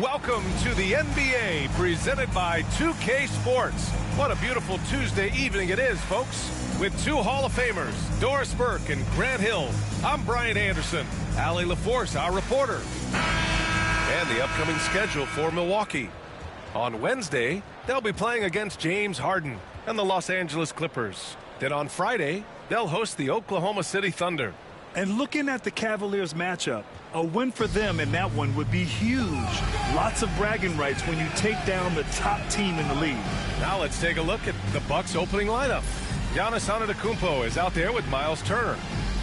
Welcome to the NBA, presented by 2K Sports. What a beautiful Tuesday evening it is, folks. With two Hall of Famers, Doris Burke and Grant Hill. I'm Brian Anderson. Allie LaForce, our reporter. And the upcoming schedule for Milwaukee. On Wednesday, they'll be playing against James Harden and the Los Angeles Clippers. Then on Friday, they'll host the Oklahoma City Thunder. And looking at the Cavaliers matchup, a win for them in that one would be huge. Lots of bragging rights when you take down the top team in the league. Now let's take a look at the Bucks' opening lineup. Giannis Antetokounmpo is out there with Miles Turner.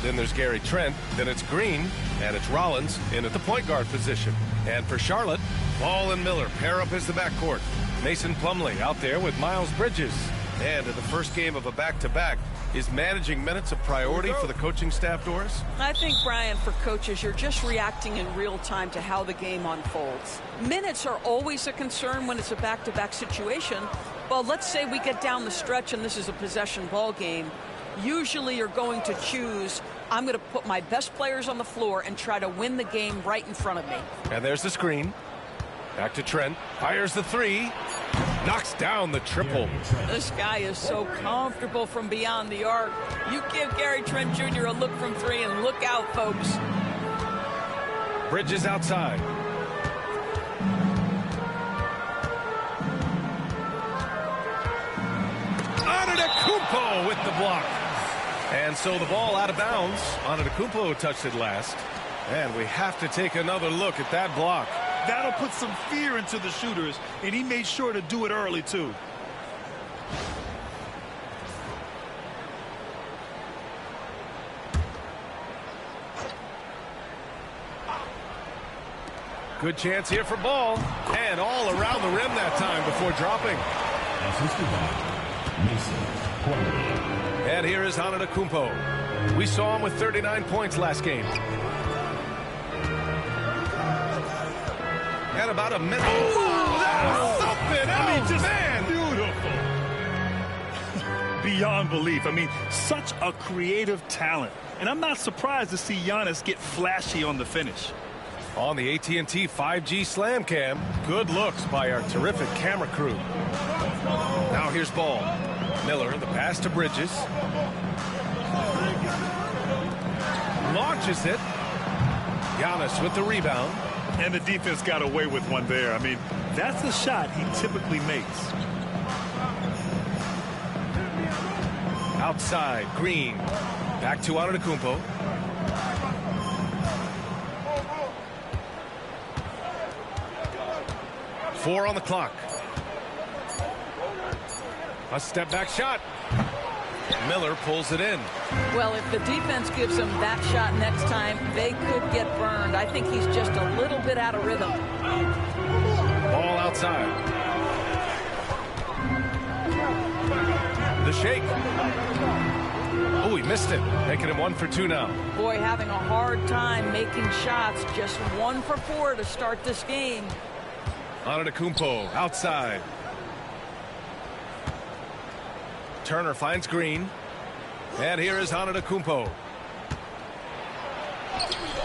Then there's Gary Trent, then it's Green, and it's Rollins in at the point guard position. And for Charlotte, Ball and Miller pair up as the backcourt. Mason Plumlee out there with Miles Bridges. And in the first game of a back-to-back, is managing minutes a priority for the coaching staff, Doris? I think, Brian, for coaches, you're just reacting in real time to how the game unfolds. Minutes are always a concern when it's a back-to-back situation. Well, let's say we get down the stretch and this is a possession ball game. Usually you're going to choose, I'm going to put my best players on the floor and try to win the game right in front of me. And there's the screen. Back to Trent. Fires the three. Knocks down the triple. This guy is so comfortable from beyond the arc. You give Gary Trent Jr. a look from three, and look out, folks. Bridges outside. Antetokounmpo with the block. And so the ball out of bounds. Antetokounmpo touched it last. And we have to take another look at that block. That'll put some fear into the shooters, and he made sure to do it early, too. Good chance here for Ball. And all around the rim that time before dropping. And here is Antetokounmpo. We saw him with 39 points last game. And about a minute. Oh, that's something else, just man. Beautiful. Beyond belief. I mean, such a creative talent. And I'm not surprised to see Giannis get flashy on the finish. On the AT&T 5G Slam Cam, good looks by our terrific camera crew. Now here's Ball. Miller, the pass to Bridges. Launches it. Giannis with the rebound. And the defense got away with one there. I mean, that's the shot he typically makes. Outside, Green. Back to Antetokounmpo. Four on the clock. A step back shot. Miller pulls it in. Well, if the defense gives him that shot next time, they could get burned. I think he's just a little bit out of rhythm. Ball outside. The shake. Oh, he missed it. Making him 1 for 2 now. Boy, having a hard time making shots. Just 1 for 4 to start this game. Antetokounmpo outside. Turner finds Green. And here is Antetokounmpo.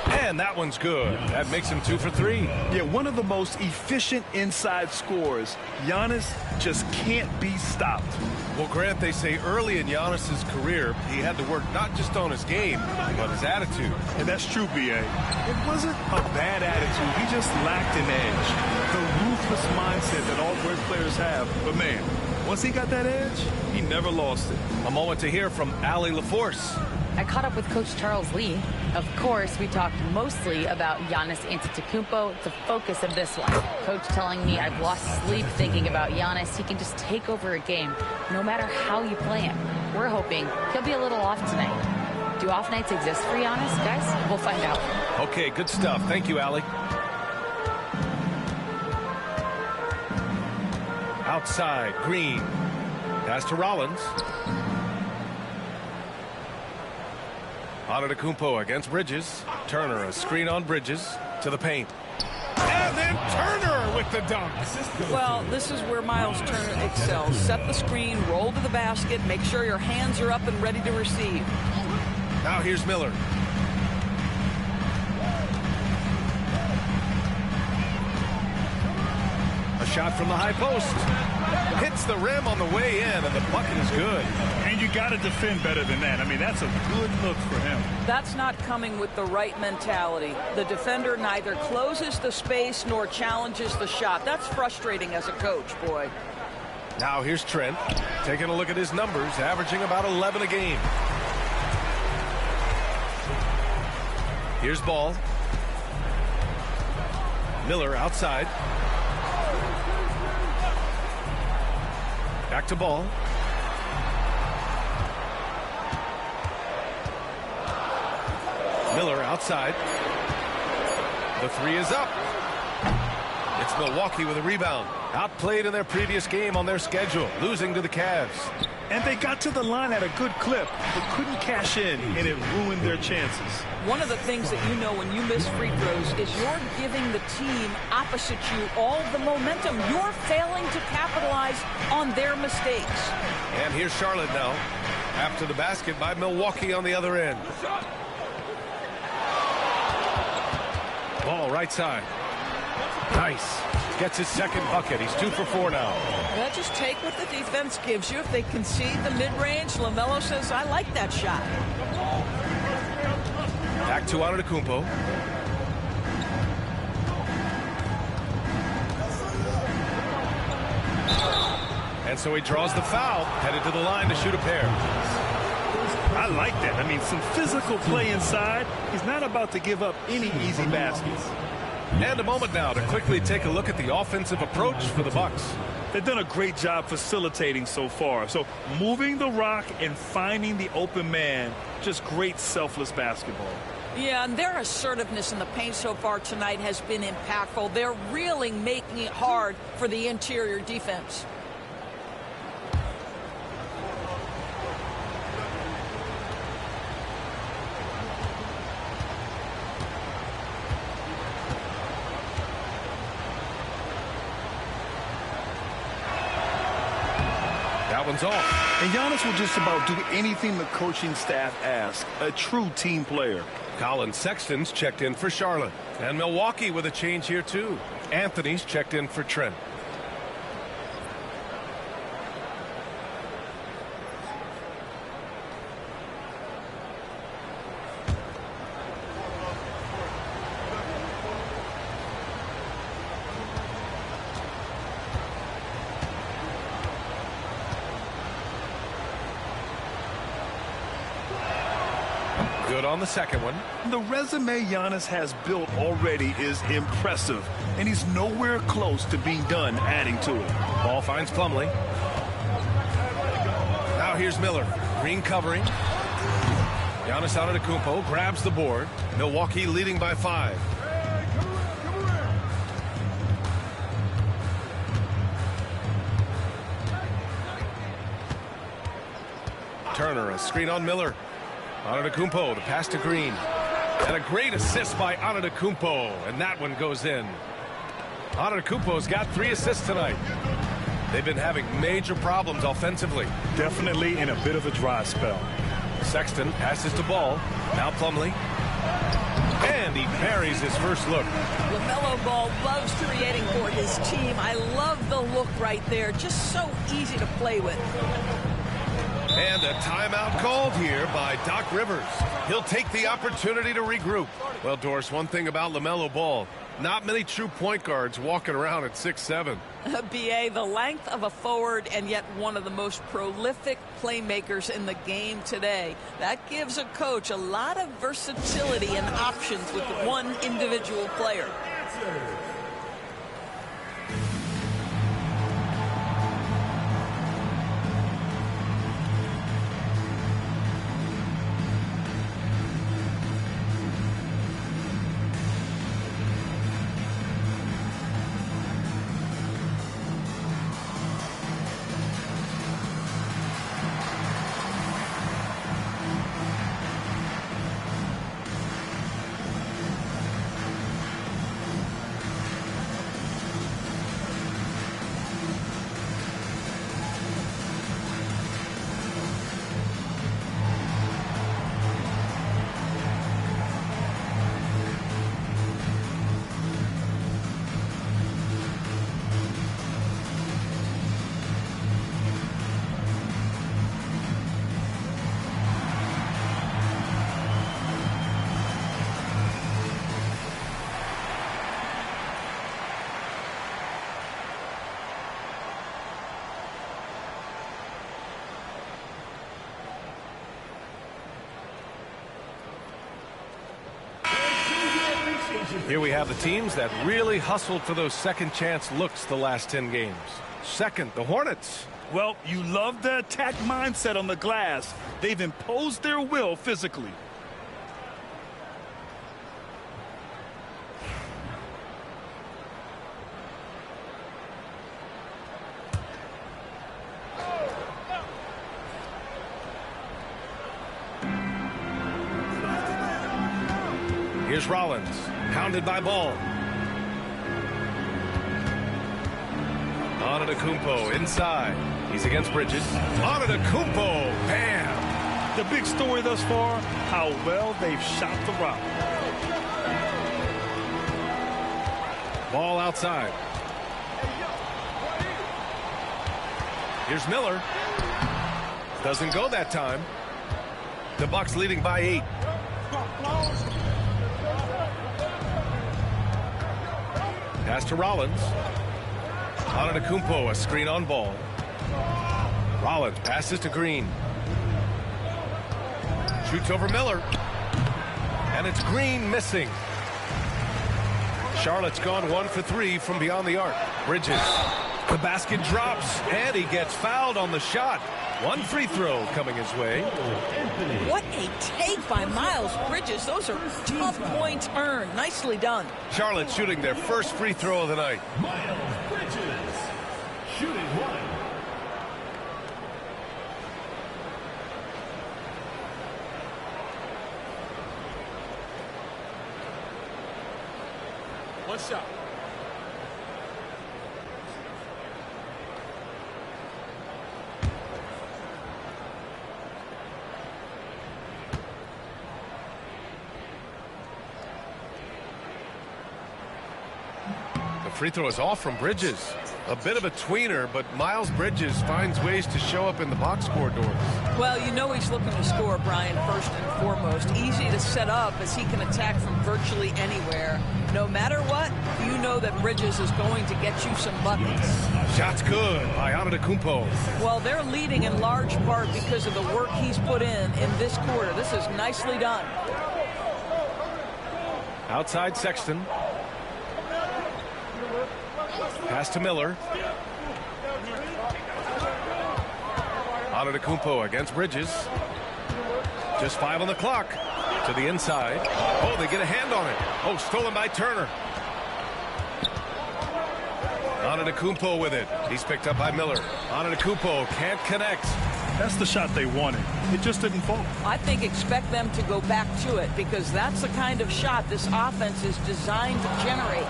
And that one's good. That makes him 2 for 3. Yeah, one of the most efficient inside scorers. Giannis just can't be stopped. Well, Grant, they say early in Giannis's career, he had to work not just on his game, but his attitude. And that's true, B.A. It wasn't a bad attitude. He just lacked an edge. The ruthless mindset that all great players have. But, man, once he got that edge, he never lost it. A moment to hear from Allie LaForce. I caught up with Coach Charles Lee. Of course, we talked mostly about Giannis Antetokounmpo, the focus of this one. Coach telling me I've lost sleep thinking about Giannis. He can just take over a game, no matter how you play him. We're hoping he'll be a little off tonight. Do off nights exist for Giannis, guys? We'll find out. Okay, good stuff. Thank you, Allie. Outside, Green. Pass to Rollins. Antetokounmpo against Bridges. Turner, a screen on Bridges to the paint. And then Turner with the dunk. Well, this is where Miles Turner excels. Set the screen, roll to the basket, make sure your hands are up and ready to receive. Now here's Miller. shot from the high post. Hits the rim on the way in, and the bucket is good. And you got to defend better than that. I mean, that's a good look for him. That's not coming with the right mentality. The defender neither closes the space nor challenges the shot. That's frustrating as a coach, boy. Now here's Trent, taking a look at his numbers, averaging about 11 a game. Here's Ball. Miller outside. Back to Ball. Miller outside. The three is up. It's Milwaukee with a rebound. Outplayed in their previous game on their schedule, losing to the Cavs. And they got to the line at a good clip, but couldn't cash in, and it ruined their chances. One of the things that you know when you miss free throws is you're giving the team opposite you all the momentum. You're failing to capitalize on their mistakes. And here's Charlotte now. After the basket by Milwaukee on the other end. Ball right side. Nice. Gets his second bucket. He's 2 for 4 now. Well, just take what the defense gives you. If they concede the mid-range, LaMelo says, I like that shot. Back to Antetokounmpo. And so he draws the foul, headed to the line to shoot a pair. I like that. I mean, some physical play inside. He's not about to give up any easy baskets. And a moment now to quickly take a look at the offensive approach for the Bucks. They've done a great job facilitating so far. So moving the rock and finding the open man, just great selfless basketball. Yeah, and their assertiveness in the paint so far tonight has been impactful. They're really making it hard for the interior defense. That one's off. And Giannis will just about do anything the coaching staff asks. A true team player. Colin Sexton's checked in for Charlotte. And Milwaukee with a change here too. Anthony's checked in for Trent. Good on the second one. The resume Giannis has built already is impressive, and he's nowhere close to being done adding to it. Ball finds Plumlee. Now here's Miller. Green covering. Giannis Antetokounmpo grabs the board. Milwaukee leading by 5. Turner, a screen on Miller. Antetokounmpo, the pass to Green. And a great assist by Antetokounmpo, and that one goes in. Antetokounmpo's got 3 assists tonight. They've been having major problems offensively. Definitely in a bit of a dry spell. Sexton passes to Ball. Now Plumlee. And he parries his first look. LaMelo Ball loves creating for his team. I love the look right there. Just so easy to play with. And a timeout called here by Doc Rivers. He'll take the opportunity to regroup. Well, Doris, one thing about LaMelo Ball, not many true point guards walking around at 6'7". BA, the length of a forward and yet one of the most prolific playmakers in the game today. That gives a coach a lot of versatility and options with one individual player. Here we have the teams that really hustled for those second chance looks the last 10 games. Second, the Hornets. Well, you love the attack mindset on the glass. They've imposed their will physically. Here's Rollins, pounded by Ball. Antetokounmpo inside. He's against Bridges. Antetokounmpo, bam! The big story thus far, how well they've shot the rock. Ball outside. Here's Miller. Doesn't go that time. The Bucks leading by 8. Pass to Rollins. Antetokounmpo, a screen on Ball. Rollins passes to Green. Shoots over Miller. And it's Green missing. Charlotte's gone 1 for 3 from beyond the arc. Bridges. The basket drops, and he gets fouled on the shot. 1 free throw coming his way. What a take by Miles Bridges. Those are tough points earned. Nicely done. Charlotte shooting their first free throw of the night. Miles Bridges, shooting 1. One shot. The free throw is off from Bridges. A bit of a tweener, but Miles Bridges finds ways to show up in the box score doors. Well, you know he's looking to score, Brian, first and foremost. Easy to set up as he can attack from virtually anywhere. No matter what, you know that Bridges is going to get you some buckets. Shot's good by Antetokounmpo. Well, they're leading in large part because of the work he's put in this quarter. This is nicely done. Outside Sexton. Pass to Miller. Antetokounmpo against Bridges. Just 5 on the clock. To the inside. Oh, they get a hand on it. Oh, stolen by Turner. Antetokounmpo with it. He's picked up by Miller. Antetokounmpo can't connect. That's the shot they wanted. It just didn't fall. I think expect them to go back to it because that's the kind of shot this offense is designed to generate.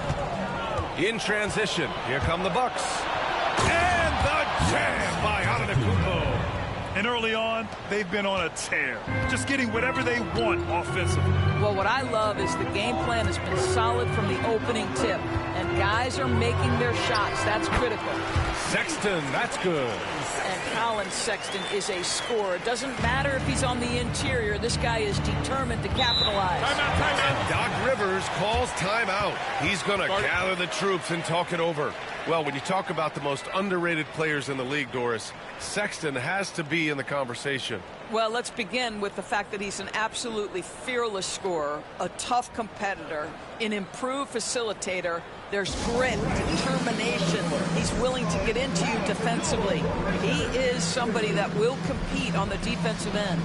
In transition, here come the Bucks. And the jam by Antetokounmpo. And early on, they've been on a tear. Just getting whatever they want offensively. Well, what I love is the game plan has been solid from the opening tip. And guys are making their shots. That's critical. Sexton, that's good. And Colin Sexton is a scorer. It doesn't matter if he's on the interior. This guy is determined to capitalize. And Doc Rivers calls timeout. He's going to gather the troops and talk it over. Well, when you talk about the most underrated players in the league, Doris, Sexton has to be in the conversation. Well, let's begin with the fact that he's an absolutely fearless scorer, a tough competitor, an improved facilitator. There's grit, determination. He's willing to get into you defensively. He is somebody that will compete on the defensive end.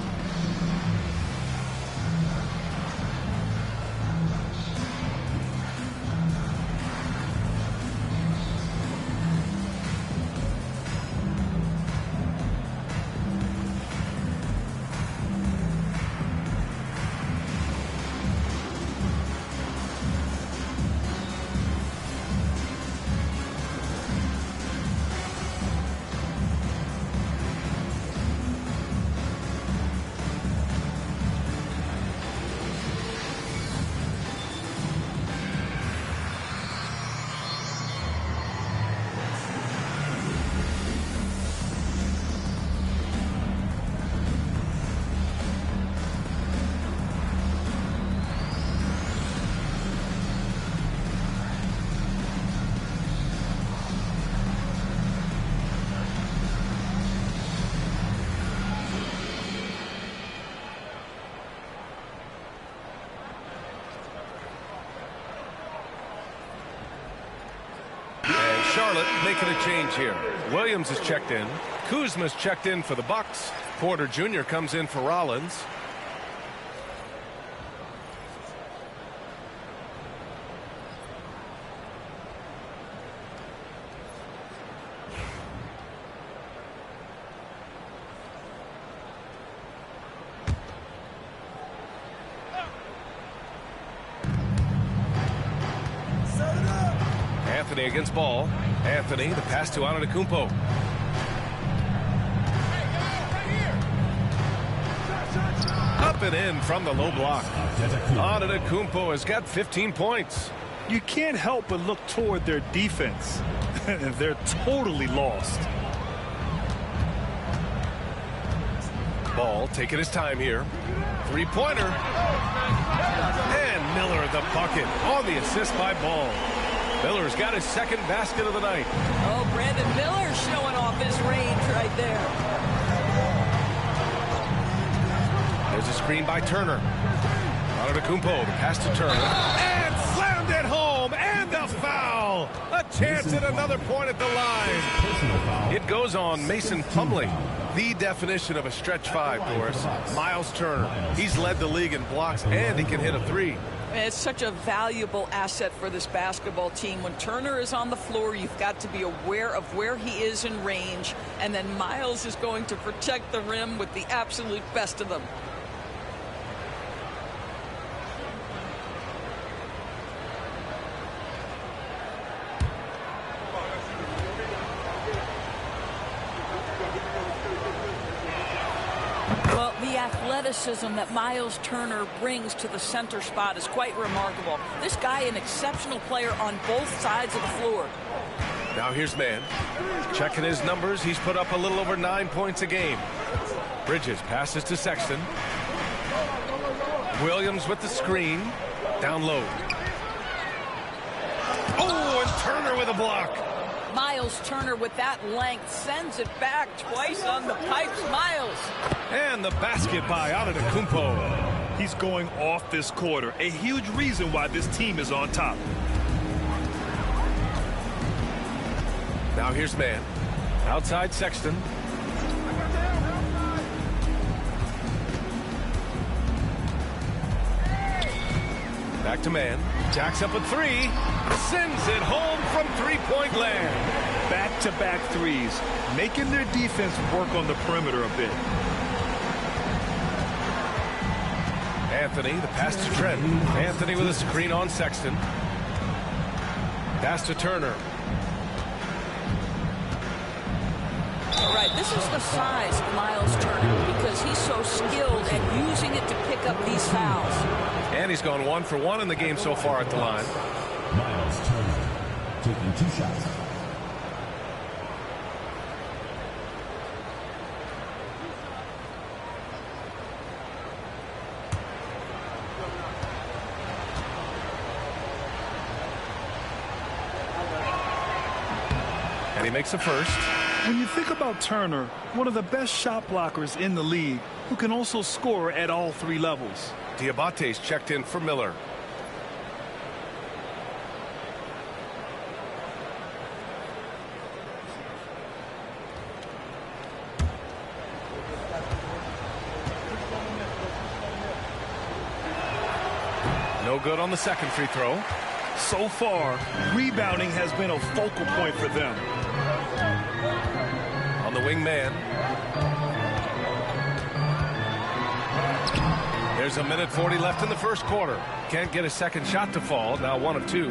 making a change here. Williams is checked in. Kuzma's checked in for the Bucks. Porter Jr. comes in for Rollins. Anthony against Ball. Anthony, the pass to Antetokounmpo. Up and in from the low block. Antetokounmpo has got 15 points. You can't help but look toward their defense. They're totally lost. Ball taking his time here. Three-pointer. And Miller the bucket on the assist by Ball. Miller's got his second basket of the night. Oh, Brandon Miller showing off his range right there. There's a screen by Turner. Antetokounmpo, the pass to Turner. And slammed it home. And the foul. A chance at another point at the line. It goes on Mason Plumlee. The definition of a stretch five, Doris. Miles Turner. He's led the league in blocks, and he can hit a three. It's such a valuable asset for this basketball team. When Turner is on the floor, you've got to be aware of where he is in range. And then Miles is going to protect the rim with the absolute best of them. Athleticism that Miles Turner brings to the center spot is quite remarkable. This guy, an exceptional player on both sides of the floor. Now here's Mann. Checking his numbers, he's put up a little over 9 points a game. Bridges passes to Sexton. Williams with the screen. Down low. Oh, and Turner with a block. Miles Turner with that length sends it back twice on the pipes. Miles. And the basket by Antetokounmpo. He's going off this quarter. A huge reason why this team is on top. Now here's Mann. Outside Sexton. Back to Mann. Jacks up a three. Sends it home from three-point land. Back-to-back threes. Making their defense work on the perimeter a bit. Anthony, the pass to Trent. Anthony with a screen on Sexton. Pass to Turner. All right, this is the size of Miles Turner because he's so skilled at using it to pick up these fouls. And he's gone 1 for 1 in the game so far at the line. Miles Turner taking 2 shots. And he makes a first. When you think about Turner, one of the best shot blockers in the league, who can also score at all 3 levels. Diabate's checked in for Miller. No good on the second free throw. So far, rebounding has been a focal point for them. On the wing man. There's a minute 40 left in the first quarter. Can't get a second shot to fall. Now 1 of 2.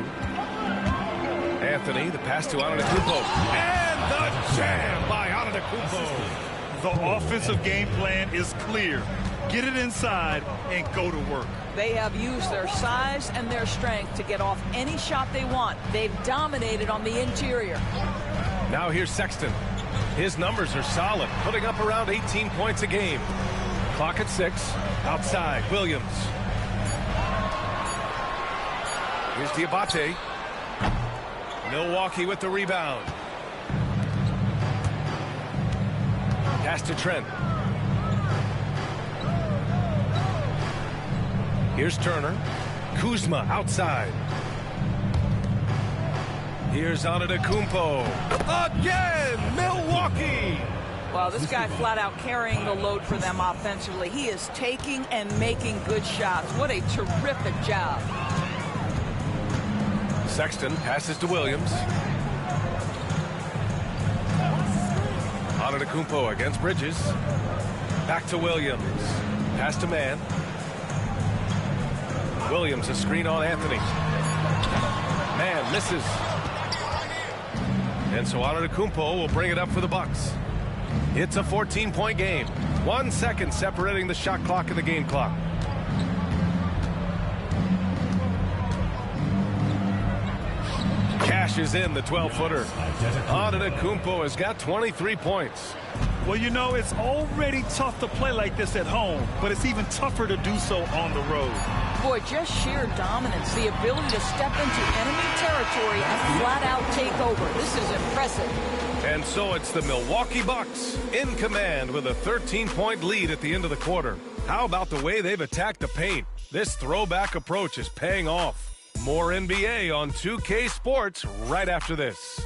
Anthony, the pass to Antetokounmpo. And the jam by Antetokounmpo. The offensive game plan is clear. Get it inside and go to work. They have used their size and their strength to get off any shot they want. They've dominated on the interior. Now here's Sexton. His numbers are solid, putting up around 18 points a game. Clock at 6. Outside, Williams. Here's Diabate. Milwaukee with the rebound. Pass to Trent. Here's Turner. Kuzma outside. Here's Antetokounmpo. Again, Milwaukee. Well, this guy flat out carrying the load for them offensively. He is taking and making good shots. What a terrific job. Sexton passes to Williams. Antetokounmpo against Bridges. Back to Williams. Pass to Mann. Williams a screen on Anthony. Mann misses. And so Antetokounmpo will bring it up for the Bucks. It's a 14-point game. 1 second separating the shot clock and the game clock. Cashes in the 12-footer. Antetokounmpo has got 23 points. Well, you know, it's already tough to play like this at home, but it's even tougher to do so on the road. Boy, just sheer dominance, the ability to step into enemy territory and flat out take over. This is impressive. And so it's the Milwaukee Bucks in command with a 13-point lead at the end of the quarter. How about the way they've attacked the paint? This throwback approach is paying off. More NBA on 2K Sports right after this.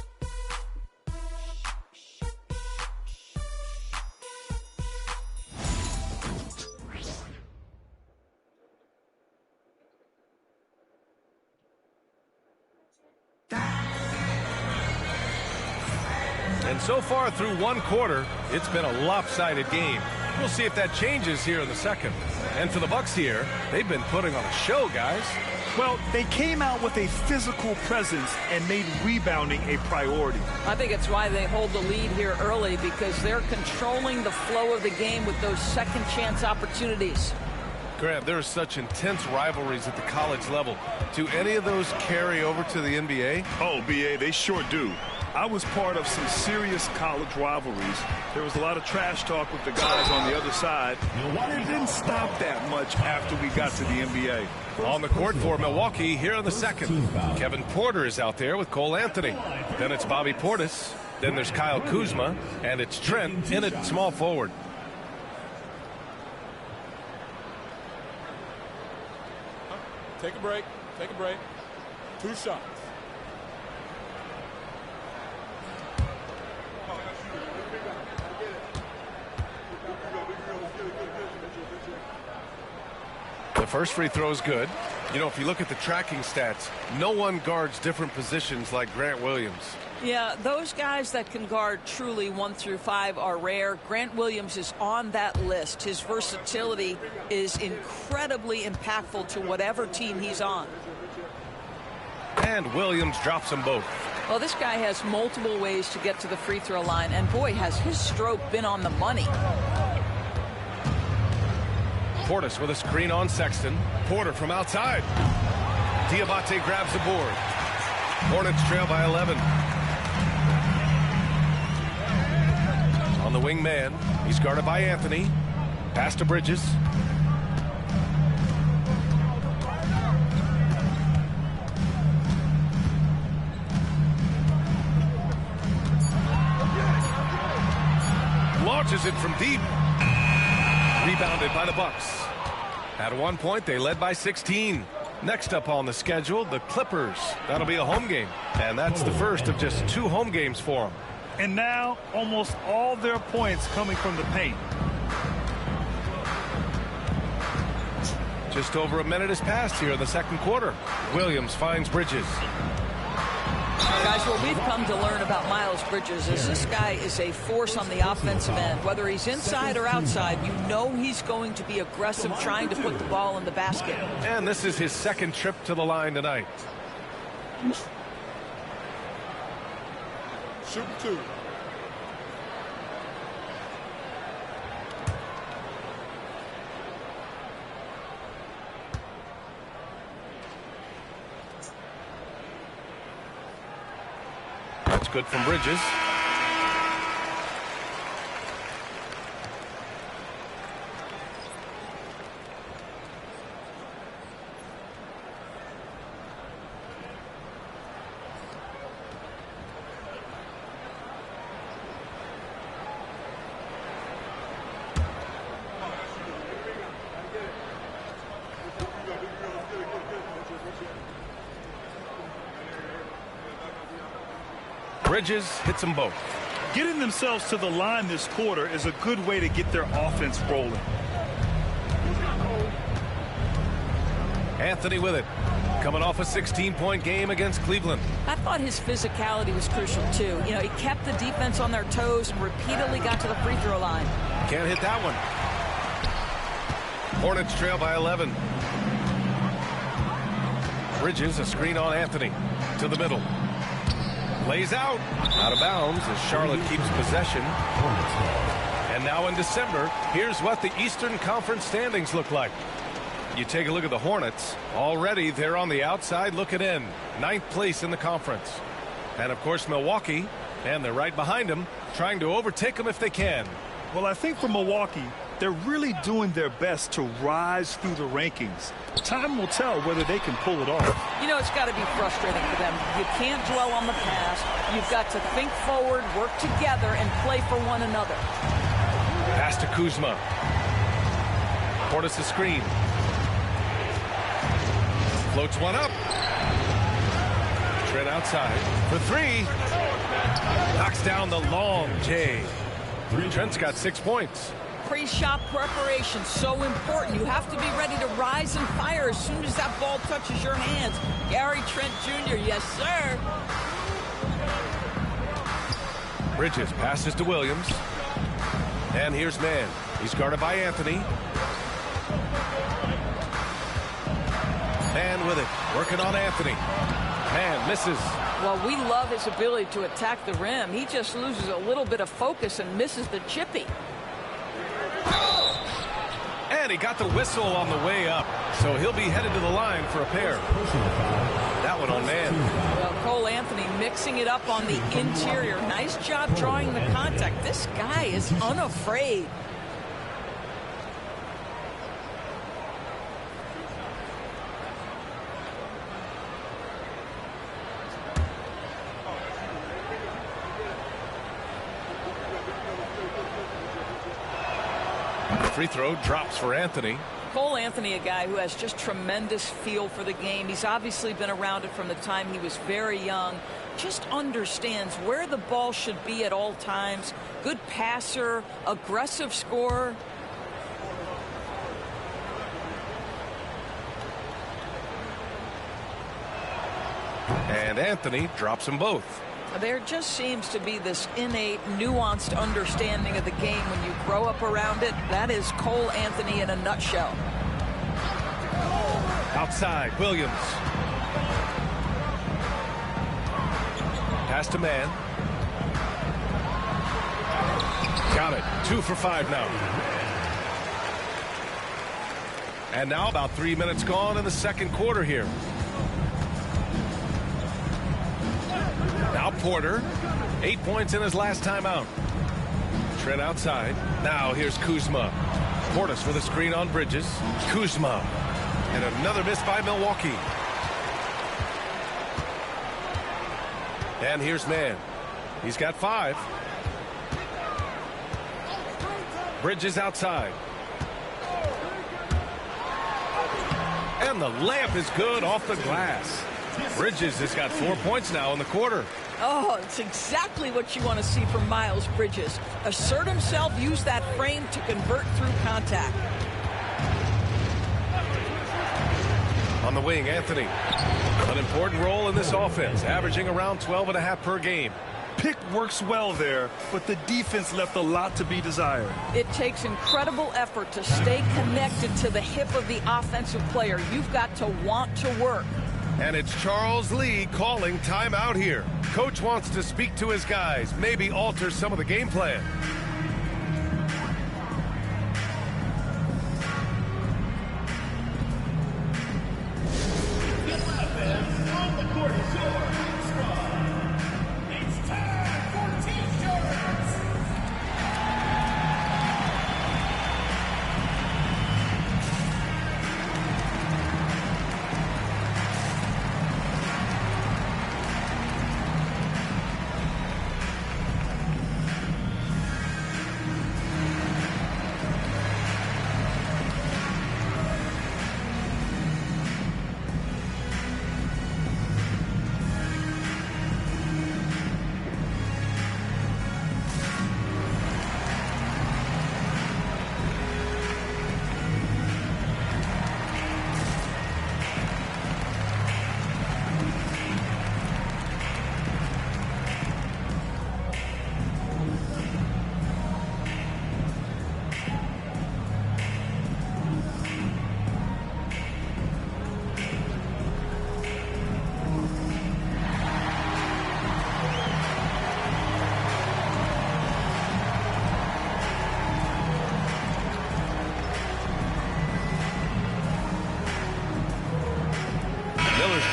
And so far through one quarter, it's been a lopsided game. We'll see if that changes here in the second. And for the Bucks here, they've been putting on a show, guys. Well, they came out with a physical presence and made rebounding a priority. I think it's why they hold the lead here early, because they're controlling the flow of the game with those second chance opportunities. Grant, there are such intense rivalries at the college level. Do any of those carry over to the NBA? Oh, BA, they sure do. I was part of some serious college rivalries. There was a lot of trash talk with the guys on the other side. It didn't stop that much after we got to the NBA. On the court for Milwaukee here in the second. Kevin Porter is out there with Cole Anthony. Then it's Bobby Portis. Then there's Kyle Kuzma. And it's Trent in at small forward. Take a break. Take a break. 2 shots. The first free throw is good. You know, if you look at the tracking stats, no one guards different positions like Grant Williams. Yeah, those guys that can guard truly 1 through 5 are rare. Grant Williams is on that list. His versatility is incredibly impactful to whatever team he's on. And Williams drops them both. Well, this guy has multiple ways to get to the free throw line, and boy, has his stroke been on the money. Portis with a screen on Sexton. Porter from outside. Diabate grabs the board. Hornets trail by 11. On the wing man, he's guarded by Anthony. Pass to Bridges. Launches it from deep. Rebounded by the Bucks. At one point, they led by 16. Next up on the schedule, the Clippers. That'll be a home game. And that's the first of just 2 home games for them. And now, almost all their points coming from the paint. Just over a minute has passed here in the second quarter. Williams finds Bridges. Guys, what we've come to learn about Miles Bridges is this guy is a force on the offensive end. Whether he's inside or outside, you know he's going to be aggressive trying to put the ball in the basket. And this is his second trip to the line tonight. Shoot 2. That's good from Bridges. Bridges hits them both. Getting themselves to the line this quarter is a good way to get their offense rolling. Anthony with it. Coming off a 16-point game against Cleveland. I thought his physicality was crucial, too. You know, he kept the defense on their toes and repeatedly got to the free throw line. Can't hit that one. Hornets trail by 11. Bridges, a screen on Anthony. To the middle. Lays out. Out of bounds as Charlotte keeps possession. And now in December, here's what the Eastern Conference standings look like. You take a look at the Hornets. Already they're on the outside looking in. 9th place in the conference. And of course Milwaukee, and they're right behind them, trying to overtake them if they can. Well, I think for Milwaukee, they're really doing their best to rise through the rankings. Time will tell whether they can pull it off. You know, it's got to be frustrating for them. You can't dwell on the past. You've got to think forward, work together, and play for one another. Pass to Kuzma. Portis a screen. Floats one up. Trent outside for three. Knocks down the long J. Trent's got 6 points. Pre-shot preparation, so important. You have to be ready to rise and fire as soon as that ball touches your hands. Gary Trent Jr., yes, sir. Bridges passes to Williams. And here's Mann. He's guarded by Anthony. Mann with it. Working on Anthony. Mann misses. Well, we love his ability to attack the rim. He just loses a little bit of focus and misses the chippy. And he got the whistle on the way up. So he'll be headed to the line for a pair. That one on Mann. Well, Cole Anthony mixing it up on the interior. Nice job drawing the contact. This guy is unafraid. Free throw drops for Anthony. Cole Anthony, a guy who has just tremendous feel for the game. He's obviously been around it from the time he was very young. Just understands where the ball should be at all times. Good passer, aggressive scorer. And Anthony drops them both. There just seems to be this innate, nuanced understanding of the game when you grow up around it. That is Cole Anthony in a nutshell. Outside, Williams. Pass to Mann. Got it. 2 for 5 now. And now about 3 minutes gone in the second quarter here. Now Porter, 8 points in his last time out. Trent outside. Now here's Kuzma. Portis with a screen on Bridges. Kuzma. And another miss by Milwaukee. And here's Mann. He's got 5. Bridges outside. And the layup is good off the glass. Bridges has got 4 points now in the quarter. Oh, it's exactly what you want to see from Miles Bridges. Assert himself, use that frame to convert through contact. On the wing, Anthony. An important role in this offense, averaging around 12.5 per game. Pick works well there, but the defense left a lot to be desired. It takes incredible effort to stay connected to the hip of the offensive player. You've got to want to work. And it's Charles Lee calling timeout here. Coach wants to speak to his guys, maybe alter some of the game plan.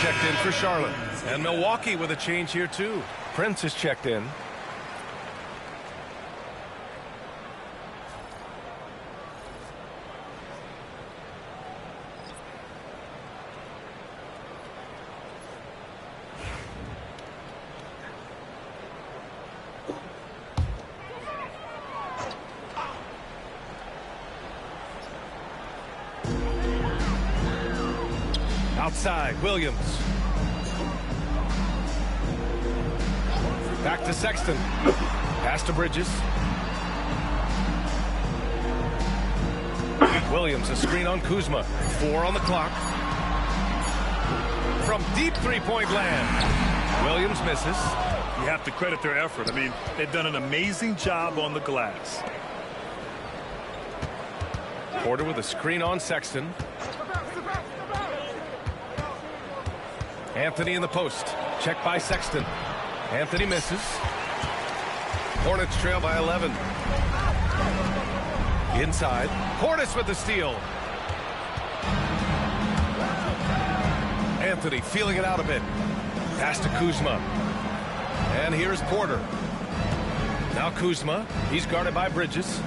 checked in for Charlotte. And Milwaukee with a change here, too. Prince is checked in. Outside, Williams. Back to Sexton. Pass to Bridges. Williams, a screen on Kuzma. 4 on the clock. From deep three-point land. Williams misses. You have to credit their effort. I mean, they've done an amazing job on the glass. Porter with a screen on Sexton. Anthony in the post. Check by Sexton. Anthony misses. Hornets trail by 11. Inside. Portis with the steal. Anthony feeling it out a bit. Pass to Kuzma. And here's Porter. Now Kuzma. He's guarded by Bridges.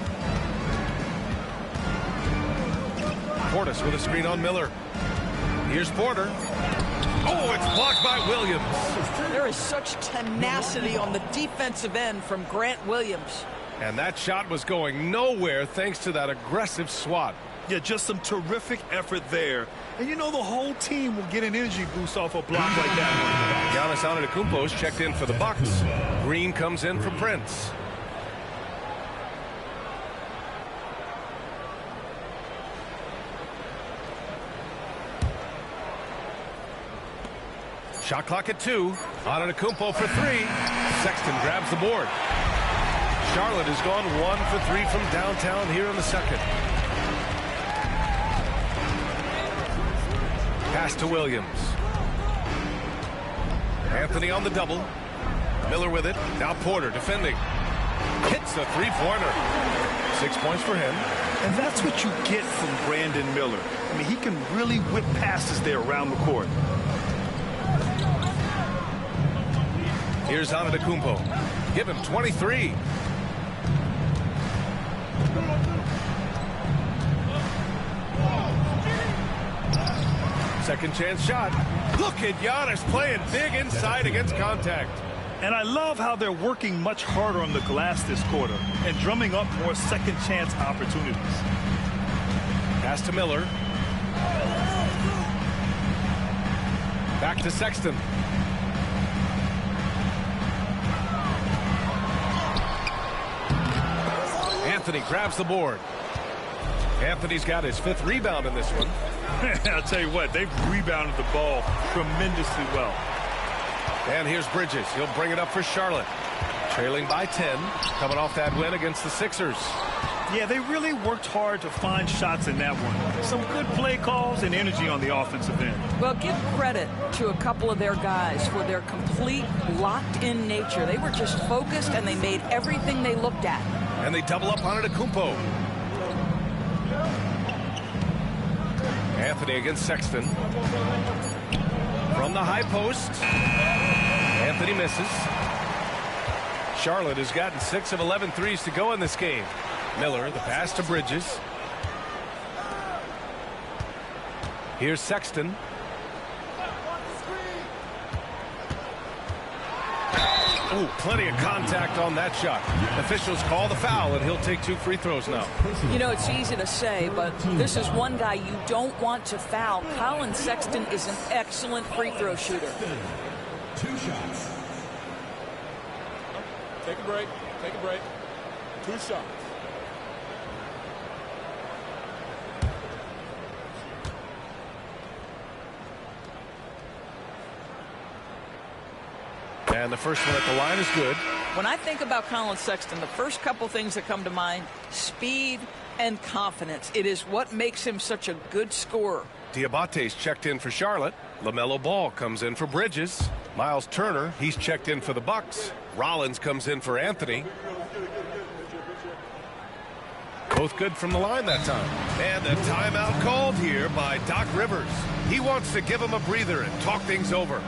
Portis with a screen on Miller. Here's Porter. Oh, it's blocked by Williams. There is such tenacity on the defensive end from Grant Williams. And that shot was going nowhere thanks to that aggressive swat. Yeah, just some terrific effort there. And you know the whole team will get an energy boost off a block like that. Giannis Antetokounmpo is checked in for the Bucks. Green comes in for Prince. Shot clock at 2. Antetokounmpo for 3. Sexton grabs the board. Charlotte has gone 1 for 3 from downtown here in the second. Pass to Williams. Anthony on the double. Miller with it. Now Porter defending. Hits the three-pointer. 6 points for him. And that's what you get from Brandon Miller. I mean, he can really whip passes there around the court. Here's Antetokounmpo. Give him 23. Second chance shot. Look at Giannis playing big inside against contact. And I love how they're working much harder on the glass this quarter and drumming up more second chance opportunities. Pass to Miller. Back to Sexton. Anthony grabs the board. Anthony's got his 5th rebound in this one. I'll tell you what, they've rebounded the ball tremendously well. And here's Bridges. He'll bring it up for Charlotte. Trailing by 10, coming off that win against the Sixers. Yeah, they really worked hard to find shots in that one. Some good play calls and energy on the offensive end. Well, give credit to a couple of their guys for their complete locked-in nature. They were just focused, and they made everything they looked at. And they double up on Antetokounmpo. Anthony against Sexton. From the high post. Anthony misses. Charlotte has gotten 6 of 11 threes to go in this game. Miller, the pass to Bridges. Here's Sexton. Ooh, plenty of contact on that shot. Officials call the foul, and he'll take 2 free throws now. You know, it's easy to say, but this is one guy you don't want to foul. Colin Sexton is an excellent free throw shooter. 2 shots. Take a break. Take a break. 2 shots. And the first one at the line is good. When I think about Colin Sexton, the first couple things that come to mind, speed and confidence. It is what makes him such a good scorer. Diabate's checked in for Charlotte. LaMelo Ball comes in for Bridges. Miles Turner, he's checked in for the Bucks. Rollins comes in for Anthony. Both good from the line that time. And a timeout called here by Doc Rivers. He wants to give him a breather and talk things over.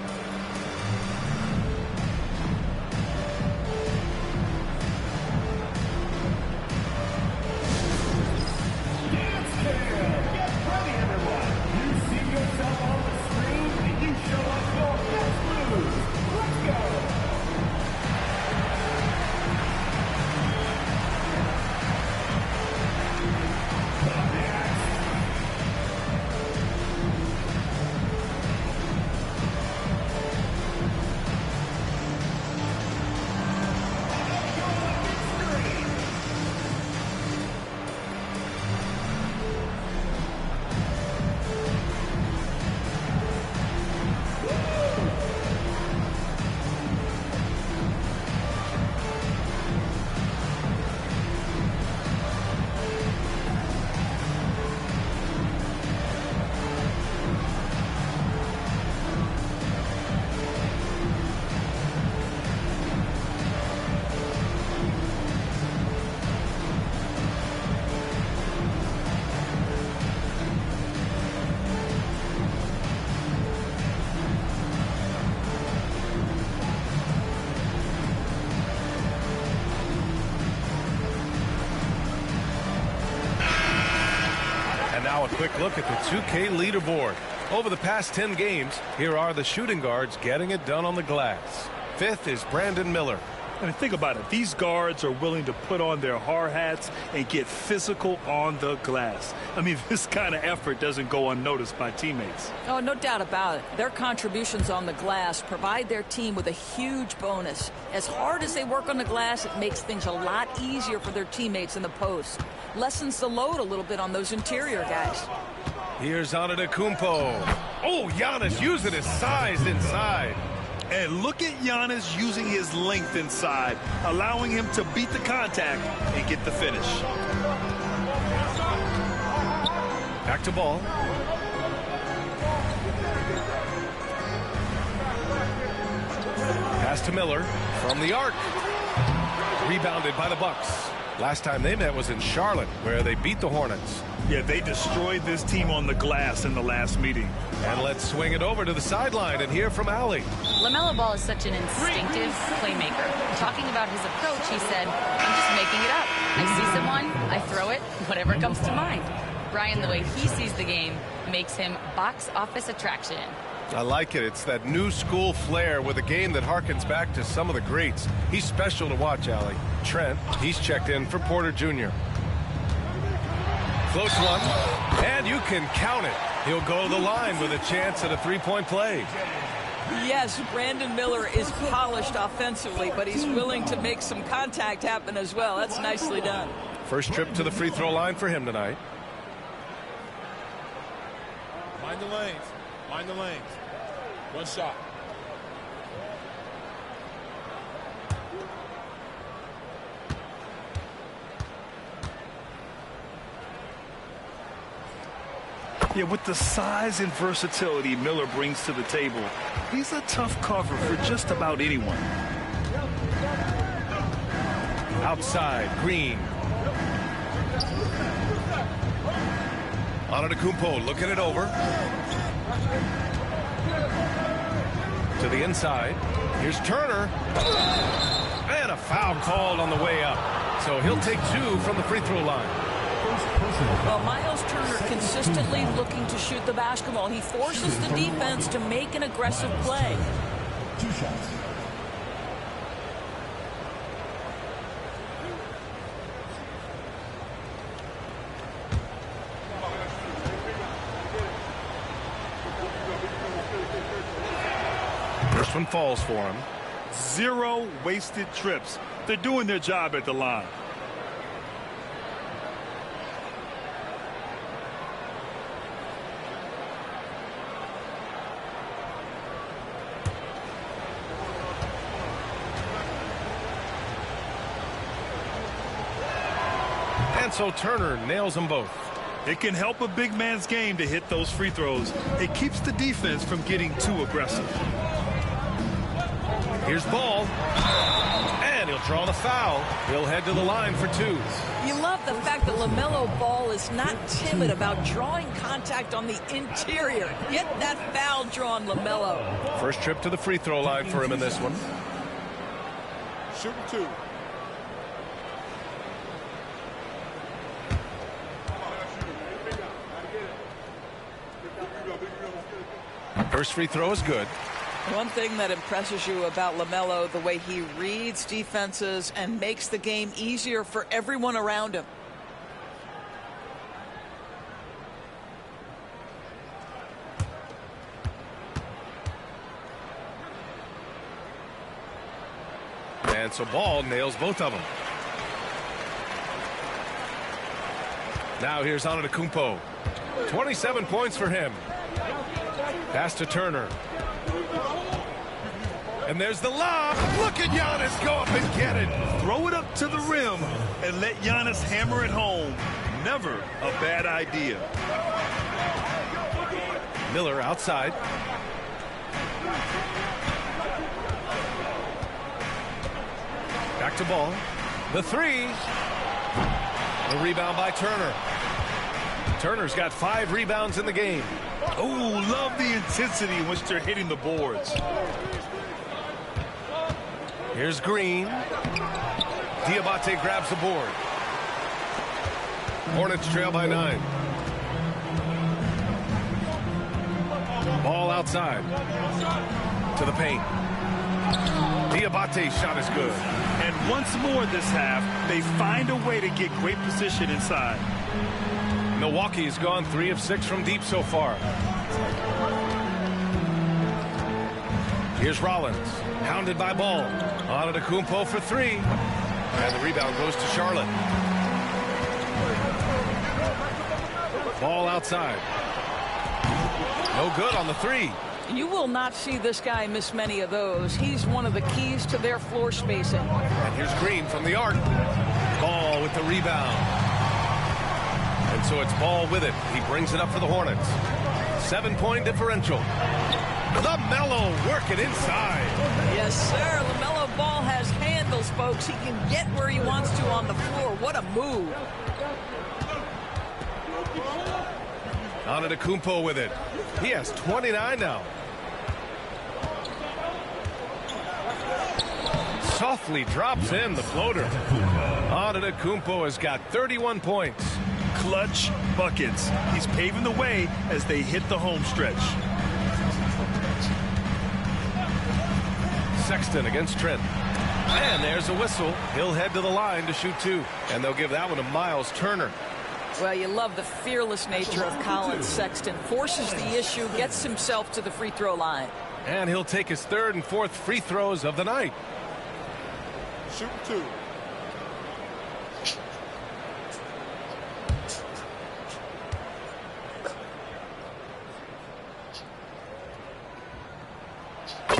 Now a quick look at the 2K leaderboard. Over the past 10 games, here are the shooting guards getting it done on the glass. 5th is Brandon Miller. I mean, think about it. These guards are willing to put on their hard hats and get physical on the glass. I mean, this kind of effort doesn't go unnoticed by teammates. Oh, no doubt about it. Their contributions on the glass provide their team with a huge bonus. As hard as they work on the glass, it makes things a lot easier for their teammates in the post. Lessens the load a little bit on those interior guys. Here's Antetokounmpo. Oh, Giannis using his size inside. And look at Giannis using his length inside, allowing him to beat the contact and get the finish. Back to ball. Pass to Miller from the arc. Rebounded by the Bucks. Last time they met was in Charlotte, where they beat the Hornets. Yeah, they destroyed this team on the glass in the last meeting. And let's swing it over to the sideline and hear from Allie. LaMelo Ball is such an instinctive playmaker. Talking about his approach, he said, I'm just making it up. I see someone, I throw it, whatever comes to mind. Brian, the way he sees the game makes him box office attraction. I like it. It's that new school flair with a game that harkens back to some of the greats. He's special to watch, Allie. Trent, he's checked in for Porter Jr. Close one, and you can count it. He'll go to the line with a chance at a three-point play. Yes, Brandon Miller is polished offensively, but he's willing to make some contact happen as well. That's nicely done. First trip to the free throw line for him tonight. Mind the lanes. Mind the lanes. One shot. Yeah, with the size and versatility Miller brings to the table, he's a tough cover for just about anyone. Outside, Green. Antetokounmpo looking it over. To the inside. Here's Turner. And a foul called on the way up. So he'll take 2 from the free throw line. Well, Miles Turner consistently looking to shoot the basketball. He forces the defense to make an aggressive play. 2 shots. First one falls for him. 0 wasted trips. They're doing their job at the line. And so Turner nails them both. It can help a big man's game to hit those free throws. It keeps the defense from getting too aggressive. Here's Ball. And he'll draw the foul. He'll head to the line for two. You love the fact that LaMelo Ball is not timid about drawing contact on the interior. Get that foul drawn, LaMelo. First trip to the free throw line for him in this one. Shooting two. First free throw is good. One thing that impresses you about LaMelo, the way he reads defenses and makes the game easier for everyone around him. And so Ball nails both of them. Now here's Antetokounmpo. 27 points for him. Pass to Turner. And there's the lob. Look at Giannis go up and get it. Throw it up to the rim and let Giannis hammer it home. Never a bad idea. Miller outside. Back to Ball. The three. The rebound by Turner. Turner's got 5 rebounds in the game. Oh, love the intensity in which they're hitting the boards. Here's Green. Diabate grabs the board. Hornets trail by 9. Ball outside. To the paint. Diabate's shot is good. And once more this half, they find a way to get great position inside. Milwaukee's gone 3 of 6 from deep so far. Here's Rollins. Hounded by Ball. Antetokounmpo for 3. And the rebound goes to Charlotte. Ball outside. No good on the 3. You will not see this guy miss many of those. He's one of the keys to their floor spacing. And here's Green from the arc. Ball with the rebound. And so it's Ball with it. He brings it up for the Hornets. 7-point differential. LaMelo working inside. Yes, sir. LaMelo Ball has handles, folks. He can get where he wants to on the floor. What a move. Antetokounmpo with it. He has 29 now. Softly drops in the floater. Antetokounmpo has got 31 points. Clutch buckets. He's paving the way as they hit the home stretch. Sexton against Trent. And there's a whistle. He'll head to the line to shoot 2. And they'll give that one to Miles Turner. Well, you love the fearless nature of Colin Sexton. Forces the issue, gets himself to the free throw line. And he'll take his 3rd and 4th free throws of the night. Shooting 2.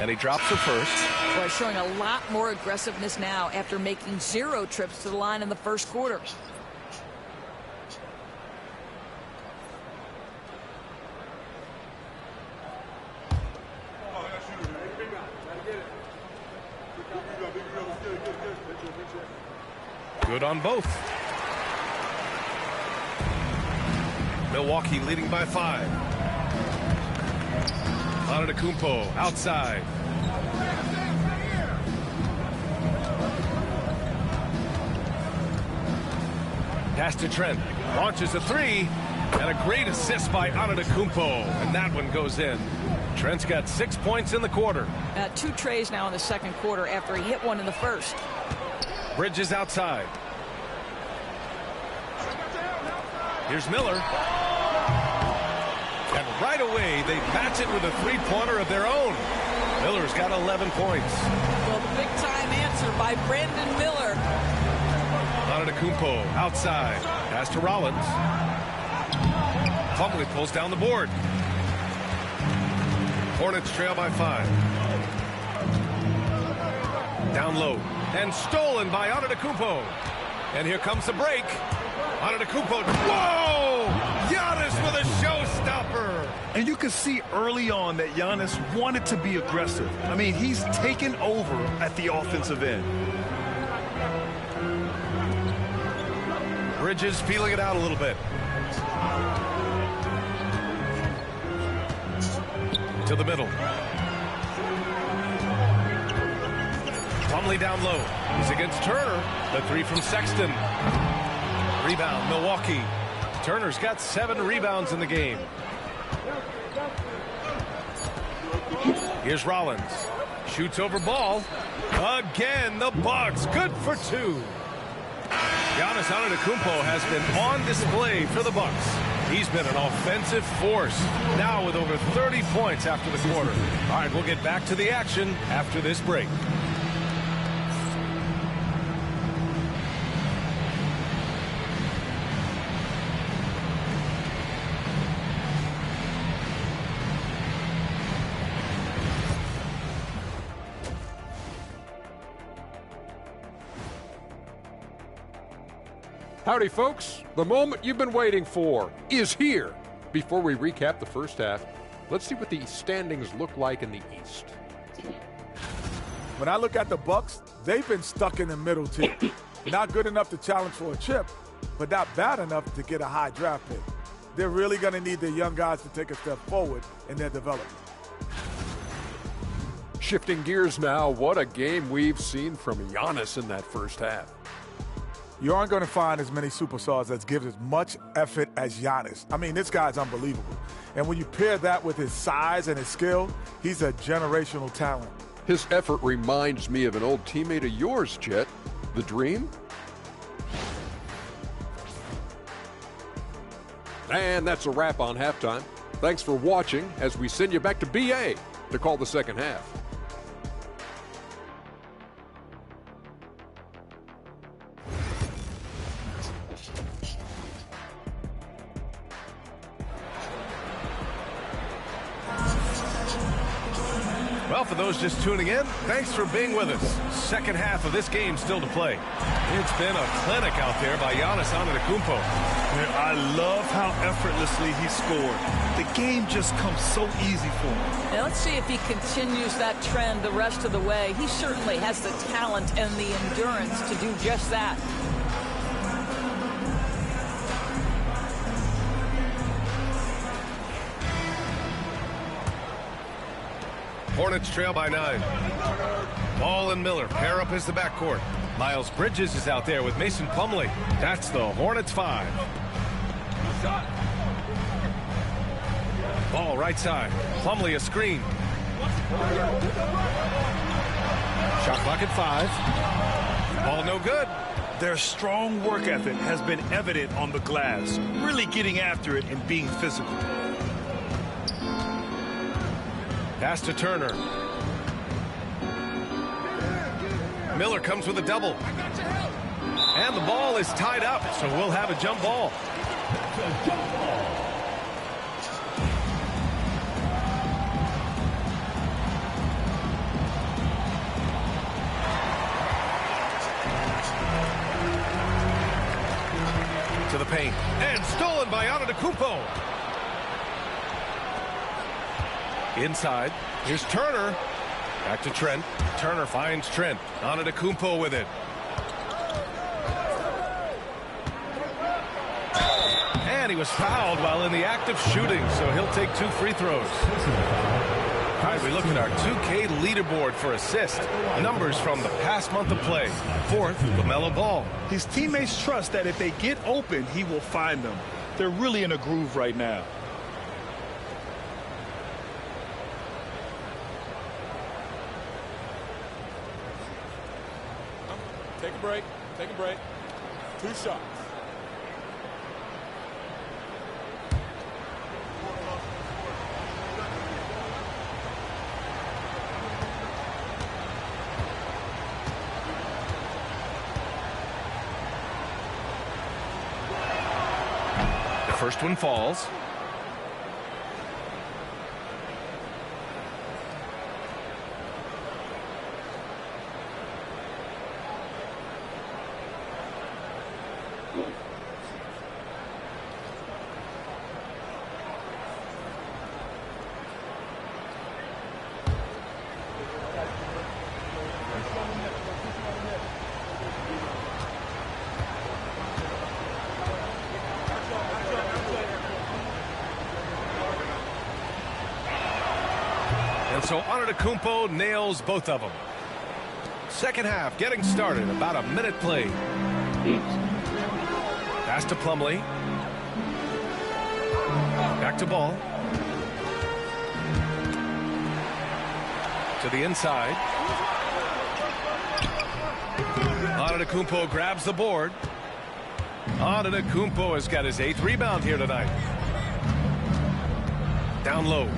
And he drops the first. Boy, showing a lot more aggressiveness now after making 0 trips to the line in the first quarter. Good on both. Milwaukee leading by 5. Antetokounmpo outside. Pass to Trent. Launches a 3. And a great assist by Antetokounmpo. And that one goes in. Trent's got 6 points in the quarter. 2 trays now in the second quarter after he hit one in the first. Bridges outside. Here's Miller. And right away, they match it with a 3-pointer of their own. Miller's got 11 points. Well, the big-time answer by Brandon Miller. Antetokounmpo outside. Pass to Rollins. Plumlee pulls down the board. Hornets trail by 5. Down low. And stolen by Antetokounmpo. And here comes the break. Antetokounmpo. Whoa! Giannis with a showstopper. And you can see early on that Giannis wanted to be aggressive. I mean, he's taken over at the offensive end. Bridges feeling it out a little bit. To the middle. Plumlee down low. He's against Turner. The three from Sexton. Rebound, Milwaukee. Turner's got 7 rebounds in the game. Here's Rollins. Shoots over ball. Again, the Bucks. Good for 2. Giannis Antetokounmpo has been on display for the Bucks. He's been an offensive force, now with over 30 points after the quarter. All right, we'll get back to the action after this break. Howdy, folks. The moment you've been waiting for is here. Before we recap the first half, let's see what the standings look like in the East. When I look at the Bucks, they've been stuck in the middle, too. Not good enough to challenge for a chip, but not bad enough to get a high draft pick. They're really going to need their young guys to take a step forward in their development. Shifting gears now, what a game we've seen from Giannis in that first half. You aren't going to find as many superstars that give as much effort as Giannis. I mean, this guy's unbelievable. And when you pair that with his size and his skill, he's a generational talent. His effort reminds me of an old teammate of yours, Chet. The Dream? And that's a wrap on halftime. Thanks for watching as we send you back to BA to call the second half. Well, for those just tuning in, thanks for being with us. Second half of this game still to play. It's been a clinic out there by Giannis Antetokounmpo. I love how effortlessly he scored. The game just comes so easy for him. Now let's see if he continues that trend the rest of the way. He certainly has the talent and the endurance to do just that. Hornets trail by 9. Ball and Miller pair up as the backcourt. Miles Bridges is out there with Mason Plumlee. That's the Hornets 5. Ball right side. Plumlee a screen. Shot clock at 5. Ball no good. Their strong work ethic has been evident on the glass, really getting after it and being physical. Pass to Turner. Miller comes with a double. And the ball is tied up, so we'll have a jump ball. To the paint. And stolen by Antetokounmpo. Inside. Here's Turner. Back to Trent. Turner finds Trent. Antetokounmpo with it. And he was fouled while in the act of shooting, so he'll take 2 free throws. All right, we look at our 2K leaderboard for assists. Numbers from the past month of play. 4th, LaMelo Ball. His teammates trust that if they get open, he will find them. They're really in a groove right now. Take a break. Take a break. 2 shots. The first one falls. So Antetokounmpo nails both of them. Second half getting started. About a minute played. Pass to Plumlee. Back to Ball. To the inside. Antetokounmpo grabs the board. Antetokounmpo has got his 8th rebound here tonight. Down low.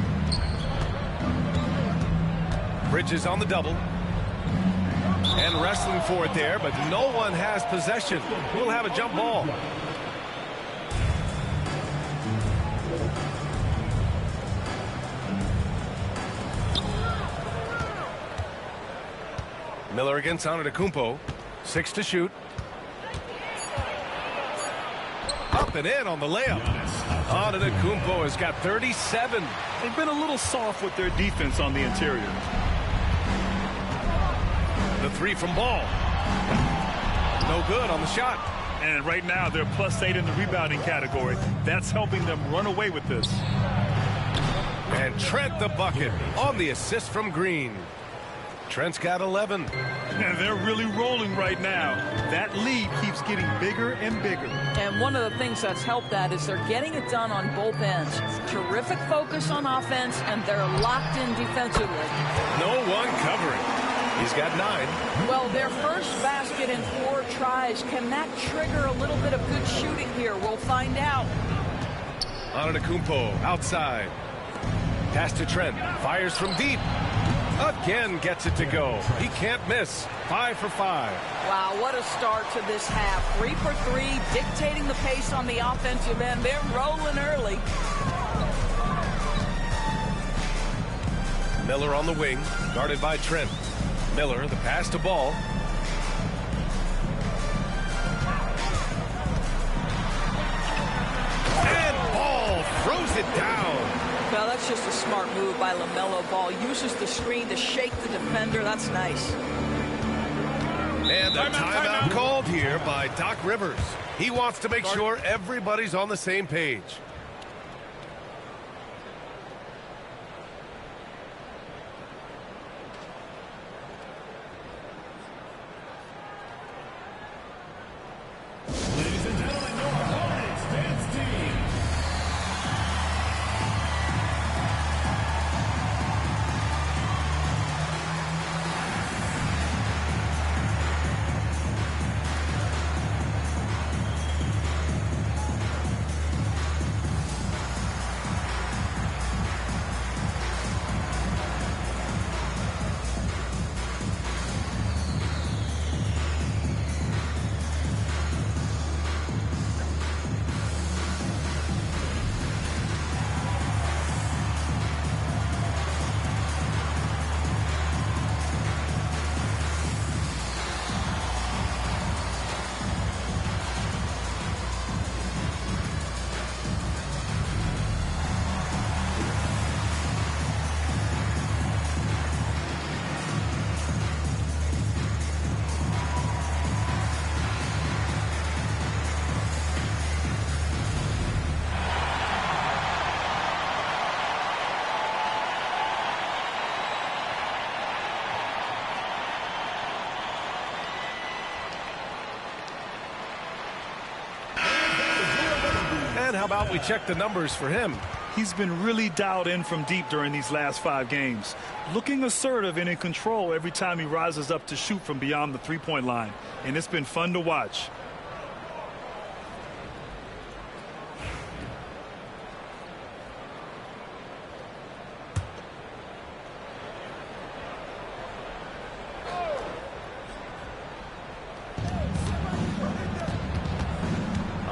Bridges on the double. And wrestling for it there, but no one has possession. We'll have a jump ball. Miller against Antetokounmpo. 6 to shoot. Up and in on the layup. Antetokounmpo has got 37. They've been a little soft with their defense on the interior. The 3 from Ball. No good on the shot. And right now they're +8 in the rebounding category. That's helping them run away with this. And Trent the bucket on the assist from Green. Trent's got 11. And they're really rolling right now. That lead keeps getting bigger and bigger. And one of the things that's helped that is they're getting it done on both ends. Terrific focus on offense, and they're locked in defensively. No one covering. He's got 9. Well, their first basket in 4 tries. Can that trigger a little bit of good shooting here? We'll find out. Antetokounmpo outside. Pass to Trent. Fires from deep. Again gets it to go. He can't miss. 5 for 5. Wow, what a start to this half. 3 for 3, dictating the pace on the offensive end. They're rolling early. Miller on the wing, guarded by Trent. Miller, the pass to Ball. And Ball throws it down. Well, that's just a smart move by LaMelo Ball. Uses the screen to shake the defender. That's nice. And the timeout called here by Doc Rivers. He wants to make sure everybody's on the same page. Ladies and gentlemen, your Hornets dance team. How about we check the numbers for him? He's been really dialed in from deep during these last 5 games. Looking assertive and in control every time he rises up to shoot from beyond the three-point line. And it's been fun to watch.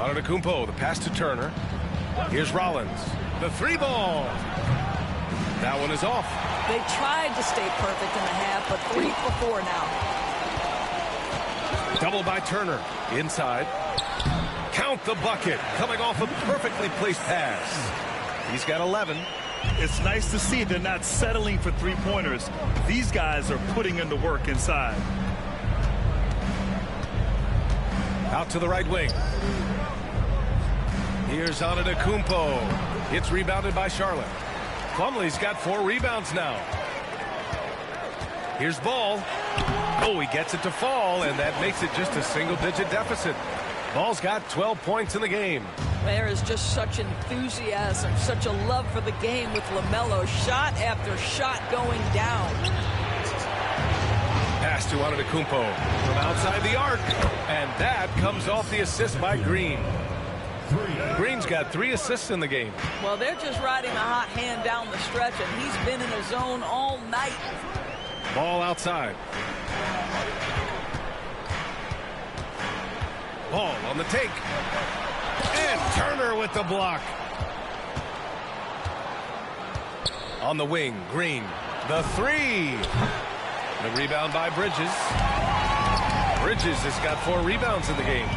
Antetokounmpo, the pass to Turner. Here's Rollins. The 3 ball. That one is off. They tried to stay perfect in the half, but 3 for 4 now. Double by Turner. Inside. Count the bucket. Coming off a perfectly placed pass. He's got 11. It's nice to see they're not settling for three-pointers. These guys are putting in the work inside. Out to the right wing. Here's Antetokounmpo. It's rebounded by Charlotte. Plumlee's got 4 rebounds now. Here's Ball. Oh, he gets it to fall, and that makes it just a single-digit deficit. Ball's got 12 points in the game. There is just such enthusiasm, such a love for the game with LaMelo. Shot after shot going down. Pass to Antetokounmpo from outside the arc, and that comes off the assist by Green. Green's got 3 assists in the game. Well, they're just riding a hot hand down the stretch, and he's been in his zone all night. Ball outside. Ball on the take. And Turner with the block. On the wing, Green. The 3. The rebound by Bridges. Bridges has got 4 rebounds in the game.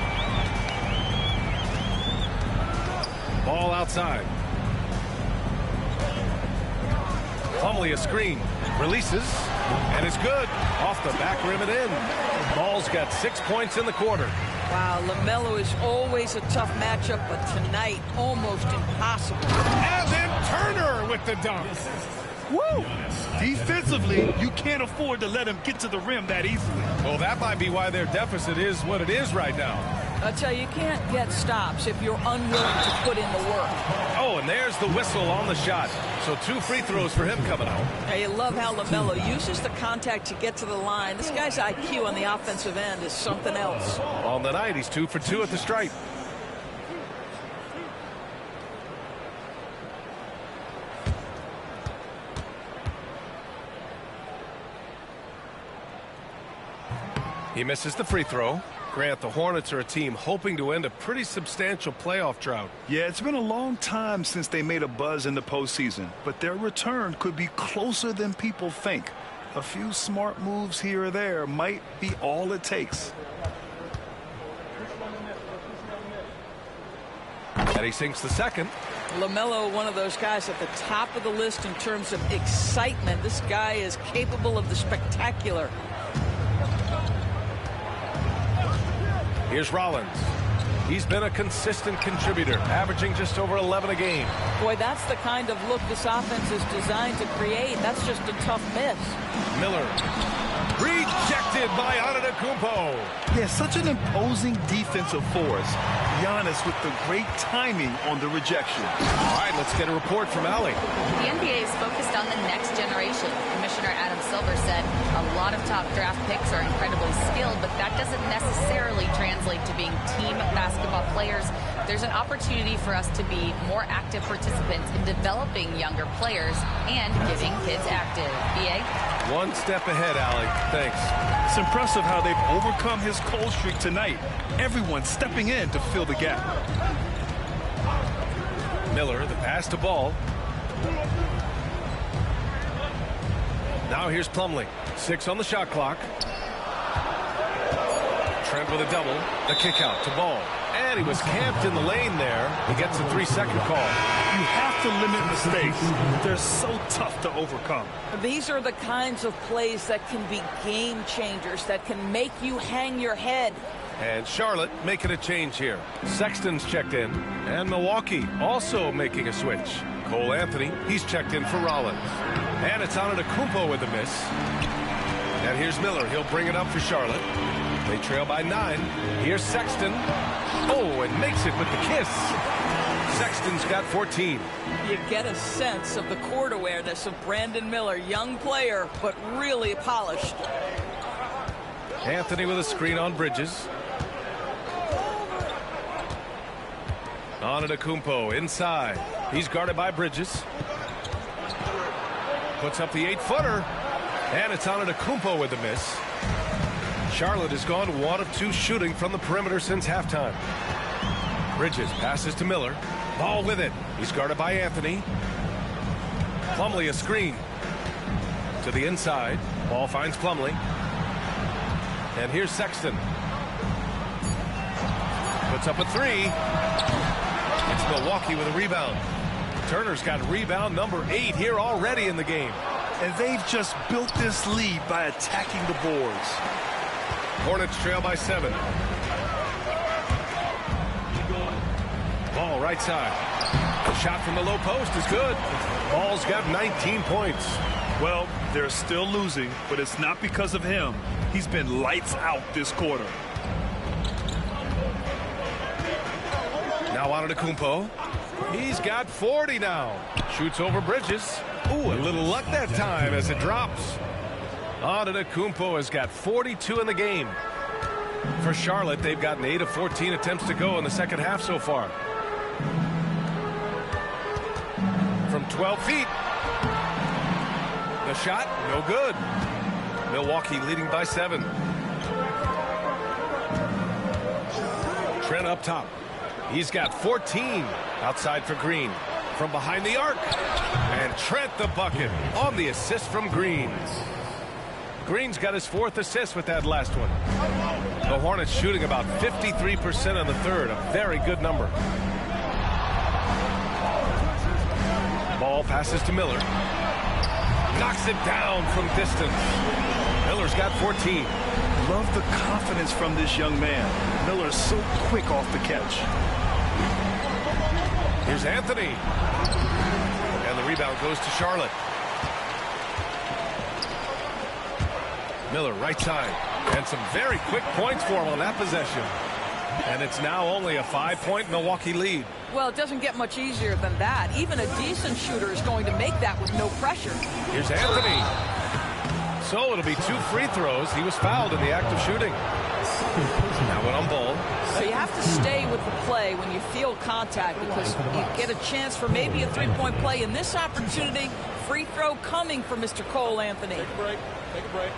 Ball outside. Plumlee a screen. Releases. And it's good. Off the back rim and in. Ball's got 6 points in the quarter. Wow, LaMelo is always a tough matchup, but tonight almost impossible. And then Turner with the dunk. Woo! Defensively, you can't afford to let him get to the rim that easily. Well, that might be why their deficit is what it is right now. I tell you, you can't get stops if you're unwilling to put in the work. Oh, and there's the whistle on the shot. So 2 free throws for him coming out. Now, you love how LaMelo uses the contact to get to the line. This guy's IQ on the offensive end is something else. On the night, he's 2 for 2 at the stripe. He misses the free throw. Grant, the Hornets are a team hoping to end a pretty substantial playoff drought. Yeah, it's been a long time since they made a buzz in the postseason, but their return could be closer than people think. A few smart moves here or there might be all it takes. And he sinks the second. LaMelo, one of those guys at the top of the list in terms of excitement. This guy is capable of the spectacular. Here's Rollins. He's been a consistent contributor, averaging just over 11 a game. Boy, that's the kind of look this offense is designed to create. That's just a tough miss. Miller. Rejected by Antetokounmpo. Yeah, such an imposing defensive force. Giannis with the great timing on the rejection. All right, let's get a report from Allie. The NBA is focused on the next generation. Commissioner Adam Silver said a lot of top draft picks are incredibly skilled, but that doesn't necessarily translate to being team basketball players. There's an opportunity for us to be more active participants in developing younger players and getting kids active. BA? One step ahead, Allie. Thanks. It's impressive how they've overcome his cold streak tonight. Everyone stepping in to fill the gap. Miller, the pass to Ball. Now here's Plumlee. 6 on the shot clock. Trent with a double. The kick out to Ball. And he was camped in the lane there. He gets a 3-second call. You have to limit mistakes. They're so tough to overcome. These are the kinds of plays that can be game changers, that can make you hang your head. And Charlotte making a change here. Sexton's checked in. And Milwaukee also making a switch. Cole Anthony, he's checked in for Rollins. And it's Antetokounmpo with a miss. And here's Miller. He'll bring it up for Charlotte. They trail by 9. Here's Sexton. Oh, and makes it with the kiss. Sexton's got 14. You get a sense of the court awareness of Brandon Miller. Young player, but really polished. Anthony with a screen on Bridges. Antetokounmpo inside. He's guarded by Bridges. Puts up the 8-footer. And it's Antetokounmpo with a miss. Charlotte has gone 1 of 2 shooting from the perimeter since halftime. Bridges passes to Miller. Ball with it. He's guarded by Anthony. Plumlee a screen. To the inside. Ball finds Plumlee. And here's Sexton. Puts up a 3. It's Milwaukee with a rebound. Turner's got rebound number 8 here already in the game. And they've just built this lead by attacking the boards. Hornets trail by 7. Ball right side. The shot from the low post is good. Ball's got 19 points. Well, they're still losing, but it's not because of him. He's been lights out this quarter. Now Antetokounmpo. He's got 40 now. Shoots over Bridges. Ooh, a little luck that time as it drops. Antetokounmpo has got 42 in the game. For Charlotte, they've gotten 8 of 14 attempts to go in the second half so far. From 12 feet. The shot, no good. Milwaukee leading by 7. Trent up top. He's got 14 outside for Green. From behind the arc. And Trent the bucket on the assist from Green. Green's got his 4th assist with that last one. The Hornets shooting about 53% in the third. A very good number. Ball passes to Miller. Knocks it down from distance. Miller's got 14. Love the confidence from this young man. Miller's so quick off the catch. Here's Anthony. And the rebound goes to Charlotte. Miller right side. And some very quick points for him on that possession. And it's now only a 5-point Milwaukee lead. Well, it doesn't get much easier than that. Even a decent shooter is going to make that with no pressure. Here's Anthony. So it'll be 2 free throws. He was fouled in the act of shooting. Now went on ball. So you have to stay with the play when you feel contact because you get a chance for maybe a 3-point play. In this opportunity, free throw coming for Mr. Cole Anthony. Take a break. Take a break.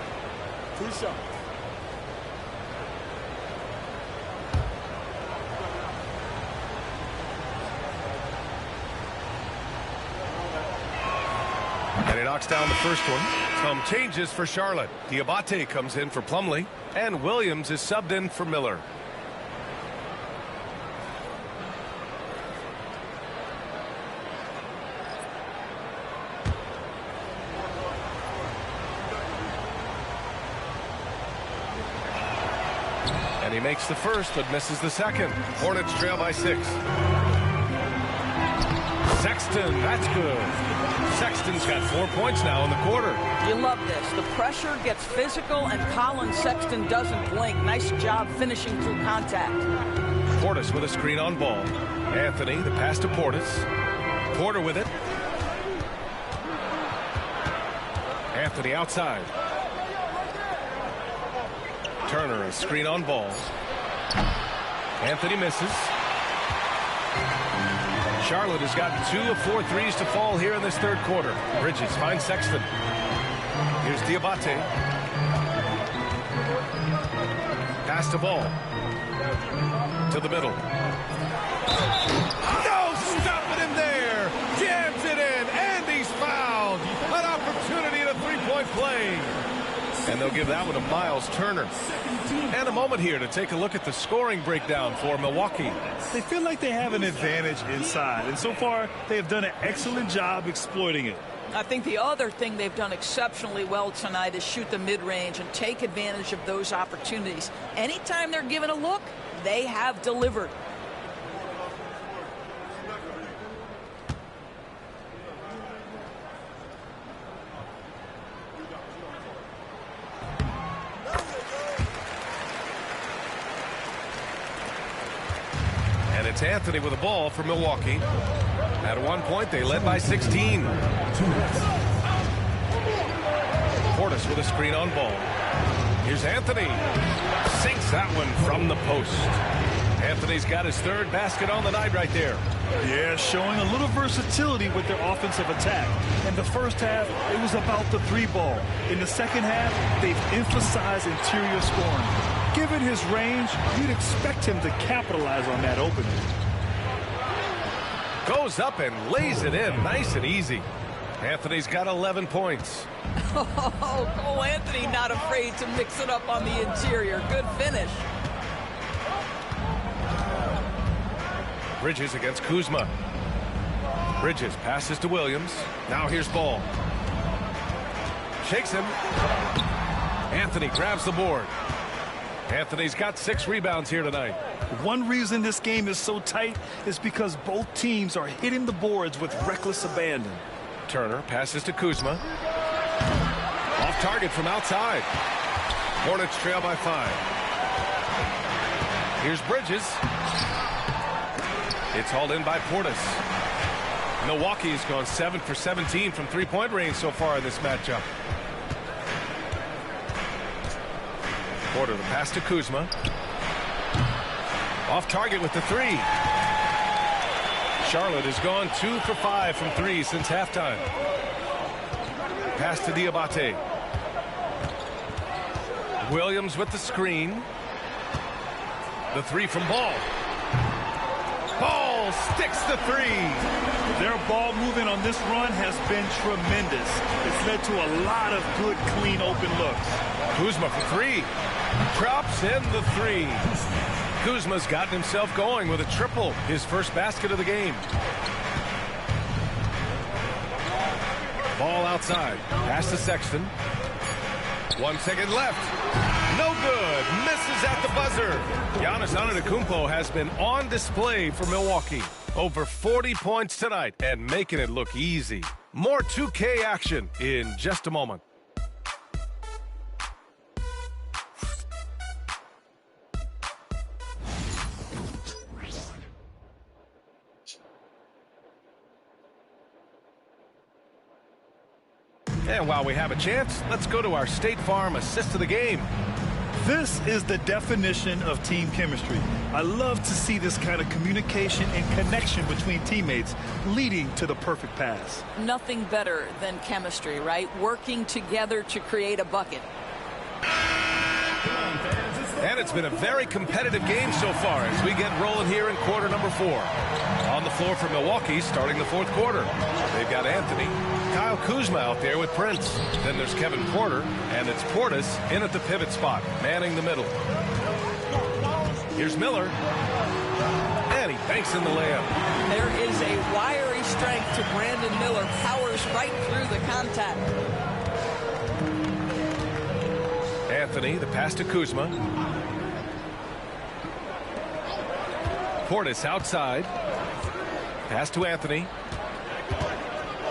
2 shots. And he knocks down the first one. Some changes for Charlotte. Diabate comes in for Plumlee. And Williams is subbed in for Miller. And he makes the first but misses the second. Hornets trail by 6. Sexton, that's good. Sexton's got 4 points now in the quarter. You love this. The pressure gets physical, and Colin Sexton doesn't blink. Nice job finishing through contact. Portis with a screen on ball. Anthony, the pass to Portis. Porter with it. Anthony outside. Turner, a screen on ball. Anthony misses. Charlotte has gotten 2 of 4 threes to fall here in this third quarter. Bridges finds Sexton. Here's Diabate. Pass the ball. To the middle. No, stopping him there. Jams it in, and he's fouled. An opportunity at a 3-point play. And they'll give that one to Miles Turner. And a moment here to take a look at the scoring breakdown for Milwaukee. They feel like they have an advantage inside, and so far they have done an excellent job exploiting it. I think the other thing they've done exceptionally well tonight is shoot the mid-range and take advantage of those opportunities. Anytime they're given a look, they have delivered. It's Anthony with the ball for Milwaukee. At one point, they led by 16. Portis with a screen on ball. Here's Anthony. Sinks that one from the post. Anthony's got his 3rd basket on the night right there. Yeah, showing a little versatility with their offensive attack. In the first half, it was about the 3-ball. In the second half, they've emphasized interior scoring. Given his range, you'd expect him to capitalize on that opening. Goes up and lays it in nice and easy. Anthony's got 11 points. Oh, Cole Anthony not afraid to mix it up on the interior. Good finish. Bridges against Kuzma. Bridges passes to Williams. Now here's Ball. Shakes him. Anthony grabs the board. Anthony's got 6 rebounds here tonight. One reason this game is so tight is because both teams are hitting the boards with reckless abandon. Turner passes to Kuzma. Off target from outside. Hornets trail by 5. Here's Bridges. It's hauled in by Portis. Milwaukee's gone 7 for 17 from three-point range so far in this matchup. Porter, the pass to Kuzma. Off target with the 3. Charlotte has gone 2 for 5 from 3 since halftime. Pass to Diabate. Williams with the screen. The 3 from Ball. Ball sticks the 3. Their ball movement on this run has been tremendous. It's led to a lot of good, clean, open looks. Kuzma for 3. Drops in the 3. Kuzma's gotten himself going with a triple, his first basket of the game. Ball outside. Pass to Sexton. 1 second left. No good. Misses at the buzzer. Giannis Antetokounmpo has been on display for Milwaukee. Over 40 points tonight and making it look easy. More 2K action in just a moment. And while we have a chance, let's go to our State Farm assist of the game. This is the definition of team chemistry. I love to see this kind of communication and connection between teammates leading to the perfect pass. Nothing better than chemistry, right? Working together to create a bucket. And it's been a very competitive game so far as we get rolling here in quarter number 4. On the floor for Milwaukee starting the 4th quarter. They've got Anthony. Kyle Kuzma out there with Prince. Then there's Kevin Porter, and it's Portis in at the pivot spot, manning the middle. Here's Miller. And he banks in the layup. There is a wiry strength to Brandon Miller. Powers right through the contact. Anthony, the pass to Kuzma. Portis outside. Pass to Anthony.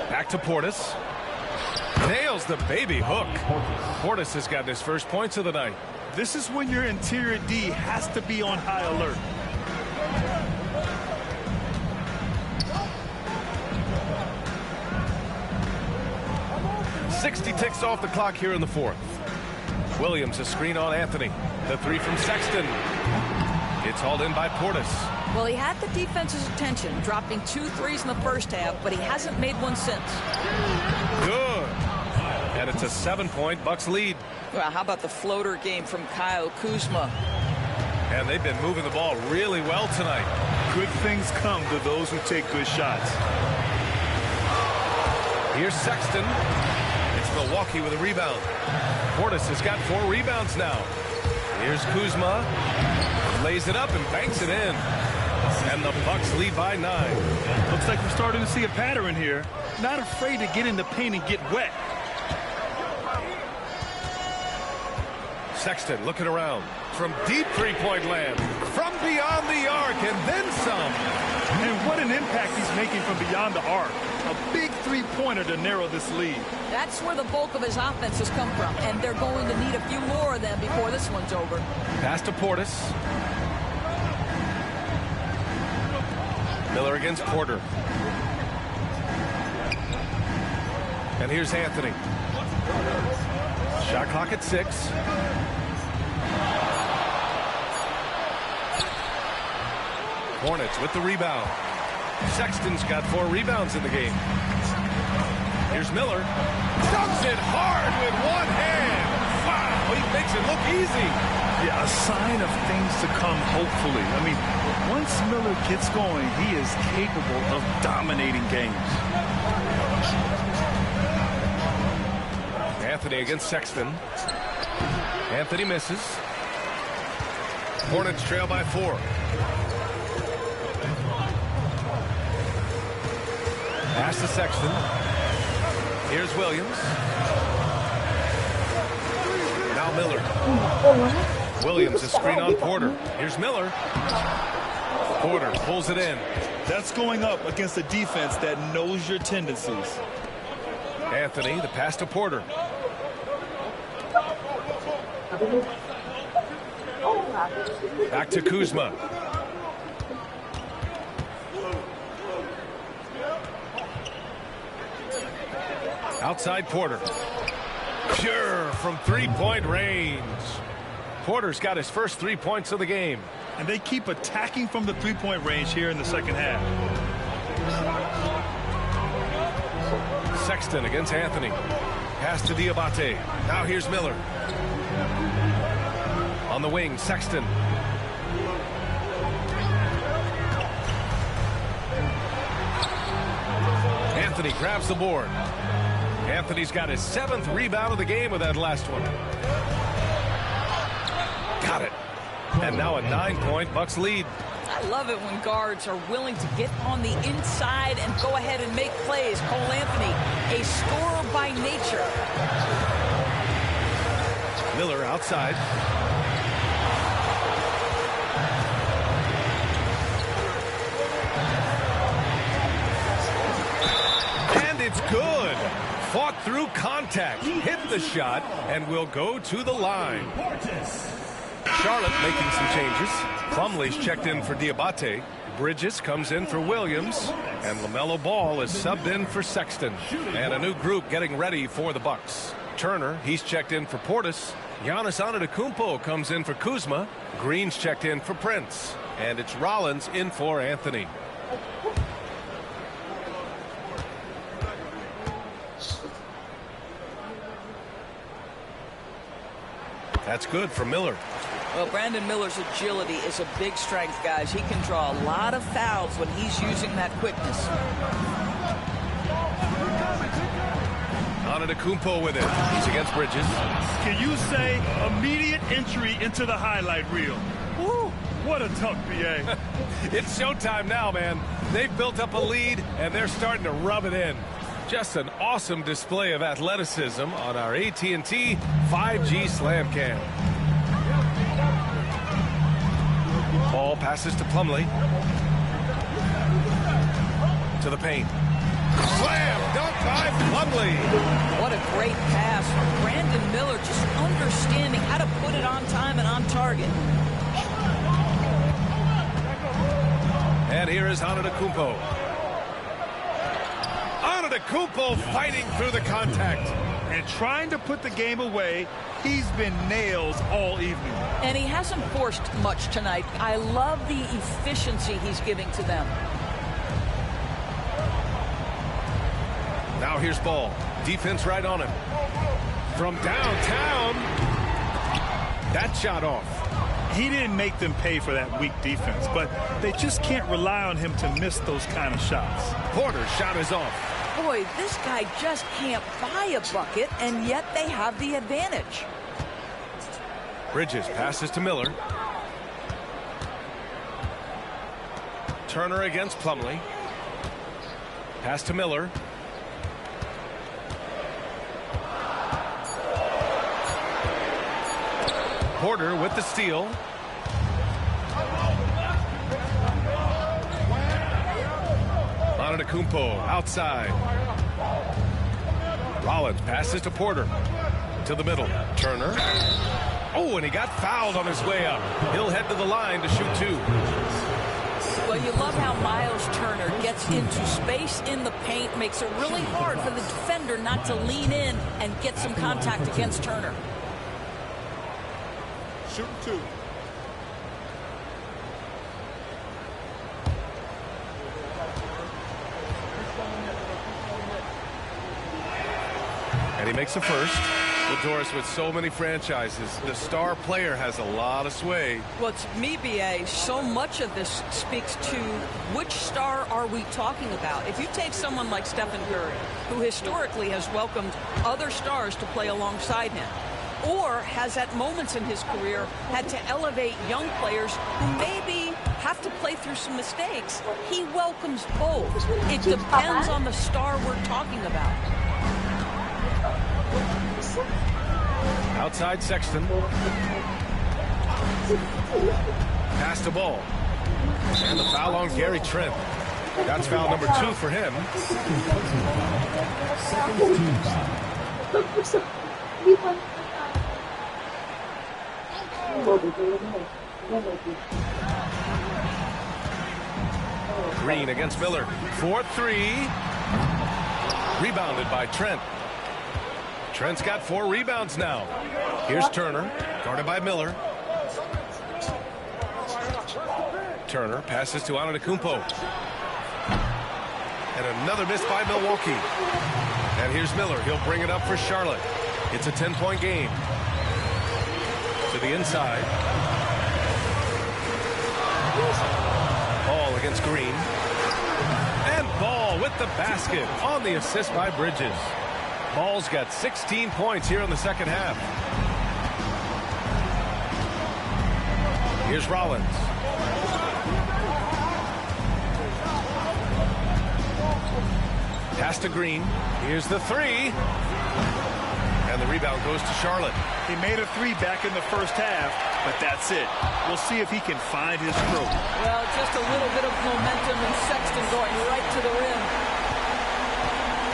Back to Portis. Nails the baby hook. Portis has gotten his first points of the night. This is when your interior D has to be on high alert. .60 ticks off the clock here in the 4th. Williams, a screen on Anthony. The 3 from Sexton. It's hauled in by Portis. Well, he had the defense's attention, dropping 2 threes in the first half, but he hasn't made one since. Good. And it's a 7-point Bucks lead. Well, how about the floater game from Kyle Kuzma? And they've been moving the ball really well tonight. Good things come to those who take good shots. Here's Sexton. It's Milwaukee with a rebound. Portis has got 4 rebounds now. Here's Kuzma. Lays it up and banks it in. And the Bucks lead by 9. Looks like we're starting to see a pattern here. Not afraid to get in the paint and get wet. Sexton looking around from deep three-point land, from beyond the arc, and then some. And what an impact he's making from beyond the arc. A big three-pointer to narrow this lead. That's where the bulk of his offense has come from, and they're going to need a few more of them before this one's over. Pass to Portis. Miller against Porter. And here's Anthony. Shot clock at 6. Hornets with the rebound. Sexton's got 4 rebounds in the game. Here's Miller. Dunks it hard with one hand. Wow, he makes it look easy. Yeah, a sign of things to come, hopefully. I mean, once Miller gets going, he is capable of dominating games. Anthony against Sexton. Anthony misses. Hornets trail by 4. Pass to Sexton. Here's Williams. Now Miller. Williams, a screen on Porter. Here's Miller. Porter pulls it in. That's going up against a defense that knows your tendencies. Anthony, the pass to Porter. Back to Kuzma. Outside Porter. Pure from three-point range. Porter's got his first 3 points of the game. And they keep attacking from the three-point range here in the second half. Sexton against Anthony. Pass to Diabate. Now here's Miller. On the wing, Sexton. Anthony grabs the board. Anthony's got his 7th rebound of the game with that last one. Got it. And now a 9-point Bucks lead. I love it when guards are willing to get on the inside and go ahead and make plays. Cole Anthony, a scorer by nature. Miller outside. And it's good. Fought through contact, hit the shot, and will go to the line. Charlotte making some changes. Plumlee's checked in for Diabate. Bridges comes in for Williams. And LaMelo Ball is subbed in for Sexton. And a new group getting ready for the Bucks. Turner, he's checked in for Portis. Giannis Antetokounmpo comes in for Kuzma. Green's checked in for Prince. And it's Rollins in for Anthony. That's good for Miller. Well, Brandon Miller's agility is a big strength, guys. He can draw a lot of fouls when he's using that quickness. Antetokounmpo with it. He's against Bridges. Can you say immediate entry into the highlight reel? Woo! What a tuck, BA. It's showtime now, man. They've built up a lead, and they're starting to rub it in. Just an awesome display of athleticism on our AT&T 5G Slam Cam. Ball passes to Plumlee. To the paint. Slam dunk by Plumlee. What a great pass. Brandon Miller just understanding how to put it on time and on target. And here is Antetokounmpo. Antetokounmpo fighting through the contact. And trying to put the game away. He's been nails all evening. And he hasn't forced much tonight. I love the efficiency he's giving to them. Now here's Ball. Defense right on him. From downtown. That shot off. He didn't make them pay for that weak defense, but they just can't rely on him to miss those kind of shots. Porter's shot is off. Boy, this guy just can't buy a bucket, and yet they have the advantage. Bridges passes to Miller. Turner against Plumlee. Pass to Miller. Porter with the steal. Antetokounmpo outside. Rollins passes to Porter. To the middle. Turner. Oh, and he got fouled on his way up. He'll head to the line to shoot two. Well, you love how Miles Turner gets into space in the paint, makes it really hard for the defender not to lean in and get some contact against Turner. Shooting two. And he makes a first. Well, Doris, with so many franchises, the star player has a lot of sway. Well, it's me, BA. So much of this speaks to which star are we talking about. If you take someone like Stephen Curry, who historically has welcomed other stars to play alongside him, or has at moments in his career had to elevate young players who maybe have to play through some mistakes, he welcomes both. It depends on the star we're talking about. Outside Sexton. Pass to Ball. And the foul on Gary Trent. That's foul number 2 for him. Green against Miller. 4-3. Rebounded by Trent. Trent's got 4 rebounds now. Here's Turner, guarded by Miller. Turner passes to Antetokounmpo. And another miss by Milwaukee. And here's Miller. He'll bring it up for Charlotte. It's a 10-point game. To the inside. Ball against Green. And Ball with the basket on the assist by Bridges. Ball's got 16 points here in the second half. Here's Rollins. Pass to Green. Here's the 3. And the rebound goes to Charlotte. He made a 3 back in the first half, but that's it. We'll see if he can find his stroke. Well, just a little bit of momentum and Sexton going right to the rim.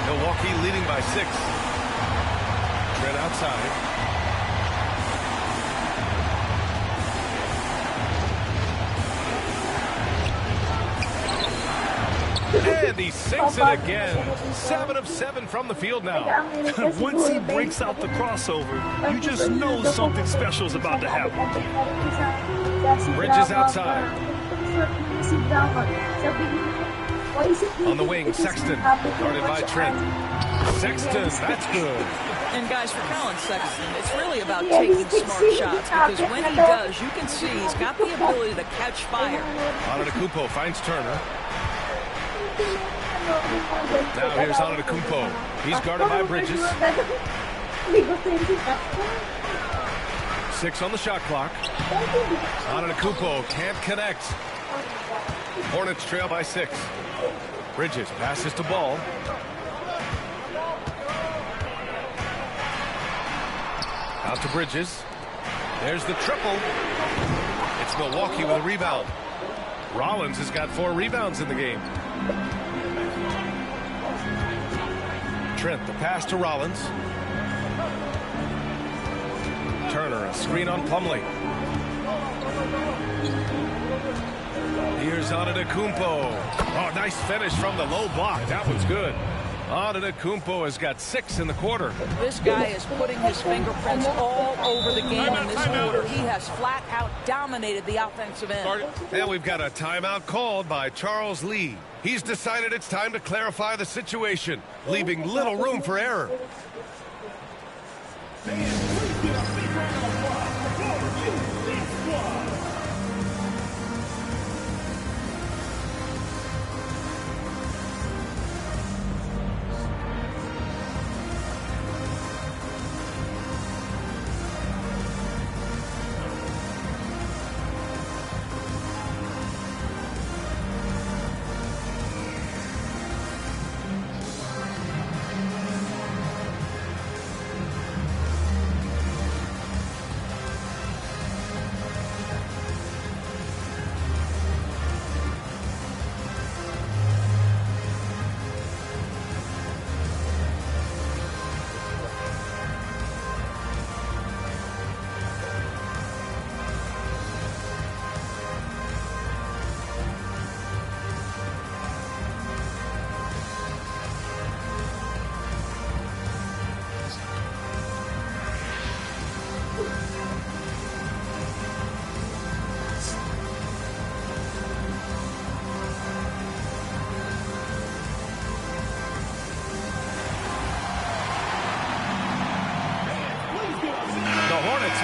Milwaukee leading by 6. Trent outside. And he sinks it again. 7 of 7 from the field now. Once he breaks out the crossover, you just know something special is about to happen. Bridges outside. On the wing, Sexton, guarded by Trent. Sexton, that's good. And guys, for Colin Sexton, it's really about taking smart shots, because when he does, you can see he's got the ability to catch fire. Antetokounmpo finds Turner. Now here's Antetokounmpo. He's guarded by Bridges. 6 on the shot clock. Antetokounmpo can't connect. Hornets trail by 6. Bridges passes to Ball. Out to Bridges. There's the triple. It's Milwaukee with a rebound. Rollins has got 4 rebounds in the game. Trent, the pass to Rollins. Turner, a screen on Plumlee. Here's Antetokounmpo. Oh, nice finish from the low block. That one's good. Antetokounmpo has got 6 in the quarter. This guy is putting his fingerprints all over the game in this quarter. He has flat out dominated the offensive end. And we've got a timeout called by Charles Lee. He's decided it's time to clarify the situation, leaving little room for error.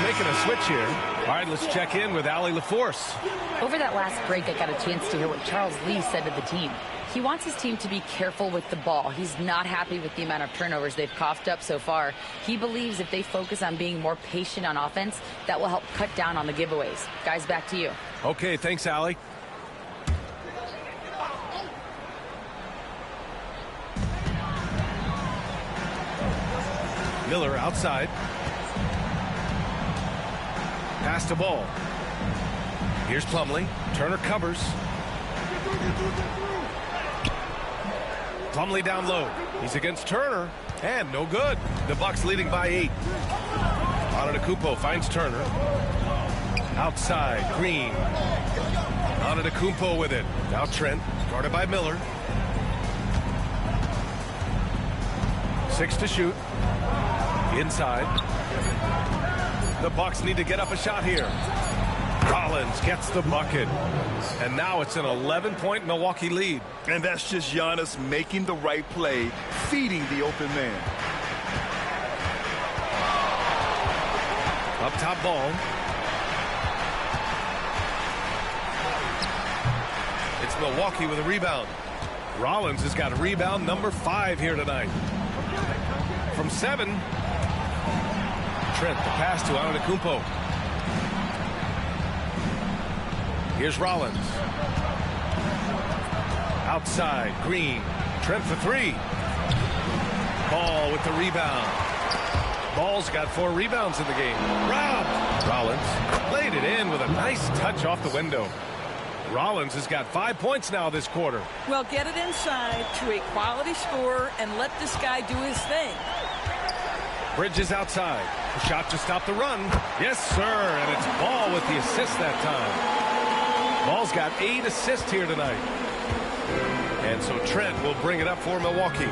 Making a switch here. All right, let's check in with Allie LaForce. Over that last break, I got a chance to hear what Charles Lee said to the team. He wants his team to be careful with the ball. He's not happy with the amount of turnovers they've coughed up so far. He believes if they focus on being more patient on offense, that will help cut down on the giveaways. Guys, back to you. Okay, thanks, Allie. Miller outside. Pass to Ball. Here's Plumlee. Turner covers. Plumlee down low. He's against Turner. And no good. The Bucks leading by 8. Antetokounmpo finds Turner. Outside, Green. Antetokounmpo with it. Now Trent, guarded by Miller. 6 to shoot. Inside. The Bucks need to get up a shot here. Rollins gets the bucket. And now it's an 11-point Milwaukee lead. And that's just Giannis making the right play, feeding the open man. Up top Ball. It's Milwaukee with a rebound. Rollins has got rebound number 5 here tonight. From 7. Trent, the pass to Antetokounmpo. Here's Rollins. Outside, Green. Trent for 3. Ball with the rebound. Ball's got 4 rebounds in the game. Rollins laid it in with a nice touch off the window. Rollins has got 5 points now this quarter. Well, get it inside to a quality scorer and let this guy do his thing. Bridges outside. A shot to stop the run. Yes, sir. And it's Ball with the assist that time. Ball's got 8 assists here tonight. And so Trent will bring it up for Milwaukee.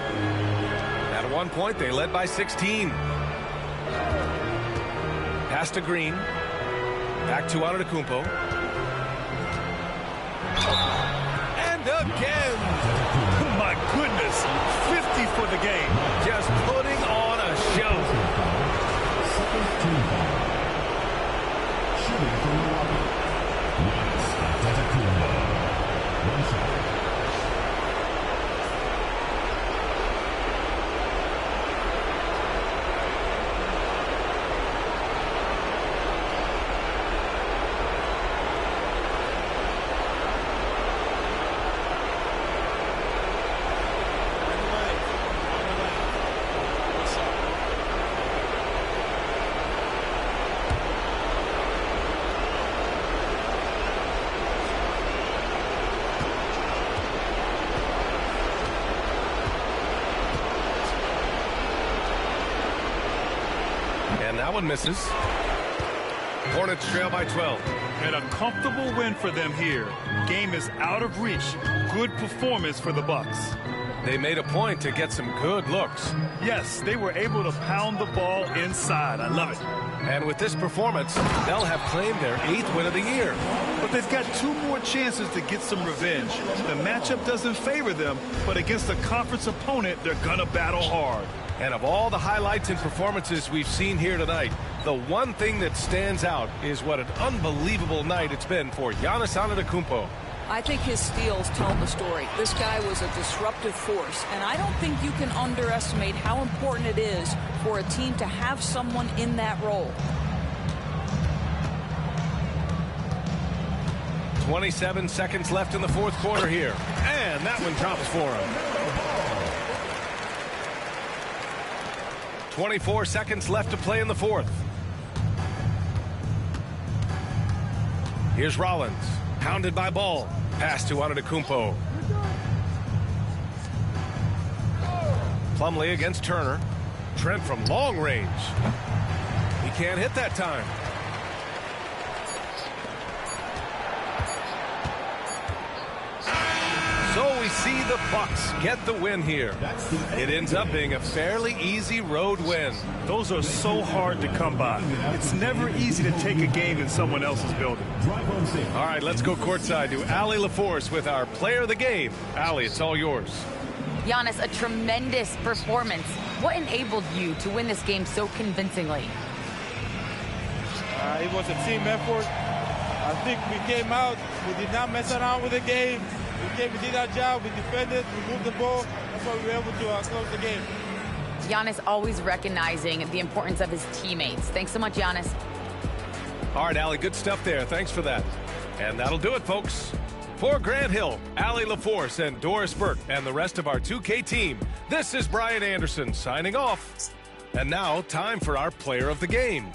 At one point, they led by 16. Pass to Green. Back to Antetokounmpo. And again. Oh my goodness. 50 for the game. Just putting on a show. Shooting from Milwaukee. Giannis Antetokounmpo. One shot. That one misses. Hornets trail by 12. And a comfortable win for them here. Game is out of reach. Good performance for the Bucks. They made a point to get some good looks. Yes, they were able to pound the ball inside. I love it. And with this performance, they'll have claimed their 8th win of the year. But they've got 2 more chances to get some revenge. The matchup doesn't favor them, but against a conference opponent, they're gonna battle hard. And of all the highlights and performances we've seen here tonight, the one thing that stands out is what an unbelievable night it's been for Giannis Antetokounmpo. I think his steals tell the story. This guy was a disruptive force, and I don't think you can underestimate how important it is for a team to have someone in that role. 27 seconds left in the 4th quarter here. And that one drops for him. 24 seconds left to play in the 4th. Here's Rollins. Pounded by Ball. Pass to Antetokounmpo. Plumlee against Turner. Trent from long range. He can't hit that time. So we see the Bucks get the win here. It ends up being a fairly easy road win. Those are so hard to come by. It's never easy to take a game in someone else's building. All right, let's go courtside to Allie LaForce with our player of the game. Allie, it's all yours. Giannis, a tremendous performance. What enabled you to win this game so convincingly? It was a team effort. I think we came out, we did not mess around with the game. We did our job, we defended, we moved the ball. That's why we were able to close the game. Giannis always recognizing the importance of his teammates. Thanks so much, Giannis. All right, Allie, good stuff there. Thanks for that. And that'll do it, folks. For Grant Hill, Allie LaForce, and Doris Burke, and the rest of our 2K team, this is Brian Anderson signing off. And now, time for our player of the game,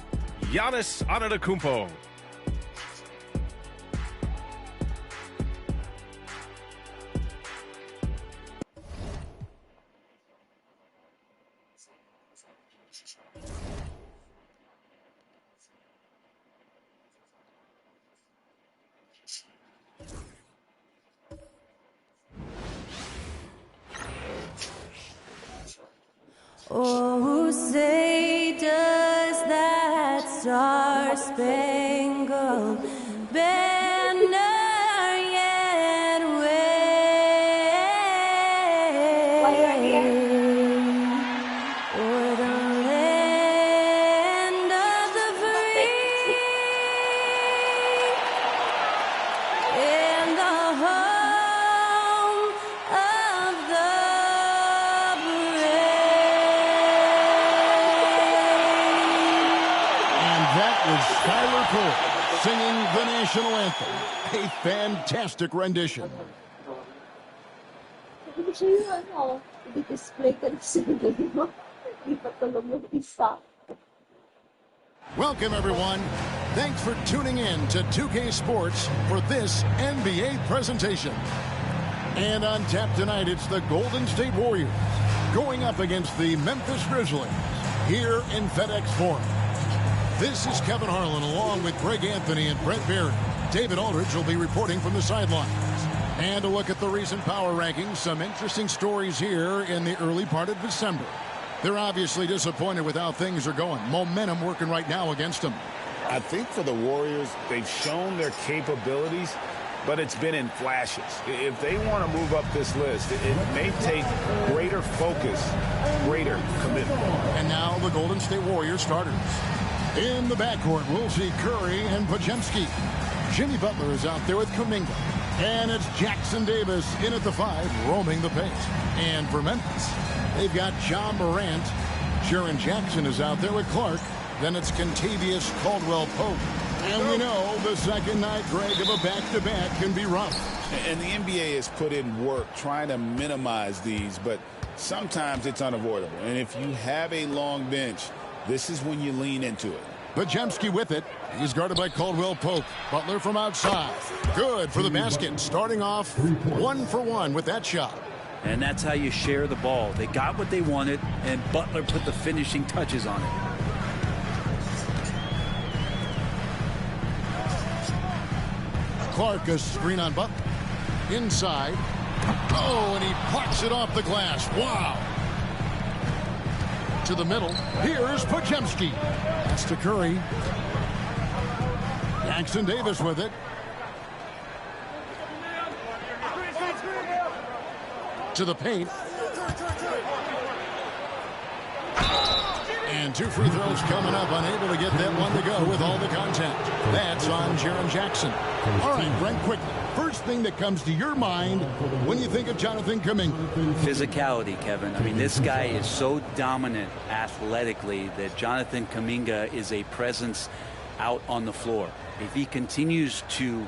Giannis Antetokounmpo. Oh, say does that star-spangled banner yet wave o'er the land of the free and the home of the Skylar Cole singing the national anthem. A fantastic rendition. Welcome, everyone. Thanks for tuning in to 2K Sports for this NBA presentation. And on tap tonight, it's the Golden State Warriors going up against the Memphis Grizzlies here in FedEx Forum. This is Kevin Harlan along with Greg Anthony and Brent Barry. David Aldridge will be reporting from the sidelines. And a look at the recent power rankings. Some interesting stories here in the early part of December. They're obviously disappointed with how things are going. Momentum working right now against them. I think for the Warriors, they've shown their capabilities, but it's been in flashes. If they want to move up this list, it may take greater focus, greater commitment. And now the Golden State Warriors starters. In the backcourt, we'll see Curry and Podziemski. Jimmy Butler is out there with Kuminga. And it's Jackson Davis in at the 5, roaming the paint. And for Memphis, they've got Ja Morant. Jaren Jackson is out there with Clark. Then it's Kentavious Caldwell-Pope. And we know the second night, Greg, of a back-to-back can be rough. And the NBA has put in work trying to minimize these, but sometimes it's unavoidable. And if you have a long bench, this is when you lean into it. Podziemski with it. He's guarded by Caldwell-Pope. Butler from outside. Good for the basket. Starting off 1 for 1 with that shot. And that's how you share the ball. They got what they wanted, and Butler put the finishing touches on it. Clark, a screen on Butler. Inside. Oh, and he pucks it off the glass. Wow. To the middle. Here's Podziemski. That's to Curry. Jackson Davis with it. To the paint. And 2 free throws coming up. Unable to get that one to go with all the contact. That's on Jaren Jackson. All right, Brent, quickly. First thing that comes to your mind when you think of Jonathan Kuminga? Physicality, Kevin. I mean, this guy is so dominant athletically that Jonathan Kuminga is a presence out on the floor. If he continues to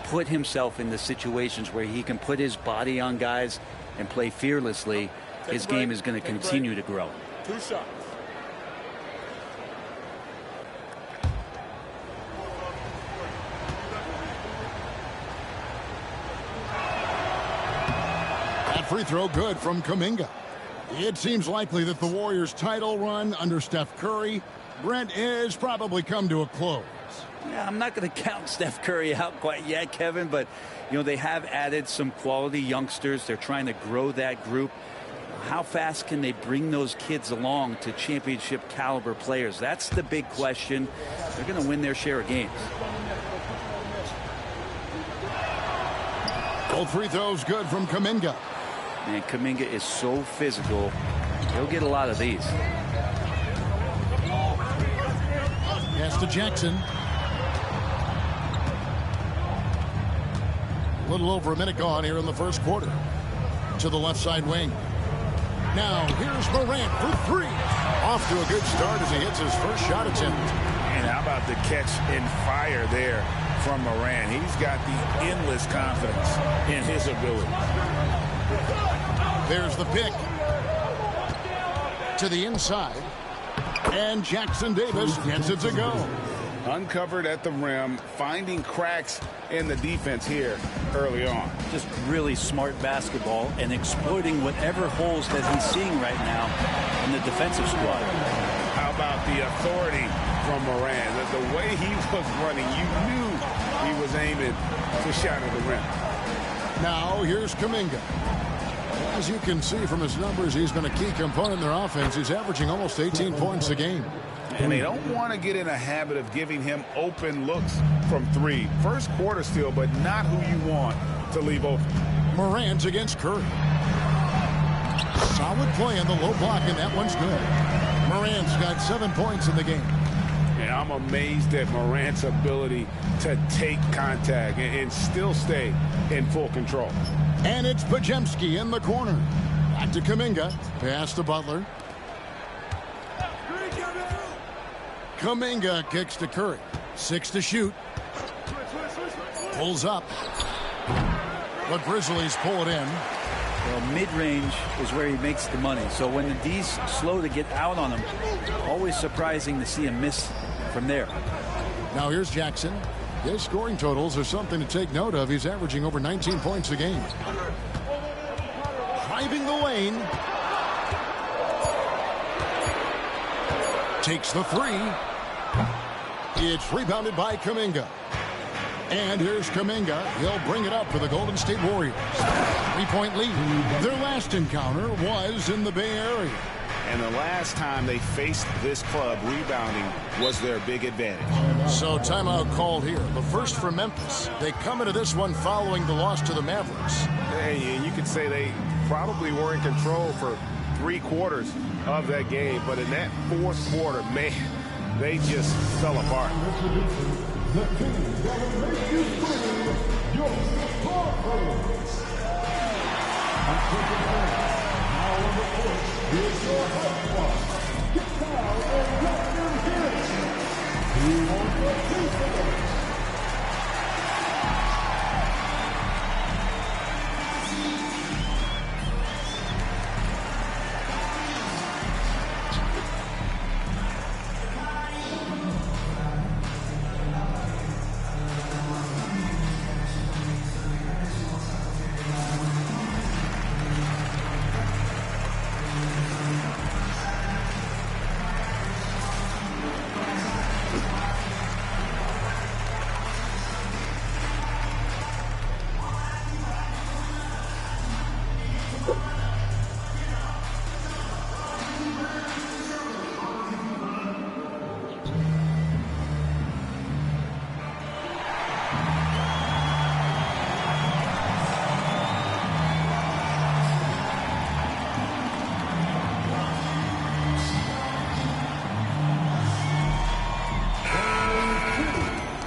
put himself in the situations where he can put his body on guys and play fearlessly, his game is going to continue to grow. 2 shots. Free throw good from Kuminga. It seems likely that the Warriors' title run under Steph Curry, Brent, is probably come to a close. Yeah, I'm not going to count Steph Curry out quite yet, Kevin, but, you know, they have added some quality youngsters. They're trying to grow that group. How fast can they bring those kids along to championship caliber players? That's the big question. They're going to win their share of games. Both free throws good from Kuminga. And Kuminga is so physical. He'll get a lot of these. Pass to Jackson. A little over a minute gone here in the first quarter. To the left side wing. Now here's Morant for 3. Off to a good start as he hits his first shot attempt. And how about the catch and fire there from Morant? He's got the endless confidence in his ability. There's the pick. To the inside. And Jackson Davis gets it to go. Uncovered at the rim, finding cracks in the defense here early on. Just really smart basketball and exploiting whatever holes that he's seeing right now in the defensive squad. How about the authority from Morant? The way he was running, you knew he was aiming to shot at the rim. Now here's Kuminga. As you can see from his numbers, he's been a key component in their offense. He's averaging almost 18 points a game. And they don't want to get in a habit of giving him open looks from 3. First quarter steal, but not who you want to leave open. Morant against Curry. Solid play on the low block, and that one's good. Morant's got 7 points in the game. And I'm amazed at Morant's ability to take contact and still stay in full control. And it's Podziemski in the corner. Back to Kuminga. Pass to Butler. Kuminga kicks to Curry. 6 to shoot. Pulls up. The Grizzlies pull it in. Well, mid-range is where he makes the money. So when the D's slow to get out on him, always surprising to see him miss from there. Now here's Jackson. His scoring totals are something to take note of. He's averaging over 19 points a game. Driving the lane. Takes the 3. It's rebounded by Kuminga. And here's Kuminga. He'll bring it up for the Golden State Warriors. 3-point lead. Their last encounter was in the Bay Area. And the last time they faced this club, rebounding was their big advantage. So timeout called here. The first for Memphis. They come into this one following the loss to the Mavericks. Hey, you could say they probably were in control for 3 quarters of that game. But in that 4th quarter, man, they just fell apart. The team that will make you scream, your star players. Now on the court, here's your head one. Get down and let them hear it. Who on your defense?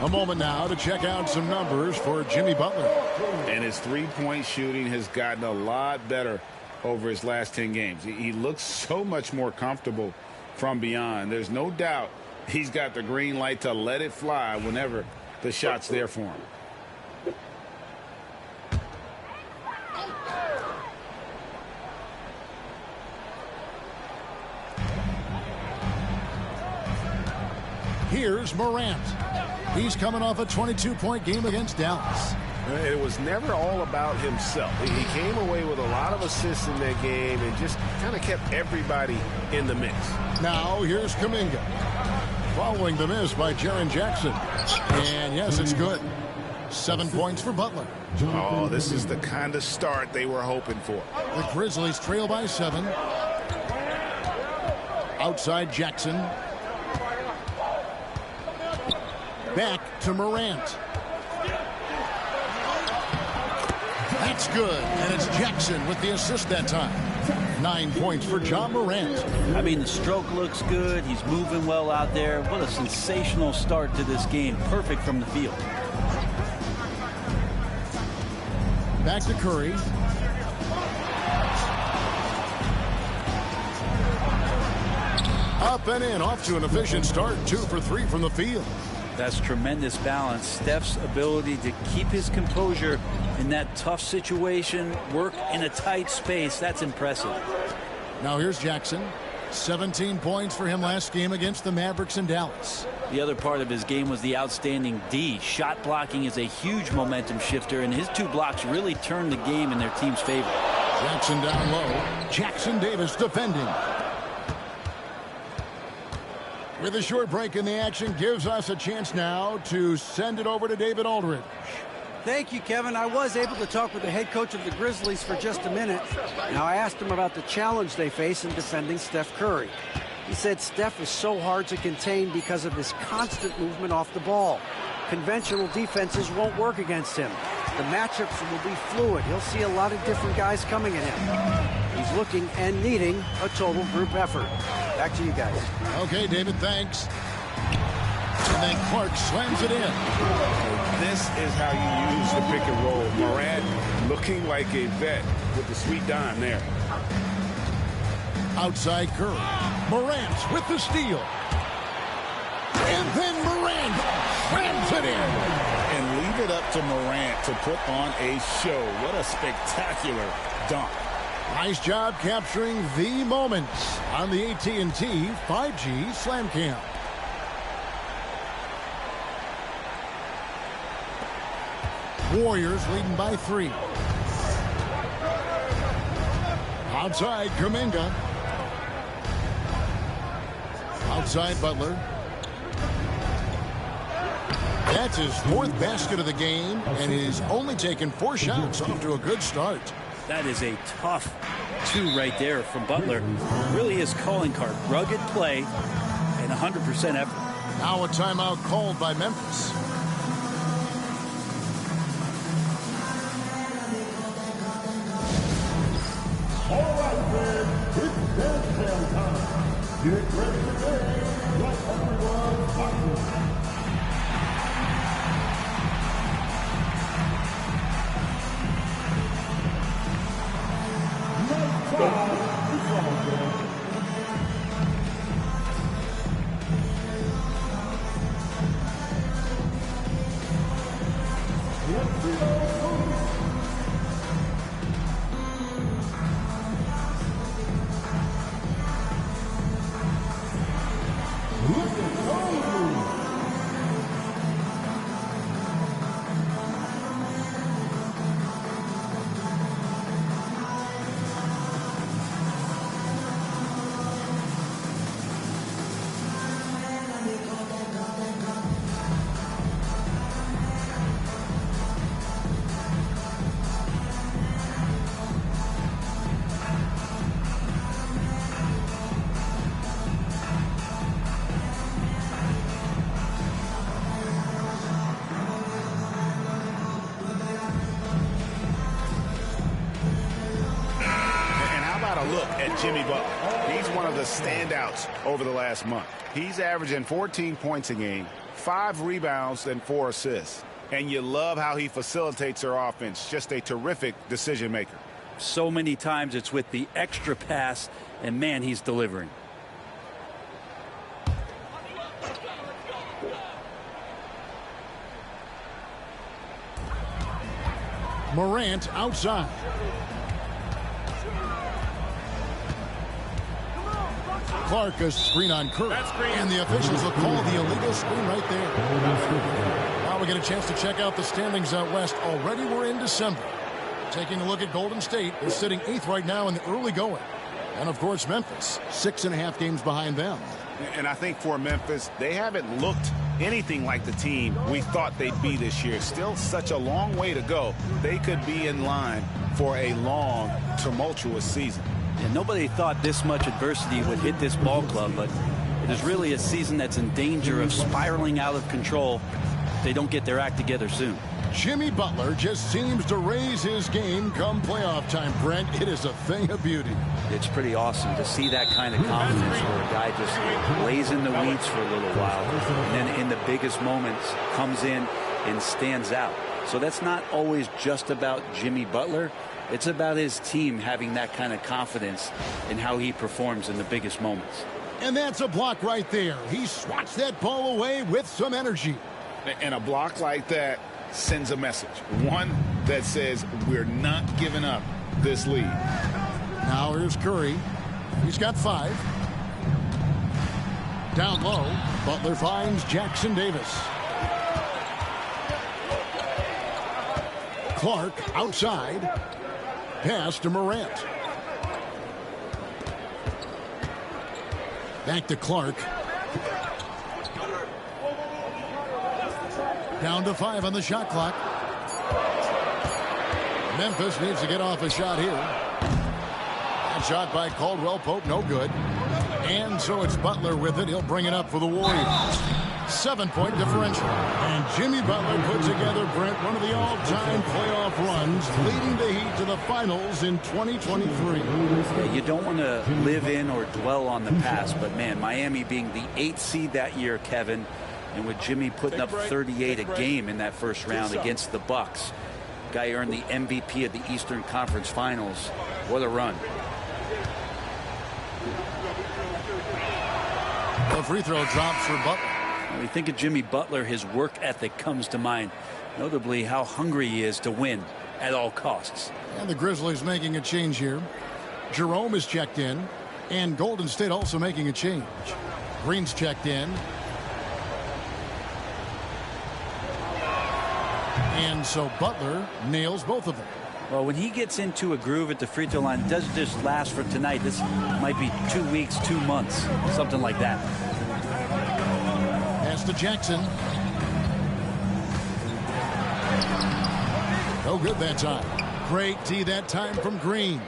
A moment now to check out some numbers for Jimmy Butler. And his 3-point shooting has gotten a lot better over his last 10 games. He looks so much more comfortable from beyond. There's no doubt he's got the green light to let it fly whenever the shot's there for him. Here's Morant. He's coming off a 22-point game against Dallas. It was never all about himself. He came away with a lot of assists in that game and just kind of kept everybody in the mix. Now here's Kuminga. Following the miss by Jaren Jackson. And yes, it's good. 7 points for Butler. Oh, this is the kind of start they were hoping for. The Grizzlies trail by 7. Outside Jackson. Back to Morant. That's good, and it's Jackson with the assist that time. 9 points for John Morant. I mean, the stroke looks good. He's moving well out there. What a sensational start to this game. Perfect from the field. Back to Curry. Up and in, off to an efficient start. 2 for 3 from the field. That's tremendous balance. Steph's ability to keep his composure in that tough situation, work in a tight space, that's impressive. Now here's Jackson. 17 points for him last game against the Mavericks in Dallas. The other part of his game was the outstanding D. Shot blocking is a huge momentum shifter, and his 2 blocks really turned the game in their team's favor. Jackson down low. Jackson Davis defending. With a short break in the action, gives us a chance now to send it over to David Aldridge. Thank you, Kevin. I was able to talk with the head coach of the Grizzlies for just a minute. Now, I asked him about the challenge they face in defending Steph Curry. He said Steph is so hard to contain because of his constant movement off the ball. Conventional defenses won't work against him. The matchups will be fluid. He'll see a lot of different guys coming at him. He's looking and needing a total group effort. Back to you guys. Okay, David, thanks. And then Clark slams it in. This is how you use the pick and roll. Morant looking like a vet with the sweet dime there. Outside Curry. Morant with the steal. And then Morant slams it in. And leave it up to Morant to put on a show. What a spectacular dunk. Nice job capturing the moments on the AT&T 5G Slam Cam. Warriors leading by 3. Outside Kuminga. Outside Butler. That's his 4th basket of the game, and he's only taken 4 shots off to a good start. That is a tough 2 right there from Butler. Really his calling card. Rugged play and 100% effort. Now a timeout called by Memphis. All right, man, it's dance time. Get ready to dance like everyone's watching. Jimmy Butler. He's one of the standouts over the last month. He's averaging 14 points a game, 5 rebounds, and 4 assists. And you love how he facilitates their offense. Just a terrific decision maker. So many times it's with the extra pass, and man, he's delivering. Morant outside. Clark a screen on Curry. And the officials will call the illegal screen right there. Now we get a chance to check out the standings out west. Already we're in December. Taking a look at Golden State. They're sitting 8th right now in the early going. And of course Memphis, 6.5 games behind them. And I think for Memphis, they haven't looked anything like the team we thought they'd be this year. Still such a long way to go. They could be in line for a long, tumultuous season. And nobody thought this much adversity would hit this ball club, but it is really a season that's in danger of spiraling out of control if they don't get their act together soon. Jimmy Butler just seems to raise his game come playoff time, Brent. It is a thing of beauty. It's pretty awesome to see that kind of confidence where a guy just lays in the weeds for a little while and then in the biggest moments comes in and stands out. So that's not always just about Jimmy Butler. It's about his team having that kind of confidence in how he performs in the biggest moments. And that's a block right there. He swats that ball away with some energy. And a block like that sends a message. One that says we're not giving up this lead. Now here's Curry. He's got 5. Down low, Butler finds Jackson Davis. Clark outside. Pass to Morant. Back to Clark. Down to 5 on the shot clock. Memphis needs to get off a shot here. That shot by Caldwell Pope, no good. And so it's Butler with it. He'll bring it up for the Warriors. 7-point differential. And Jimmy Butler put together, Brent, one of the all-time playoff runs, leading the Heat to the finals in 2023. Yeah, you don't want to live in or dwell on the past, but man, Miami being the 8th seed that year, Kevin, and with Jimmy putting up 38 a game in that first round against the Bucks. Guy earned the MVP of the Eastern Conference Finals. What a run. The free throw drops for Butler. When you think of Jimmy Butler, his work ethic comes to mind, notably how hungry he is to win at all costs. And the Grizzlies making a change here. Jerome is checked in, and Golden State also making a change. Green's checked in. And so Butler nails both of them. Well, when he gets into a groove at the free throw line, it doesn't just last for tonight. This might be 2 weeks, 2 months, something like that. Pass to Jackson. No good that time. Great D that time from Green.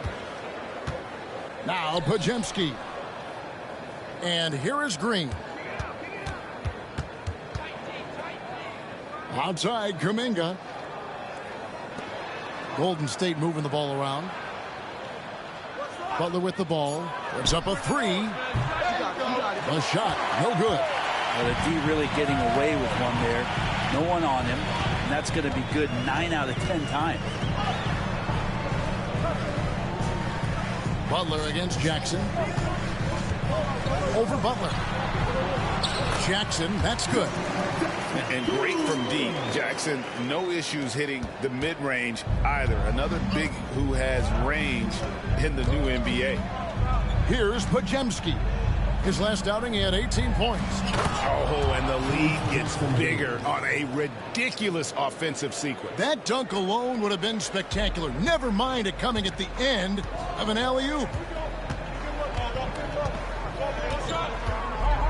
Now Podziemski. And here is Green. Outside Kuminga. Golden State moving the ball around. Butler with the ball. Puts up a three. A shot. No good. Well, the D really getting away with one there. No one on him. And that's going to be good 9 out of 10 times. Butler against Jackson. Over Butler. Jackson, that's good. And great from D. Jackson, no issues hitting the mid-range either. Another big who has range in the new NBA. Here's Podziemski. His last outing, he had 18 points. Oh, and the lead gets bigger on a ridiculous offensive sequence. That dunk alone would have been spectacular. Never mind it coming at the end of an alley-oop.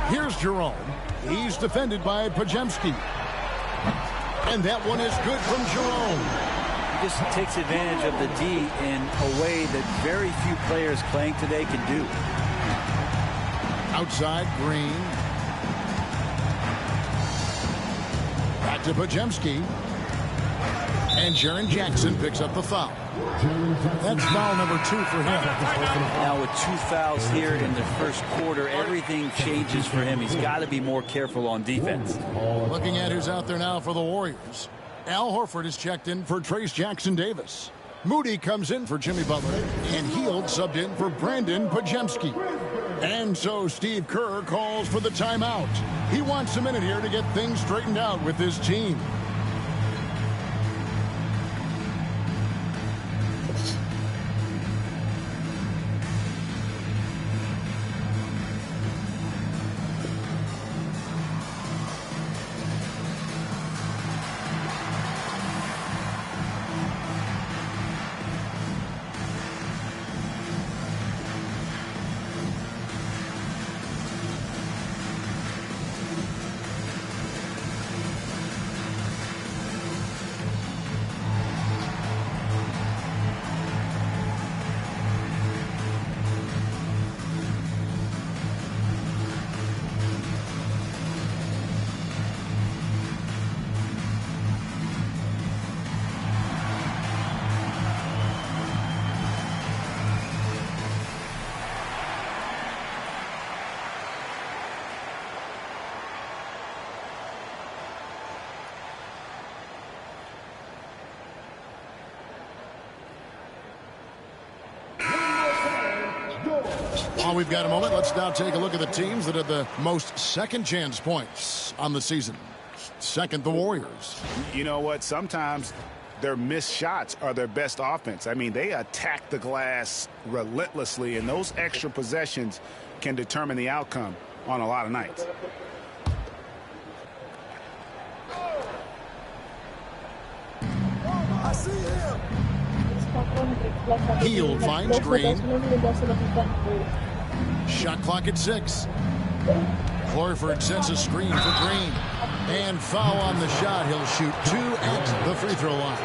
Here's Jerome. He's defended by Podziemski. And that one is good from Jerome. He just takes advantage of the D in a way that very few players playing today can do. Outside, Green. Back to Podziemski. And Jaren Jackson picks up the foul. That's foul number 2 for him. Now with 2 fouls here in the first quarter, everything changes for him. He's got to be more careful on defense. Looking at who's out there now for the Warriors. Al Horford is checked in for Trace Jackson-Davis. Moody comes in for Jimmy Butler. And Hield subbed in for Brandon Podziemski. And so Steve Kerr calls for the timeout. He wants a minute here to get things straightened out with his team. While we've got a moment, let's now take a look at the teams that had the most second chance points on the season. Second, the Warriors. You know what? Sometimes their missed shots are their best offense. I mean, they attack the glass relentlessly, and those extra possessions can determine the outcome on a lot of nights. I see him. Hield finds Green. Shot clock at 6. Horford sets a screen for Green. And foul on the shot. He'll shoot 2 at the free throw line.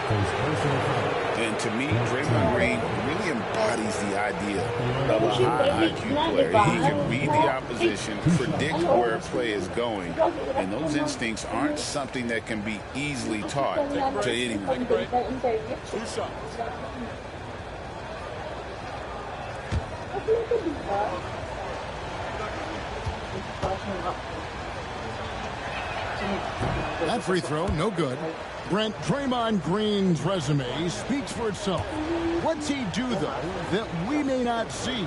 And to me, Draymond Green really embodies the idea of a high IQ player. He can read the opposition, predict where a play is going, and those instincts aren't something that can be easily taught to anyone. 2 shots. That free throw, no good. Brent, Draymond Green's resume speaks for itself. What's he do, though, that we may not see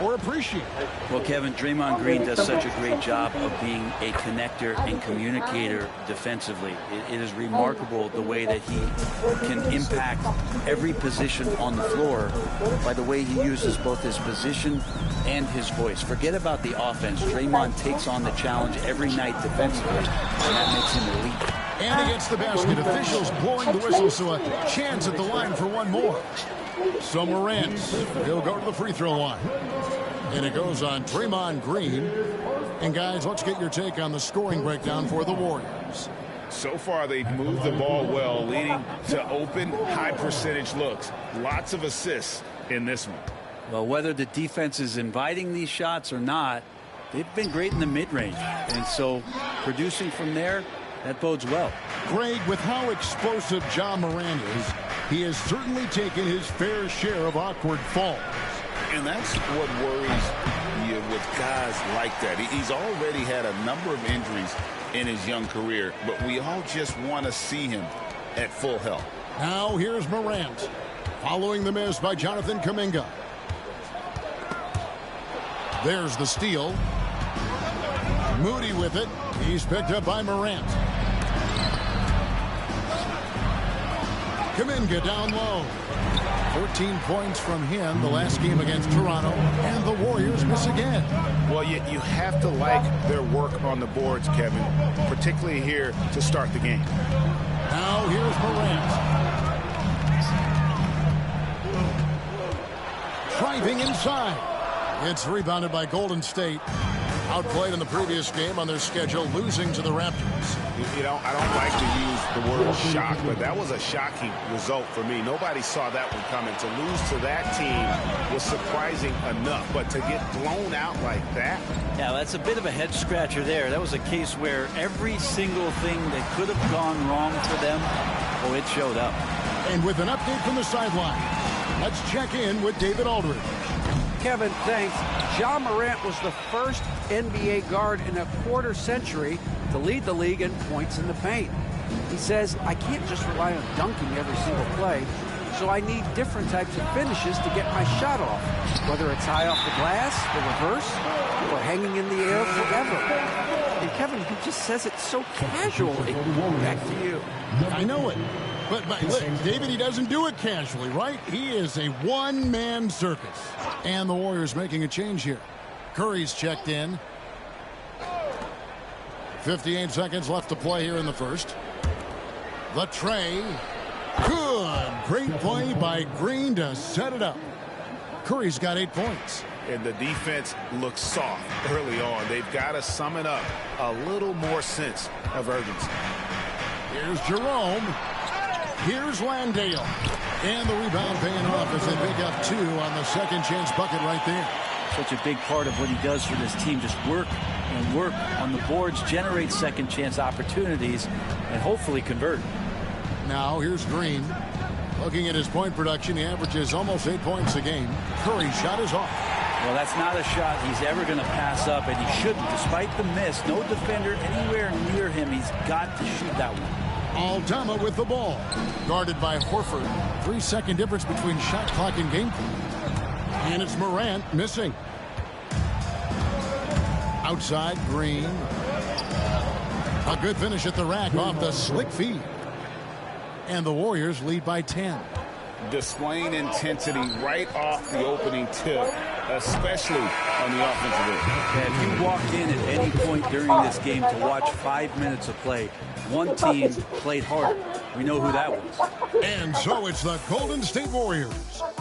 or appreciate? Well, Kevin, Draymond Green does such a great job of being a connector and communicator defensively. It is remarkable the way that he can impact every position on the floor by the way he uses both his position and his voice. Forget about the offense. Draymond takes on the challenge every night defensively, and that makes him elite. And he gets the basket. Officials blowing the whistle, so a chance at the line for one more. So Morant, he'll go to the free throw line. And it goes on Draymond Green. And guys, let's get your take on the scoring breakdown for the Warriors. So far, they've moved the ball well, leading to open, high-percentage looks. Lots of assists in this one. Well, whether the defense is inviting these shots or not, they've been great in the mid-range. And so producing from there, that bodes well. Greg, with how explosive Ja Morant is, he has certainly taken his fair share of awkward falls. And that's what worries you with guys like that. He's already had a number of injuries in his young career, but we all just want to see him at full health. Now here's Morant, following the miss by Jonathan Kuminga. There's the steal. Moody with it. He's picked up by Morant. Kuminga down low. 14 points from him the last game against Toronto, and the Warriors miss again. Well, you have to like their work on the boards, Kevin, particularly here to start the game. Now here's Morant. Driving inside. It's rebounded by Golden State. Outplayed in the previous game on their schedule, losing to the Raptors. You know, I don't like to use the word shock, but that was a shocking result for me. Nobody saw that one coming. To lose to that team was surprising enough, but to get blown out like that? Yeah, that's a bit of a head scratcher there. That was a case where every single thing that could have gone wrong for them, oh, it showed up. And with an update from the sideline, let's check in with David Aldridge. Kevin, thanks. Ja Morant was the first NBA guard in a quarter century to lead the league in points in the paint. He says, I can't just rely on dunking every single play, so I need different types of finishes to get my shot off, whether it's high off the glass, the reverse, or hanging in the air forever. And Kevin, he just says it so casually. Back to you. I know it. But look, David, he doesn't do it casually, right? He is a one-man circus. And the Warriors making a change here. Curry's checked in. 58 seconds left to play here in the first. The tray. Good. Great play by Green to set it up. Curry's got 8 points. And the defense looks soft early on. They've got to summon up a little more sense of urgency. Here's Jerome. Here's Landale. And the rebound paying off as they pick up 2 on the second chance bucket right there. Such a big part of what he does for this team. Just work and work on the boards, generate second chance opportunities, and hopefully convert. Now here's Green. Looking at his point production, he averages almost 8 points a game. Curry's shot is off. Well, that's not a shot he's ever going to pass up, and he shouldn't. Despite the miss, no defender anywhere near him. He's got to shoot that one. Aldama with the ball. Guarded by Horford. 3-second difference between shot clock and game clock. And it's Morant missing. Outside, Green. A good finish at the rack off the slick feed. And the Warriors lead by 10. Displaying intensity right off the opening tip, especially on the offensive end. And if you walked in at any point during this game to watch 5 minutes of play, one team played harder. We know who that was. And so it's the Golden State Warriors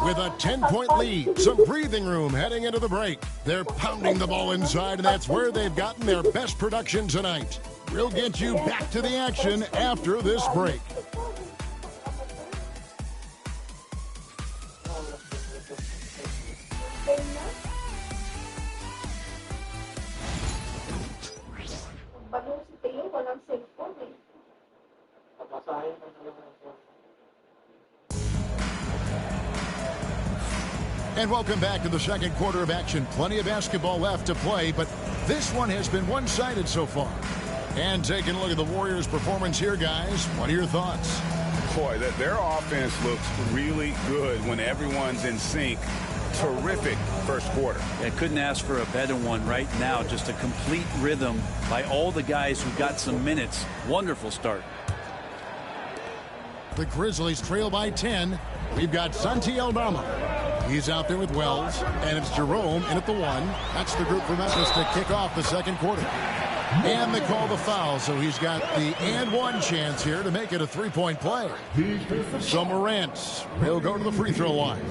with a 10-point lead. Some breathing room heading into the break. They're pounding the ball inside, and that's where they've gotten their best production tonight. We'll get you back to the action after this break. And welcome back to the second quarter of action. Plenty of basketball left to play, but this one has been one-sided so far. And taking a look at the Warriors' performance here, guys, what are your thoughts? Boy, their offense looks really good when everyone's in sync. Terrific first quarter. I couldn't ask for a better one right now. Just a complete rhythm by all the guys who got some minutes. Wonderful start. The Grizzlies trail by 10. We've got Santi Aldama. He's out there with Wells, and it's Jerome in at the 1. That's the group from Memphis to kick off the second quarter. And they call the foul, so he's got the and one chance here to make it a three-point play. So Morant will go to the free throw line.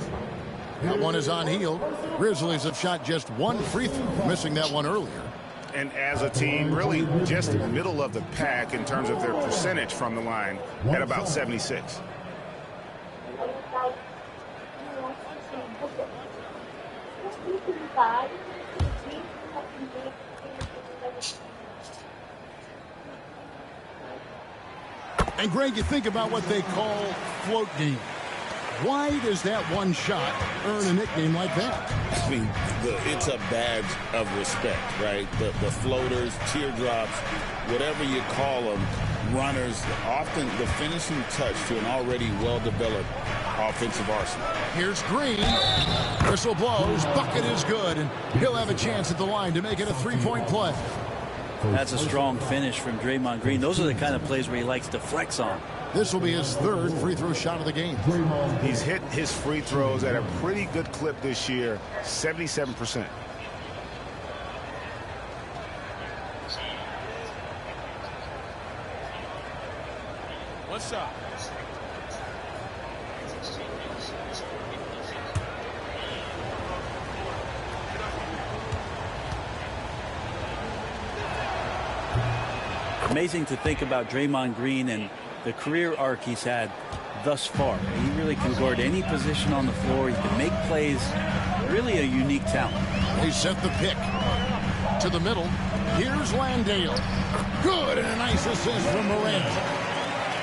That one is on Hield. Grizzlies have shot just one free throw, missing that one earlier. And as a team, really just middle of the pack in terms of their percentage from the line at about 76. And Greg, you think about what they call float game. Why does that one shot earn a nickname like that? I mean, it's a badge of respect, right? The floaters, teardrops, whatever you call them, runners, often the finishing touch to an already well-developed offensive arsenal. Here's Green. Whistle blows. Bucket is good, and he'll have a chance at the line to make it a three-point play. That's a strong finish from Draymond Green. Those are the kind of plays where he likes to flex on. This will be his third free throw shot of the game. He's hit his free throws at a pretty good clip this year, 77%. What's up? Amazing to think about Draymond Green and the career arc he's had thus far. He really can guard any position on the floor. He can make plays. Really a unique talent. They set the pick to the middle. Here's Landale. Good, and a nice assist from Morant.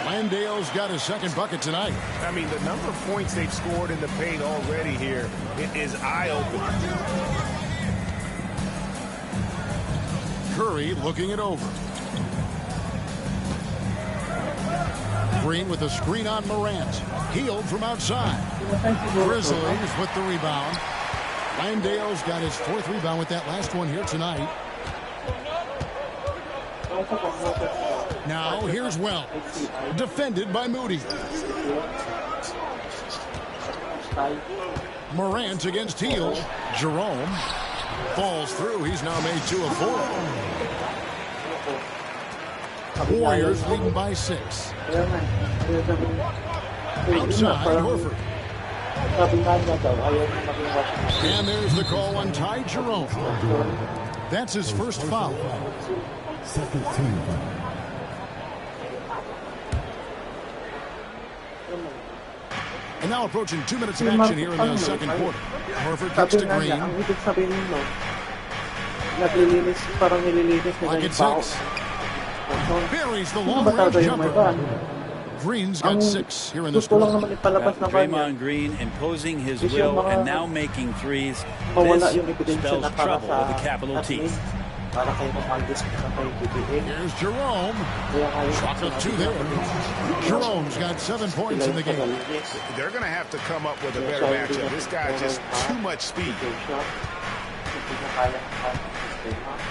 Landale's got his second bucket tonight. I mean, the number of points they've scored in the paint already here is eye-opening. Curry looking it over. Green with a screen on Morant. Hield from outside. Grizzlies with the rebound. Landale's got his fourth rebound with that last one here tonight. Now here's Wells. Defended by Moody. Morant against Hield. Jerome falls through. He's now made 2 of 4. Warriors leading by 6. Outside, Horford. And there's the call on Ty Jerome. That's his first foul. Second team. And now approaching 2 minutes of action here in the second quarter. Horford kicks to Green. Like it's 6. Buries the long-range jumper. Green's got 6 here in this quarter. Draymond Green imposing his will and now making threes. This spells trouble with a capital T. Here's Jerome. Chocolate 2 there. Jerome's got 7 points in the game. They're going to have to come up with a better matchup. This guy just too much speed.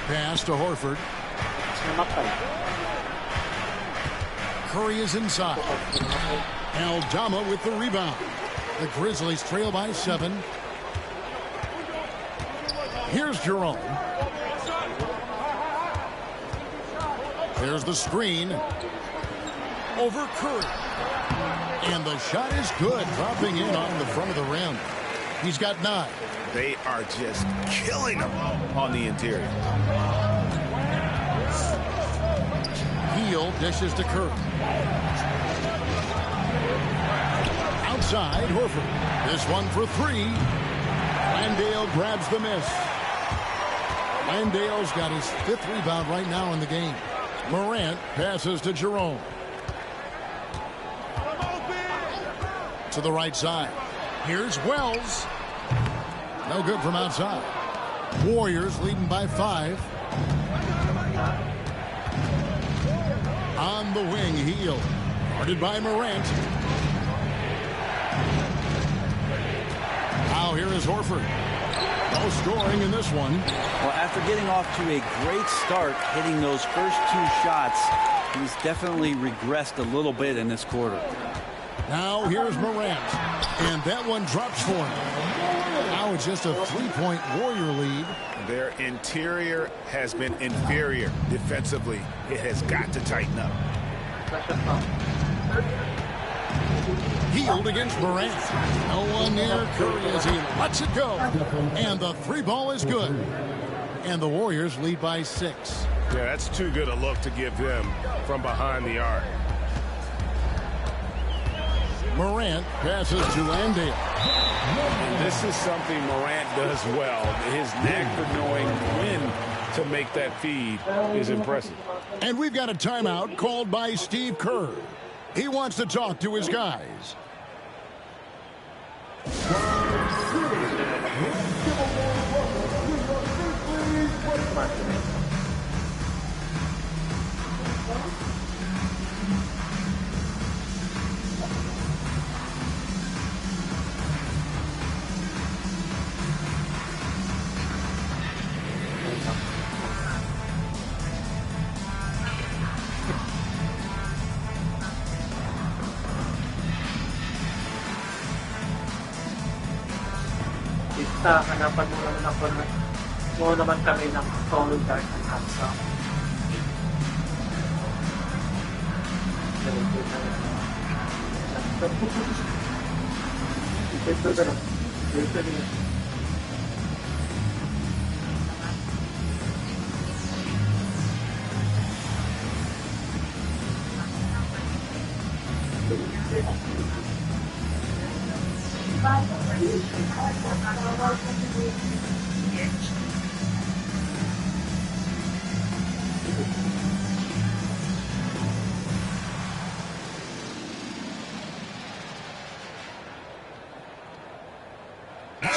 Pass to Horford. Curry is inside. Aldama with the rebound. The Grizzlies trail by 7. Here's Jerome. There's the screen. Over Curry. And the shot is good, dropping in on the front of the rim. He's got 9. They are just killing him on the interior. Hield dishes to Curry. Outside, Horford. This one for 3. Landale grabs the miss. Landale's got his 5th rebound right now in the game. Morant passes to Jerome. To the right side. Here's Wells. No good from outside. Warriors leading by 5. On the wing, Hield. Guarded by Morant. Now here is Horford. No scoring in this one. Well, after getting off to a great start, hitting those first 2 shots, he's definitely regressed a little bit in this quarter. Now here's Morant. And that one drops for him. Now it's just a 3-point Warrior lead. Their interior has been inferior defensively. It has got to tighten up. Hield against Morant. No one near Curry as he lets it go. And the 3 ball is good. And the Warriors lead by 6. Yeah, that's too good a look to give them from behind the arc. Morant passes to Landale. And this is something Morant does well. His knack for knowing when to make that feed is impressive. And we've got a timeout called by Steve Kerr. He wants to talk to his guys. Hanapan mo naman kami ng solo dart and hands up.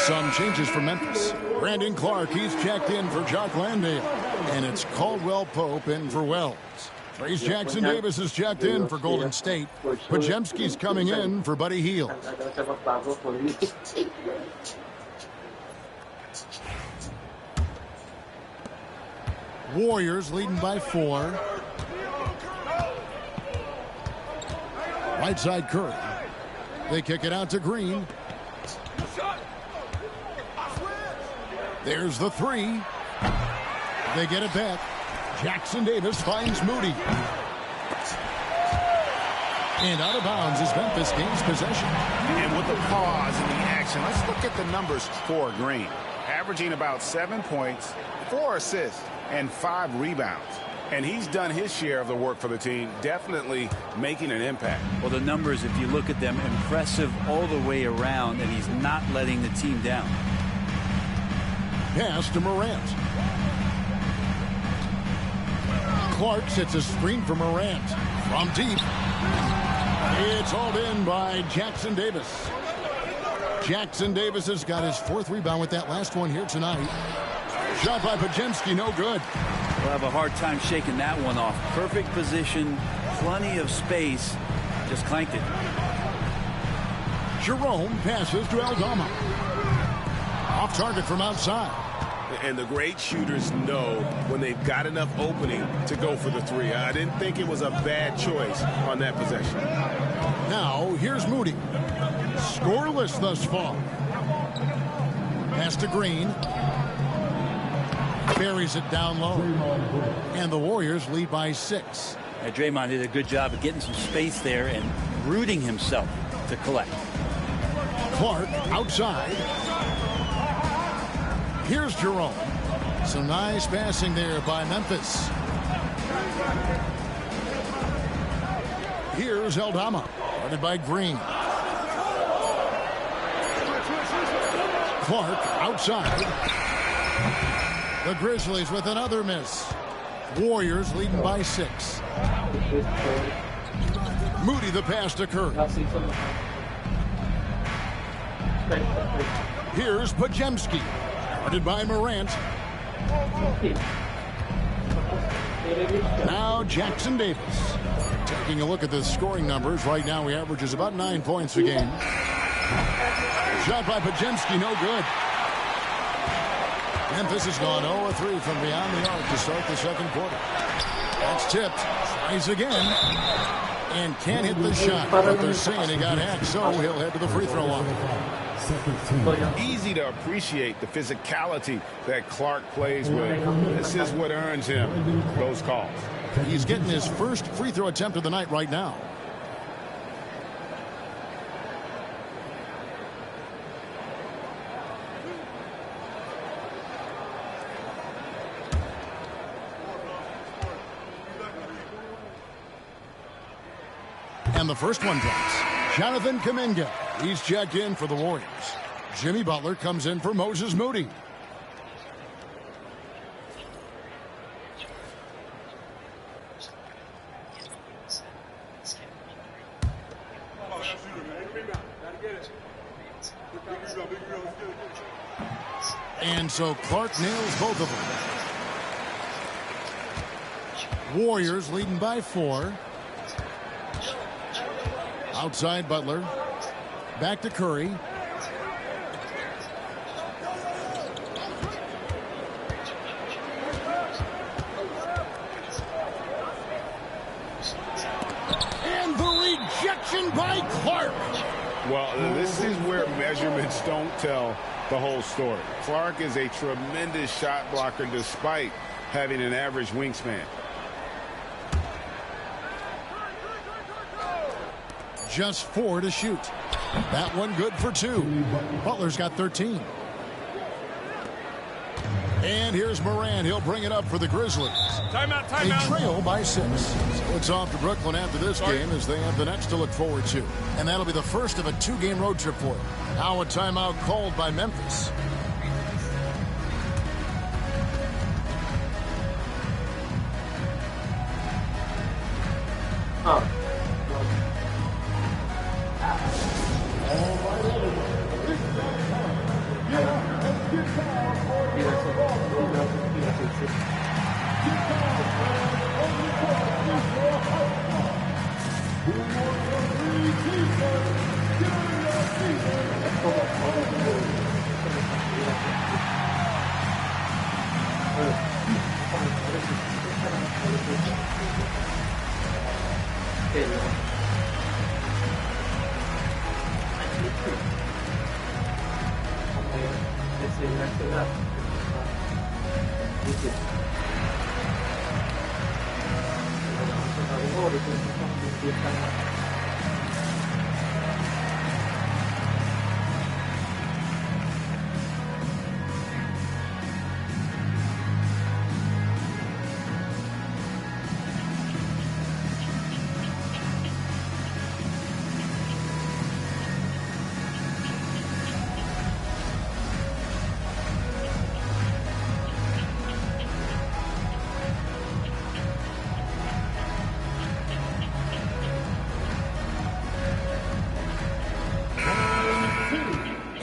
Some changes for Memphis. Brandon Clark, he's checked in for Jock Landale. And it's Caldwell Pope in for Wells. Trace Jackson Davis is checked in for Golden State. Podziemski's coming in for Buddy Hield. Warriors leading by 4. Right side Curry. They kick it out to Green. There's the 3. They get it back. Jackson Davis finds Moody. And out of bounds as Memphis gains possession. And with the pause in the action, let's look at the numbers for Green. Averaging about 7 points, 4 assists, and 5 rebounds. And he's done his share of the work for the team, definitely making an impact. Well, the numbers, if you look at them, impressive all the way around, and he's not letting the team down. Pass to Morant. Clark sets a screen for Morant. From deep. It's hauled in by Jackson Davis. Jackson Davis has got his 4th rebound with that last one here tonight. Shot by Podziemski, no good. We'll have a hard time shaking that one off. Perfect position, plenty of space. Just clanked it. Jerome passes to Aldama. Off target from outside. And the great shooters know when they've got enough opening to go for the 3. I didn't think it was a bad choice on that possession. Now, here's Moody. Scoreless thus far. Pass to Green. Buries it down low. And the Warriors lead by 6. Draymond did a good job of getting some space there and rooting himself to collect. Clark outside. Here's Jerome. Some nice passing there by Memphis. Here's Aldama. Guarded by Green. Clark outside. The Grizzlies with another miss. Warriors leading by 6. Moody the pass to Curry. Here's Pajemski, guarded by Morant. Now Jackson Davis. Taking a look at the scoring numbers, right now he averages about 9 points a game. Shot by Pajemski, no good. Memphis has gone 0-3 from beyond the arc to start the second quarter. That's tipped. Tries again. And can't hit the shot. But they're saying he got hacked, so he'll head to the free throw line. Easy to appreciate the physicality that Clark plays with. This is what earns him those calls. He's getting his first free throw attempt of the night right now. And the first one drops. Jonathan Kuminga. He's checked in for the Warriors. Jimmy Butler comes in for Moses Moody. And so Clark nails both of them. Warriors leading by 4. Outside Butler. Back to Curry. And the rejection by Clark. Well, this is where measurements don't tell the whole story. Clark is a tremendous shot blocker despite having an average wingspan. Just 4 to shoot. That one good for 2. Butler's got 13. And here's Morant. He'll bring it up for the Grizzlies. Timeout, A trail by 6. So it's off to Brooklyn after this game as they have the next to look forward to. And that'll be the first of a 2-game road trip for them. Now a timeout called by Memphis.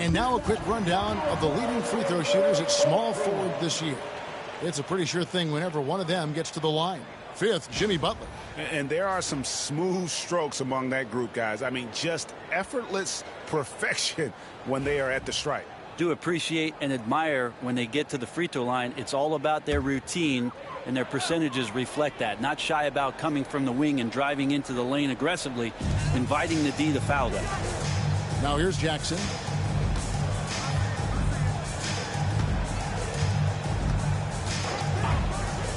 And now a quick rundown of the leading free throw shooters at small forward this year. It's a pretty sure thing whenever one of them gets to the line. 5th, Jimmy Butler. And there are some smooth strokes among that group, guys. I mean, just effortless perfection when they are at the stripe. Do appreciate and admire when they get to the free throw line. It's all about their routine, and their percentages reflect that. Not shy about coming from the wing and driving into the lane aggressively, inviting the D to foul them. Now here's Jackson.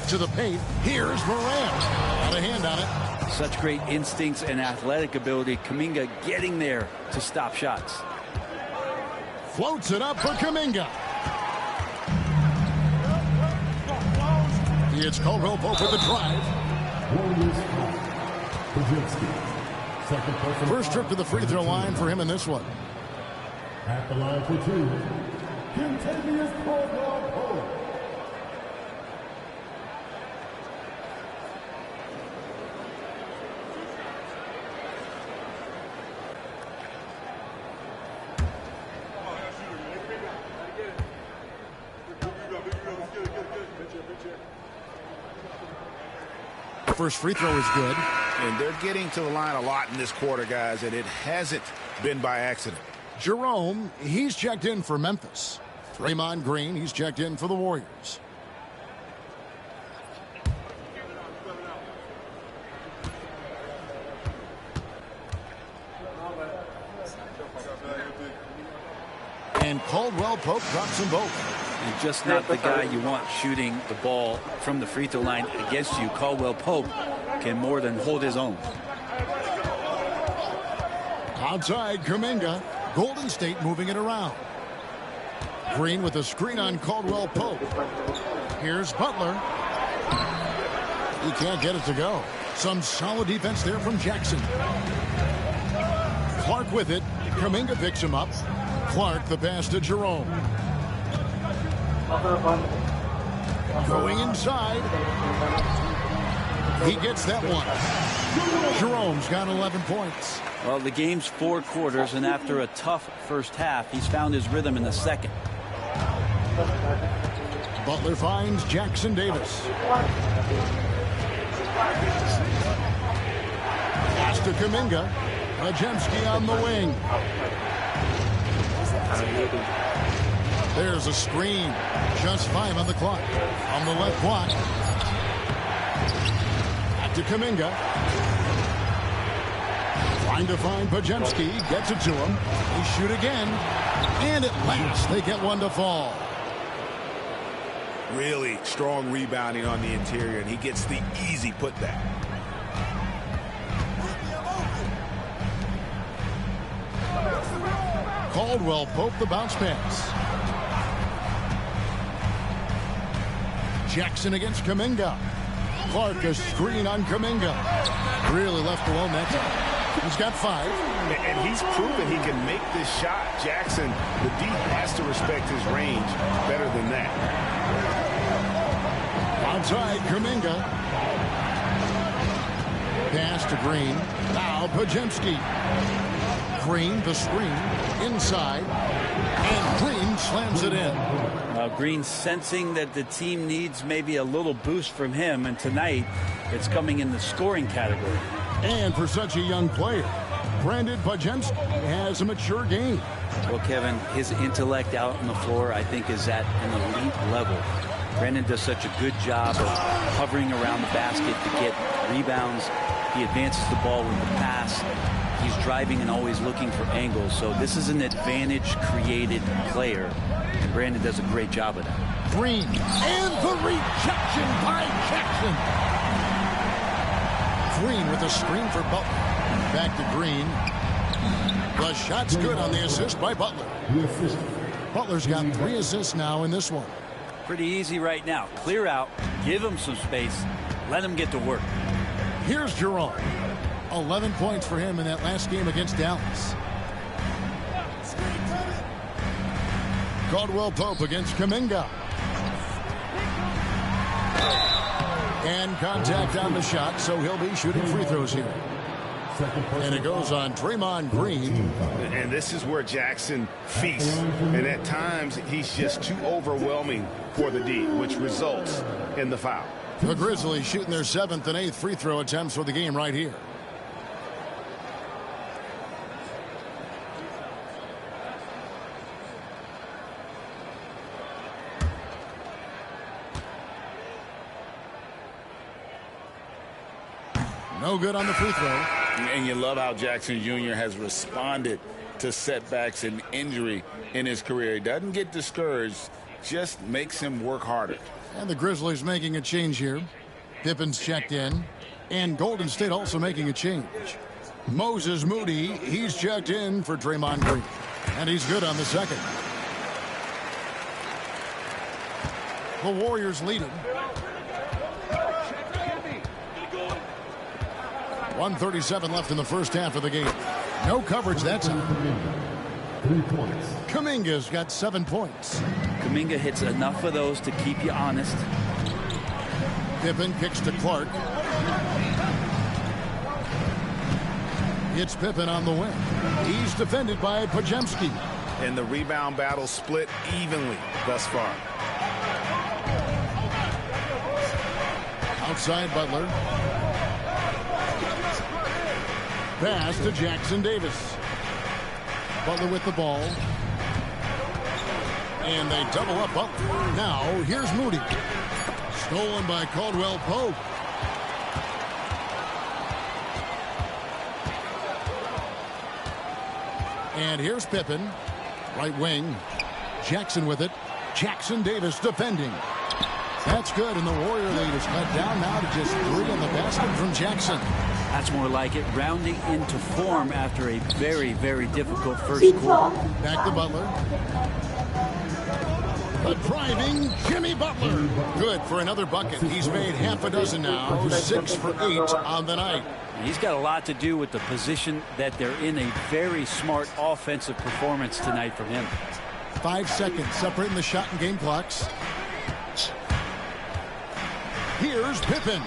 To the paint. Here's Morant. Got a hand on it. Such great instincts and athletic ability. Kuminga getting there to stop shots. Floats it up for Kuminga. It's Caldwell Pope with the drive. First trip to the free throw line for him in this one. At the line for 2, Kentavious Caldwell Pope. First free throw is good. And they're getting to the line a lot in this quarter, guys, and it hasn't been by accident. Jerome, he's checked in for Memphis. Draymond Green, he's checked in for the Warriors. And Caldwell Pope drops them both. And just not the guy you want shooting the ball from the free throw line against you. Caldwell Pope can more than hold his own. Outside Kuminga. Golden State moving it around. Green with a screen on Caldwell Pope. Here's Butler. He can't get it to go. Some solid defense there from Jackson. Clark with it. Kuminga picks him up. Clark the pass to Jerome. Going inside. He gets that one. Jerome's got 11 points. Well, the game's 4 quarters, and after a tough first half, he's found his rhythm in the second. Butler finds Jackson Davis. Pass to Kuminga. Podziemski on the wing. There's a screen. Just 5 on the clock. On the left block. Back to Kuminga. Trying to find Podziemski. Gets it to him. They shoot again. And at last they get one to fall. Really strong rebounding on the interior, and he gets the easy putback. Caldwell Pope the bounce pass. Jackson against Kuminga. Clark a screen on Kuminga. Really left alone that time. He's got 5. And he's proven he can make this shot. Jackson, the D has to respect his range better than that. Outside Kuminga. Pass to Green. Now Podziemski. Green the screen. Inside. And Green slams it in. Green sensing that the team needs maybe a little boost from him, and tonight it's coming in the scoring category. And for such a young player, Brandon Podziemski has a mature game. Well, Kevin, his intellect out on the floor, I think, is at an elite level. Brandon does such a good job of hovering around the basket to get rebounds. He advances the ball with the pass. He's driving and always looking for angles. So this is an advantage-created player, and Brandon does a great job of that. Green, and the rejection by Jackson. Green with a screen for Butler. Back to Green. The shot's good on the assist by Butler. Butler's got 3 assists now in this one. Pretty easy right now. Clear out, give him some space, let him get to work. Here's Jerome. 11 points for him in that last game against Dallas. Caldwell Pope against Kuminga. And contact on the shot, so he'll be shooting free throws here. And it goes on Draymond Green. And this is where Jackson feasts. And at times, he's just too overwhelming for the D, which results in the foul. The Grizzlies shooting their 7th and 8th free throw attempts for the game right here. No good on the free throw. And you love how Jackson Jr. has responded to setbacks and injury in his career. He doesn't get discouraged, just makes him work harder. And the Grizzlies making a change here. Pippen's checked in. And Golden State also making a change. Moses Moody, he's checked in for Draymond Green. And he's good on the second. The Warriors lead it. 1:37 left in the first half of the game. No coverage that time. 3 points. Kuminga's got 7 points. Kuminga hits enough of those to keep you honest. Pippen kicks to Clark. It's Pippen on the wing. He's defended by Podziemski. And the rebound battle split evenly thus far. Outside Butler. Pass to Jackson Davis. Butler with the ball. And they double up Butler. Now, here's Moody. Stolen by Caldwell Pope. And here's Pippen. Right wing. Jackson with it. Jackson Davis defending. That's good, and the Warrior lead is cut down now to just 3 on the basket from Jackson. That's more like it, rounding into form after a very, very difficult first quarter. Back to Butler. A driving Jimmy Butler. Good for another bucket. He's made half a dozen now. 6 for 8 on the night. He's got a lot to do with the position that they're in. A very smart offensive performance tonight from him. 5 seconds separating the shot and game clocks. Here's Pippen.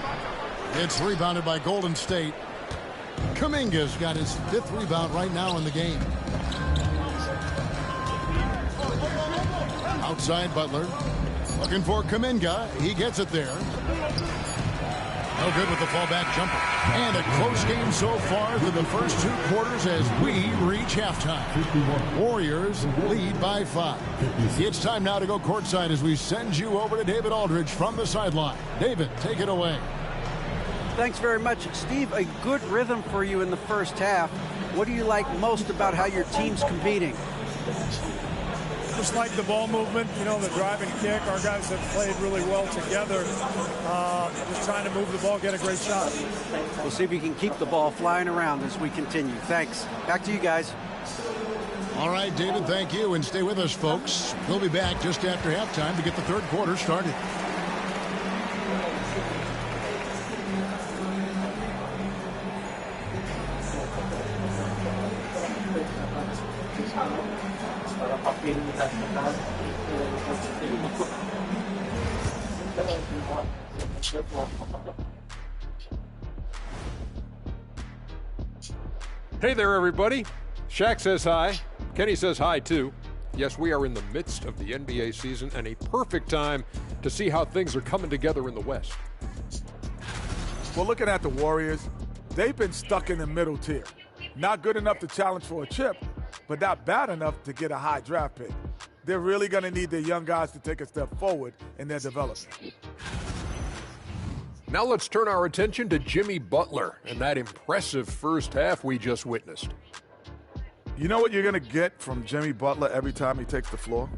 It's rebounded by Golden State. Kuminga's got his 5th rebound right now in the game. Outside Butler. Looking for Kuminga. He gets it there. No good with the fallback jumper. And a close game so far through the first 2 quarters as we reach halftime. Warriors lead by 5. It's time now to go courtside as we send you over to David Aldridge from the sideline. David, take it away. Thanks very much. Steve, a good rhythm for you in the first half. What do you like most about how your team's competing? Just like the ball movement, you know, the drive and kick. Our guys have played really well together. Just trying to move the ball, get a great shot. We'll see if we can keep the ball flying around as we continue. Thanks. Back to you guys. All right, David, thank you. And stay with us, folks. We'll be back just after halftime to get the third quarter started. Hey there, everybody. Shaq says hi. Kenny says hi, too. Yes, we are in the midst of the NBA season and a perfect time to see how things are coming together in the West. Well, looking at the Warriors, they've been stuck in the middle tier. Not good enough to challenge for a chip, but not bad enough to get a high draft pick. They're really going to need their young guys to take a step forward in their development. Now let's turn our attention to Jimmy Butler and that impressive first half we just witnessed. You know what you're going to get from Jimmy Butler every time he takes the floor?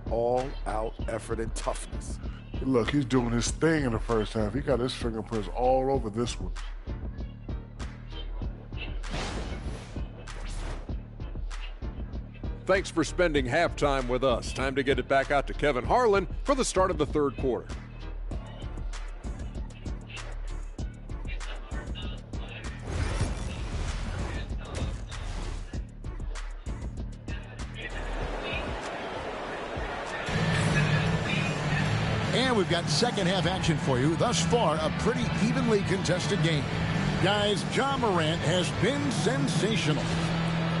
All-out effort and toughness. Look, he's doing his thing in the first half. He got his fingerprints all over this one. Thanks for spending halftime with us. Time to get it back out to Kevin Harlan for the start of the third quarter. And we've got second half action for you. Thus far, a pretty evenly contested game. Guys, Ja Morant has been sensational.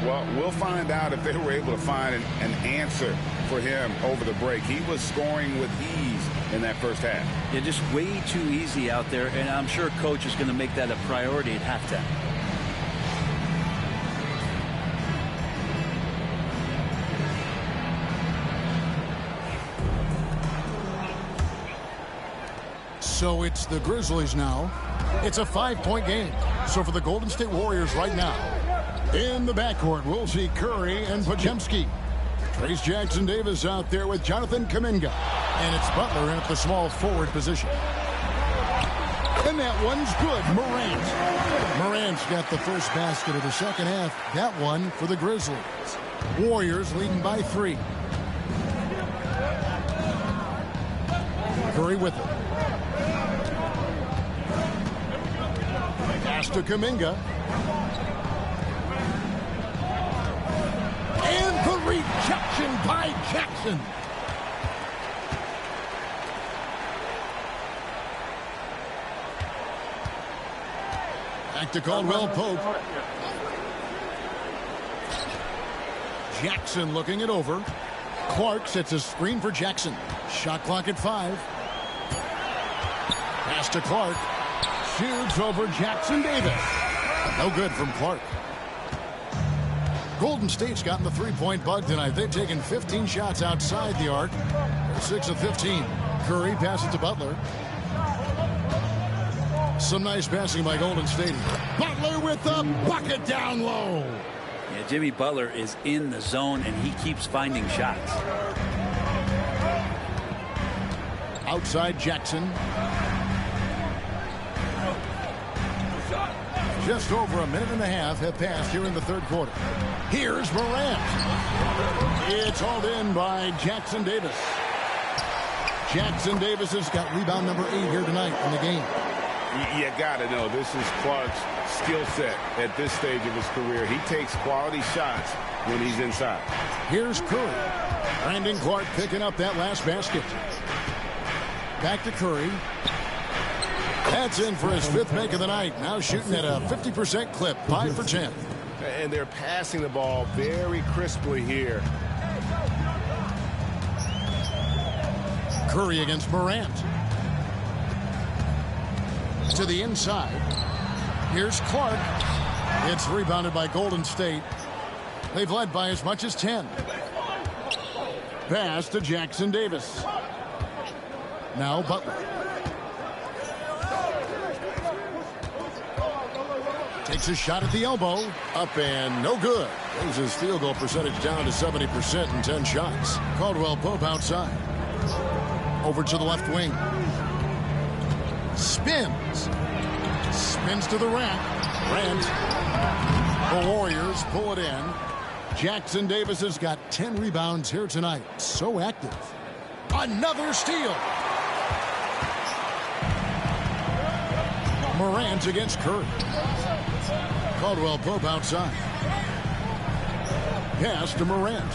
Well, we'll find out if they were able to find an answer for him over the break. He was scoring with ease in that first half. Yeah, just way too easy out there, and I'm sure Coach is going to make that a priority at halftime. So it's the Grizzlies now. It's a 5-point game. So for the Golden State Warriors right now, in the backcourt, we'll see Curry and Podziemski. Trace Jackson Davis out there with Jonathan Kuminga. And it's Butler in at the small forward position. And that one's good. Morant's got the first basket of the second half. That one for the Grizzlies. Warriors leading by 3. Curry with it. Pass to Kuminga. And the rejection by Jackson. Back to Caldwell Pope. Jackson looking it over. Clark sets a screen for Jackson. Shot clock at 5. Pass to Clark. shoots over Jackson Davis. No good from Clark. Golden State's gotten the three-point bug tonight. They've taken 15 shots outside the arc. They're 6 of 15. Curry passes to Butler. Some nice passing by Golden State. Butler with the bucket down low. Yeah, Jimmy Butler is in the zone, and he keeps finding shots. Outside Jackson. Just over a minute and a half have passed here in the third quarter. Here's Morant. It's hauled in by Jackson Davis. Jackson Davis has got rebound number 8 here tonight in the game. You got to know this is Clark's skill set at this stage of his career. He takes quality shots when he's inside. Here's Curry. Brandon Clark picking up that last basket. Back to Curry. That's in for his 5th make of the night. Now shooting at a 50% clip, 5 for 10. And they're passing the ball very crisply here. Curry against Morant. To the inside. Here's Clark. It's rebounded by Golden State. They've led by as much as 10. Pass to Jackson Davis. Now Butler. Takes a shot at the elbow. Up and no good. Brings his field goal percentage down to 70% in 10 shots. Caldwell Pope outside. Over to the left wing. Spins. Spins to the rack. Grant. The Warriors pull it in. Jackson Davis has got 10 rebounds here tonight. So active. Another steal. Morant against Curry. Caldwell Pope outside. Pass to Morant.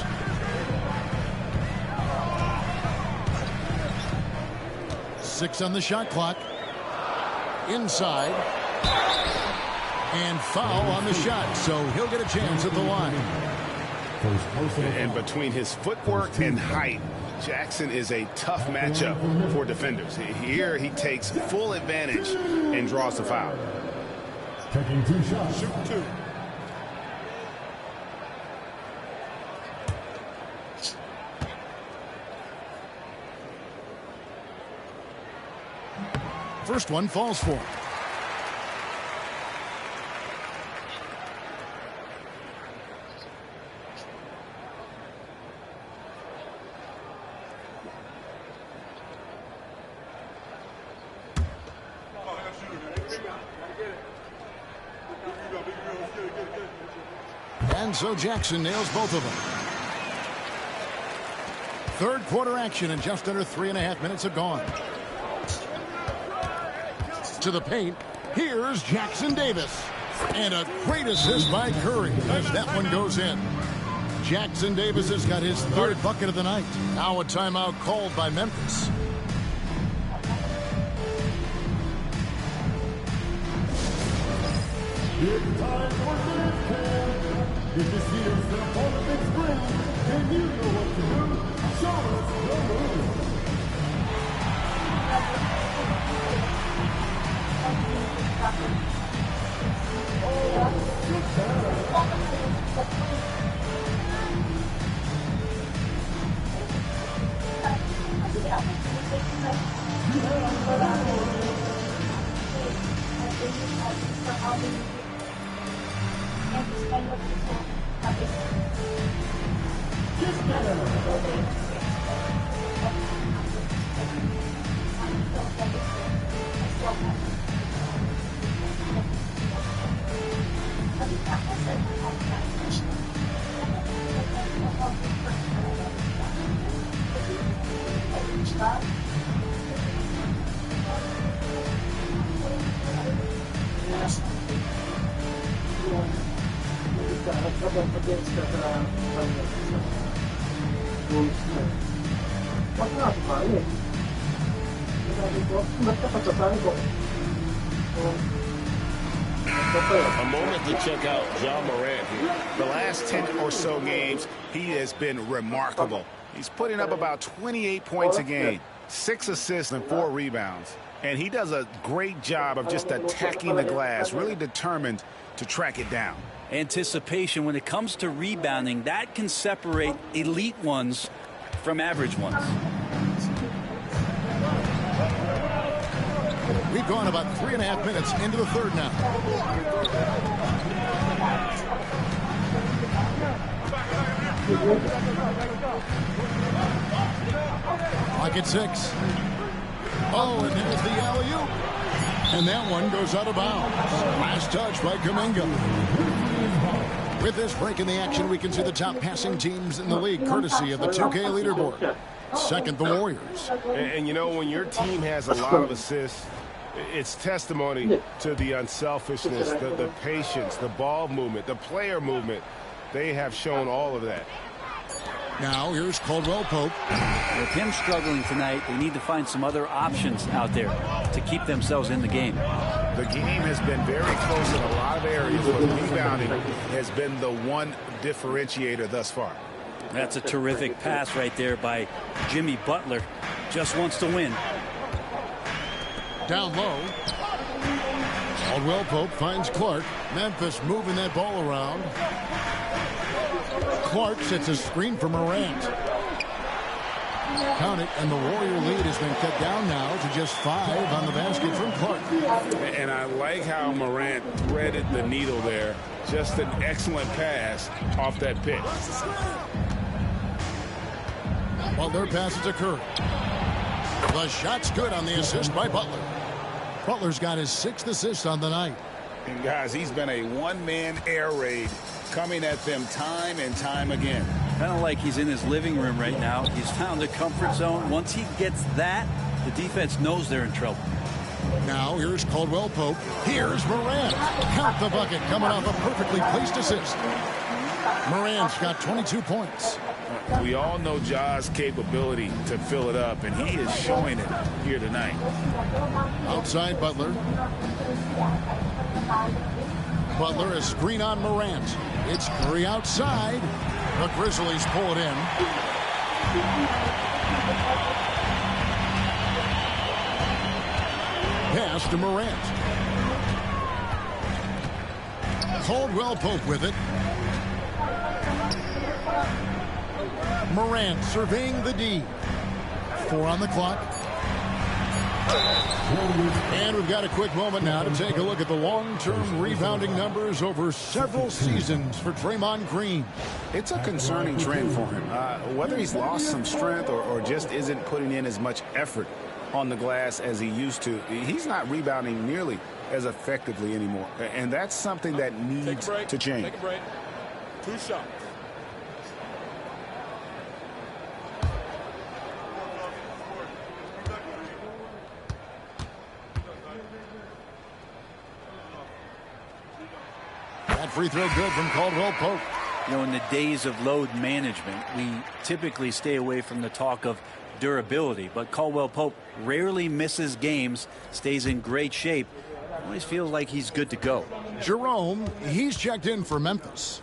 Six on the shot clock. Inside. And foul on the shot, so he'll get a chance at the line. And between his footwork and height, Jackson is a tough matchup for defenders. Here he takes full advantage and draws the foul. Taking 2 shots. Shoot 2. First one falls for him. And so Jackson nails both of them. Third quarter action and just under 3.5 minutes have gone. To the paint. Here's Jackson Davis. And a great assist by Curry as that one goes in. Jackson Davis has got his 3rd bucket of the night. Now a timeout called by Memphis. It's time for this camp. If you see yourself on the big screen, then you know what to do. Show us the move. A moment to check out Ja Morant here. The last 10 or so games, he has been remarkable. He's putting up about 28 points a game, 6 assists and 4 rebounds. And he does a great job of just attacking the glass, really determined to track it down. Anticipation when it comes to rebounding, that can separate elite ones from average ones. We've gone about 3.5 minutes into the third now. Clock at 6. Oh, and there's the alley-oop. And that one goes out of bounds. Last touch by Kuminga. With this break in the action, we can see the top passing teams in the league, courtesy of the 2K leaderboard. Second, the Warriors. And you know, when your team has a lot of assists, it's testimony to the unselfishness, the patience, the ball movement, the player movement. They have shown all of that. Now, here's Caldwell Pope. With him struggling tonight, they need to find some other options out there to keep themselves in the game. The game has been very close in a lot of areas, but rebounding has been the one differentiator thus far. That's a terrific pass right there by Jimmy Butler. Just wants to win. Down low. Caldwell Pope finds Clark. Memphis moving that ball around. Clark sets a screen for Morant. Count it, and the Warrior lead has been cut down now to just 5 on the basket from Clark. And I like how Morant threaded the needle there. Just an excellent pass off that pick. Butler passes to Curry. The shot's good on the assist by Butler. Butler's got his 6th assist on the night. And guys, he's been a one-man air raid coming at them time and time again. Kind of like he's in his living room right now. He's found a comfort zone. Once he gets that, the defense knows they're in trouble. Now here's Caldwell Pope. Here's Morant. Count the bucket coming off a perfectly placed assist. Morant's got 22 points. We all know Ja's capability to fill it up, and he is showing it here tonight. Outside Butler. Butler, a screen on Morant. It's Curry outside. The Grizzlies pull it in. Pass to Morant. Caldwell Pope with it. Morant surveying the D. 4 on the clock. And we've got a quick moment now to take a look at the long-term rebounding numbers over several seasons for Draymond Green. It's a concerning trend for him. Whether he's lost some strength or just isn't putting in as much effort on the glass as he used to, he's not rebounding nearly as effectively anymore. And that's something that needs to change. Take a break. 2 shots. That free throw good from Caldwell Pope. You know, in the days of load management, we typically stay away from the talk of durability, but Caldwell Pope rarely misses games, stays in great shape, always feels like he's good to go. Jerome, he's checked in for Memphis.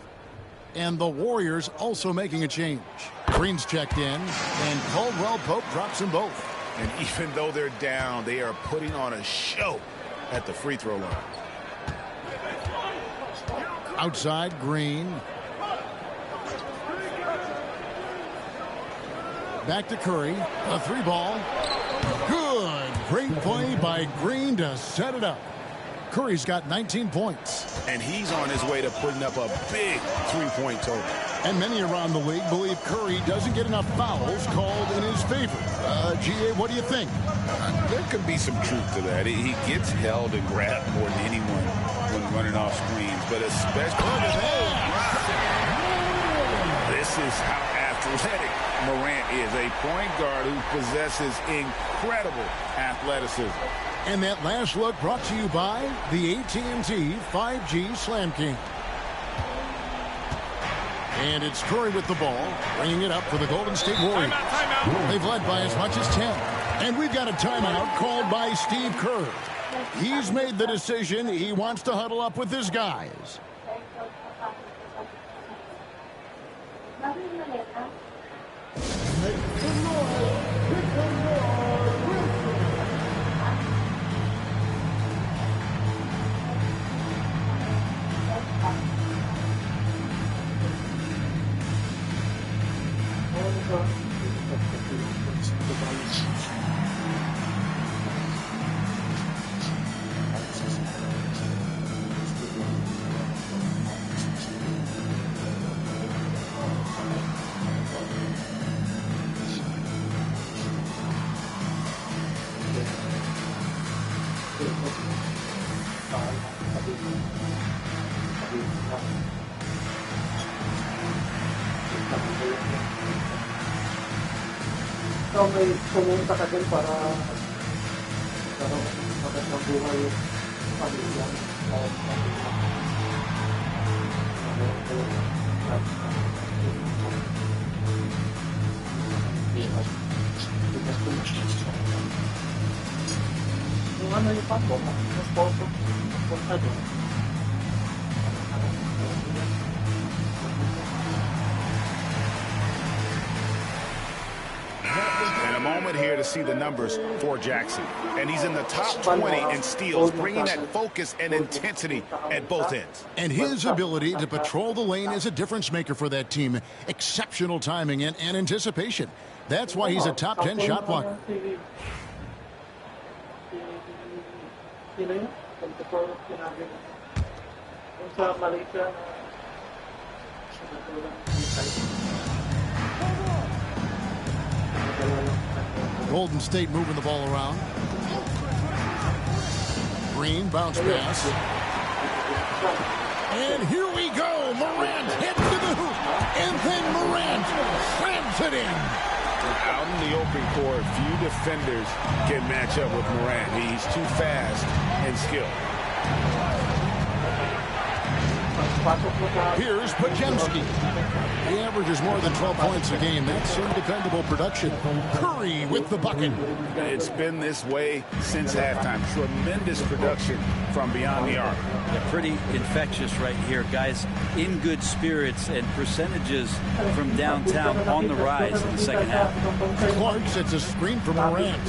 And the Warriors also making a change. Green's checked in, and Caldwell Pope drops them both. And even though they're down, they are putting on a show at the free throw line. Outside, Green. Back to Curry. A 3-ball. Good. Great play by Green to set it up. Curry's got 19 points. And he's on his way to putting up a big 3-point total. And many around the league believe Curry doesn't get enough fouls called in his favor. G.A., what do you think? There could be some truth to that. He gets held and grabbed more than anyone when running off screens, but especially this is how athletic Morant is, a point guard who possesses incredible athleticism. And that last look brought to you by the AT&T 5G Slam King. And it's Curry with the ball, bringing it up for the Golden State Warriors. Timeout. They've led by as much as 10. And we've got a timeout called by Steve Kerr. He's made the decision he wants to huddle up with his guys. So may pumunta ka din para magandang buhay yung pamilya. Yung ano yung papo, mas poso, punta doon. And a moment here to see the numbers for Jackson. And he's in the top 20 in steals, bringing that focus and intensity at both ends. And his ability to patrol the lane is a difference maker for that team. Exceptional timing and anticipation. That's why he's a top 10 shot blocker. Golden State moving the ball around. Green bounce pass. And here we go. Morant hit to the hoop. And then Morant slams it in. Out in the open court, few defenders can match up with Morant. He's too fast and skilled. Here's Podziemski. He averages more than 12 points a game. That's some dependable production. Curry with the bucket. It's been this way since halftime. Tremendous production from beyond the arc. They're pretty infectious right here. Guys in good spirits and percentages from downtown on the rise in the second half. Clark sets a screen for Morant.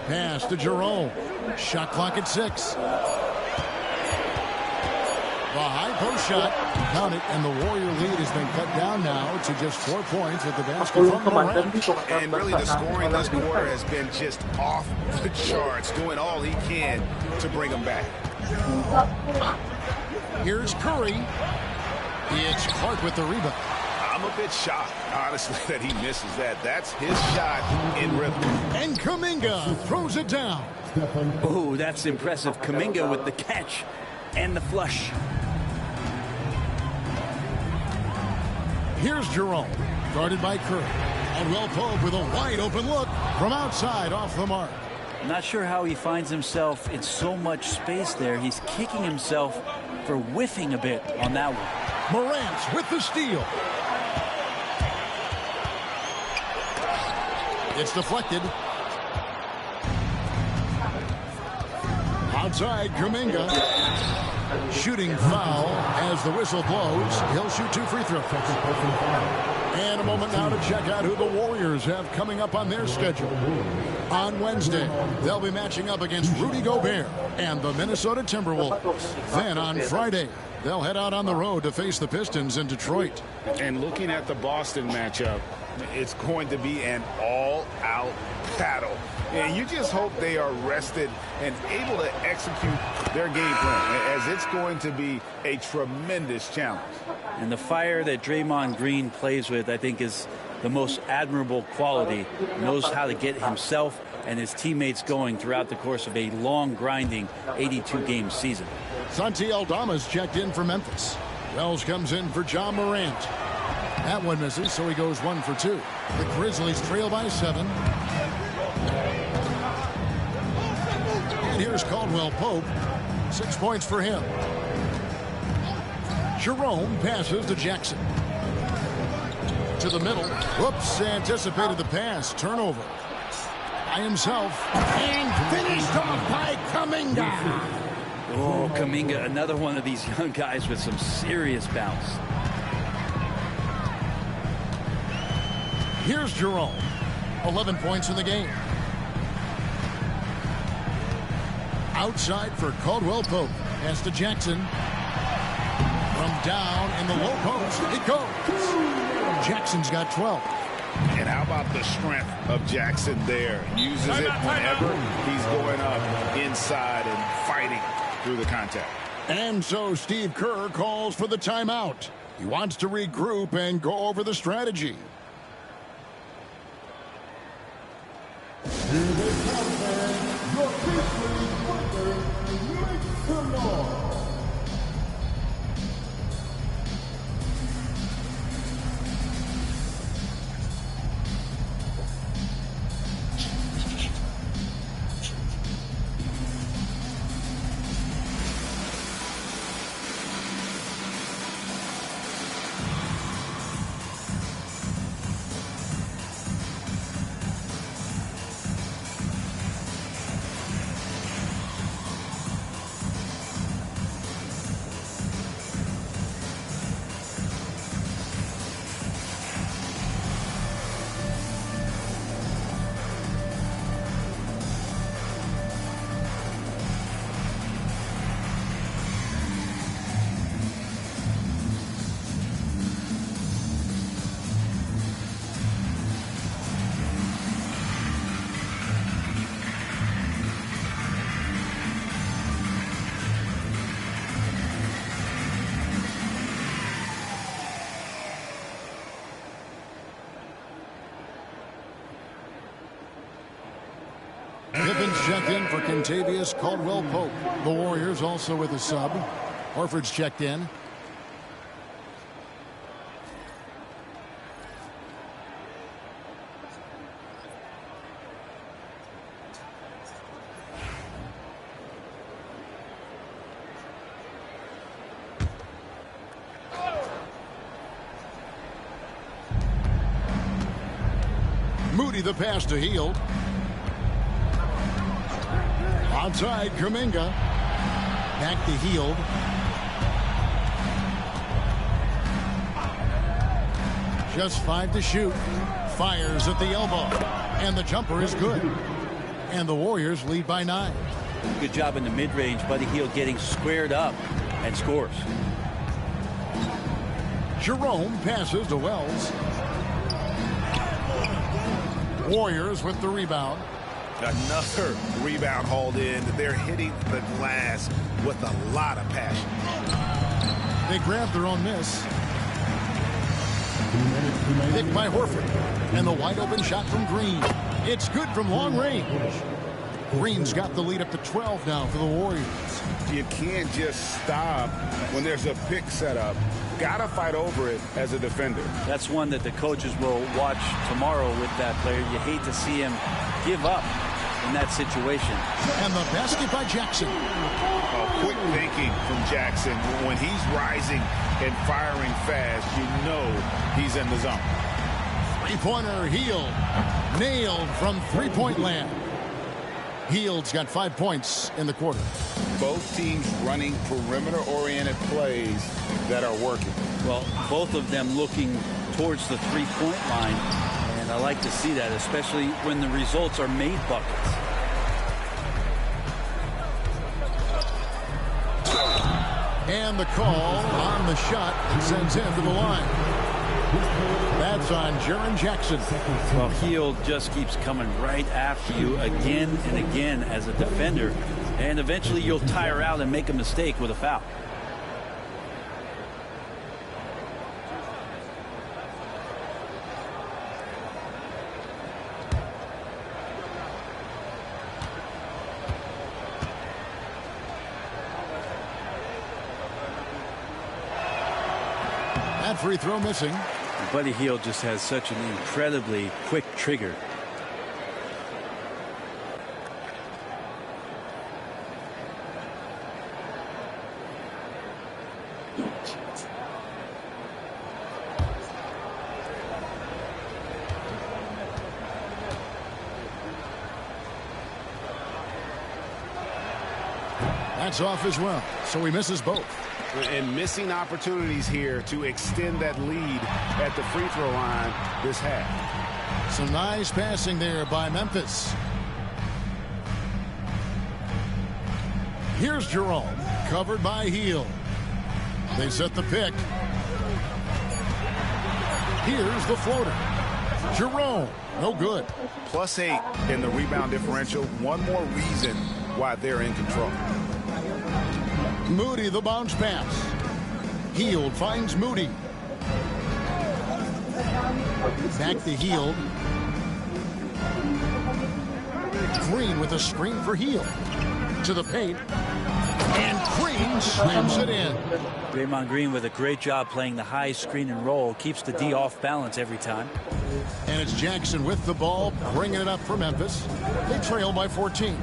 Pass to Jerome. Shot clock at 6. The high post shot, count it, and the Warrior lead has been cut down now to just 4 points with the basket from Morant. And really the scoring this quarter has been just off the charts, doing all he can to bring them back. Here's Curry. It's Clark with the rebound. I'm a bit shocked, honestly, that he misses that. That's his shot in rhythm. And Kuminga throws it down. Oh, that's impressive. Kuminga with the catch and the flush. Here's Jerome, guarded by Curry. Caldwell Pope with a wide open look from outside off the mark. I'm not sure how he finds himself in so much space there. He's kicking himself for whiffing a bit on that one. Morant with the steal. It's deflected. Outside, Kuminga. Shooting foul as the whistle blows. He'll shoot 2 free throws. And a moment now to check out who the Warriors have coming up on their schedule. On Wednesday, they'll be matching up against Rudy Gobert and the Minnesota Timberwolves. Then on Friday, they'll head out on the road to face the Pistons in Detroit. And looking at the Boston matchup, it's going to be an all-out battle. And you just hope they are rested and able to execute their game plan, as it's going to be a tremendous challenge. And the fire that Draymond Green plays with, I think, is the most admirable quality. He knows how to get himself and his teammates going throughout the course of a long, grinding 82-game season. Santi Aldama's checked in for Memphis. Wells comes in for John Morant. That one misses, so he goes 1 for 2. The Grizzlies trail by 7. And here's Caldwell Pope. 6 points for him. Jerome passes to Jackson. To the middle. Whoops, anticipated the pass. Turnover. By himself. And finished off by Kuminga. Oh, Kuminga, another one of these young guys with some serious bounce. Here's Jerome. 11 points in the game. Outside for Caldwell Pope. Pass to Jackson. From down in the low post, it goes. Jackson's got 12. And how about the strength of Jackson there? Uses it whenever he's going up inside and fighting through the contact. And so Steve Kerr calls for the timeout. He wants to regroup and go over the strategy. Here they come, man. Your Beastly Wonder, make some noise. Pippin's checked in for Kentavious Caldwell-Pope. The Warriors also with a sub. Horford's checked in. Moody the pass to Hield. Outside, Kuminga. Back to Hield. Just 5 to shoot. Fires at the elbow. And the jumper is good. And the Warriors lead by 9. Good job in the mid-range. Buddy Hield getting squared up and scores. Jerome passes to Wells. Warriors with the rebound. Another rebound hauled in. They're hitting the glass with a lot of passion. They grab their own miss. Picked by Horford. And the wide open shot from Green. It's good from long range. Green's got the lead up to 12 now for the Warriors. You can't just stop when there's a pick set up. Gotta fight over it as a defender. That's one that the coaches will watch tomorrow with that player. You hate to see him give up in that situation. And the basket by Jackson. Quick thinking from Jackson. When he's rising and firing fast, you know he's in the zone. Three-pointer, Hield. Nailed from three-point land. Hield's got 5 points in the quarter. Both teams running perimeter-oriented plays that are working. Well, both of them looking towards the three-point line. And I like to see that, especially when the results are made buckets. And the call on the shot sends him to the line. That's on Jaren Jackson. Well, Hield just keeps coming right after you again and again as a defender. And eventually you'll tire out and make a mistake with a foul. That free throw missing. Buddy Hield just has such an incredibly quick trigger. That's off as well, so he misses both. And missing opportunities here to extend that lead at the free throw line this half. Some nice passing there by Memphis. Here's Jerome, covered by Hield. They set the pick. Here's the floater. Jerome, no good. +8 in the rebound differential. One more reason why they're in control. Moody, the bounce pass. Hield finds Moody. Back to Hield. Green with a screen for Hield. To the paint. And Green slams it in. Draymond Green with a great job playing the high screen and roll. Keeps the D off balance every time. And it's Jackson with the ball, bringing it up for Memphis. They trail by 14.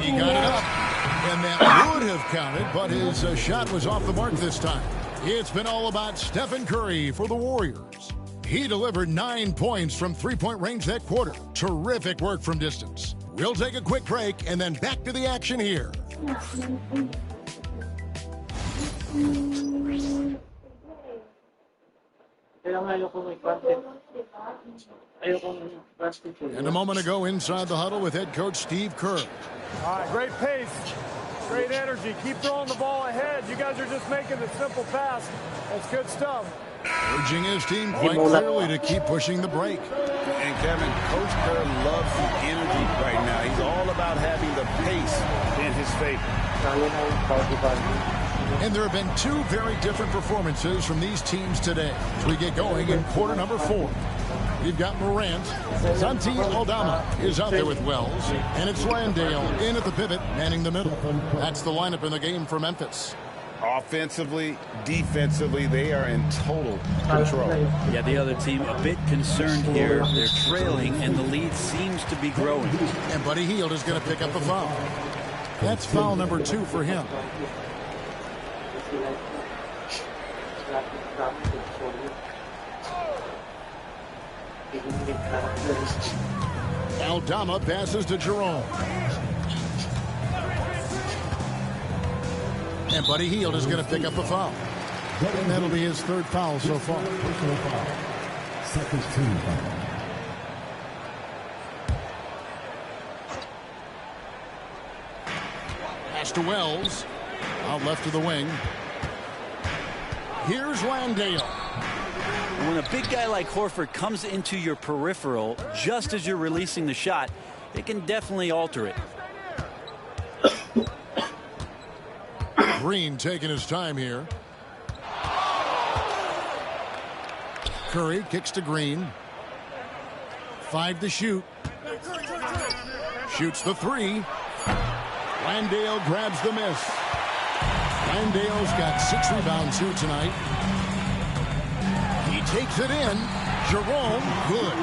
He got it up, and that would have counted, but his shot was off the mark this time. It's been all about Stephen Curry for the Warriors. He delivered 9 points from three-point range that quarter. Terrific work from distance. We'll take a quick break and then back to the action here. And a moment ago inside the huddle with head coach Steve Kerr. All right, great pace, great energy. Keep throwing the ball ahead. You guys are just making the simple pass. That's good stuff. Urging his team quite clearly to keep pushing the break. And Kevin, Coach Kerr loves the energy right now. He's all about having the pace in his favor. And there have been two very different performances from these teams today as we get going in quarter number 4. We've got Morant. Santi Aldama is out there with Wells. And it's Landale in at the pivot, manning the middle. That's the lineup in the game for Memphis. Offensively, defensively, they are in total control. Yeah, the other team a bit concerned here. They're trailing, and the lead seems to be growing. And Buddy Hield is going to pick up a foul. That's foul number 2 for him. Aldama passes to Jerome. And Buddy Hield is going to pick up a foul. And that'll be his 3rd foul so far. Second team foul. Pass to Wells. Out left to the wing. Here's Landale. When a big guy like Horford comes into your peripheral just as you're releasing the shot, it can definitely alter it. Green taking his time here. Curry kicks to Green. 5 to shoot. Shoots the 3. Landale grabs the miss. Landale's got 6 rebounds here tonight. He takes it in. Jerome, good.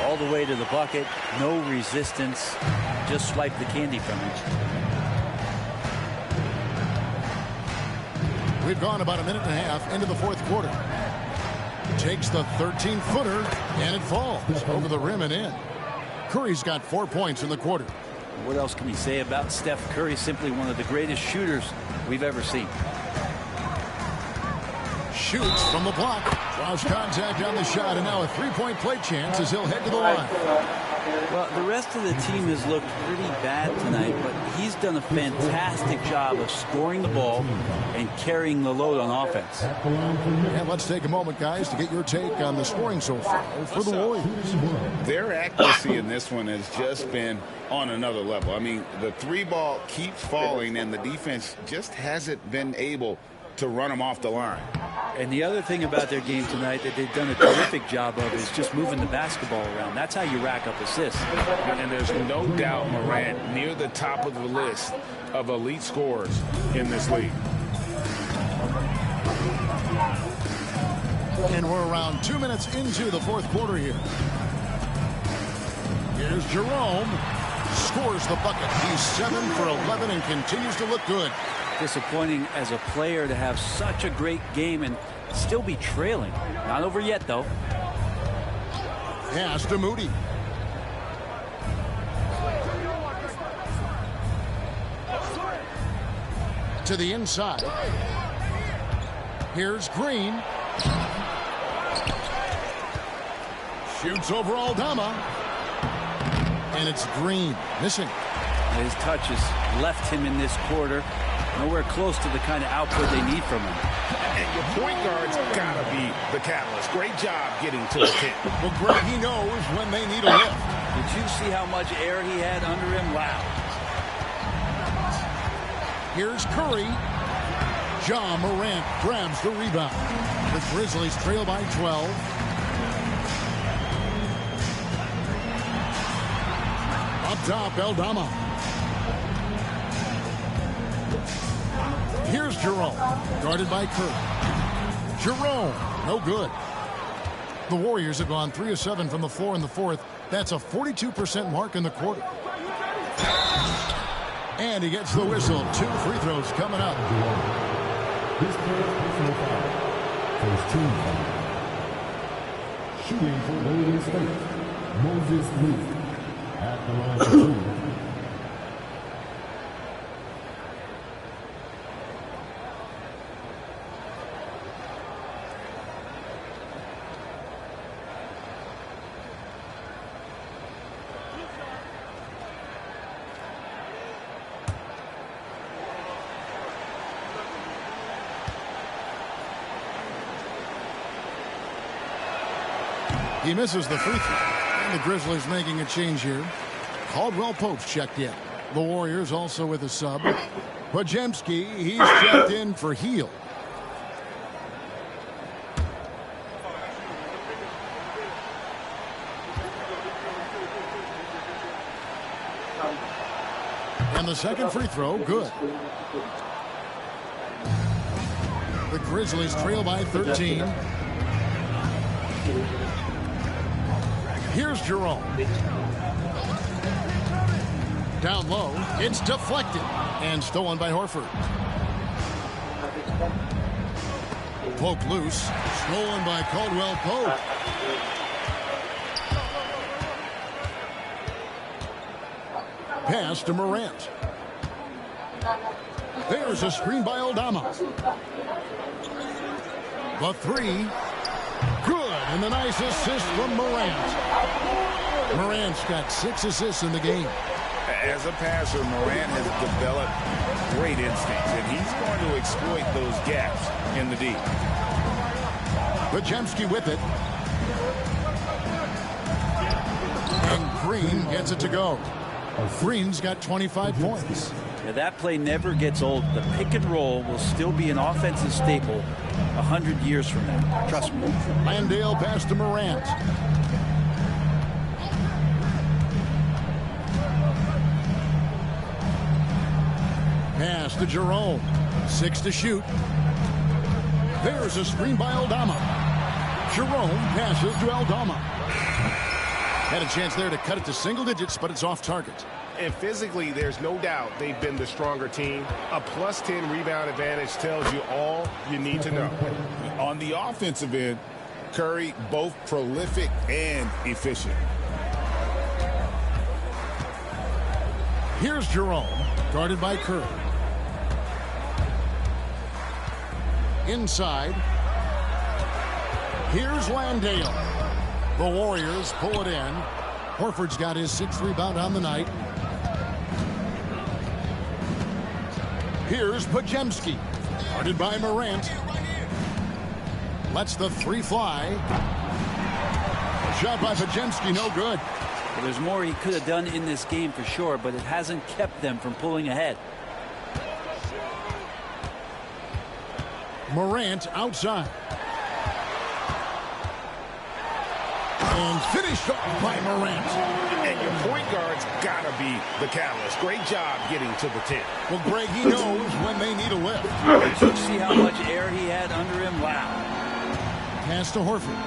All the way to the bucket. No resistance. Just swipe the candy from him. We've gone about a minute and a half into the 4th quarter. Takes the 13-footer, and it falls over the rim and in. Curry's got 4 points in the quarter. What else can we say about Steph Curry? Simply one of the greatest shooters we've ever seen. Shoots from the block. Draws contact on the shot, and now a 3-point play chance as he'll head to the line. Well, the rest of the team has looked pretty bad tonight, but he's done a fantastic job of scoring the ball and carrying the load on offense. And let's take a moment, guys, to get your take on the scoring so far for the Warriors. Their accuracy in this one has just been on another level. I mean, the 3 ball keeps falling, and the defense just hasn't been able to run them off the line. And the other thing about their game tonight that they've done a terrific job of is just moving the basketball around. That's how you rack up assists. And there's no doubt Morant near the top of the list of elite scorers in this league. And we're around 2 minutes into the 4th quarter here. Here's Jerome. Scores the bucket. He's 7 for 11 and continues to look good. Disappointing as a player to have such a great game and still be trailing. Not over yet, though. Pass to Moody. To the inside. Here's Green. Shoots over Aldama. And it's Green missing. His touches left him in this quarter. Nowhere close to the kind of output they need from him. And your point guard's got to be the catalyst. Great job getting to the 10. Well, Greg, he knows when they need a lift. Did you see how much air he had under him? Wow. Here's Curry. Ja Morant grabs the rebound. The Grizzlies trail by 12. Up top, Aldama. Here's Jerome, guarded by Curry. Jerome, no good. The Warriors have gone 3 of 7 from the floor in the fourth. That's a 42% mark in the quarter. And he gets the whistle. 2 free throws coming up. This personal foul. First team foul. Shooting for Golden State, Moses Lee. At the line for 2. He misses the free throw. And the Grizzlies making a change here. Caldwell Pope's checked in. The Warriors also with a sub. Podziemski, he's checked in for Hield. And the second free throw, good. The Grizzlies trail by 13. Here's Jerome. Down low, it's deflected and stolen by Horford. Pope loose, stolen by Caldwell Pope. Pass to Morant. There's a screen by Aldama. The three. Good, and a nice assist from Morant. Morant's got 6 assists in the game. As a passer, Morant has developed great instincts, and he's going to exploit those gaps in the D. Podziemski with it. And Green gets it to go. Green's got 25 points. Yeah, that play never gets old. The pick and roll will still be an offensive staple 100 years from now. Trust me. Landale pass to Morant. Pass to Jerome. 6 to shoot. There's a screen by Aldama. Jerome passes to Aldama. Had a chance there to cut it to single digits, but it's off target. And physically, there's no doubt they've been the stronger team. A +10 rebound advantage tells you all you need to know. On the offensive end, Curry both prolific and efficient. Here's Jerome, guarded by Curry. Inside. Here's Landale. The Warriors pull it in. Horford's got his 6th rebound on the night. Here's Podziemski, guarded by Morant. Lets the 3 fly. Shot by Podziemski, no good. Well, there's more he could have done in this game for sure, but it hasn't kept them from pulling ahead. Morant outside. And finished off by Morant. And your point guard's got to be the catalyst. Great job getting to the 10. Well, Greg, he knows when they need a lift. Did you see how much air he had under him? Wow. Pass to Horford.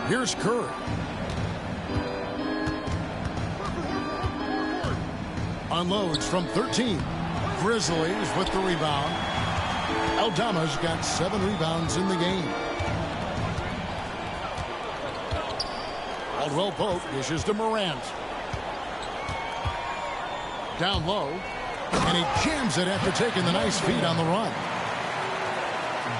Here's Curry. Unloads from 13. Grizzlies with the rebound. Aldama's got 7 rebounds in the game. Caldwell Pope dishes to Morant. Down low. And he jams it after taking the nice feed on the run.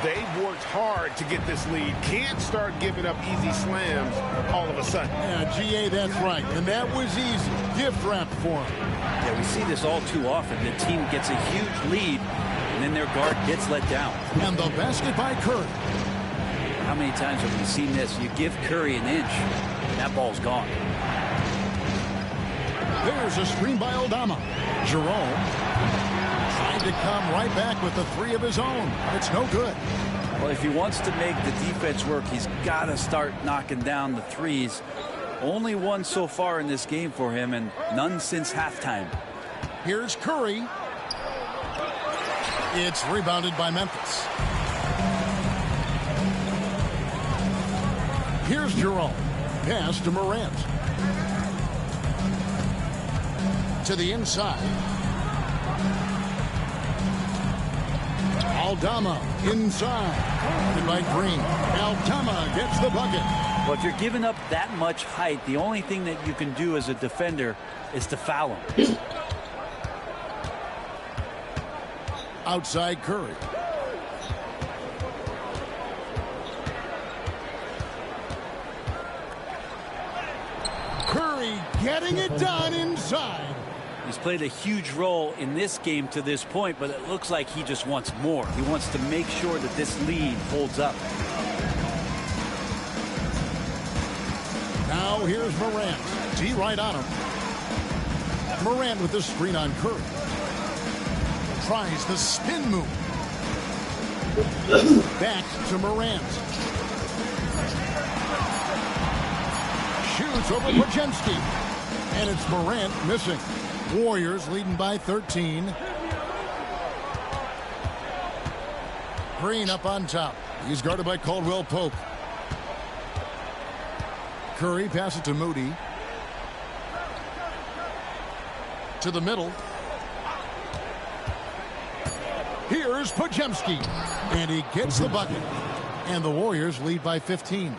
They've worked hard to get this lead. Can't start giving up easy slams all of a sudden. Yeah, GA, that's right. And that was easy. Gift wrap for him. Yeah, we see this all too often. The team gets a huge lead, and then their guard gets let down. And the basket by Curry. How many times have we seen this? You give Curry an inch, and that ball's gone. There's a screen by Aldama. Jerome trying to come right back with the three of his own. It's no good. Well, if he wants to make the defense work, he's got to start knocking down the threes. Only one so far in this game for him, and none since halftime. Here's Curry. It's rebounded by Memphis. Here's Jerome. Pass to Morant. To the inside. Aldama inside. And by Green. Aldama gets the bucket. Well, if you're giving up that much height, the only thing that you can do as a defender is to foul him. Outside Curry. Curry getting it done inside. He's played a huge role in this game to this point, but it looks like he just wants more. He wants to make sure that this lead holds up. Now here's Morant. D right on him. Morant with the screen on Curry. Tries the spin move. Back to Morant. Shoots over Podziemski. And it's Morant missing. Warriors leading by 13. Green up on top. He's guarded by Caldwell Pope. Curry passes it to Moody. To the middle. Here's Podziemski. And he gets the bucket. And the Warriors lead by 15.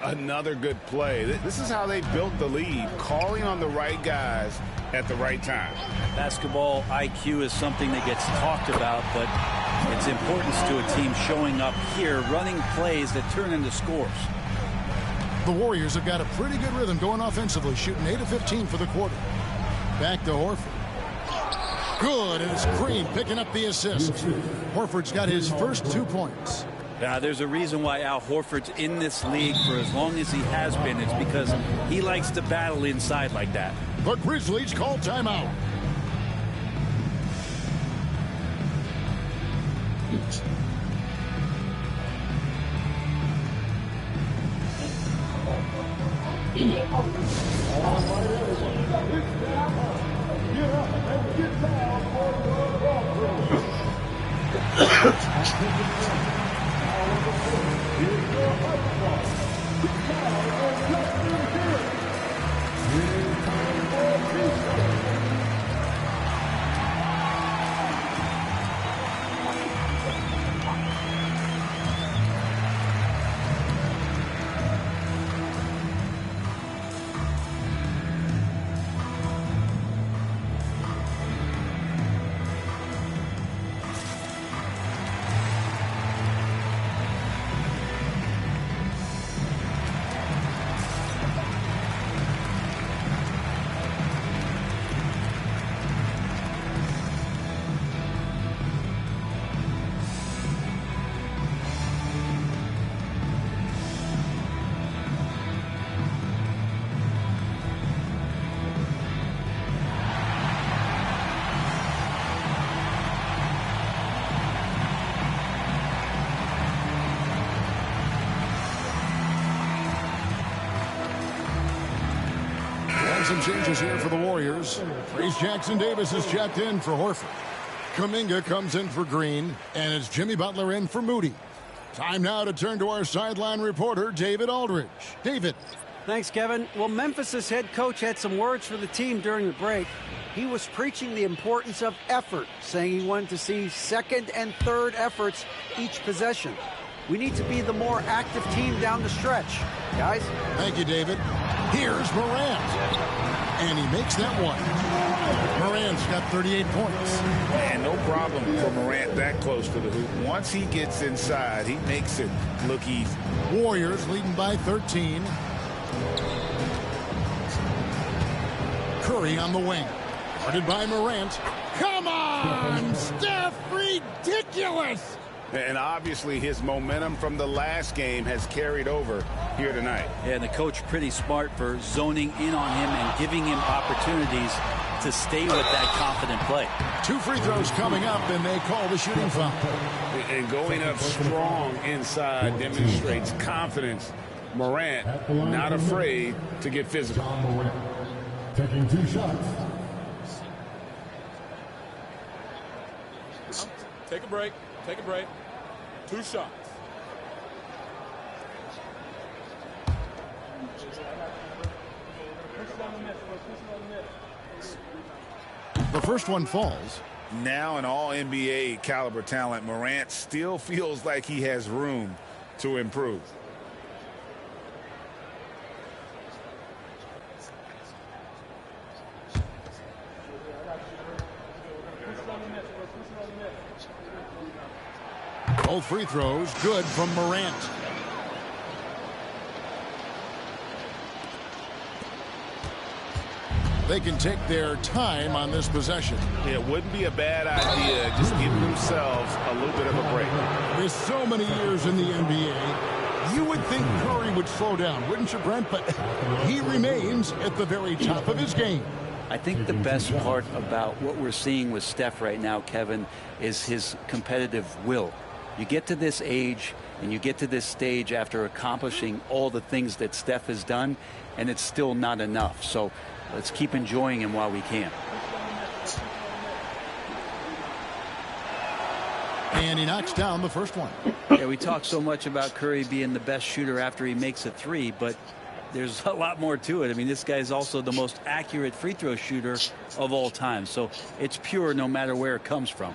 Another good play. This is how they built the lead, calling on the right guys at the right time. Basketball IQ is something that gets talked about, but its importance to a team showing up here, running plays that turn into scores. The Warriors have got a pretty good rhythm going offensively, shooting 8 of 15 for the quarter. Back to Horford. Good, and it's Green picking up the assist. Horford's got his first 2 points. There's a reason why Al Horford's in this league for as long as he has been. It's because he likes to battle inside like that. The Grizzlies call timeout. Some changes here for the Warriors. Reese Jackson-Davis is checked in for Horford. Kuminga comes in for Green, and it's Jimmy Butler in for Moody. Time now to turn to our sideline reporter, David Aldridge. David. Thanks, Kevin. Well, Memphis's head coach had some words for the team during the break. He was preaching the importance of effort, saying he wanted to see second and third efforts each possession. We need to be the more active team down the stretch. Guys? Thank you, David. Here's Morant. And he makes that one. Morant's got 38 points. And no problem for Morant that close to the hoop. Once he gets inside, he makes it look easy. Warriors leading by 13. Curry on the wing. Guarded by Morant. Come on, Steph! Ridiculous! And obviously his momentum from the last game has carried over here tonight. Yeah, and the coach pretty smart for zoning in on him and giving him opportunities to stay with that confident play. 2 free throws coming up, and they call the shooting foul. And going up strong inside demonstrates confidence. Morant not afraid to get physical. Taking 2 shots. Take a break. Take a break. 2 shots. The first one falls. Now an all-NBA caliber talent, Morant still feels like he has room to improve. Both free throws good from Morant. They can take their time on this possession. It wouldn't be a bad idea just giving themselves a little bit of a break. With so many years in the NBA, you would think Curry would slow down, wouldn't you, Brent? But he remains at the very top of his game. I think the best part about what we're seeing with Steph right now, Kevin, is his competitive will. You get to this age and you get to this stage after accomplishing all the things that Steph has done, and it's still not enough. So let's keep enjoying him while we can. And he knocks down the first one. Yeah, we talk so much about Curry being the best shooter after he makes a 3, but there's a lot more to it. I mean, this guy is also the most accurate free throw shooter of all time. So it's pure no matter where it comes from.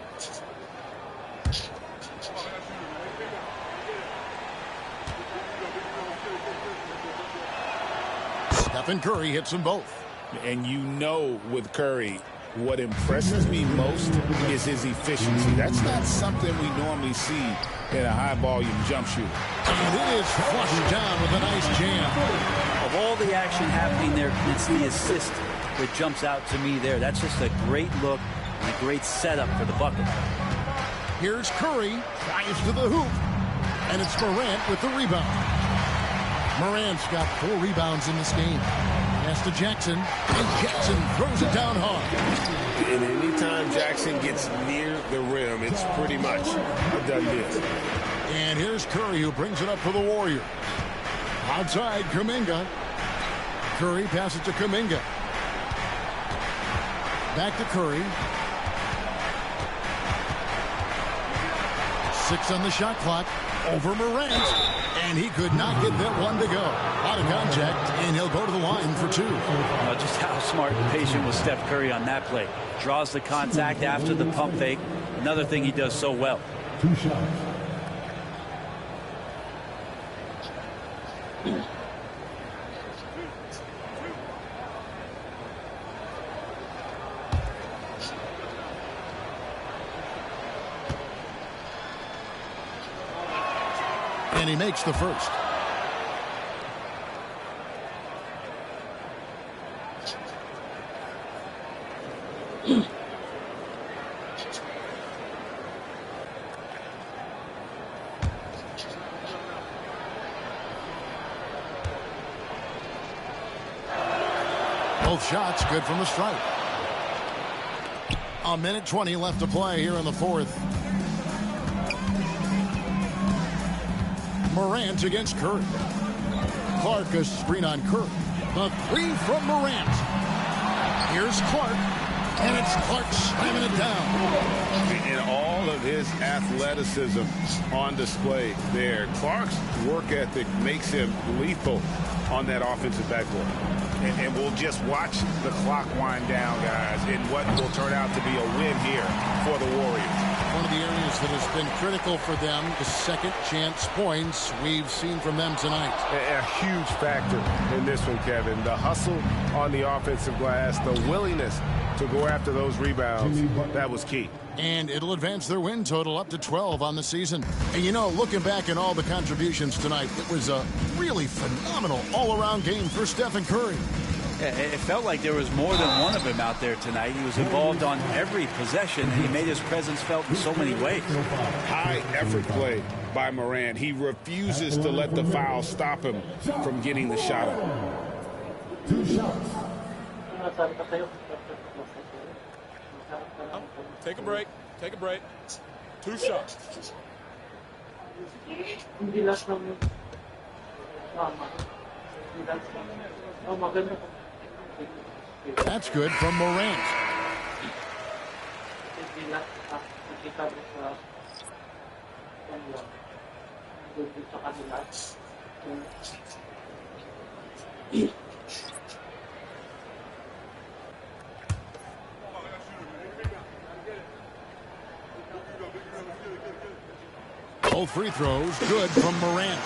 Stephen Curry hits them both. And you know with Curry, what impresses me most is his efficiency. That's not something we normally see in a high-volume jump shooter. And it is flushed down with a nice jam. Of all the action happening there, it's the assist that jumps out to me there. That's just a great look and a great setup for the bucket. Here's Curry, drives to the hoop, and it's Morant with the rebound. Morant's got 4 rebounds in this game. Pass to Jackson, and Jackson throws it down hard. And anytime Jackson gets near the rim, it's pretty much a done deal. And here's Curry, who brings it up for the Warriors. Outside, Kuminga. Curry passes to Kuminga. Back to Curry. 6 on the shot clock. Over Morant. And he could not get that one to go. Out of contact, and he'll go to the line for 2. Just how smart and patient was Steph Curry on that play. Draws the contact after the pump fake. Another thing he does so well. 2 shots. And he makes the first. Both shots good from the stripe. A minute 20 left to play here in the fourth. Morant against Curry. Clark a screen on Curry. The 3 from Morant. Here's Clark. And it's Clark slamming it down. And all of his athleticism on display there. Clark's work ethic makes him lethal on that offensive backboard. And we'll just watch the clock wind down, guys, in what will turn out to be a win here for the Warriors. one of the areas that has been critical for them, the second chance points we've seen from them tonight. A huge factor in this one, Kevin. The hustle on the offensive glass, the willingness to go after those rebounds, that was key. And it'll advance their win total up to 12 on the season. And, you know, looking back at all the contributions tonight, it was a really phenomenal all-around game for Stephen Curry. Yeah, it felt like there was more than one of him out there tonight. He was involved on every possession, and he made his presence felt in so many ways. High-effort play by Morant. He refuses to let the foul stop him from getting the shot up. 2 shots. Take a break. Take a break. 2 shots. That's good from Morant. Both free throws good from Morant.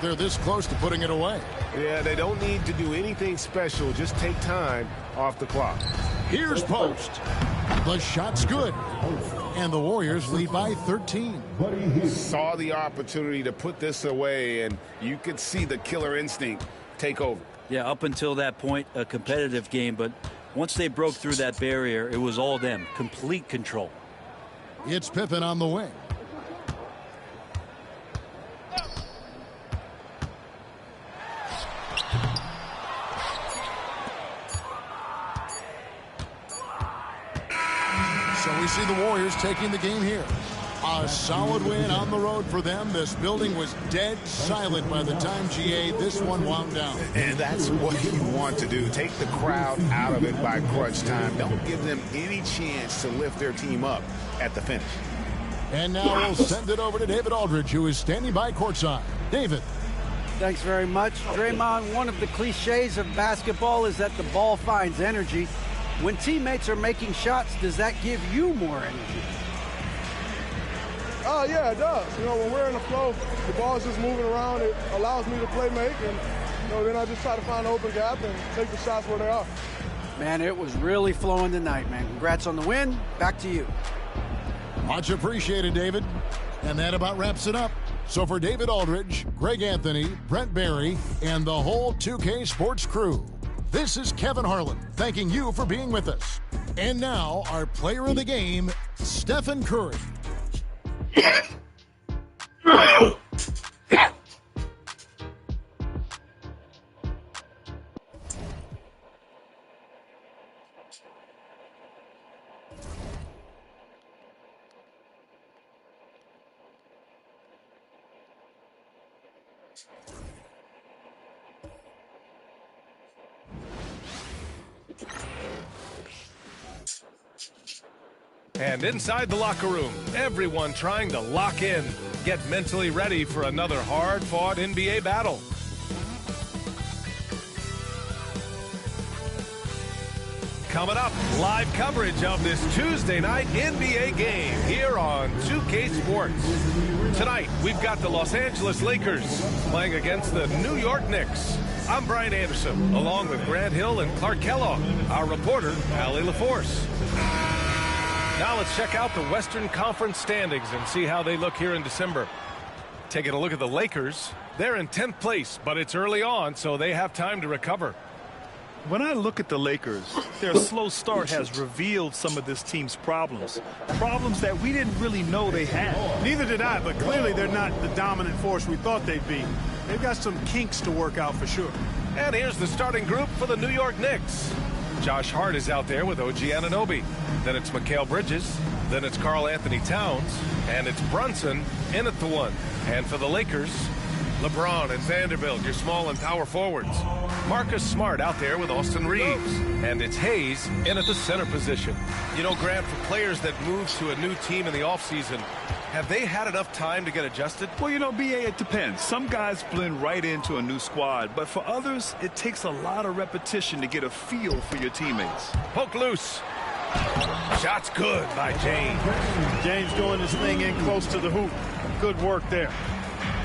They're this close to putting it away. Yeah, they don't need to do anything special. Just take time off the clock. Here's Post. The shot's good. And the Warriors lead by 13. Saw the opportunity to put this away, and you could see the killer instinct take over. Yeah, up until that point, a competitive game, but once they broke through that barrier, it was all them. Complete control. It's Pippen on the wing. So we see the Warriors taking the game here. A solid win on the road for them. This building was dead silent by the time, GA, this one wound down. And that's what you want to do. Take the crowd out of it by crunch time. Don't give them any chance to lift their team up at the finish. And now we'll send it over to David Aldridge, who is standing by courtside. David. Thanks very much. Draymond, one of the cliches of basketball is that the ball finds energy. When teammates are making shots, does that give you more energy? Oh, yeah, it does. You know, when we're in the flow, the ball's just moving around. It allows me to play make, and, you know, then I just try to find an open gap and take the shots where they are. Man, it was really flowing tonight, man. Congrats on the win. Back to you. Much appreciated, David. And that about wraps it up. So for David Aldridge, Greg Anthony, Brent Barry, and the whole 2K Sports crew, this is Kevin Harlan thanking you for being with us. And now, our player of the game, Stephen Curry. And inside the locker room, everyone trying to lock in, get mentally ready for another hard-fought NBA battle. Coming up, live coverage of this Tuesday night NBA game here on 2K Sports. Tonight, we've got the Los Angeles Lakers playing against the New York Knicks. I'm Brian Anderson, along with Grant Hill and Clark Kellogg, our reporter, Allie LaForce. Now let's check out the Western Conference standings and see how they look here in December. Taking a look at the Lakers, they're in 10th place, but it's early on, so they have time to recover. When I look at the Lakers, their slow start has revealed some of this team's problems. Problems that we didn't really know they had. Neither did I, but clearly they're not the dominant force we thought they'd be. They've got some kinks to work out for sure. And here's the starting group for the New York Knicks. Josh Hart is out there with OG Anunoby. Then it's Mikal Bridges. Then it's Karl Anthony Towns. And it's Brunson in at the 1. And for the Lakers, LeBron and Vanderbilt, your small and power forwards. Marcus Smart out there with Austin Reeves. And it's Hayes in at the center position. You know, Grant, for players that move to a new team in the offseason, have they had enough time to get adjusted? Well, you know, BA, it depends. Some guys blend right into a new squad, but for others, it takes a lot of repetition to get a feel for your teammates. Poke loose. Shot's good by James. James doing his thing in close to the hoop. Good work there.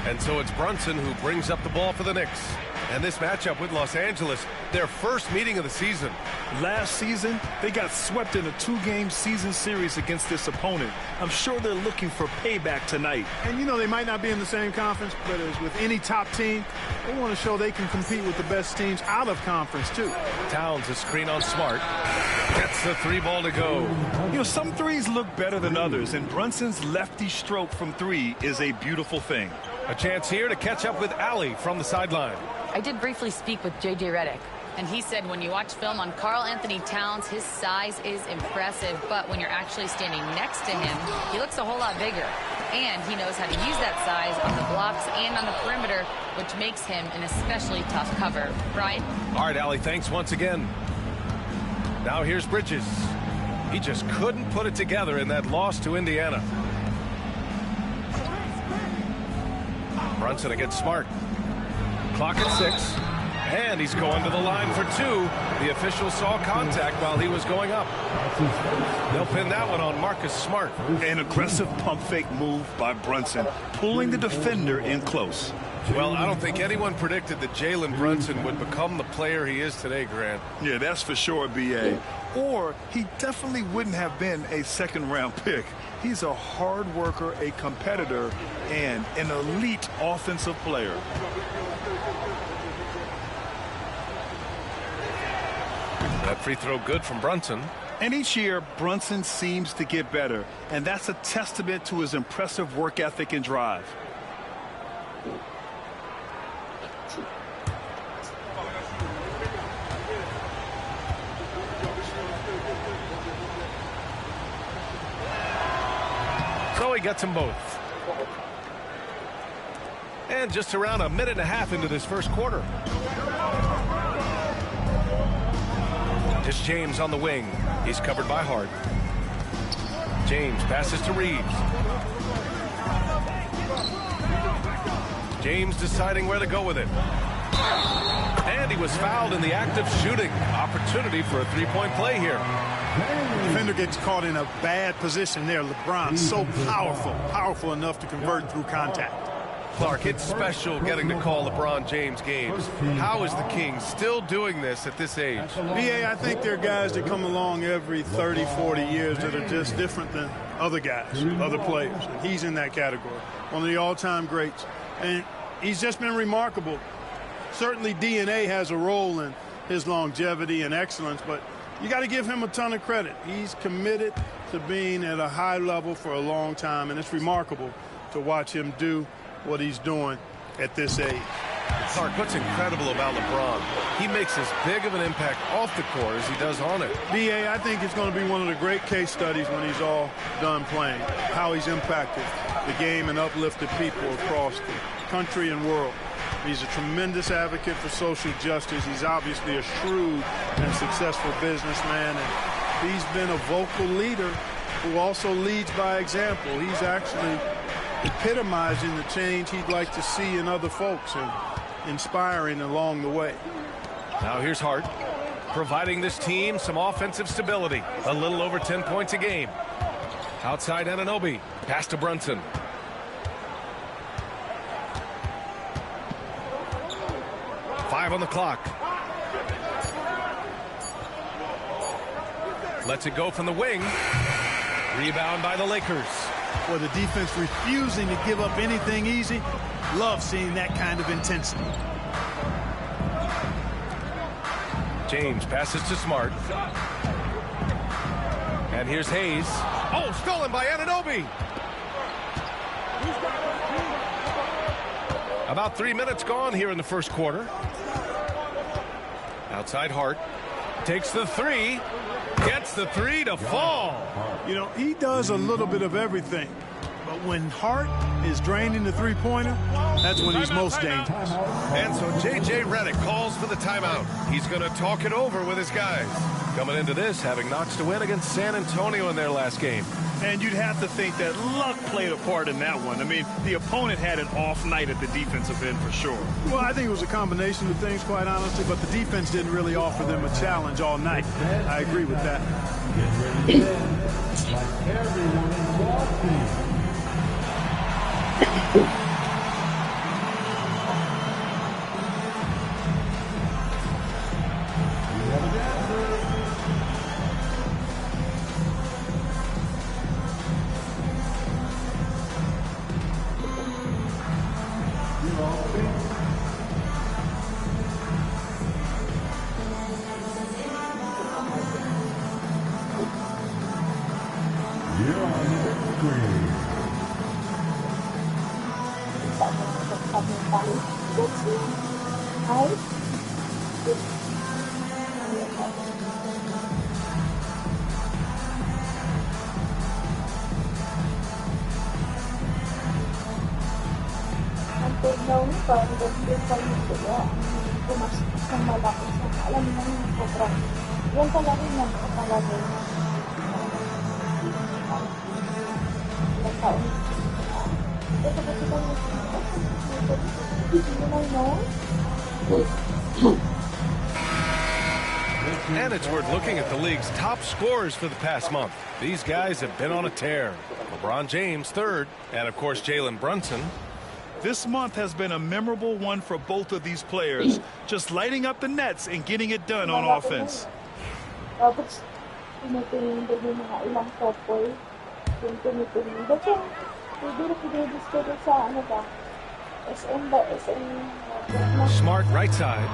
And so it's Brunson who brings up the ball for the Knicks. And this matchup with Los Angeles, their first meeting of the season. Last season, they got swept in a 2-game season series against this opponent. I'm sure they're looking for payback tonight. And you know, they might not be in the same conference, but as with any top team, they want to show they can compete with the best teams out of conference, too. Towns a screen on Smart. Gets the 3 ball to go. You know, some threes look better than others, and Brunson's lefty stroke from 3 is a beautiful thing. A chance here to catch up with Allie from the sideline. I did briefly speak with J.J. Redick, and he said when you watch film on Karl Anthony Towns, his size is impressive, but when you're actually standing next to him, he looks a whole lot bigger. And he knows how to use that size on the blocks and on the perimeter, which makes him an especially tough cover. Brian? All right, Allie, thanks once again. Now here's Bridges. He just couldn't put it together in that loss to Indiana. Brunson against Smart. Clock at 6. And he's going to the line for 2. The official saw contact while he was going up. They'll pin that one on Marcus Smart. An aggressive pump fake move by Brunson, pulling the defender in close. Well, I don't think anyone predicted that Jalen Brunson would become the player he is today, Grant. Yeah, that's for sure, B.A. Or he definitely wouldn't have been a second-round pick. He's a hard worker, a competitor, and an elite offensive player. That free throw good from Brunson. And each year, Brunson seems to get better, and that's a testament to his impressive work ethic and drive. So he gets them both. And just around a minute and a half into this first quarter. It's James on the wing. He's covered by Hart. James passes to Reeves. James deciding where to go with it. And he was fouled in the act of shooting. Opportunity for a three-point play here. Defender gets caught in a bad position there. LeBron so powerful enough to convert through contact. Clark, it's special getting to call LeBron James games. How is the King still doing this at this age? B.A., I think there are guys that come along every 30, 40 years that are just different than other guys, other players. And he's in that category. One of the all-time greats. And he's just been remarkable. Certainly DNA has a role in his longevity and excellence, but you got to give him a ton of credit. He's committed to being at a high level for a long time, and it's remarkable to watch him do what he's doing at this age. Clark, what's incredible about LeBron, he makes as big of an impact off the court as he does on it. B.A., I think it's going to be one of the great case studies when he's all done playing, how he's impacted the game and uplifted people across the country and world. He's a tremendous advocate for social justice. He's obviously a shrewd and successful businessman, and he's been a vocal leader who also leads by example. He's actually epitomizing the change he'd like to see in other folks and inspiring along the way. Now here's Hart, providing this team some offensive stability. A little over 10 points a game. Outside Anunoby, pass to Brunson. Five on the clock. Lets it go from the wing. Rebound by the Lakers. Well, the defense refusing to give up anything easy. Love seeing that kind of intensity. James passes to Smart. And here's Hayes. Oh, stolen by Anunoby. About 3 minutes gone here in the first quarter. Outside Hart. Takes the three. Gets the three to fall. You know, he does a little bit of everything. But when Hart is draining the three-pointer, that's when he's most dangerous. And so J.J. Redick calls for the timeout. He's going to talk it over with his guys. Coming into this, having notched a win against San Antonio in their last game. And you'd have to think that luck played a part in that one. I mean, the opponent had an off night at the defensive end for sure. Well, I think it was a combination of things, quite honestly, but the defense didn't really offer them a challenge all night. I agree with that. Like everyone in And it's worth looking at the league's top scorers for the past month. These guys have been on a tear. LeBron James, third, and of course Jalen Brunson. This month has been a memorable one for both of these players, just lighting up the nets and getting it done on offense. Tapos, tinitingin din yung mga ilang couple. Yung tinitingin. Ba't yung pinidiscuss sa ano ba? SM ba? SM. Smart right side.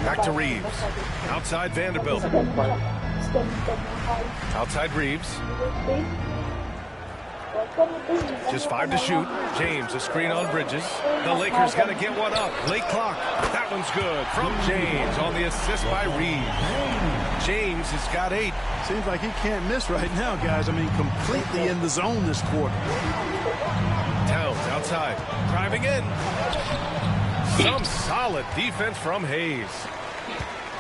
Back to Reeves. Outside Vanderbilt. Outside Reeves. Just 5 to shoot. James, a screen on Bridges. The Lakers got to get one up. Late clock. That one's good from James on the assist by Reeves. James has got 8. Seems like he can't miss right now, guys. I mean, completely in the zone this quarter. Towns outside. Driving in. Some solid defense from Hayes.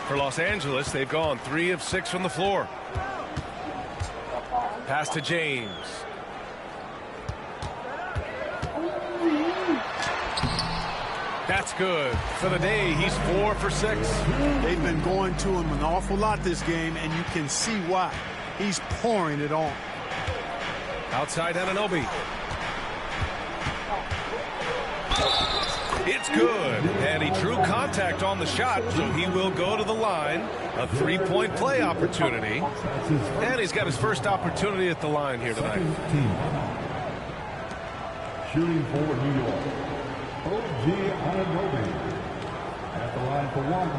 For Los Angeles, they've gone 3 of 6 from the floor. Pass to James. That's good. For the day, he's 4 for 6. They've been going to him an awful lot this game, and you can see why. He's pouring it on. Outside Anunoby. It's good. And he drew contact on the shot, so he will go to the line. A 3-point play opportunity. And he's got his first opportunity at the line here tonight. Shooting for New York, OG Anunoby at the line for 1.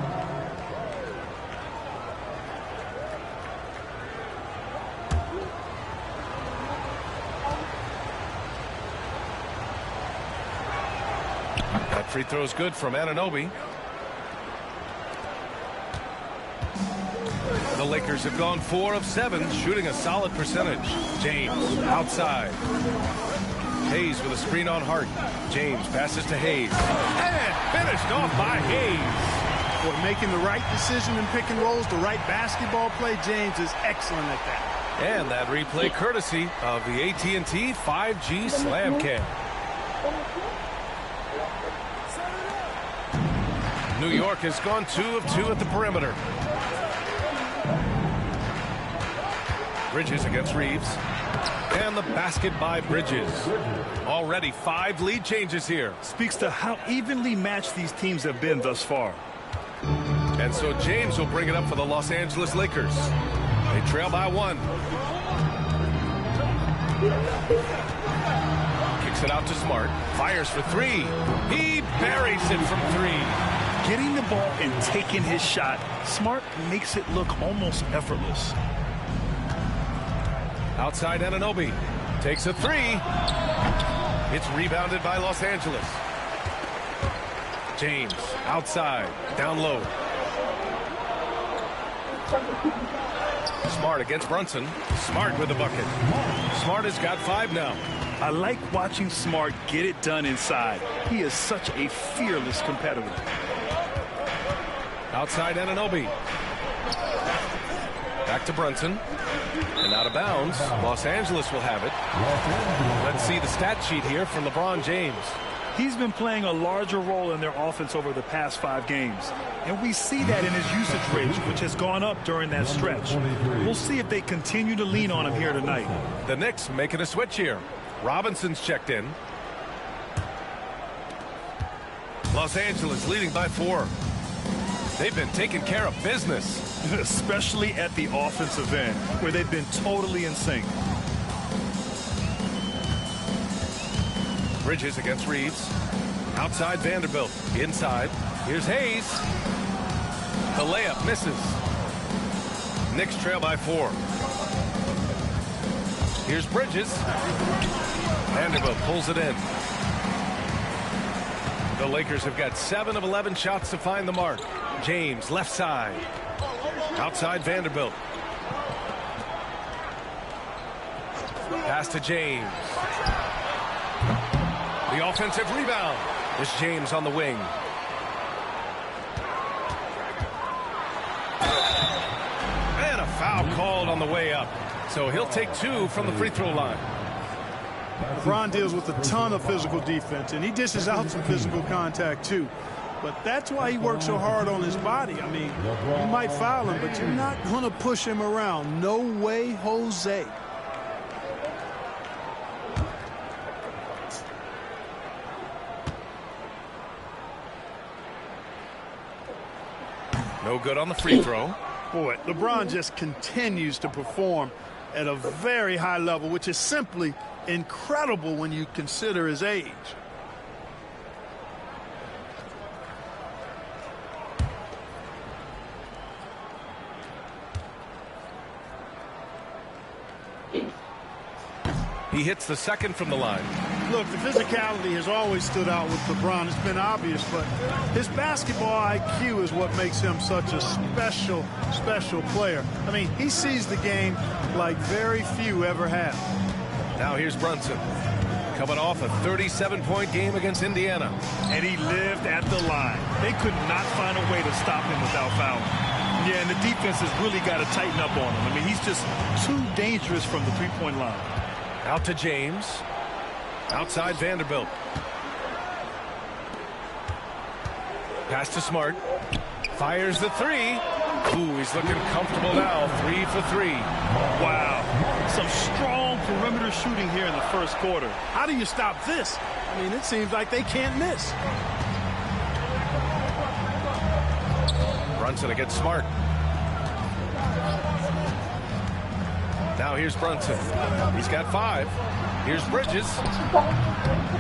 That free throw is good from Anunoby. The Lakers have gone 4 of 7, shooting a solid percentage. James outside. Hayes with a screen on Hart. James passes to Hayes. And finished off by Hayes. Boy, making the right decision in pick and rolls, the right basketball play. James is excellent at that. And that replay courtesy of the AT&T 5G Slam Cam. New York has gone 2 of 2 at the perimeter. Bridges against Reeves. And the basket by Bridges. Already 5 lead changes here. Speaks to how evenly matched these teams have been thus far. And so James will bring it up for the Los Angeles Lakers. They trail by 1. Kicks it out to Smart. Fires for 3. He buries it from 3. Getting the ball and taking his shot, Smart makes it look almost effortless. Outside Anunoby. Takes a 3. It's rebounded by Los Angeles. James outside. Down low. Smart against Brunson. Smart with the bucket. Smart has got 5 now. I like watching Smart get it done inside. He is such a fearless competitor. Outside Anunoby. Back to Brunson. And out of bounds. Los Angeles will have it. Let's see the stat sheet here for LeBron James. He's been playing a larger role in their offense over the past 5 games. And we see that in his usage rate, which has gone up during that stretch. We'll see if they continue to lean on him here tonight. The Knicks making a switch here. Robinson's checked in. Los Angeles leading by 4. They've been taking care of business. Especially at the offensive end, where they've been totally in sync. Bridges against Reeves. Outside Vanderbilt. Inside. Here's Hayes. The layup misses. Knicks trail by 4. Here's Bridges. Vanderbilt pulls it in. The Lakers have got 7 of 11 shots to find the mark. James, left side. Outside Vanderbilt. Pass to James. The offensive rebound. There's James on the wing. And a foul called on the way up. So he'll take 2 from the free throw line. LeBron deals with a ton of physical defense, and he dishes out some physical contact too. But that's why he works so hard on his body. I mean, you might foul him, but you're not going to push him around. No way, Jose. No good on the free throw. Boy, LeBron just continues to perform at a very high level, which is simply incredible when you consider his age. He hits the second from the line. Look, the physicality has always stood out with LeBron. It's been obvious, but his basketball IQ is what makes him such a special, special player. I mean, he sees the game like very few ever have. Now here's Brunson. Coming off a 37-point game against Indiana. And he lived at the line. They could not find a way to stop him without fouling. Yeah, and the defense has really got to tighten up on him. I mean, he's just too dangerous from the three-point line. Out to James. Outside Vanderbilt. Pass to Smart. Fires the 3. Ooh, he's looking comfortable now. 3 for 3. Wow. Some strong perimeter shooting here in the first quarter. How do you stop this? I mean, it seems like they can't miss. Brunson against Smart. Now here's Brunson. He's got 5. Here's Bridges.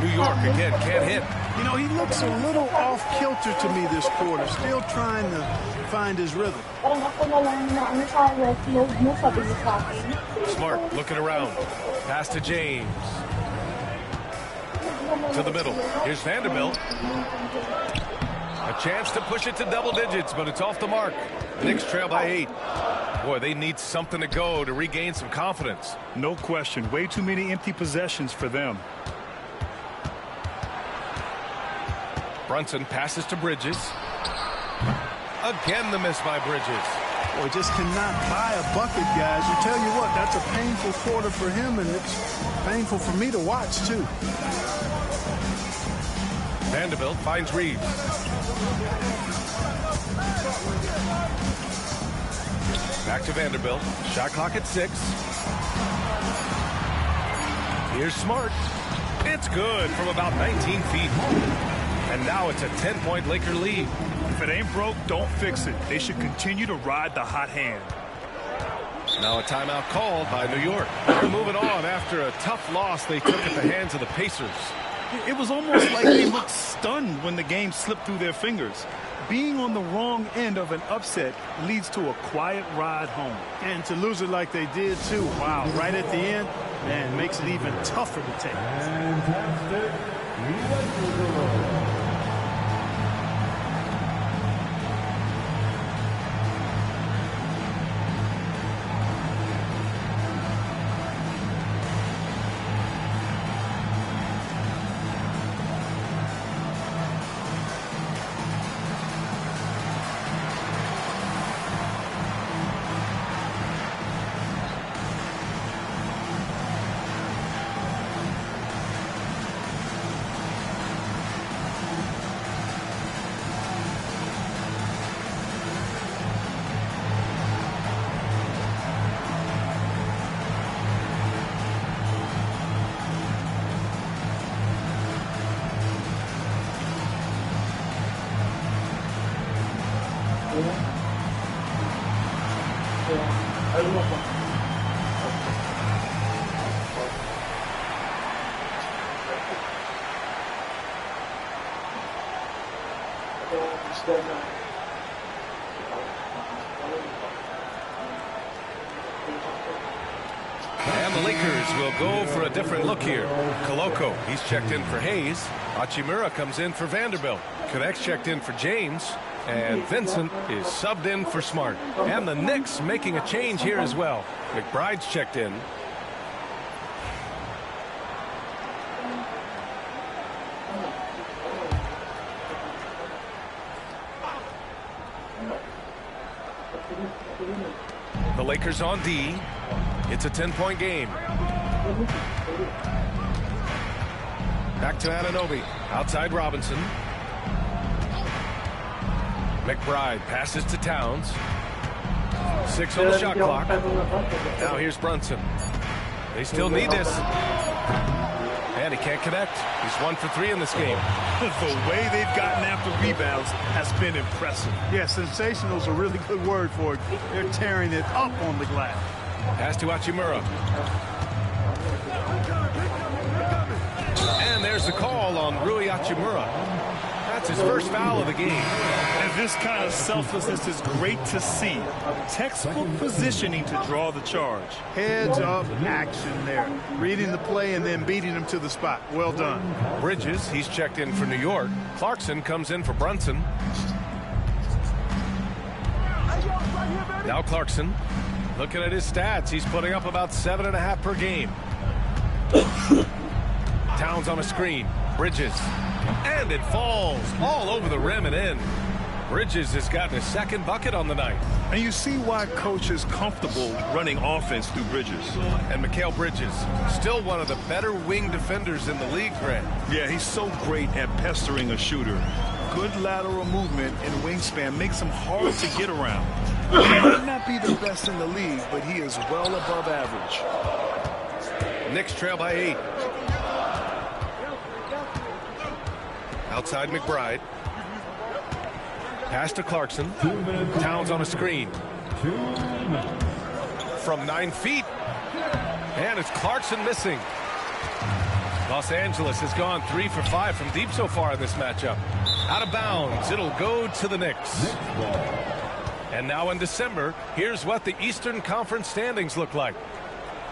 New York again, can't hit. You know, he looks a little off-kilter to me this quarter, still trying to find his rhythm. Smart looking around. Pass to James. To the middle. Here's Vanderbilt. A chance to push it to double digits, but it's off the mark. Knicks trail by 8. Boy, they need something to go to regain some confidence. No question. Way too many empty possessions for them. Brunson passes to Bridges. Again, the miss by Bridges. Boy, just cannot buy a bucket, guys. I tell you what, that's a painful quarter for him, and it's painful for me to watch, too. Vanderbilt finds Reeves. Back to Vanderbilt. Shot clock at 6. Here's Smart. It's good from about 19 feet. And now it's a 10-point Laker lead. If it ain't broke, don't fix it. They should continue to ride the hot hand. Now a timeout called by New York. They're moving on after a tough loss they took at the hands of the Pacers. It was almost like they looked stunned when the game slipped through their fingers. Being on the wrong end of an upset leads to a quiet ride home. And to lose it like they did, too. Wow, right at the end, man, makes it even tougher to take. Fantastic. And the Lakers will go for a different look here. Koloko, he's checked in for Hayes. Hachimura comes in for Vanderbilt. Connect's checked in for James. And Vincent is subbed in for Smart. And the Knicks making a change here as well. McBride's checked in. The Lakers on D. It's a 10-point game. Back to Anunoby. Outside Robinson. McBride passes to Towns. 6 on the shot clock. Now here's Brunson. They still need this. And he can't connect. He's 1 for 3 in this game. The way they've gotten after rebounds has been impressive. Yeah, sensational is a really good word for it. They're tearing it up on the glass. Pass to Hachimura. And there's the call on Rui Hachimura. That's his first foul of the game. And this kind of selflessness is great to see. Textbook positioning to draw the charge. Heads up action there. Reading the play and then beating him to the spot. Well done. Bridges, he's checked in for New York. Clarkson comes in for Brunson. Now Clarkson. Looking at his stats, he's putting up about 7.5 per game. Towns on a screen. Bridges. And it falls all over the rim and in. Bridges has gotten his second bucket on the night. And you see why Coach is comfortable running offense through Bridges. And Mikal Bridges, still one of the better wing defenders in the league, Grant. Yeah, he's so great at pestering a shooter. Good lateral movement and wingspan makes him hard to get around. He might not be the best in the league, but he is well above average. Knicks trail by 8. Outside McBride. Pass to Clarkson. Towns on a screen. From 9 feet. And it's Clarkson missing. Los Angeles has gone 3 for 5 from deep so far in this matchup. Out of bounds. It'll go to the Knicks. And now in December, here's what the Eastern Conference standings look like.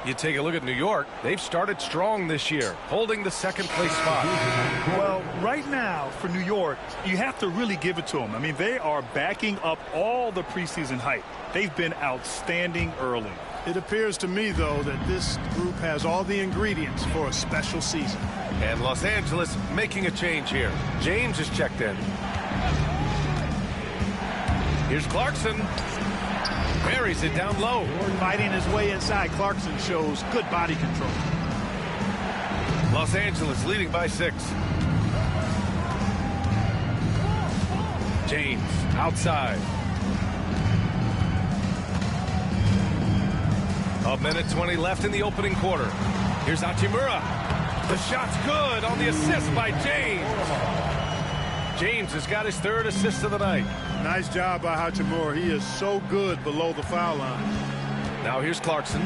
You take a look at New York. They've started strong this year, holding the second place spot. Well, right now for New York, you have to really give it to them. I mean, they are backing up all the preseason hype. They've been outstanding early. It appears to me, though, that this group has all the ingredients for a special season. And Los Angeles making a change here. James is checked in. Here's Clarkson. Buries it down low. Fighting his way inside, Clarkson shows good body control. Los Angeles leading by 6. James outside. A minute 20 left in the opening quarter. Here's Hachimura. The shot's good on the assist by James. James has got his 3rd assist of the night. Nice job by Hachimura. He is so good below the foul line. Now here's Clarkson.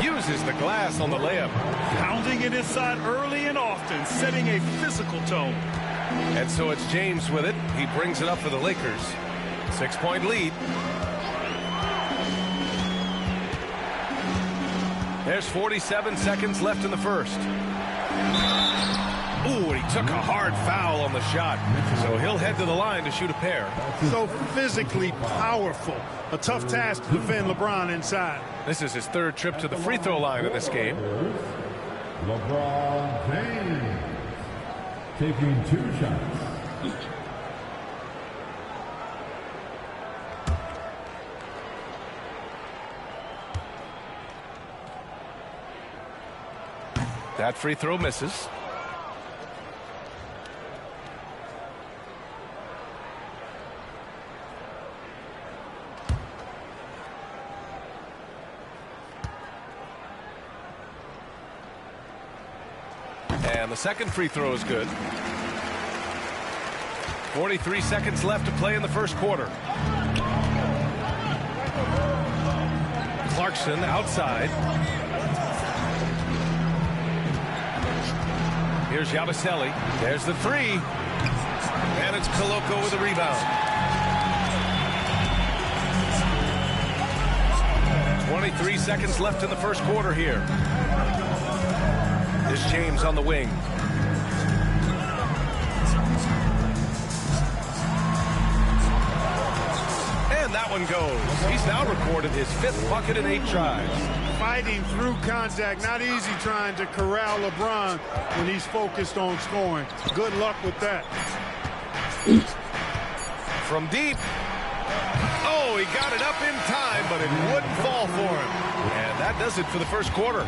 Uses the glass on the layup. Pounding it inside early and often, setting a physical tone. And so it's James with it. He brings it up for the Lakers. 6-point lead. There's 47 seconds left in the first. Ooh, he took a hard foul on the shot. So he'll head to the line to shoot a pair. So physically powerful. A tough task to defend LeBron inside. This is his 3rd trip to the free throw line in this game. LeBron James taking 2 shots. That free throw misses. And the second free throw is good. 43 seconds left to play in the first quarter. Clarkson outside. Here's Yabusele. There's the three. And it's Koloko with a rebound. 23 seconds left in the first quarter here. There's James on the wing. And that one goes. He's now recorded his 5th bucket in 8 tries. Fighting through contact. Not easy trying to corral LeBron when he's focused on scoring. Good luck with that. From deep. Oh, he got it up in time, but it wouldn't fall for him. And that does it for the first quarter.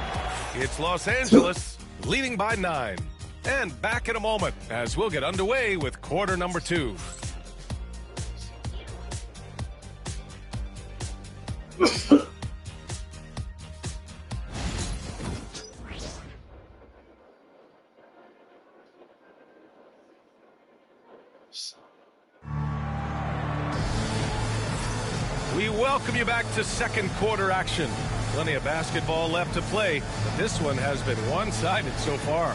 It's Los Angeles leading by 9. And back in a moment as we'll get underway with quarter number 2. We welcome you back to second quarter action. Plenty of basketball left to play, but this one has been one-sided so far.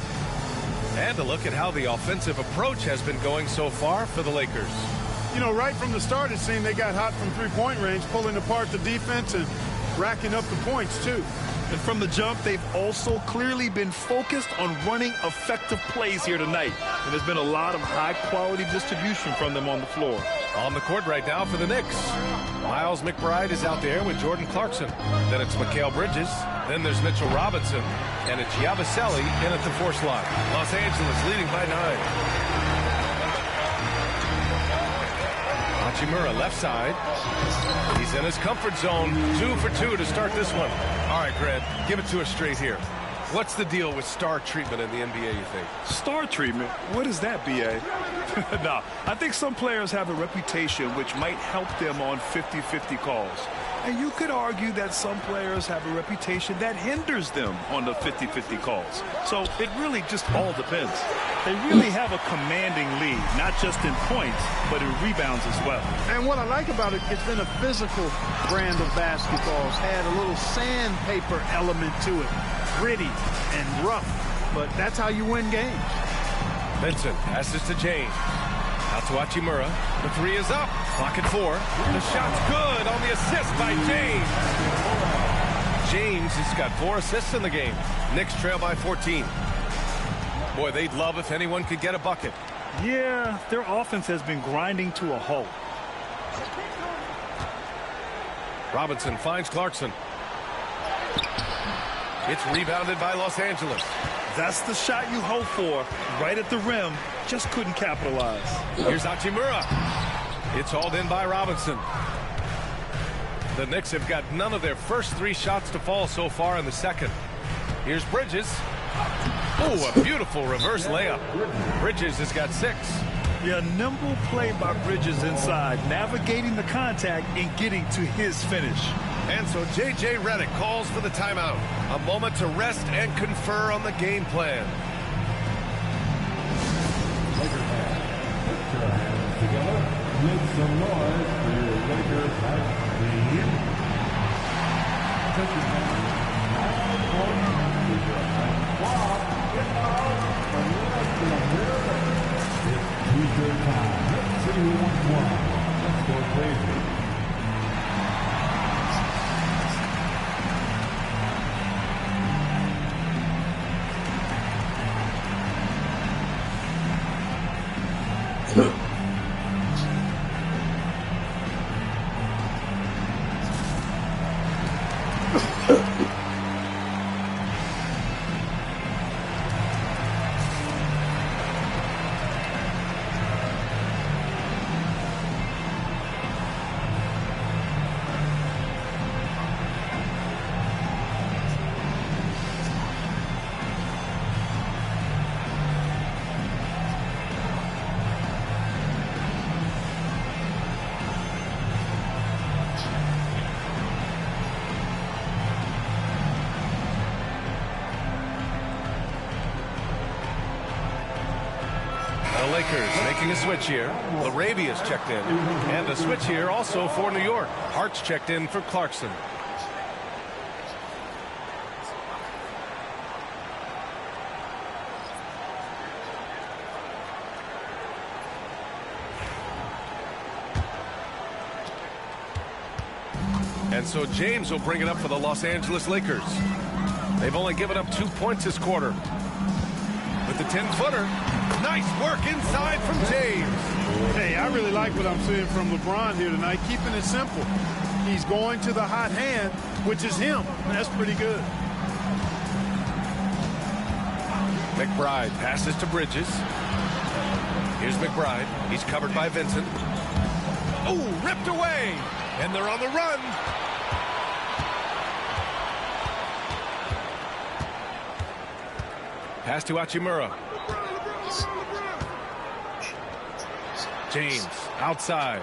And a look at how the offensive approach has been going so far for the Lakers. You know, right from the start, it seemed they got hot from three-point range, pulling apart the defense and racking up the points, too. And from the jump, they've also clearly been focused on running effective plays here tonight. And there's been a lot of high-quality distribution from them on the floor. On the court right now for the Knicks. Miles McBride is out there with Jordan Clarkson. Then it's Mikal Bridges. Then there's Mitchell Robinson. And it's Yabusele in at the 4 slot. Los Angeles leading by 9. Hachimura left side. He's in his comfort zone. 2 for 2 to start this one. All right, Grant, give it to us straight here. What's the deal with star treatment in the NBA, you think? Star treatment? What is that, B.A.? No, I think some players have a reputation which might help them on 50-50 calls. And you could argue that some players have a reputation that hinders them on the 50-50 calls. So it really just all depends. They really have a commanding lead, not just in points, but in rebounds as well. And what I like about it, it's been a physical brand of basketball. It's had a little sandpaper element to it. Gritty and rough, but that's how you win games. Vincent passes to James. Out to Hachimura. The 3 is up. Clock at 4. The shot's good on the assist by James. James has got 4 assists in the game. Knicks trail by 14. Boy, they'd love if anyone could get a bucket. Yeah, their offense has been grinding to a halt. Robinson finds Clarkson. It's rebounded by Los Angeles. That's the shot you hope for. Right at the rim. Just couldn't capitalize. Here's Hachimura. It's hauled in by Robinson. The Knicks have got none of their first 3 shots to fall so far in the second. Here's Bridges. Oh, a beautiful reverse layup. Bridges has got 6. Yeah, nimble play by Bridges inside, navigating the contact and getting to his finish. And so J.J. Redick calls for the timeout. A moment to rest and confer on the game plan. Laker fans, put your hands together. Make some noise for your Lakers team. Put your hands It's Tuesday time. Let's see who won. Let's go crazy. The Lakers making a switch here. Larabia's checked in. And a switch here also for New York. Hart's checked in for Clarkson. And so James will bring it up for the Los Angeles Lakers. They've only given up 2 points this quarter. With the 10-footer. Nice work inside from James. Hey, I really like what I'm seeing from LeBron here tonight, keeping it simple. He's going to the hot hand, which is him. That's pretty good. McBride passes to Bridges. Here's McBride. He's covered by Vincent. Oh, ripped away. And they're on the run. Pass to Hachimura. James outside.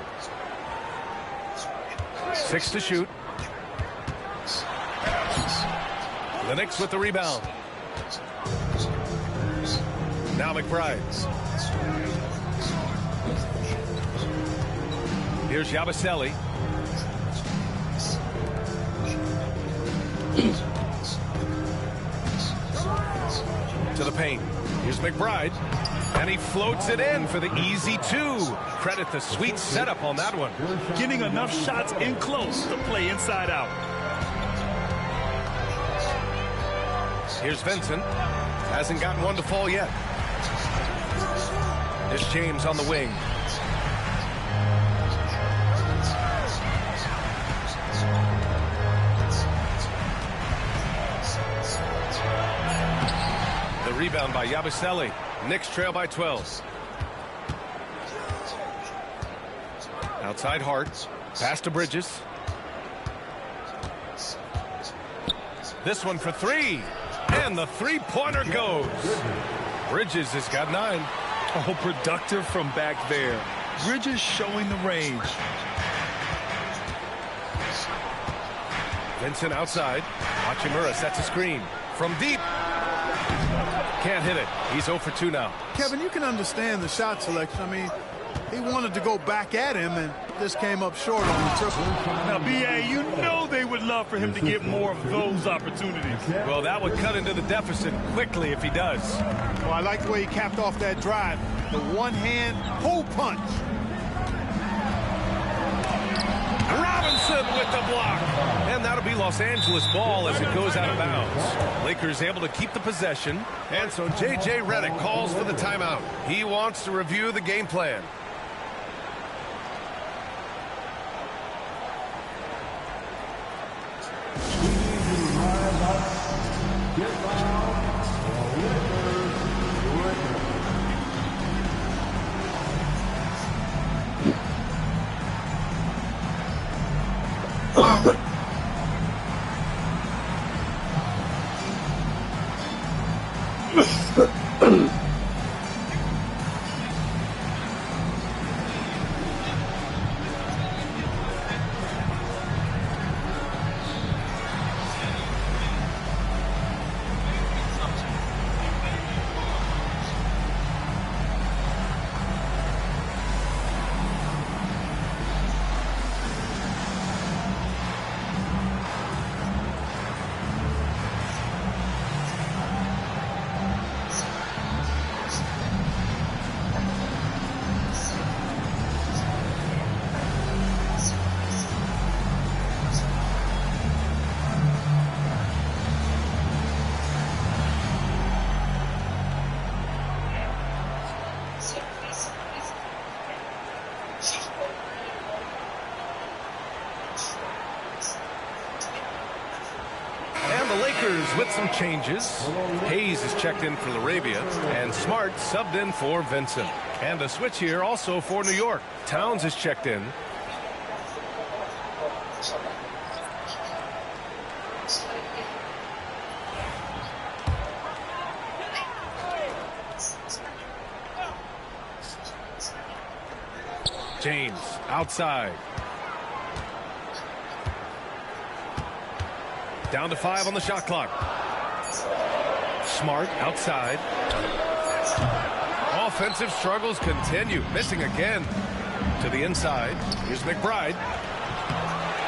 6 to shoot. The Knicks with the rebound. Now McBride. Here's Yabusele. To the paint. Here's McBride. And he floats it in for the easy 2. Credit the sweet setup on that one. Getting enough shots in close to play inside out. Here's Vincent. Hasn't gotten one to fall yet. Here's James on the wing. The rebound by Yabusele. Knicks trail by 12. Outside Hart. Pass to Bridges. This one for 3. And the three-pointer goes. Bridges has got 9. Oh, productive from back there. Bridges showing the range. Vincent outside. Hachimura sets a screen. From deep. Can't hit it. He's 0 for 2 now. Kevin, you can understand the shot selection. I mean, he wanted to go back at him and just came up short on the triple. Now, B.A., you know they would love for him to get more of those opportunities. Well, that would cut into the deficit quickly if he does. Well, I like the way he capped off that drive. The one-hand pull punch. Robinson with the block. And that'll be Los Angeles ball as it goes out of bounds. Lakers able to keep the possession. And so J.J. Redick calls for the timeout. He wants to review the game plan. With some changes. Hayes is checked in for Laravia, and Smart subbed in for Vincent. And a switch here also for New York. Towns is checked in. James outside. Down to 5 on the shot clock. Smart outside. Offensive struggles continue. Missing again. To the inside. Here's McBride.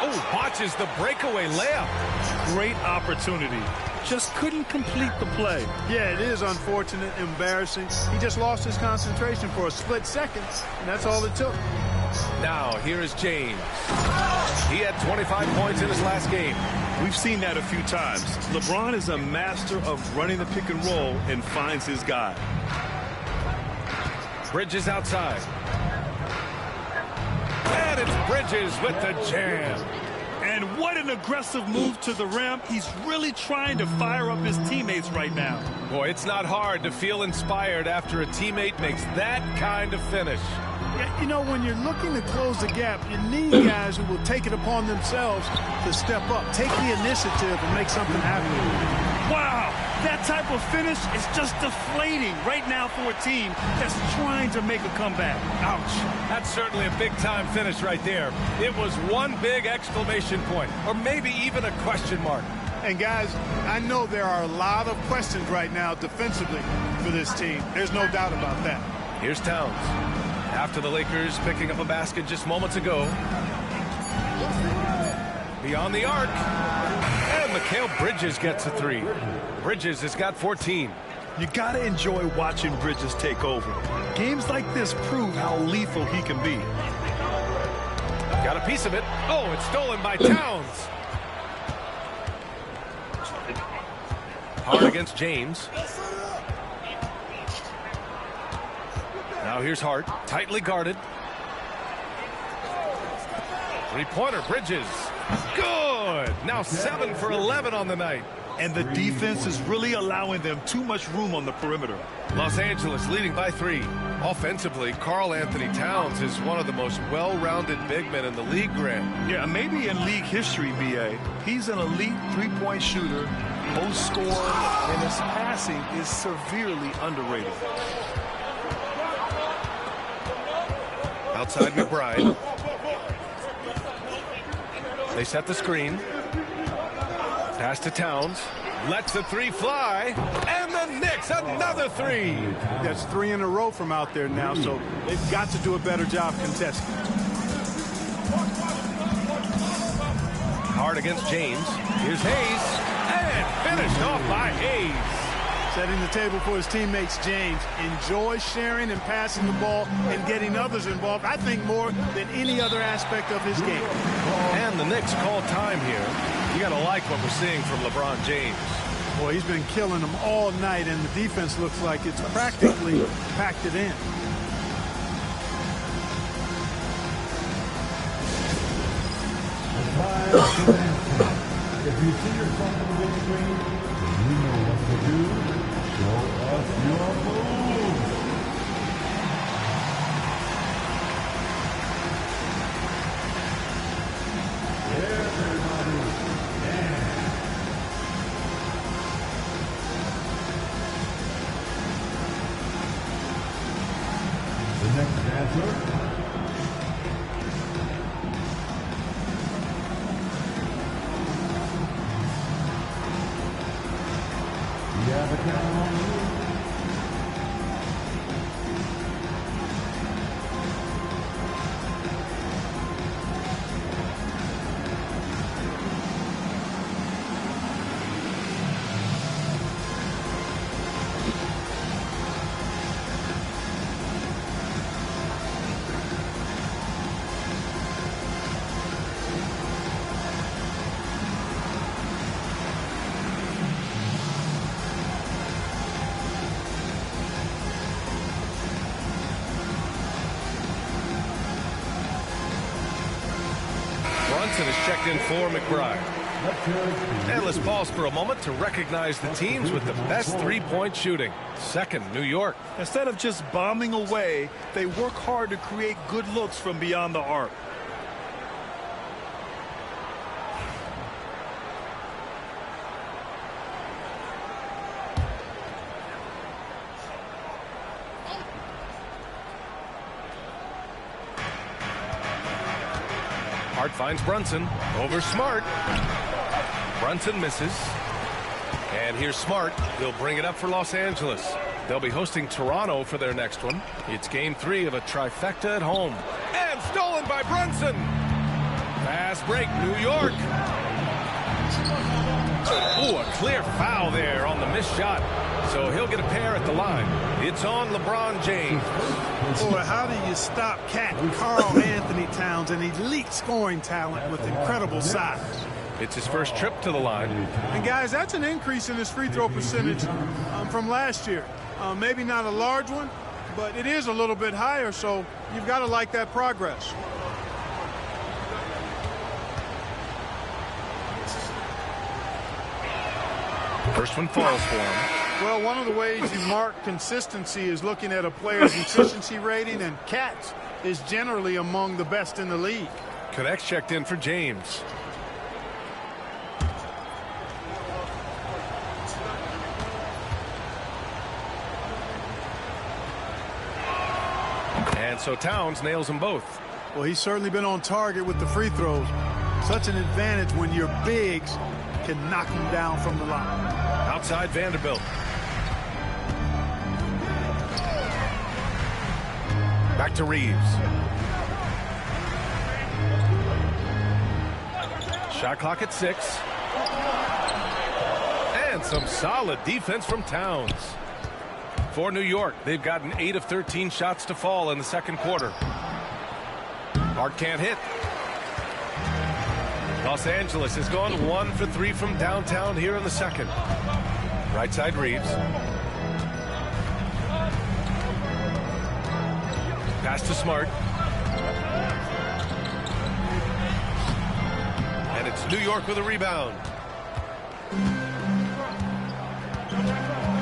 Oh, botches the breakaway layup. Great opportunity. Just couldn't complete the play. Yeah, it is unfortunate, embarrassing. He just lost his concentration for a split second, and that's all it took. Now, here is James. He had 25 points in his last game. We've seen that a few times. LeBron is a master of running the pick and roll and finds his guy. Bridges outside. And it's Bridges with the jam. And what an aggressive move to the rim. He's really trying to fire up his teammates right now. Boy, it's not hard to feel inspired after a teammate makes that kind of finish. Yeah, you know, when you're looking to close the gap, you need guys who will take it upon themselves to step up, take the initiative, and make something happen. Wow, that type of finish is just deflating right now for a team that's trying to make a comeback. Ouch. That's certainly a big-time finish right there. It was one big exclamation point, or maybe even a question mark. And, guys, I know there are a lot of questions right now defensively for this team. There's no doubt about that. Here's Towns. After the Lakers picking up a basket just moments ago. Beyond the arc. And Mikal Bridges gets a three. Bridges has got 14. You got to enjoy watching Bridges take over. Games like this prove how lethal he can be. Got a piece of it. Oh, it's stolen by Towns. Hard against James. Now here's Hart, tightly guarded. Three-pointer, Bridges. Good. Now 7 for 11 on the night. And the defense is really allowing them too much room on the perimeter. Los Angeles leading by 3. Offensively, Karl Anthony Towns is one of the most well-rounded big men in the league, Grant. Yeah, maybe in league history, B.A. He's an elite three-point shooter, most scorer, and his passing is severely underrated. Outside McBride. They set the screen. Pass to Towns. Lets the three fly. And the Knicks, another three. That's 3 in a row from out there now, so they've got to do a better job contesting. Hard against James. Here's Hayes. And finished off by Hayes. Setting the table for his teammates, James. Enjoy sharing and passing the ball and getting others involved, I think, more than any other aspect of his game. And the Knicks call time here. You got to like what we're seeing from LeBron James. Boy, he's been killing them all night, and the defense looks like it's practically packed it in. If you see yourself on the big screen, you know what to do. Show us your moves. Everybody dance. The next dancer. Yeah, the count on you. Brunson is checked in for McBride. And let's pause for a moment to recognize the teams with the best three-point shooting. Second, New York. Instead of just bombing away, they work hard to create good looks from beyond the arc. Hart finds Brunson over Smart. Brunson misses. And here's Smart. He'll bring it up for Los Angeles. They'll be hosting Toronto for their next one. It's game 3 of a trifecta at home. And stolen by Brunson. Fast break, New York. Ooh, a clear foul there on the missed shot. So he'll get a pair at the line. It's on LeBron James. Boy, how do you stop Karl Anthony Towns, an elite scoring talent with incredible size? It's his first trip to the line. And guys, that's an increase in his free throw percentage from last year. Maybe not a large one, but it is a little bit higher, so you've got to like that progress. First one falls for him. Well, one of the ways you mark consistency is looking at a player's efficiency rating, and Katz is generally among the best in the league. Connects checked in for James. And so Towns nails them both. Well, he's certainly been on target with the free throws. Such an advantage when your bigs can knock them down from the line. Outside Vanderbilt. Back to Reeves. Shot clock at 6. And some solid defense from Towns. For New York, they've gotten 8 of 13 shots to fall in the second quarter. Hart can't hit. Los Angeles has gone 1 for 3 from downtown here in the second. Right side Reeves. Pass to Smart. And it's New York with a rebound.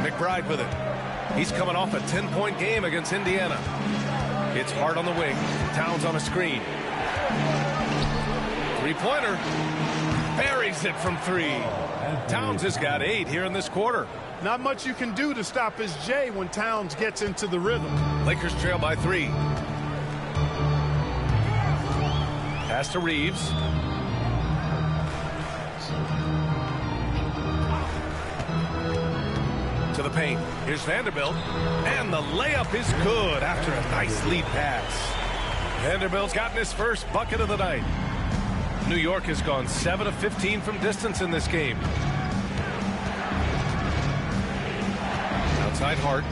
McBride with it. He's coming off a 10-point game against Indiana. It's Hart on the wing. Towns on a screen. Three-pointer. Buries it from 3. Towns has got 8 here in this quarter. Not much you can do to stop his J when Towns gets into the rhythm. Lakers trail by 3. Pass to Reeves. To the paint. Here's Vanderbilt. And the layup is good after a nice lead pass. Vanderbilt's gotten his first bucket of the night. New York has gone 7 of 15 from distance in this game. Outside Hart.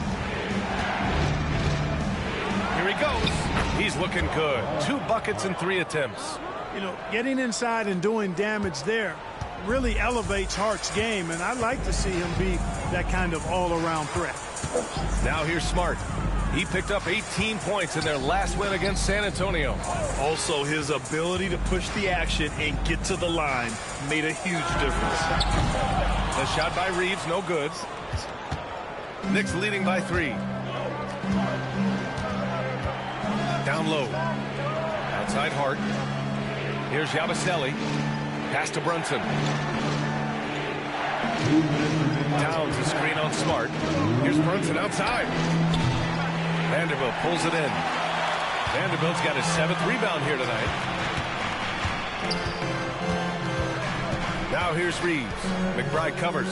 Here he goes. He's looking good. 2 buckets in 3 attempts. You know, getting inside and doing damage there really elevates Hart's game, and I'd like to see him be that kind of all-around threat. Now here's Smart. He picked up 18 points in their last win against San Antonio. Also, his ability to push the action and get to the line made a huge difference. The shot by Reeves, no good. Knicks leading by 3. Down low. Outside Hart. Here's Yabusele. Pass to Brunson. Towns a screen on Smart. Here's Brunson outside. Vanderbilt pulls it in. Vanderbilt's got his 7th rebound here tonight. Now here's Reeves. McBride covers.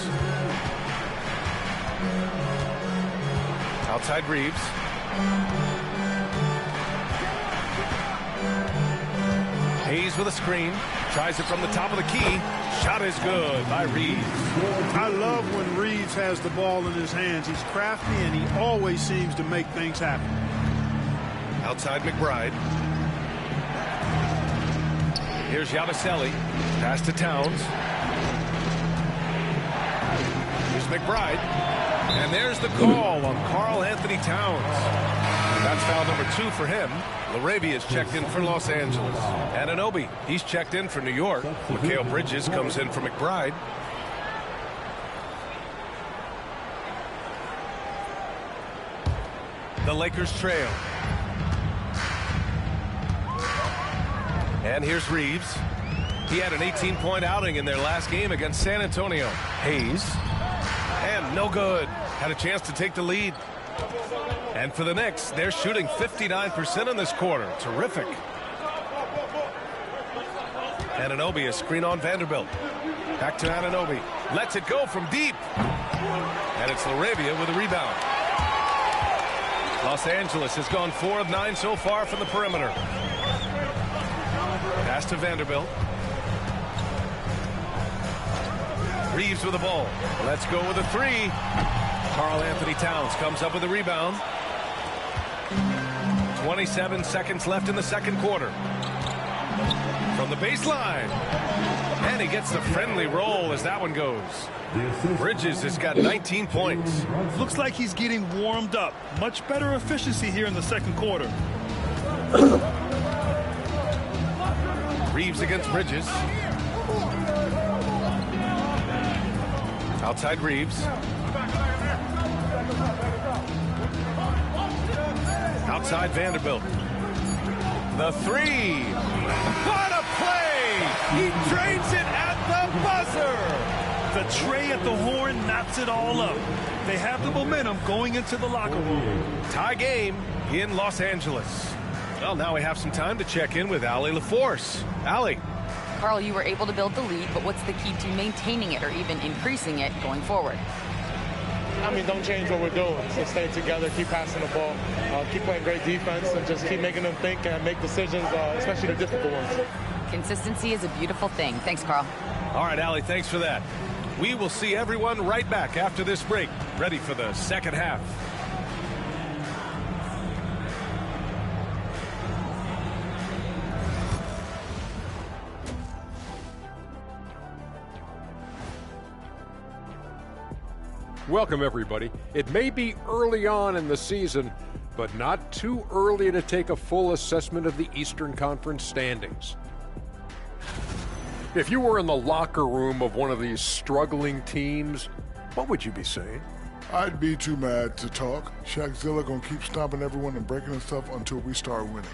Outside Reeves. Hayes with a screen. Tries it from the top of the key. Shot is good by Reeves. I love when Reeves has the ball in his hands. He's crafty, and he always seems to make things happen. Outside McBride. Here's Yabusele. Pass to Towns. Here's McBride. And there's the call on Karl Anthony Towns. That's foul number 2 for him. LaRavia is checked in for Los Angeles. Anunoby, he's checked in for New York. Mikal Bridges comes in for McBride. The Lakers trail. And here's Reeves. He had an 18-point outing in their last game against San Antonio. Hayes. And no good. Had a chance to take the lead. And for the Knicks, they're shooting 59% in this quarter. Terrific. Anunoby, a screen on Vanderbilt. Back to Anunoby. Lets it go from deep. And it's LaRavia with a rebound. Los Angeles has gone 4 of 9 so far from the perimeter. Pass to Vanderbilt. Reeves with the ball. Let's go with a 3. Karl Anthony Towns comes up with a rebound. 27 seconds left in the second quarter. From the baseline. And he gets the friendly roll as that one goes. Bridges has got 19 points. Looks like he's getting warmed up. Much better efficiency here in the second quarter. Reeves against Bridges. Outside Reeves. Outside Vanderbilt. The three. What a play! He drains it at the buzzer. The tray at the horn knocks it all up. They have the momentum going into the locker room. Tie game in Los Angeles. Well, now we have some time to check in with Allie LaForce. Allie. Karl, you were able to build the lead, but what's the key to maintaining it or even increasing it going forward? I mean, don't change what we're doing. So stay together, keep passing the ball, keep playing great defense, and just keep making them think and make decisions, especially the difficult ones. Consistency is a beautiful thing. Thanks, Karl. All right, Allie, thanks for that. We will see everyone right back after this break, ready for the second half. Welcome, everybody. It may be early on in the season, but not too early to take a full assessment of the Eastern Conference standings. If you were in the locker room of one of these struggling teams, what would you be saying? I'd be too mad to talk. Shaqzilla gonna keep stomping everyone and breaking and stuff until we start winning.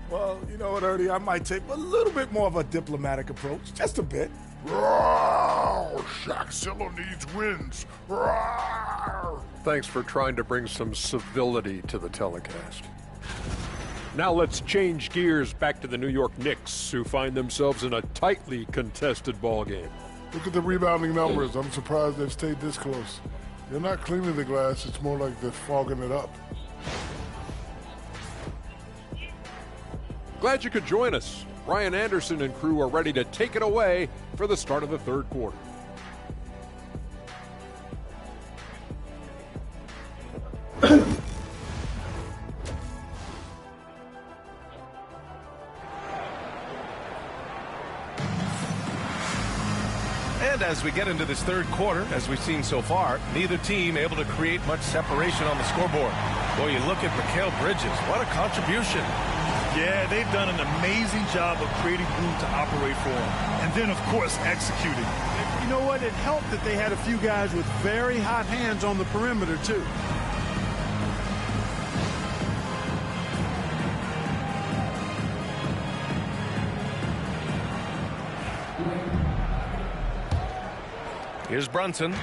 Well, you know what, Ernie? I might take a little bit more of a diplomatic approach. Just a bit. Rawr! Shaqzilla needs wins. Rawr! Thanks for trying to bring some civility to the telecast. Now let's change gears back to the New York Knicks, who find themselves in a tightly contested ball game. Look at the rebounding numbers. I'm surprised they've stayed this close. They're not cleaning the glass. It's more like they're fogging it up. Glad you could join us. Ryan Anderson and crew are ready to take it away for the start of the third quarter. And as we get into this third quarter, as we've seen so far, neither team able to create much separation on the scoreboard. Boy, you look at Mikal Bridges. What a contribution. Yeah, they've done an amazing job of creating room to operate for him. And then, of course, executing. You know what? It helped that they had a few guys with very hot hands on the perimeter, too. Here's Brunson.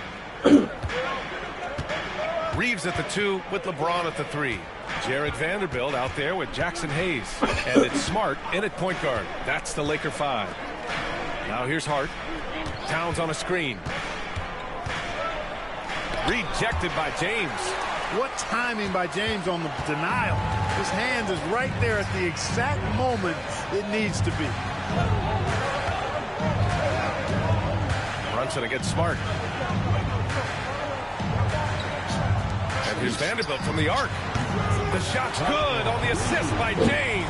Reeves at the 2 with LeBron at the 3. Jared Vanderbilt out there with Jackson Hayes. And it's Smart in at point guard. That's the Laker 5. Now here's Hart. Towns on a screen. Rejected by James. What timing by James on the denial. His hand is right there at the exact moment it needs to be. Brunson against Smart. And here's Vanderbilt from the arc. The shot's good on the assist by James.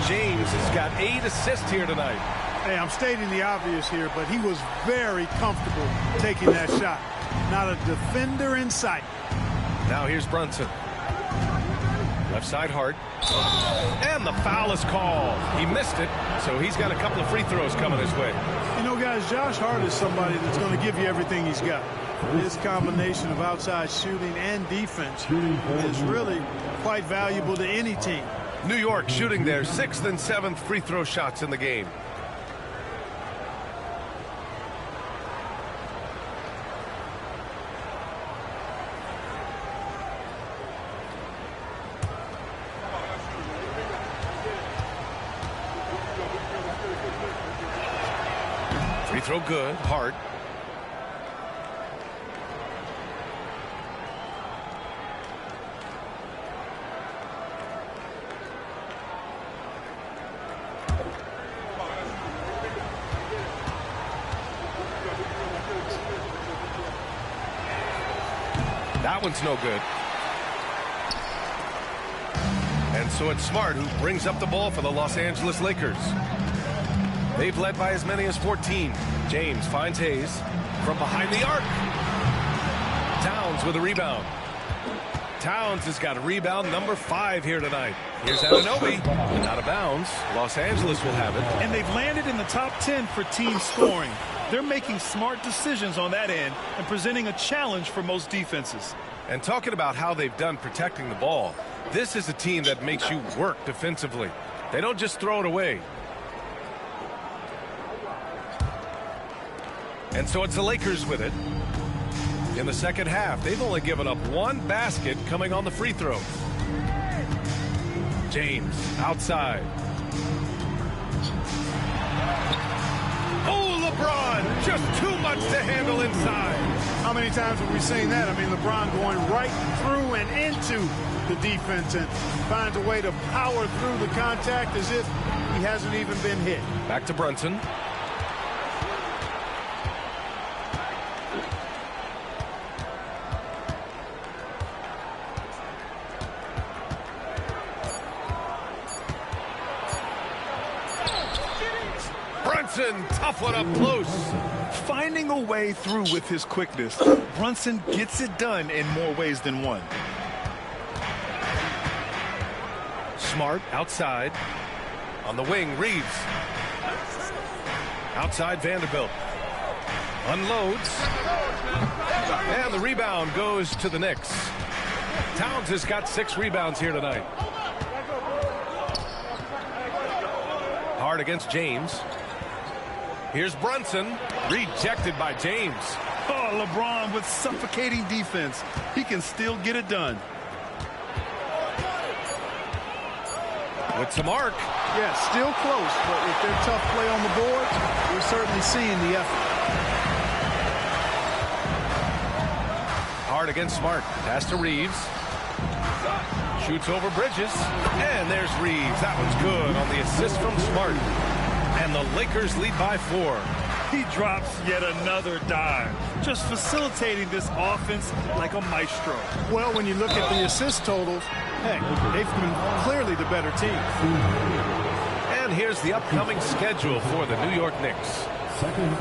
James has got 8 assists here tonight. Hey, I'm stating the obvious here, but he was very comfortable taking that shot. Not a defender in sight. Now here's Brunson. Left side Hart. And the foul is called. He missed it, so he's got a couple of free throws coming his way. You know, guys, Josh Hart is somebody that's going to give you everything he's got. His combination of outside shooting and defense is really quite valuable to any team. New York shooting their 6th and 7th free throw shots in the game. Free throw good. Hart. That one's no good. And so it's Smart who brings up the ball for the Los Angeles Lakers. They've led by as many as 14. James finds Hayes from behind the arc. Towns with a rebound. Towns has got a rebound number 5 here tonight. Here's Anunoby, out of bounds. Los Angeles will have it. And they've landed in the top 10 for team scoring. They're making smart decisions on that end and presenting a challenge for most defenses. And talking about how they've done protecting the ball, this is a team that makes you work defensively. They don't just throw it away. And so it's the Lakers with it. In the second half, they've only given up 1 basket coming on the free throws. James outside. Oh, LeBron, just too much to handle inside. How many times have we seen that? I mean, LeBron going right through and into the defense and finds a way to power through the contact as if he hasn't even been hit. Back to Brunson. Brunson, tough one up close. Finding a way through with his quickness, Brunson gets it done in more ways than one. Smart outside. On the wing, Reeves. Outside Vanderbilt. Unloads. And the rebound goes to the Knicks. Towns has got 6 rebounds here tonight. Hard against James. Here's Brunson, rejected by James. Oh, LeBron with suffocating defense. He can still get it done. With some arc. Yeah, still close, but with their tough play on the board, we're certainly seeing the effort. Hard against Smart. Pass to Reeves. Shoots over Bridges. And there's Reeves. That one's good on the assist from Smart. And the Lakers lead by 4. He drops yet another dive, just facilitating this offense like a maestro. Well, when you look at the assist totals, heck, they've been clearly the better team. And here's the upcoming schedule for the New York Knicks.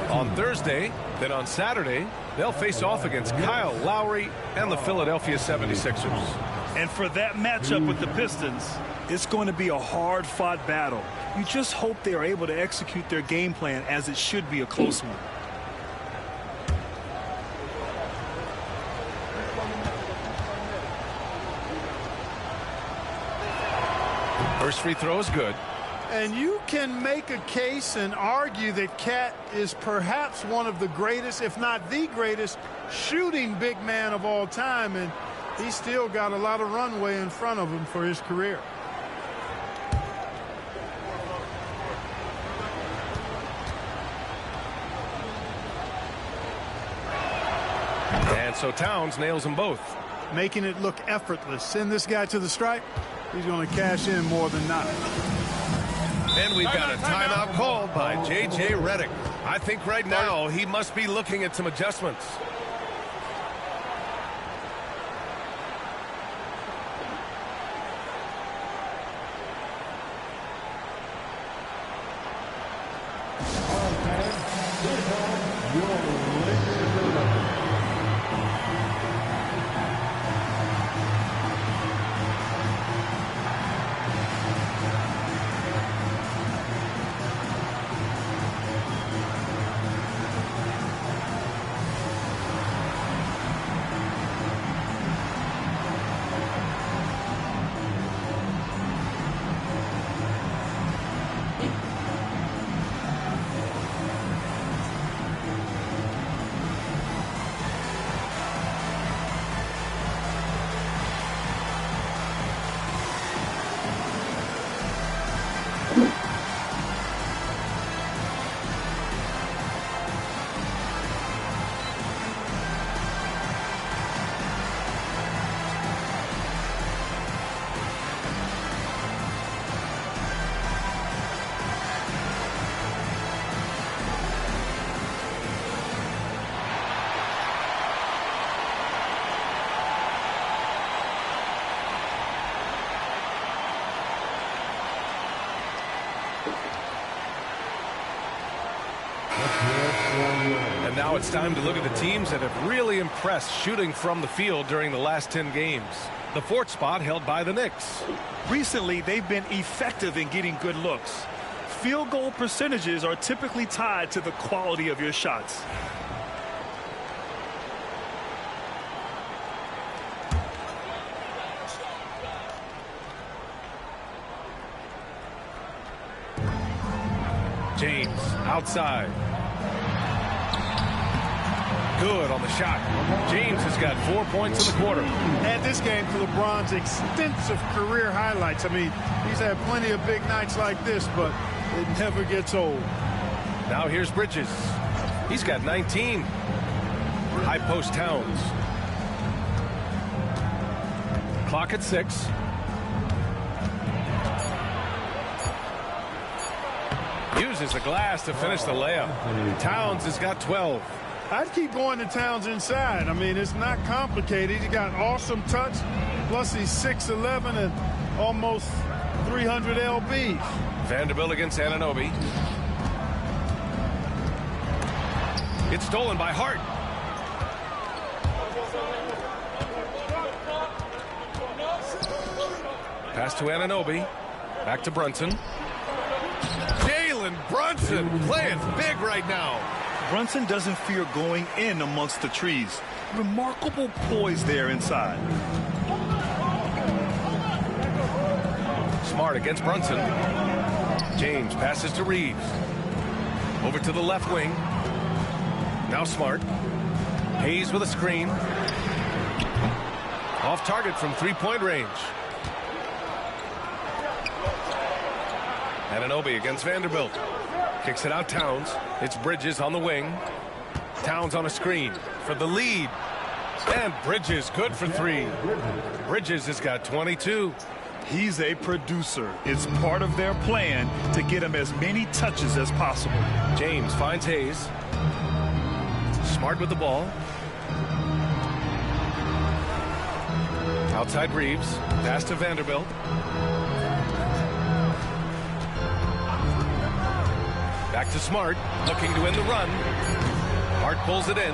On Thursday, then on Saturday, they'll face off against Kyle Lowry and the Philadelphia 76ers. And for that matchup with the Pistons, it's going to be a hard-fought battle. You just hope they are able to execute their game plan as it should be a close one. First free throw is good. And you can make a case and argue that Cat is perhaps one of the greatest, if not the greatest, shooting big man of all time. And he's still got a lot of runway in front of him for his career. And so Towns nails them both. Making it look effortless. Send this guy to the stripe. He's going to cash in more than not. And we've got a timeout called by J.J. Redick. I think right now he must be looking at some adjustments. And now it's time to look at the teams that have really impressed shooting from the field during the last 10 games. The 4th spot held by the Knicks. Recently, they've been effective in getting good looks. Field goal percentages are typically tied to the quality of your shots. James outside. Good on the shot. James has got 4 points in the quarter. Add this game to LeBron's extensive career highlights. I mean, he's had plenty of big nights like this, but it never gets old. Now here's Bridges. He's got 19. High post Towns. Clock at 6. Uses the glass to finish the layup. Towns has got 12. I'd keep going to Towns inside. I mean, it's not complicated. He's got awesome touch. Plus, he's 6'11" and almost 300 lb. Vanderbilt against Anunoby. It's stolen by Hart. Pass to Anunoby. Back to Brunson. Jalen Brunson playing big right now. Brunson doesn't fear going in amongst the trees. Remarkable poise there inside. Smart against Brunson. James passes to Reeves. Over to the left wing. Now Smart. Hayes with a screen. Off target from 3-point range. Anunoby against Vanderbilt. Kicks it out Towns. It's Bridges on the wing. Towns on a screen for the lead. And Bridges good for 3. Bridges has got 22. He's a producer. It's part of their plan to get him as many touches as possible. James finds Hayes. Smart with the ball. Outside Reeves. Pass to Vanderbilt. Back to Smart, looking to end the run. Hart pulls it in.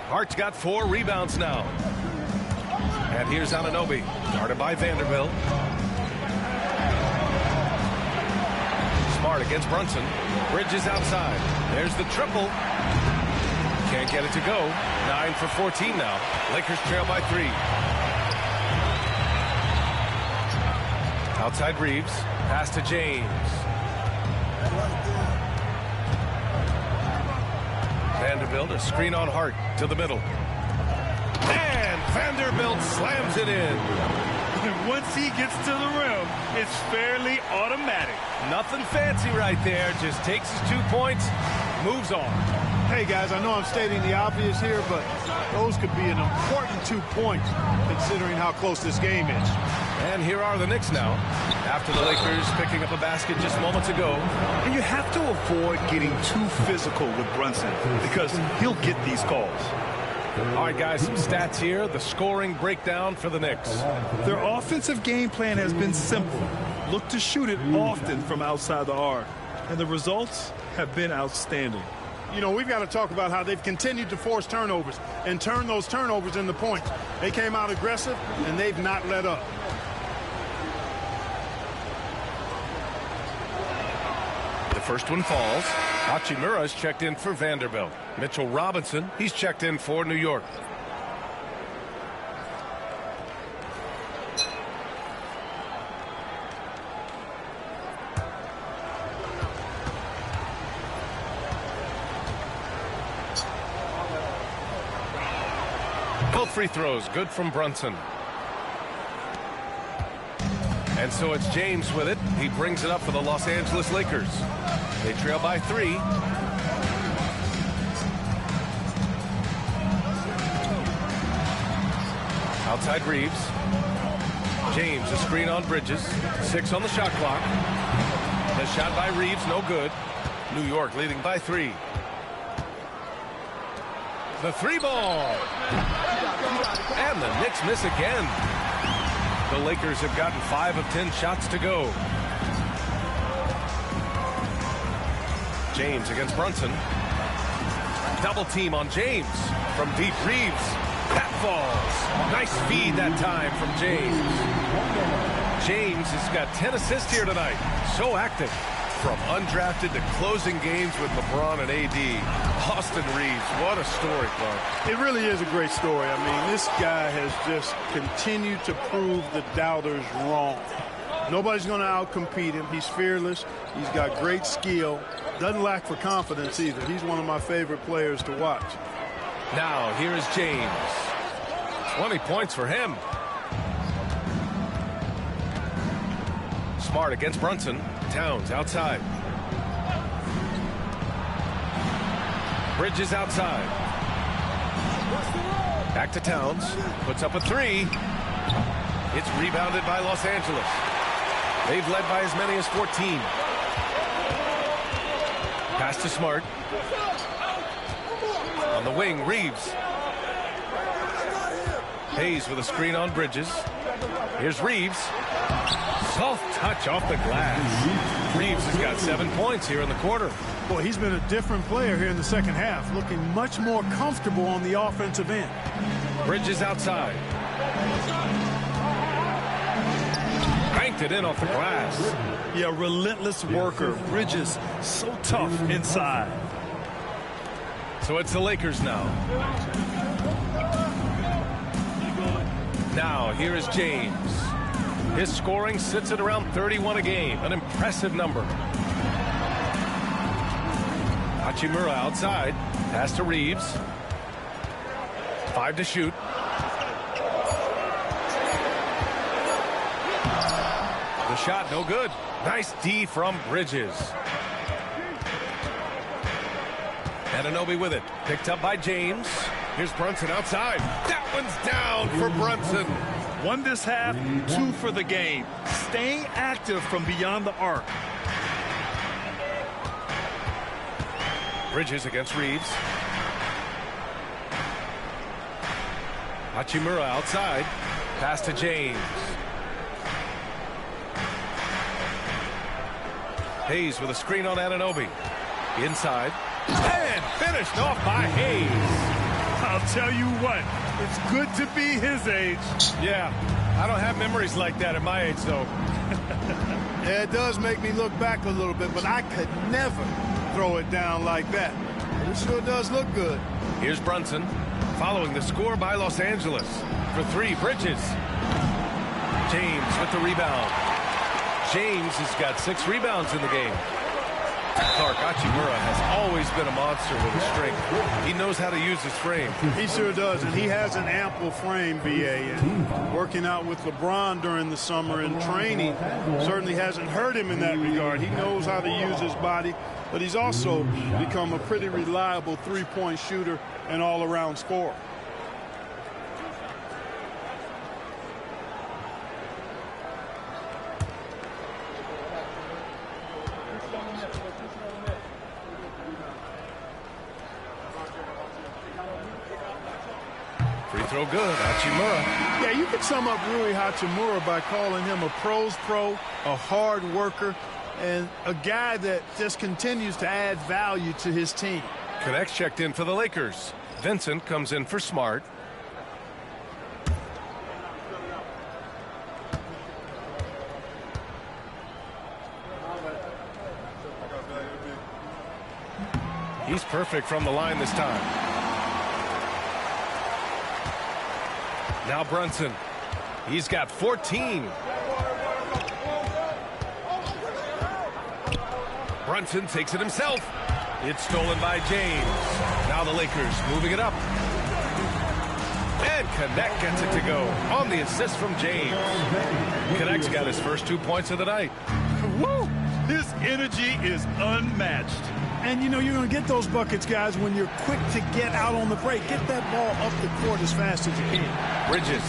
Hart's got 4 rebounds now. And here's Anunoby, guarded by Vanderbilt. Smart against Brunson. Bridges outside. There's the triple. Can't get it to go. 9 for 14 now. Lakers trail by 3. Outside Reeves. Pass to James. Vanderbilt, a screen on Hart to the middle. And Vanderbilt slams it in. And once he gets to the rim, it's fairly automatic. Nothing fancy right there. Just takes his 2 points, moves on. Hey, guys, I know I'm stating the obvious here, but those could be an important 2 points considering how close this game is. And here are the Knicks now, after the Lakers picking up a basket just moments ago. And you have to avoid getting too physical with Brunson because he'll get these calls. All right, guys, some stats here. The scoring breakdown for the Knicks. Their offensive game plan has been simple. Look to shoot it often from outside the arc. And the results have been outstanding. You know, we've got to talk about how they've continued to force turnovers and turn those turnovers into points. They came out aggressive, and they've not let up. The first one falls. Hachimura's checked in for Vanderbilt. Mitchell Robinson, he's checked in for New York. Both free throws good from Brunson. And so it's James with it. He brings it up for the Los Angeles Lakers. They trail by 3. Outside Reeves. James, a screen on Bridges. 6 on the shot clock. The shot by Reeves, no good. New York leading by 3. The 3 ball. And the Knicks miss again. The Lakers have gotten 5 of 10 shots to go. James against Brunson. Double team on James. From deep, Reeves. That falls. Nice feed that time from James. James has got 10 assists here tonight. So active. From undrafted to closing games with LeBron and AD. Austin Reeves, what a story, Clark. It really is a great story. I mean, this guy has just continued to prove the doubters wrong. Nobody's going to outcompete him. He's fearless. He's got great skill. Doesn't lack for confidence either. He's one of my favorite players to watch. Now, here is James. 20 points for him. Smart against Brunson. Towns outside. Bridges outside. Back to Towns. Puts up a three. It's rebounded by Los Angeles. They've led by as many as 14. Pass to Smart. On the wing, Reeves. Hayes with a screen on Bridges. Here's Reeves. Soft touch off the glass. Reeves has got 7 points here in the quarter. Boy, he's been a different player here in the second half, looking much more comfortable on the offensive end. Bridges outside. Banked it in off the glass. Yeah, relentless worker. Bridges, so tough inside. So it's the Lakers now. Now, here is James. His scoring sits at around 31 a game, an impressive number. Hachimura outside. Pass to Reeves. 5 to shoot. The shot, no good. Nice D from Bridges. Anunoby with it. Picked up by James. Here's Brunson outside. That one's down for Brunson. 1 this half, 2 for the game. Staying active from beyond the arc. Bridges against Reeves. Hachimura outside. Pass to James. Hayes with a screen on Anunoby. Inside. And finished off by Hayes. I'll tell you what, it's good to be his age. Yeah, I don't have memories like that at my age, though. Yeah, it does make me look back a little bit, but I could never throw it down like that. It sure does look good. Here's Brunson, following the score by Los Angeles. For 3, Bridges. James with the rebound. James has got 6 rebounds in the game. Clark, Hachimura has always been a monster with his strength. He knows how to use his frame. He sure does, and he has an ample frame, BA. And working out with LeBron during the summer and training certainly hasn't hurt him in that regard. He knows how to use his body, but he's also become a pretty reliable three-point shooter and all-around scorer. Free throw good, Hachimura. Yeah, you can sum up Rui Hachimura by calling him a pro's pro, a hard worker, and a guy that just continues to add value to his team. Connects checked in for the Lakers. Vincent comes in for Smart. He's perfect from the line this time. Now Brunson. He's got 14. Brunson takes it himself. It's stolen by James. Now the Lakers moving it up. And Connect gets it to go on the assist from James. Connect's got his first 2 points of the night. Woo! His energy is unmatched. And, you know, you're going to get those buckets, guys, when you're quick to get out on the break. Get that ball up the court as fast as you can. Bridges.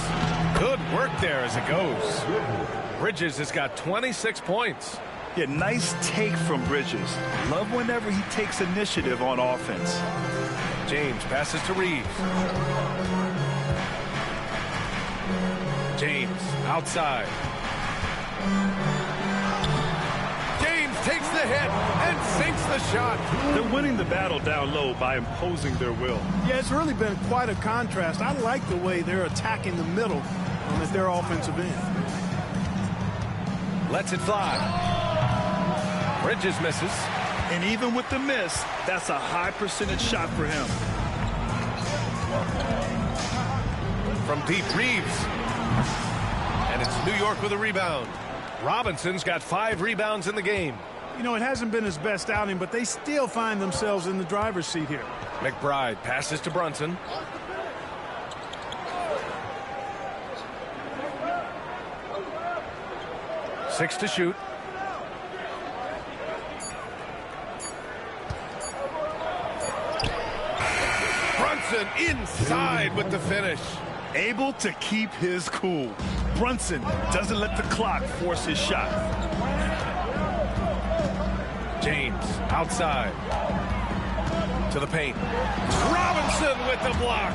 Good work there as it goes. Bridges has got 26 points. Yeah, nice take from Bridges. Love whenever he takes initiative on offense. James passes to Reeves. James outside. James takes the hit and sinks the shot. They're winning the battle down low by imposing their will. Yeah, it's really been quite a contrast. I like the way they're attacking the middle at their offensive end. Lets it fly. Bridges misses. And even with the miss, that's a high percentage shot for him. From deep, Reeves. And it's New York with a rebound. Robinson's got 5 rebounds in the game. You know, it hasn't been his best outing, but they still find themselves in the driver's seat here. McBride passes to Brunson. Six to shoot. Brunson inside with the finish. Able to keep his cool. Brunson doesn't let the clock force his shot. James outside to the paint. Robinson with the block.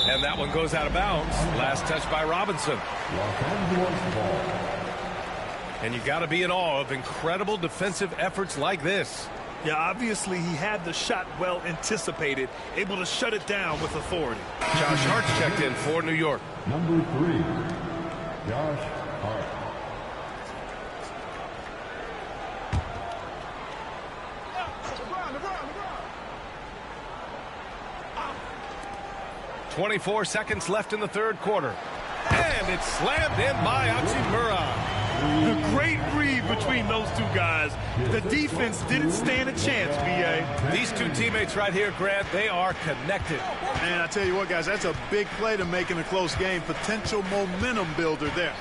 And that one goes out of bounds. Last touch by Robinson. And you got to be in awe of incredible defensive efforts like this. Yeah, obviously he had the shot well anticipated, able to shut it down with authority. Josh Hart's checked in for New York. Number 3, Josh Hart. .24 seconds left in the third quarter. And it's slammed in by Hachimura. The great read between those two guys. The defense didn't stand a chance, B.A. These two teammates right here, Grant, they are connected. Man, I tell you what, guys, that's a big play to make in a close game. Potential momentum builder there.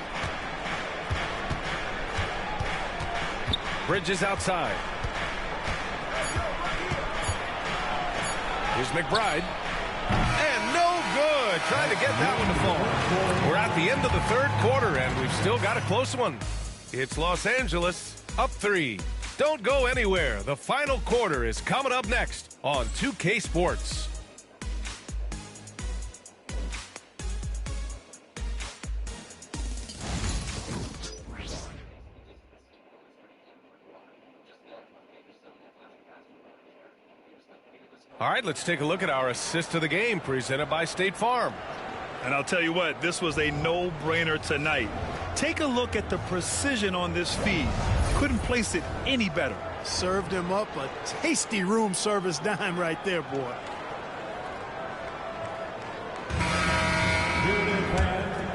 Bridges outside. Here's McBride. And no good. Trying to get that one to fall. We're at the end of the third quarter, and we've still got a close one. It's Los Angeles up 3. Don't go anywhere. The final quarter is coming up next on 2K Sports. All right, let's take a look at our assist of the game presented by State Farm. And I'll tell you what, this was a no-brainer tonight. Take a look at the precision on this feed. Couldn't place it any better. Served him up a tasty room service dime right there, boy.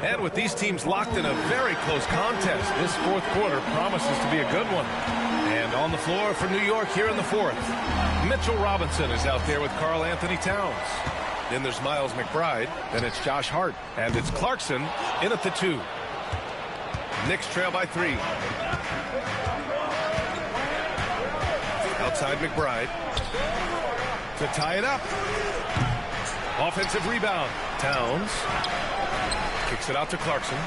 And with these teams locked in a very close contest, this fourth quarter promises to be a good one. And on the floor for New York here in the fourth, Mitchell Robinson is out there with Karl Anthony Towns. Then there's Miles McBride. Then it's Josh Hart. And it's Clarkson in at the 2. Knicks trail by 3. Outside McBride to tie it up. Offensive rebound. Towns kicks it out to Clarkson.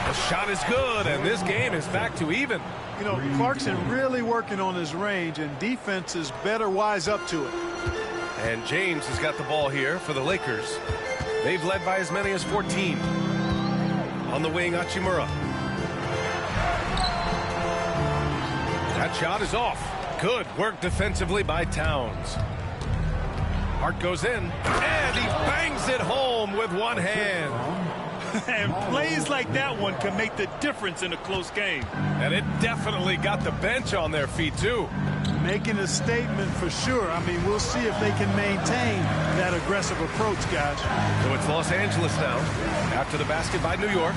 The shot is good, and this game is back to even. You know, Clarkson really working on his range, and defenses better wise up to it. And James has got the ball here for the Lakers. They've led by as many as 14. On the wing, Hachimura. That shot is off. Good work defensively by Towns. Hart goes in, and he bangs it home with one hand. And plays like that one can make the difference in a close game. And it definitely got the bench on their feet, too. Making a statement for sure. I mean, we'll see if they can maintain that aggressive approach, guys. So it's Los Angeles now, after the basket by New York.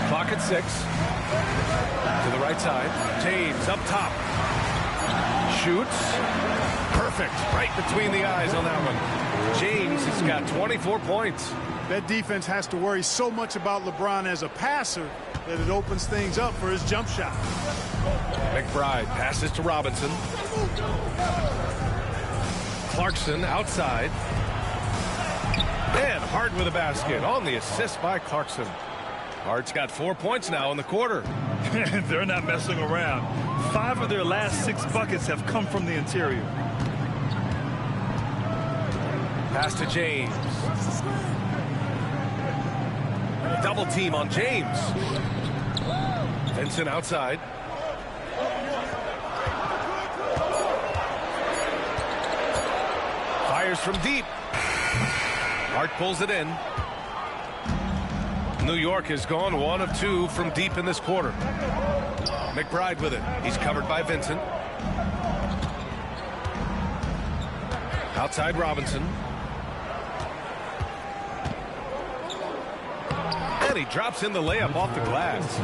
Clock at 6. To the right side. James up top. Shoots. Perfect. Right between the eyes on that one. James has got 24 points. That defense has to worry so much about LeBron as a passer that it opens things up for his jump shot. McBride passes to Robinson. Clarkson outside. And Hart with a basket on the assist by Clarkson. Hart's got 4 points now in the quarter. They're not messing around. 5 of their last 6 buckets have come from the interior. Pass to James. Double team on James. Vincent outside. Fires from deep. Hart pulls it in. New York has gone 1 of 2 from deep in this quarter. McBride with it. He's covered by Vincent. Outside Robinson. And he drops in the layup off the glass.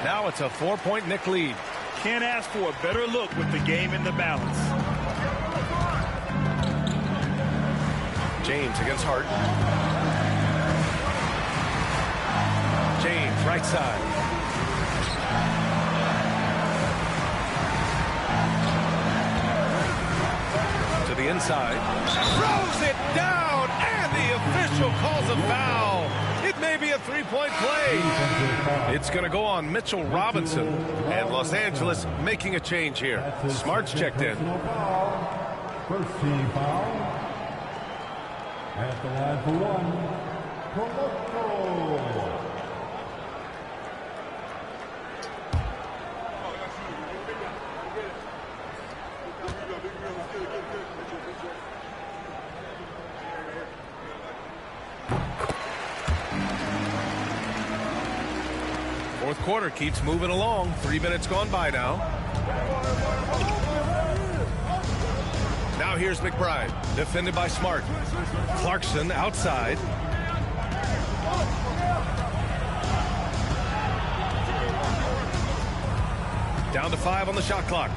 Now it's a 4-point Knick lead. Can't ask for a better look with the game in the balance. James against Hart. James, right side. To the inside. Throws it down, and the official calls a foul. It may be a 3-point play. It's going to go on Mitchell Robinson. And Los Angeles making a change here. Smart's checked in. First team foul. At the line for one, Koloko. Fourth quarter keeps moving along. 3 minutes gone by now. Now here's McBride, defended by Smart. Clarkson outside. Down to 5 on the shot clock.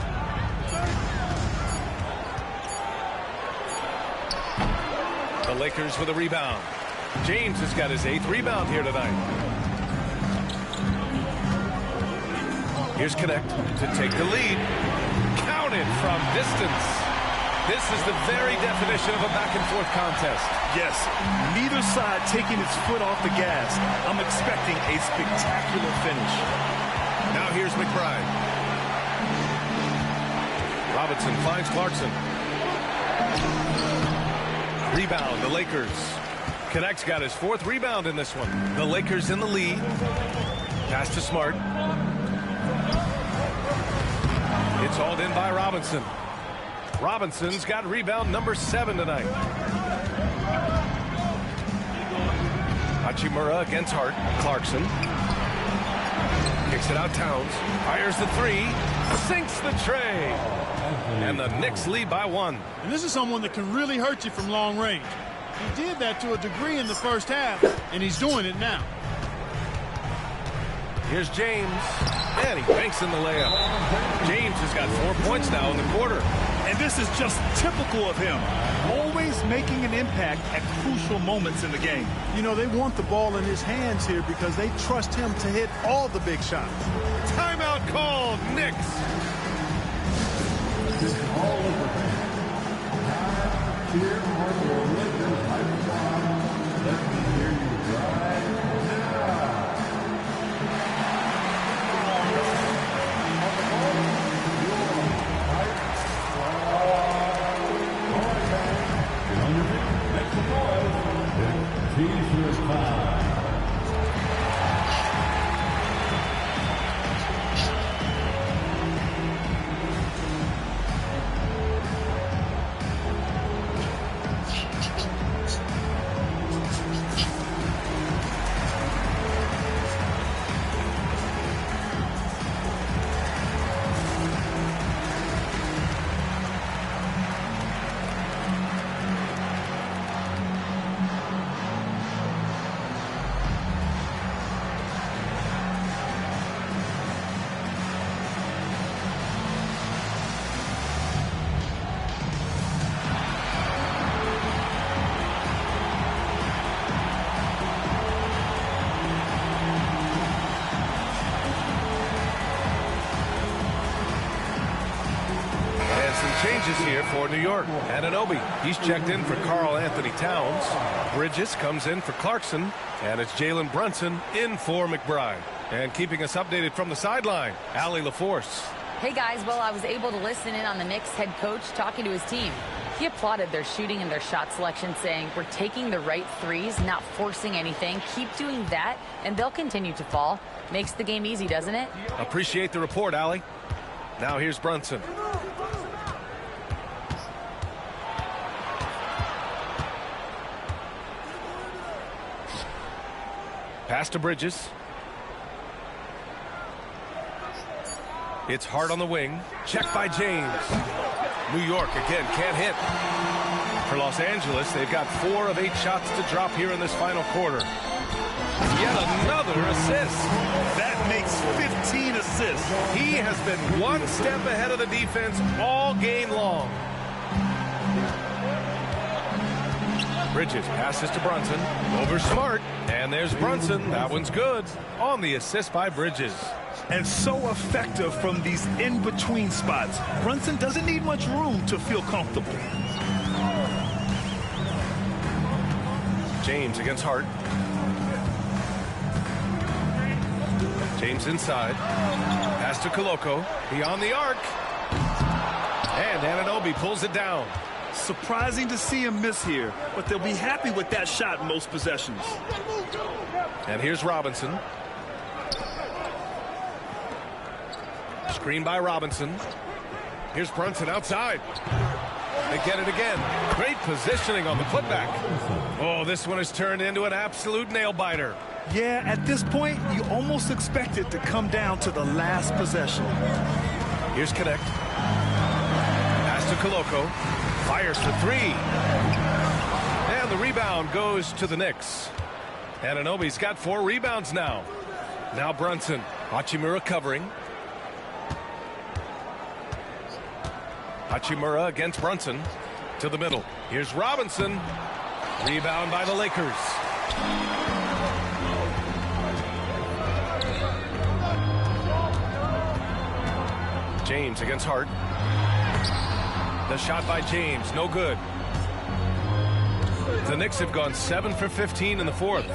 The Lakers with a rebound. James has got his 8th rebound here tonight. Here's Connect to take the lead. Counted from distance. This is the very definition of a back-and-forth contest. Yes, neither side taking its foot off the gas. I'm expecting a spectacular finish. Now here's McBride. Robinson finds Clarkson. Rebound, the Lakers. Connect's got his 4th rebound in this one. The Lakers in the lead. Pass to Smart. It's hauled in by Robinson. Robinson's got rebound number 7 tonight. Hachimura against Hart. Clarkson. Kicks it out Towns. Fires the 3. Sinks the tray. And the Knicks lead by 1. And this is someone that can really hurt you from long range. He did that to a degree in the first half, and he's doing it now. Here's James. And he banks in the layup. James has got 4 points now in the quarter. And this is just typical of him. Always making an impact at crucial moments in the game. You know, they want the ball in his hands here because they trust him to hit all the big shots. Timeout called, Knicks. Here are your Lakers high five. Let me hear you right now. T-shirt time. Changes here for New York. Anunoby, he's checked in for Karl Anthony Towns. Bridges comes in for Clarkson. And it's Jalen Brunson in for McBride. And keeping us updated from the sideline, Allie LaForce. Hey guys, well, I was able to listen in on the Knicks head coach talking to his team. He applauded their shooting and their shot selection, saying, "We're taking the right threes, not forcing anything. Keep doing that, and they'll continue to fall." Makes the game easy, doesn't it? Appreciate the report, Allie. Now here's Brunson. Pass to Bridges. It's Hart on the wing. Checked by James. New York again can't hit. For Los Angeles, they've got 4 of 8 shots to drop here in this final quarter. Yet another assist. That makes 15 assists. He has been one step ahead of the defense all game long. Bridges passes to Brunson. Over Smart. And there's Brunson. That one's good. On the assist by Bridges. And so effective from these in-between spots. Brunson doesn't need much room to feel comfortable. James against Hart. James inside. Pass to Koloko. Beyond the arc. And Anunoby pulls it down. Surprising to see him miss here, but they'll be happy with that shot in most possessions. And here's Robinson. Screen by Robinson. Here's Brunson outside. They get it again. Great positioning on the putback. Oh, this one has turned into an absolute nail-biter. Yeah, at this point, you almost expect it to come down to the last possession. Here's Connect. Pass to Koloko. Fires for 3. And the rebound goes to the Knicks. Anunoby's got 4 rebounds now. Now Brunson. Hachimura covering. Hachimura against Brunson. To the middle. Here's Robinson. Rebound by the Lakers. James against Hart. The shot by James, no good. The Knicks have gone 7 for 15 in the 4th.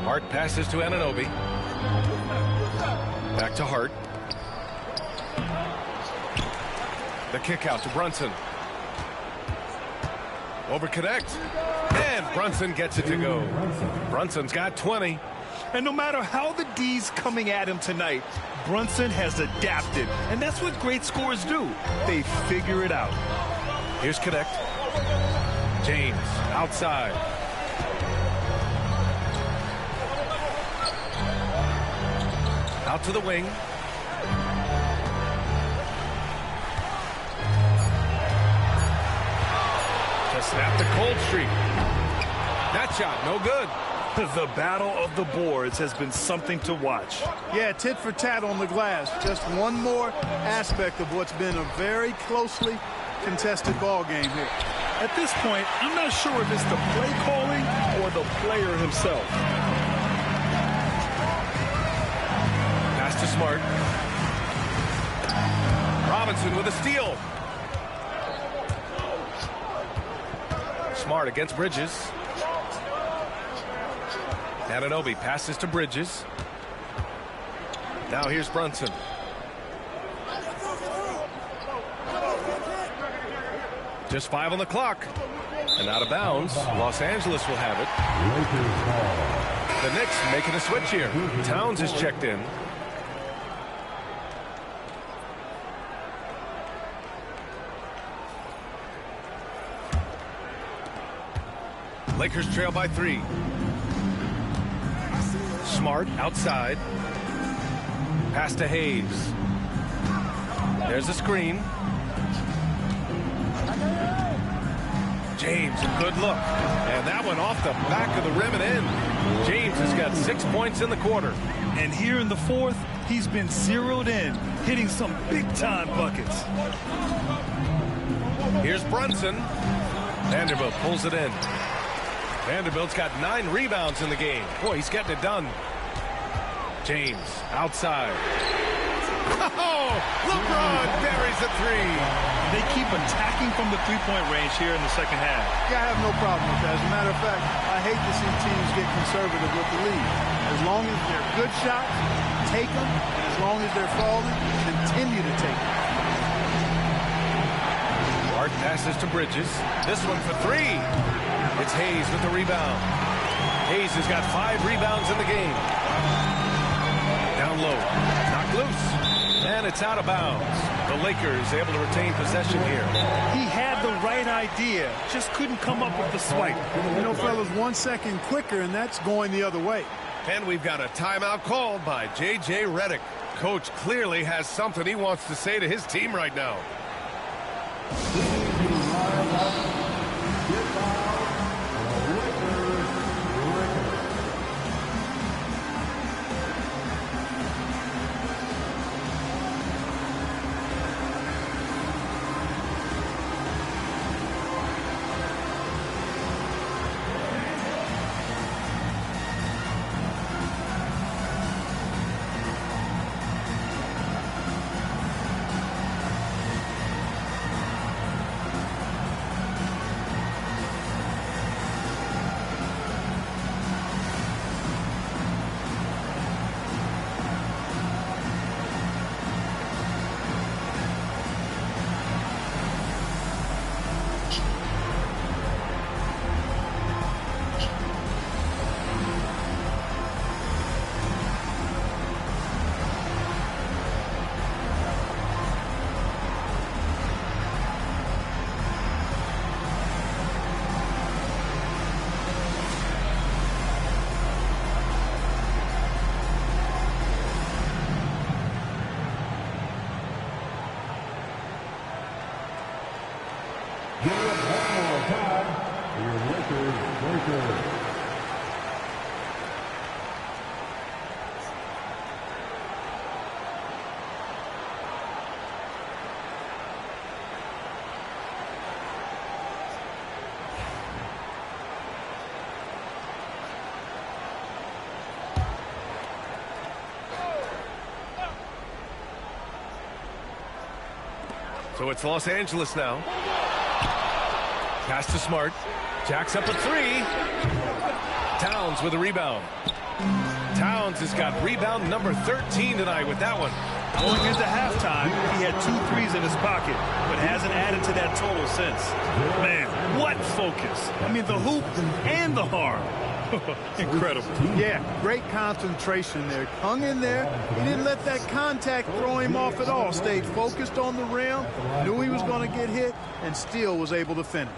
Hart passes to Anunoby. Back to Hart. The kick out to Brunson. Over Connect. And Brunson gets it to go. Brunson's got 20. And no matter how the D's coming at him tonight, Brunson has adapted. And that's what great scorers do. They figure it out. Here's Connect. James outside. Out to the wing. To snap the cold streak. That shot, no good. The battle of the boards has been something to watch. Yeah, tit for tat on the glass. Just one more aspect of what's been a very closely contested ball game here. At this point, I'm not sure if it's the play calling or the player himself. Pass to Smart. Robinson with a steal. Smart against Bridges. Anunoby passes to Bridges. Now here's Brunson. Just 5 on the clock. And out of bounds. Los Angeles will have it. The Knicks making a switch here. Towns is checked in. Lakers trail by 3. Smart outside. Pass to Hayes. There's a screen. James, a good look. And that one off the back of the rim and in. James has got 6 points in the quarter. And here in the 4th, he's been zeroed in, hitting some big-time buckets. Here's Brunson. Vanderbilt pulls it in. Vanderbilt's got 9 rebounds in the game. Boy, he's getting it done. James outside. Oh, LeBron buries a 3. They keep attacking from the three-point range here in the second half. Yeah, I have no problem with that. As a matter of fact, I hate to see teams get conservative with the lead. As long as they're good shots, take them. And as long as they're falling, continue to take them. Passes to Bridges. This one for three. It's Hayes with the rebound. Hayes has got 5 rebounds in the game. Down low. Knocked loose. And it's out of bounds. The Lakers able to retain possession here. He had the right idea. Just couldn't come up with the swipe. You know, fellas, 1 second quicker, and that's going the other way. And we've got a timeout called by J.J. Redick. Coach clearly has something he wants to say to his team right now. So it's Los Angeles now. Pass to Smart. Jacks up a 3. Towns with a rebound. Towns has got rebound number 13 tonight with that one. Going into halftime, he had 2 threes in his pocket, but hasn't added to that total since. Man, what focus. I mean, the hoop and the harm. Incredible. Yeah, great concentration there. Hung in there. He didn't let that contact throw him off at all. Stayed focused on the rim, knew he was going to get hit, and still was able to finish.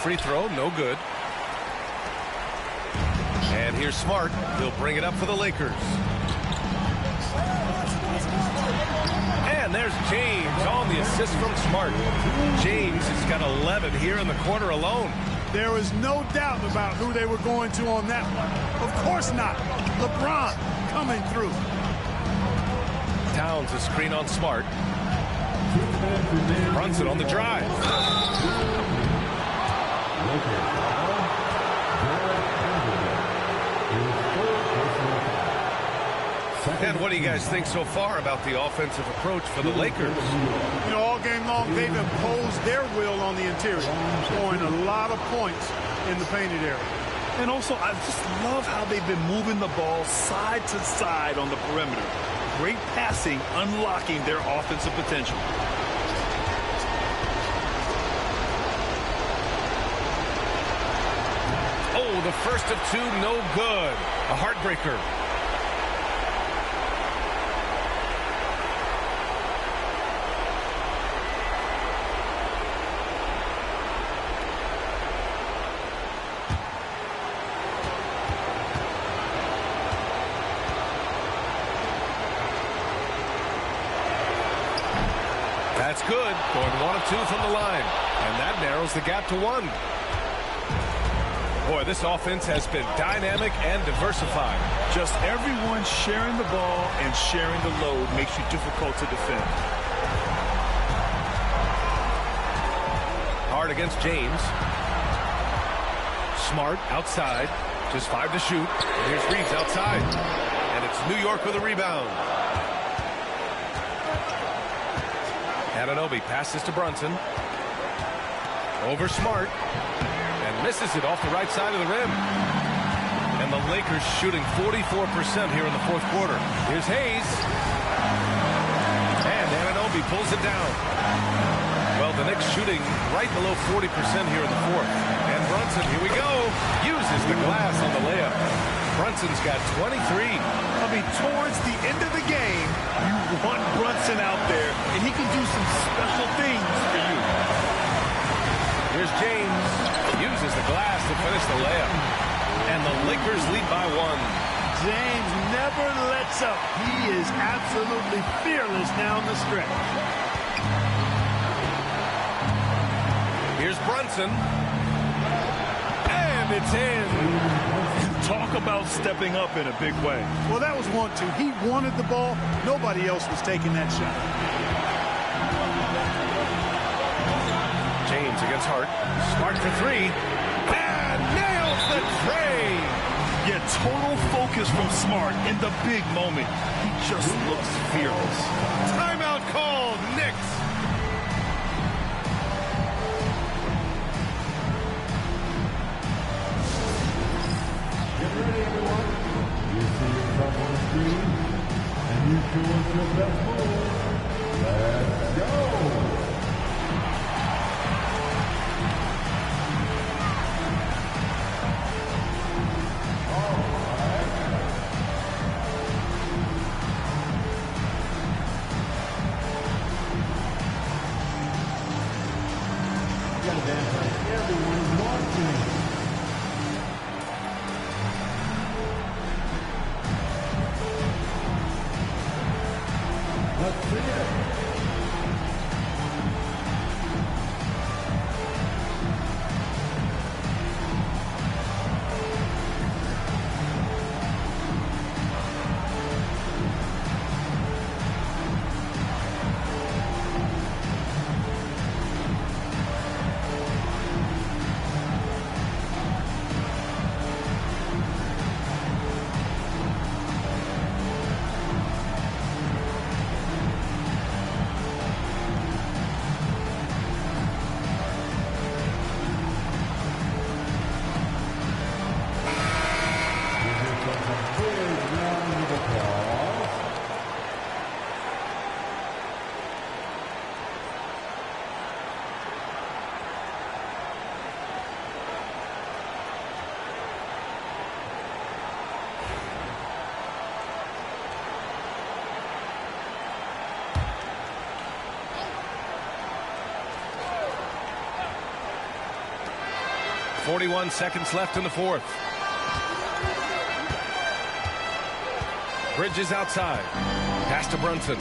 Free throw, no good. And here's Smart. He'll bring it up for the Lakers. And there's James on the assist from Smart. James has got 11 here in the quarter alone. There was no doubt about who they were going to on that one. Of course not. LeBron coming through. Towns a screen on Smart. Brunson on the drive. And what do you guys think so far about the offensive approach for the Lakers? You know, all game long, they've imposed their will on the interior, scoring a lot of points in the painted area. And also, I just love how they've been moving the ball side to side on the perimeter. Great passing, unlocking their offensive potential. Oh, the first of 2, no good. A heartbreaker. That's good. Going 1 of 2 from the line. And that narrows the gap to 1. Boy, this offense has been dynamic and diversified. Just everyone sharing the ball and sharing the load makes you difficult to defend. Hard against James. Smart outside. Just 5 to shoot. And here's Reeves outside. And it's New York with a rebound. Anunoby passes to Brunson. Over Smart. And misses it off the right side of the rim. And the Lakers shooting 44% here in the fourth quarter. Here's Hayes. And Anunoby pulls it down. Well, the Knicks shooting right below 40% here in the fourth. And Brunson, here we go, uses the glass on the layup. Brunson's got 23. I mean, towards the end of the game, you want Brunson out there, and he can do some special things for you. Here's James. Uses the glass to finish the layup. And the Lakers lead by 1. James never lets up. He is absolutely fearless down the stretch. Here's Brunson. And it's in. Talk about stepping up in a big way. Well, that was 1-2. He wanted the ball. Nobody else was taking that shot. James against Hart. Smart for 3. And nails the tray. Yeah, total focus from Smart in the big moment. He just looks fearless. Timeout called. Knicks. And you show us your best move. Let's go. Everyone's watching. Let's see it. .41 seconds left in the fourth. Bridges outside. Pass to Brunson.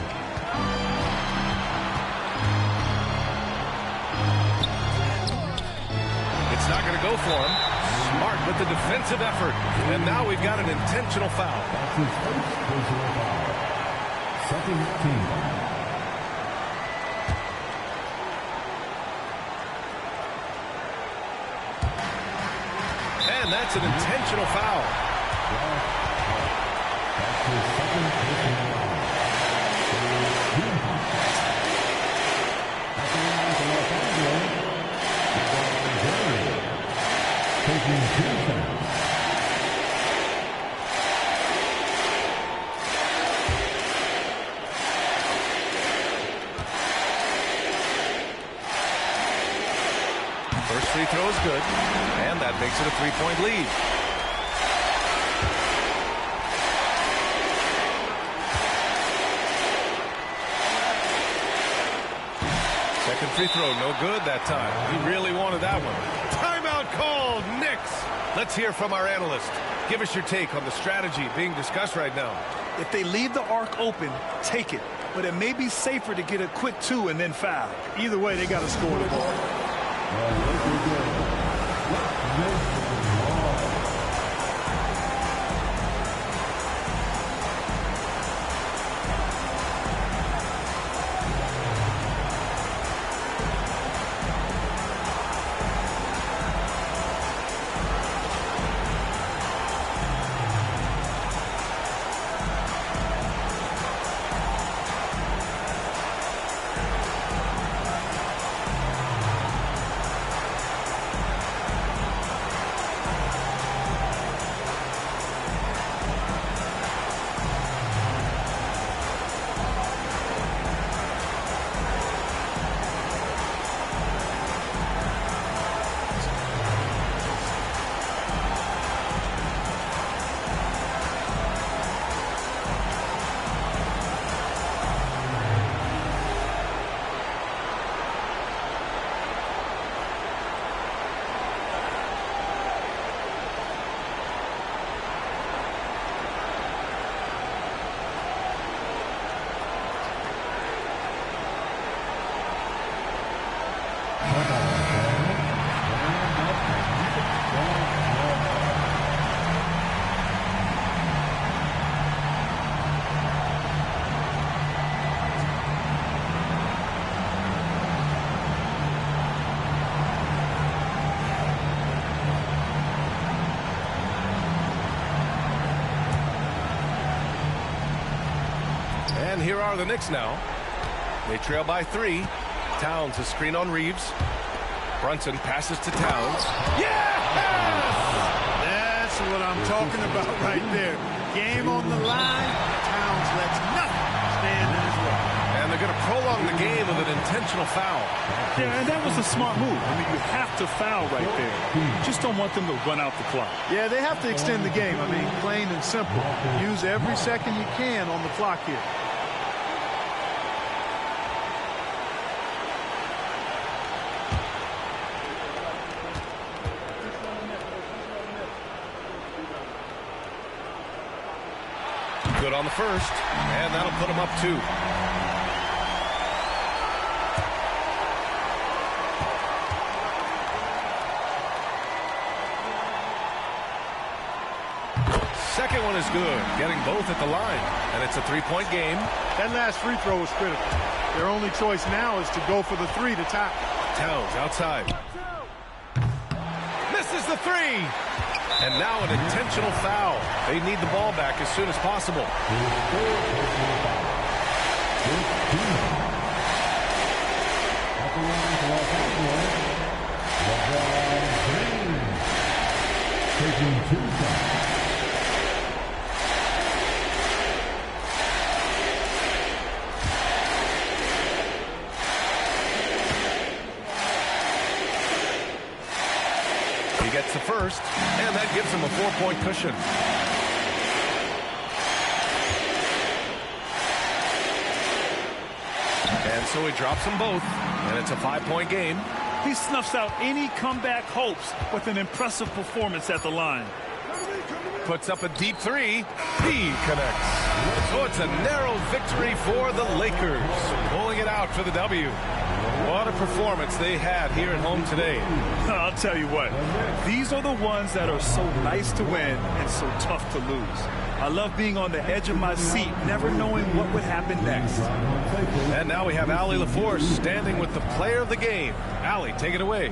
It's not going to go for him. Smart with the defensive effort. And now we've got an intentional foul. That's his first personal foul. Second team. And that's an intentional foul. That's his second personal foul. At the line for Los Angeles, LeBron James, taking 2 fouls. First free throw is good, and that makes it a 3-point lead. Second free throw, no good that time. He really wanted that one. Timeout called, Knicks. Let's hear from our analyst. Give us your take on the strategy being discussed right now. If they leave the arc open, take it. But it may be safer to get a quick 2 and then foul. Either way, they got to score the ball. And here are the Knicks now. They trail by 3. Towns a screen on Reeves. Brunson passes to Towns. Yes! That's what I'm talking about right there. Game on the line. Towns lets nothing stand in his way. And they're going to prolong the game with an intentional foul. Yeah, and that was a smart move. I mean, you have to foul right there. You just don't want them to run out the clock. Yeah, they have to extend the game. I mean, plain and simple. Use every second you can on the clock here. Good on the first, and that'll put him up 2. Second one is good, getting both at the line, and it's a 3-point game. That last free throw was critical. Their only choice now is to go for the 3 to tie. Towns outside. Misses the 3. And now an intentional foul. They need the ball back as soon as possible. Taking 2 shots. He gets the first, and that gives him a 4-point cushion. And so he drops them both, and it's a 5-point game. He snuffs out any comeback hopes with an impressive performance at the line. Puts up a deep 3. He connects. So it's a narrow victory for the Lakers, pulling it out for the W. What a performance they had here at home today. I'll tell you what, these are the ones that are so nice to win and so tough to lose. I love being on the edge of my seat, never knowing what would happen next. And now we have Allie LaForce standing with the player of the game. Allie, take it away.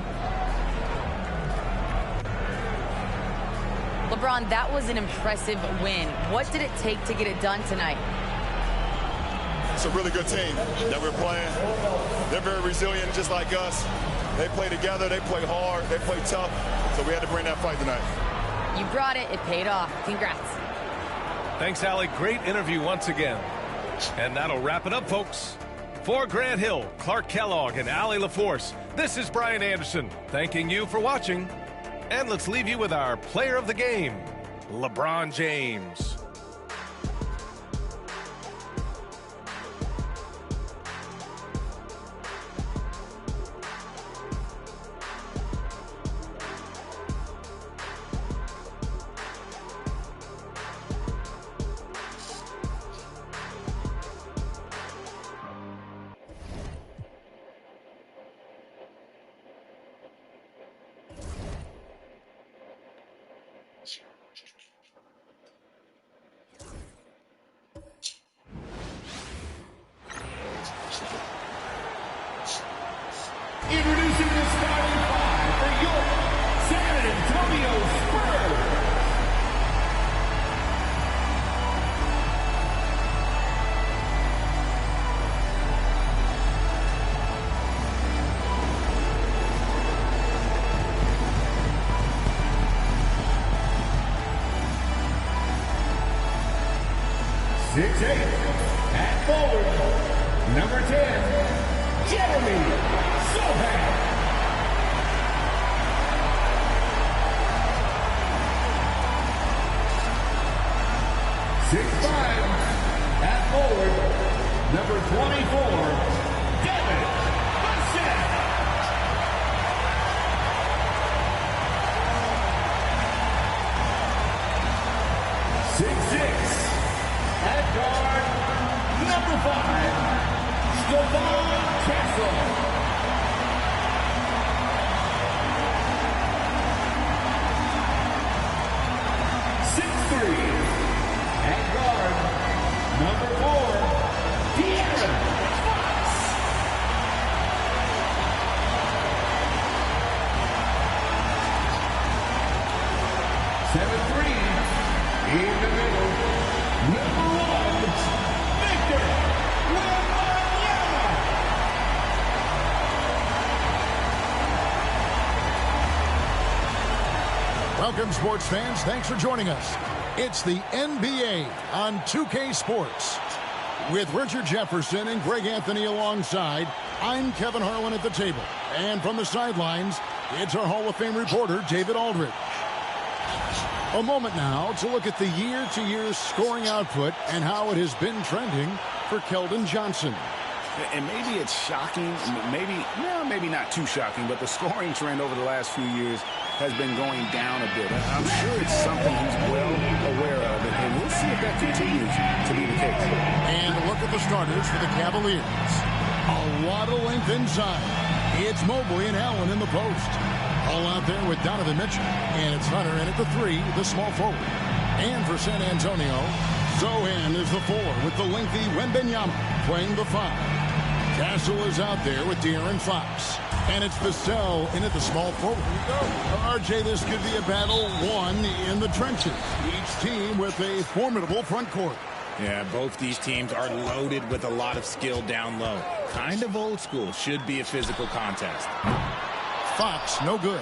LeBron, that was an impressive win. What did it take to get it done tonight? It's a really good team that we're playing. They're very resilient, just like us. They play together, they play hard, they play tough. So we had to bring that fight tonight. You brought it. It paid off. Congrats. Thanks, Allie. Great interview once again. And that'll wrap it up, folks. For Grant Hill, Clark Kellogg, and Allie LaForce, this is Brian Anderson, thanking you for watching. And let's leave you with our player of the game, LeBron James. Introducing the starting 5 for your San Antonio Spurs. At forward, number 10, Jeremy Sochan. 6'5", at forward, number 24, Devin Vassell. 6'6", at guard, number 5, Stephon Castle. 6'3", at guard, number 4, De'Aaron Fox. 7'3", in the middle, number 1, Victor Welcome, sports fans. Thanks for joining us. It's the NBA on 2K Sports. With Richard Jefferson and Greg Anthony alongside, I'm Kevin Harlan at the table. And from the sidelines, it's our Hall of Fame reporter, David Aldridge. A moment now to look at the year-to-year scoring output and how it has been trending for Keldon Johnson. And maybe it's shocking, maybe not too shocking, but the scoring trend over the last few years has been going down a bit. I'm sure it's something he's well aware of, and we'll see if that continues to be the case. And look at the starters for the Cavaliers. A lot of length inside. It's Mobley and Allen in the post. All out there with Donovan Mitchell. And it's Hunter in at the 3, the small forward. And for San Antonio, Zohan is the 4 with the lengthy Wembanyama playing the 5. Castle is out there with De'Aaron Fox. And it's Vassell in at the small forward. RJ, this could be a battle won in the trenches. Each team with a formidable front court. Yeah, both these teams are loaded with a lot of skill down low. Kind of old school. Should be a physical contest. Fox, no good.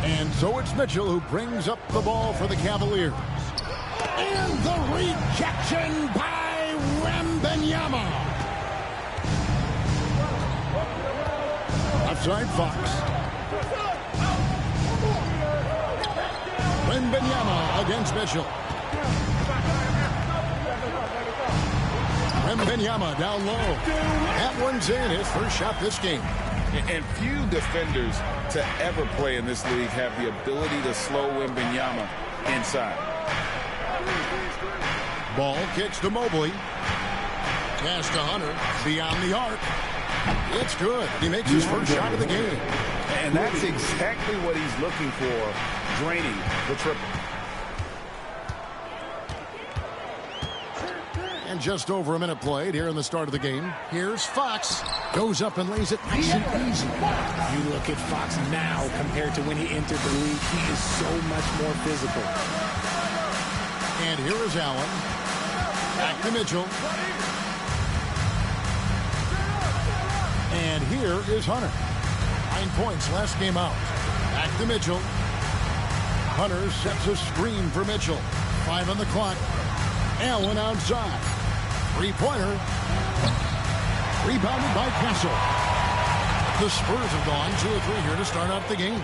And so it's Mitchell who brings up the ball for the Cavaliers. And the rejection by Wembanyama. Outside Fox. Wembanyama against Mitchell. Wembanyama down low. That one's in, his first shot this game. And few defenders to ever play in this league have the ability to slow Wembanyama inside. Ball kicks to Mobley. Pass to Hunter. Beyond the arc. It's good. He makes his first shot of the game. And that's exactly what he's looking for, draining the triple. And just over a minute played here in the start of the game. Here's Fox. Goes up and lays it nice and easy. You look at Fox now compared to when he entered the league. He is so much more physical. And here is Allen. Back to Mitchell. And here is Hunter. 9 points last game out. Back to Mitchell. Hunter sets a screen for Mitchell. 5 on the clock. Allen outside. Three-pointer. Rebounded by Castle. The Spurs have gone 2 or 3 here to start out the game.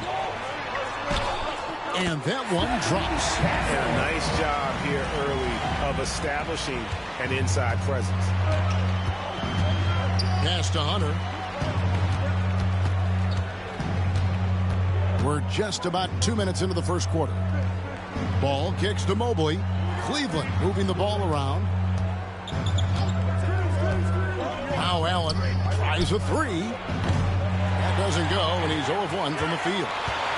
And that one drops. And a nice job here early of establishing an inside presence. Pass to Hunter. We're just about 2 minutes into the first quarter. Ball kicks to Mobley. Cleveland moving the ball around. Now Allen tries a 3. That doesn't go, and he's 0 of 1 from the field.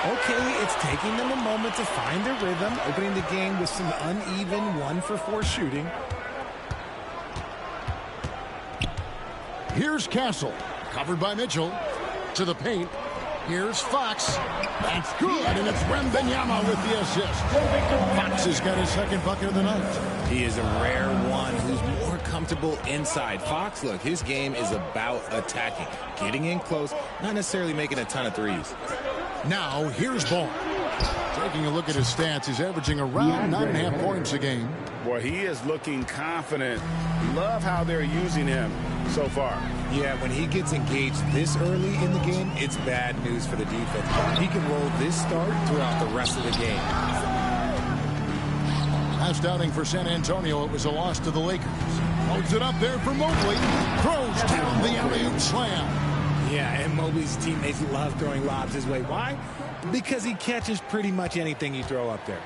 Okay, it's taking them a moment to find their rhythm, opening the game with some uneven 1-for-4 shooting. Here's Castle, covered by Mitchell, to the paint. Here's Fox. That's good, and it's Wembanyama with the assist. Fox has got his second bucket of the night. He is a rare one who's more comfortable inside. Fox, look, his game is about attacking, getting in close, not necessarily making a ton of threes. Now, here's Ball. Taking a look at his stats, he's averaging around 9.5 points a game. Boy, he is looking confident. Love how they're using him so far. Yeah, when he gets engaged this early in the game, it's bad news for the defense. He can roll this start throughout the rest of the game. Last outing for San Antonio, it was a loss to the Lakers. Holds it up there for Mobley. Throws down the alley-oop slam. Yeah, and Mobley's teammates love throwing lobs his way. Why? Because he catches pretty much anything you throw up there.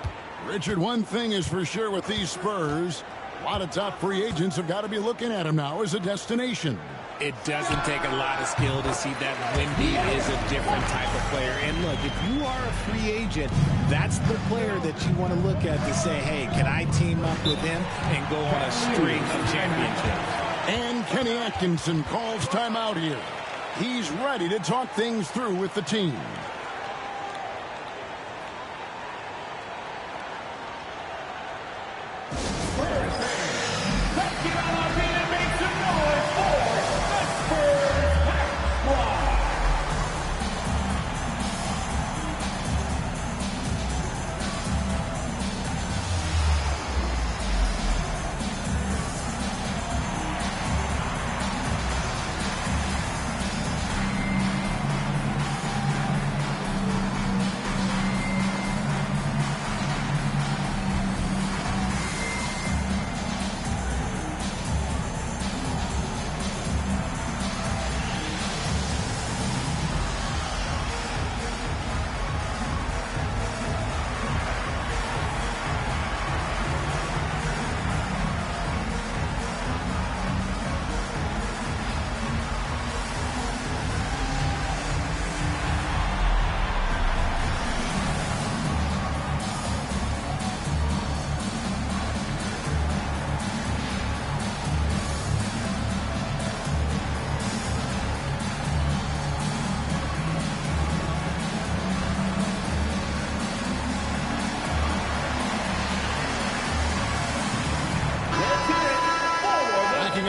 Richard, one thing is for sure with these Spurs, a lot of top free agents have got to be looking at him now as a destination. It doesn't take a lot of skill to see that Wemby is a different type of player. And look, if you are a free agent, that's the player that you want to look at to say, hey, can I team up with him and go on a string of championships? And Kenny Atkinson calls timeout here. He's ready to talk things through with the team.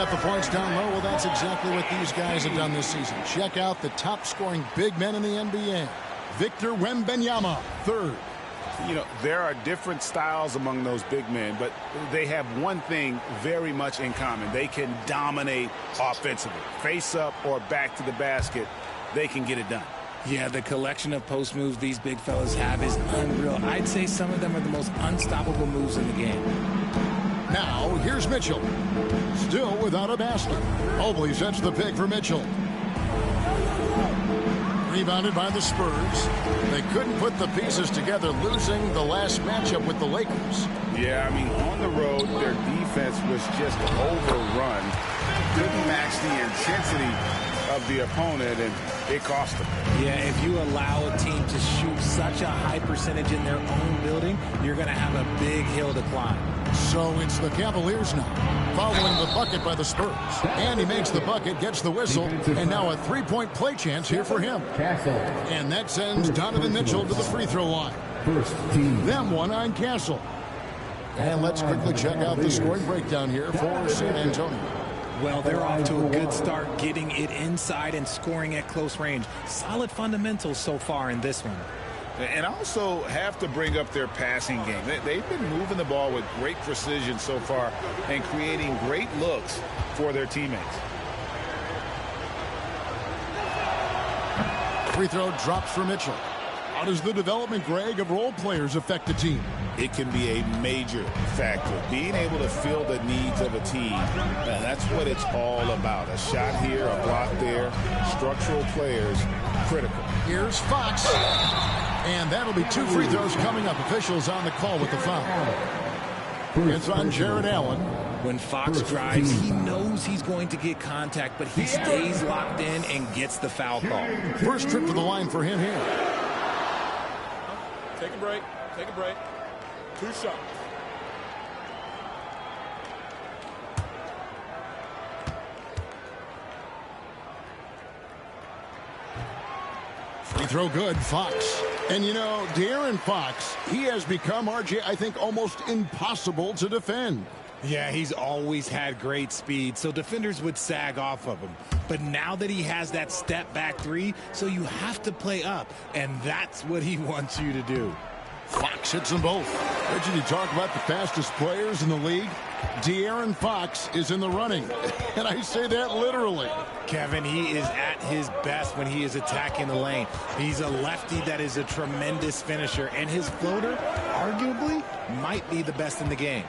Putting up the points down low, well, that's exactly what these guys have done this season. Check out the top-scoring big men in the NBA. Victor Wembanyama, third. You know, there are different styles among those big men, but they have one thing very much in common. They can dominate offensively. Face up or back to the basket, they can get it done. Yeah, the collection of post moves these big fellas have is unreal. I'd say some of them are the most unstoppable moves in the game. Now, here's Mitchell. Still without a basket. Mobley sets the pick for Mitchell. Rebounded by the Spurs. They couldn't put the pieces together, losing the last matchup with the Lakers. Yeah, I mean, on the road, their defense was just overrun. Couldn't match the intensity of the opponent, and it cost them. Yeah, if you allow a team to shoot such a high percentage in their own building, you're going to have a big hill to climb. So it's the Cavaliers now, following the bucket by the Spurs. And he makes the bucket, gets the whistle, and now a three-point play chance here for him. And that sends Donovan Mitchell to the free throw line. Them one on Castle. And let's quickly check out the scoring breakdown here for San Antonio. Well, they're off to a good start, getting it inside and scoring at close range. Solid fundamentals so far in this one. And also have to bring up their passing game. They've been moving the ball with great precision so far and creating great looks for their teammates. Free throw drops for Mitchell. How does the development, Greg, of role players affect the team? It can be a major factor. Being able to fill the needs of a team, that's what it's all about. A shot here, a block there, structural players, critical. Here's Fox. And that'll be two free throws coming up. Officials on the call with the foul. It's on Jared Allen. When Fox drives, he knows he's going to get contact, but he stays locked in and gets the foul call. First trip to the line for him here. Take a break. Take a break. 2 shots. Free throw good, Fox. And you know, De'Aaron Fox, he has become, RJ, I think, almost impossible to defend. Yeah, he's always had great speed, so defenders would sag off of him. But now that he has that step back three, so you have to play up, and that's what he wants you to do. Fox hits them both. Richard, you talk about the fastest players in the league. De'Aaron Fox is in the running, and I say that literally. Kevin, he is at his best when he is attacking the lane. He's a lefty that is a tremendous finisher, and his floater, arguably, might be the best in the game.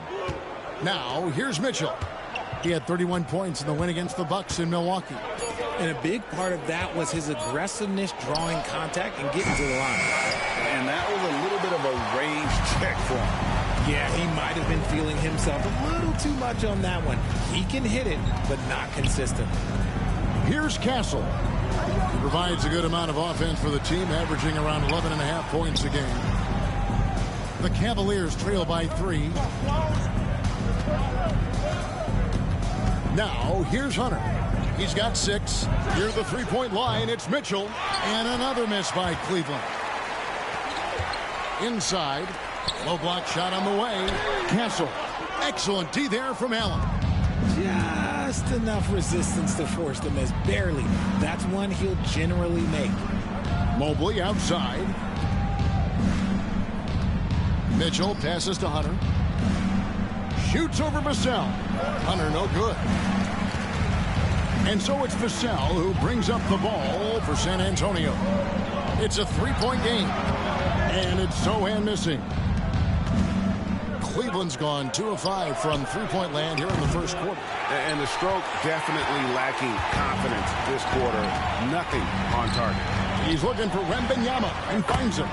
Now, here's Mitchell. He had 31 points in the win against the Bucks in Milwaukee. And a big part of that was his aggressiveness, drawing contact, and getting to the line. And that was a little bit of a range check for him. Yeah, he might have been feeling himself a little too much on that one. He can hit it, but not consistent. Here's Castle. He provides a good amount of offense for the team, averaging around 11.5 points a game. The Cavaliers trail by 3. Now, here's Hunter. He's got 6. Near the three-point line, it's Mitchell. And another miss by Cleveland. Inside. Low block shot on the way. Castle. Excellent D there from Allen. Just enough resistance to force the miss. Barely. That's one he'll generally make. Mobley outside. Mitchell passes to Hunter. Shoots over Vassell. Hunter no good. And so it's Vassell who brings up the ball for San Antonio. It's a three-point game. And it's Sochan missing. Cleveland's gone 2 of 5 from three-point land here in the first quarter. And the stroke definitely lacking confidence this quarter. Nothing on target. He's looking for Wembanyama and finds him.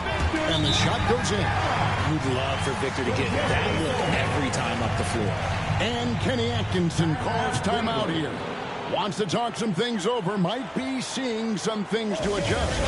And the shot goes in. You'd love for Victor to get that look every time up the floor. And Kenny Atkinson calls timeout here. Wants to talk some things over. Might be seeing some things to adjust.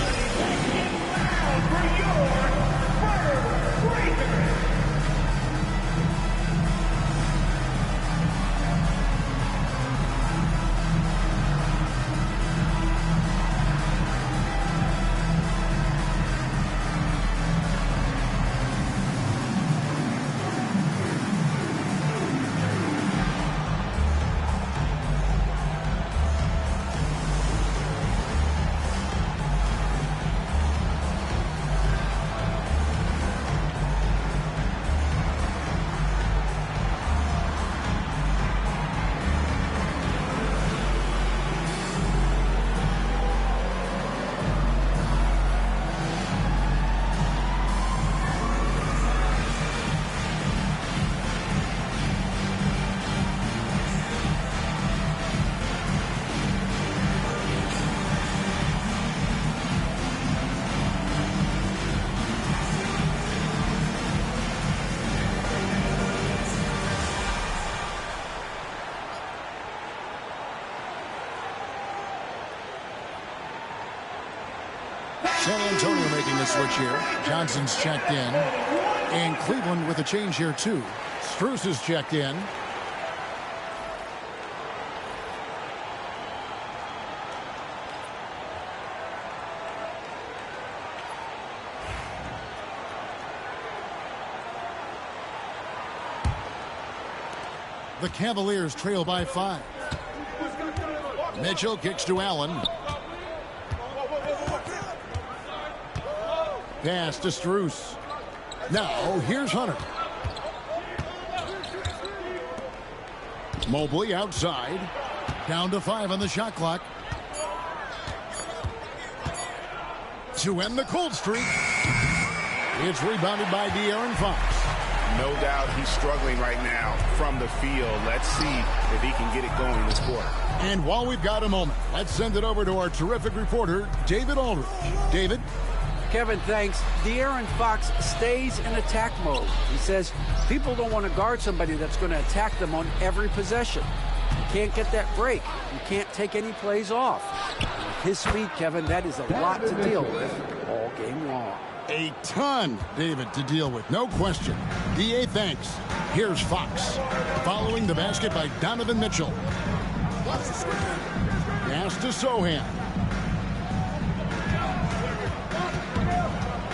San Antonio making the switch here. Johnson's checked in. And Cleveland with a change here, too. Strus is checked in. The Cavaliers trail by 5. Mitchell kicks to Allen. Pass to Strus. Now here's Hunter. Mobley outside. Down to 5 on the shot clock. To end the cold streak. It's rebounded by De'Aaron Fox. No doubt he's struggling right now from the field. Let's see if he can get it going this quarter. And while we've got a moment, let's send it over to our terrific reporter, David Aldridge. David? Kevin, thanks. De'Aaron Fox stays in attack mode. He says people don't want to guard somebody that's going to attack them on every possession. You can't get that break. You can't take any plays off. With his speed, Kevin, that is a lot to deal with all game long. A ton, David, to deal with. No question. DA, thanks. Here's Fox. Following the basket by Donovan Mitchell. Pass to Sohan.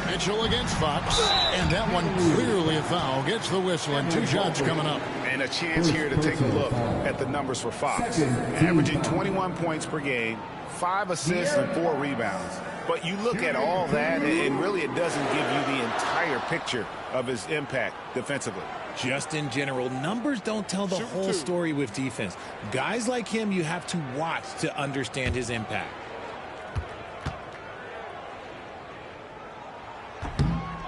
Mitchell against Fox. And that one clearly a foul. Gets the whistle and 2 shots coming up. And a chance here to take a look at the numbers for Fox. Averaging 21 points per game, 5 assists and 4 rebounds. But you look at all that, and really it doesn't give you the entire picture of his impact defensively. Just in general, numbers don't tell the whole story with defense. Guys like him, you have to watch to understand his impact.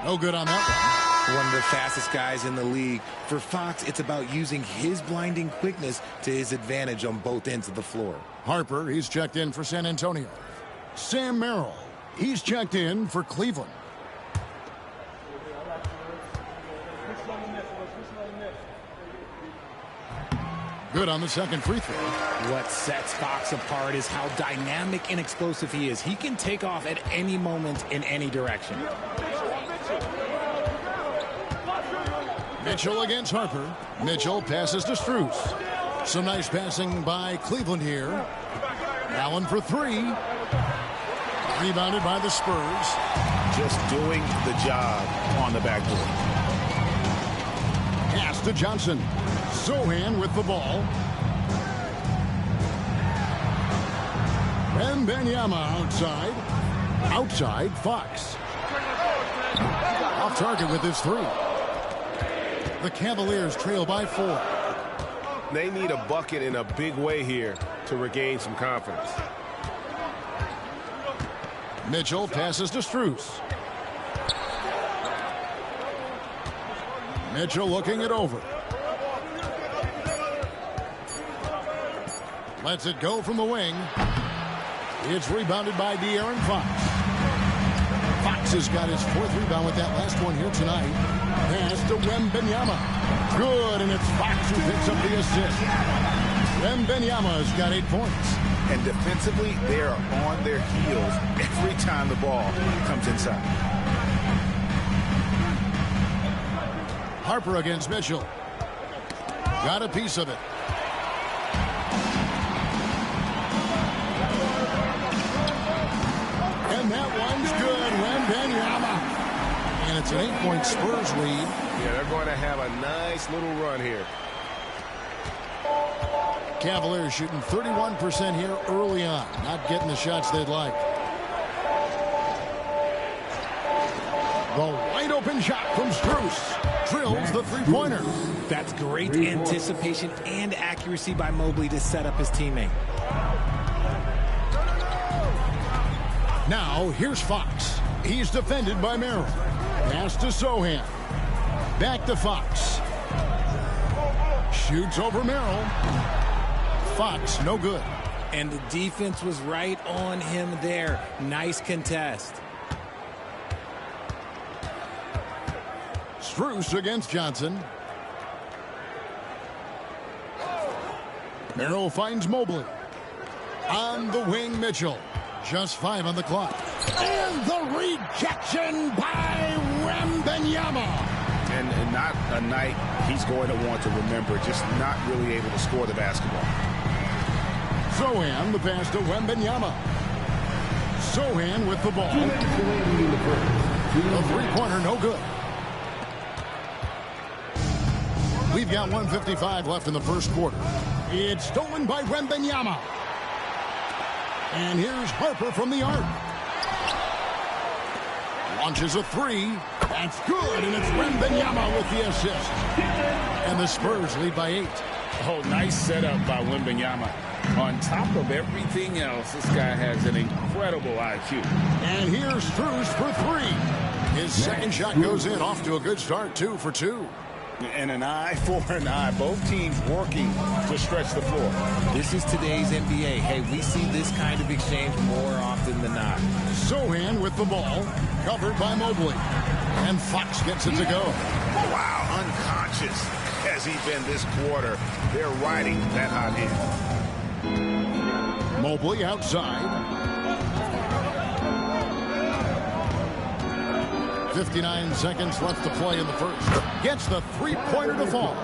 No good on that one. One of the fastest guys in the league. For Fox, it's about using his blinding quickness to his advantage on both ends of the floor. Harper, he's checked in for San Antonio. Sam Merrill, he's checked in for Cleveland. Good on the second free throw. What sets Fox apart is how dynamic and explosive he is. He can take off at any moment in any direction. Mitchell against Harper. Mitchell passes to Strus. Some nice passing by Cleveland here. Allen for 3. Rebounded by the Spurs. Just doing the job on the backboard. Pass to Johnson. Sohan with the ball. Wembanyama outside. Outside, Fox. Off target with his 3. The Cavaliers trail by 4. They need a bucket in a big way here to regain some confidence. Mitchell passes to Strus. Mitchell looking it over. Lets it go from the wing. It's rebounded by De'Aaron Fox. Fox has got his 4th rebound with that last one here tonight. Pass to Wembanyama. Good, and it's Fox who picks up the assist. Wembanyama's got 8 points. And defensively, they are on their heels every time the ball comes inside. Harper against Mitchell. Got a piece of it. And that one's good. Wembanyama. And it's an 8-point Spurs lead. Yeah, they're going to have a nice little run here. Cavaliers shooting 31% here early on. Not getting the shots they'd like. The wide open shot from Strus. Drills the 3-pointer. That's great anticipation and accuracy by Mobley to set up his teammate. Now here's Fox. He's defended by Merrill. Pass to Sohan. Back to Fox. Shoots over Merrill. Fox, no good. And the defense was right on him there. Nice contest. Strus against Johnson. Merrill finds Mobley. On the wing, Mitchell. Just 5 on the clock. And the rejection by Wembanyama. And not a night he's going to want to remember, just not really able to score the basketball. Sochan, the pass to Wembanyama. Sochan with the ball. The three-pointer, no good. We've got 1:55 left in the first quarter. It's stolen by Wembanyama. And here's Harper from the arc. Launches a three. That's good, and it's Wembanyama with the assist. And the Spurs lead by 8. Oh, nice setup by Wembanyama. On top of everything else, this guy has an incredible IQ. And here's Strus for 3. His second shot goes in, off to a good start, 2 for 2. And an eye for an eye. Both teams working to stretch the floor. This is today's NBA. Hey, we see this kind of exchange more often than not. Sochan with the ball, covered by Mobley. And Fox gets it to go. Wow, unconscious has he been this quarter. They're riding that hot hand. Mobley outside. 59 seconds left to play in the first. Gets the three-pointer to fall.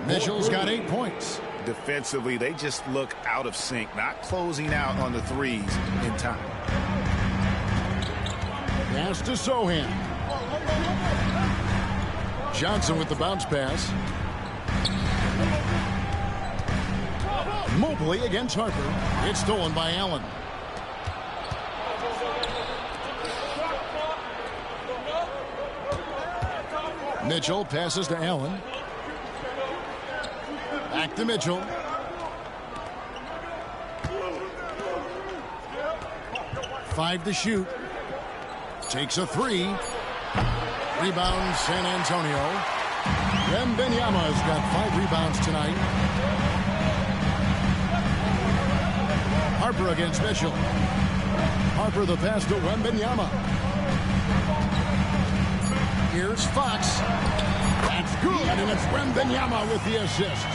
Mitchell's got 8 points. Defensively, they just look out of sync, not closing out on the threes in time. Pass to Sochan. Johnson with the bounce pass. Mobley against Harper. It's stolen by Allen. Mitchell passes to Allen. Back to Mitchell. Five to shoot. Takes a three. Rebound San Antonio. Wembanyama's got 5 rebounds tonight. Harper against Mitchell. Harper the pass to Wembanyama. Here's Fox. That's good, and it's Wembanyama with the assist.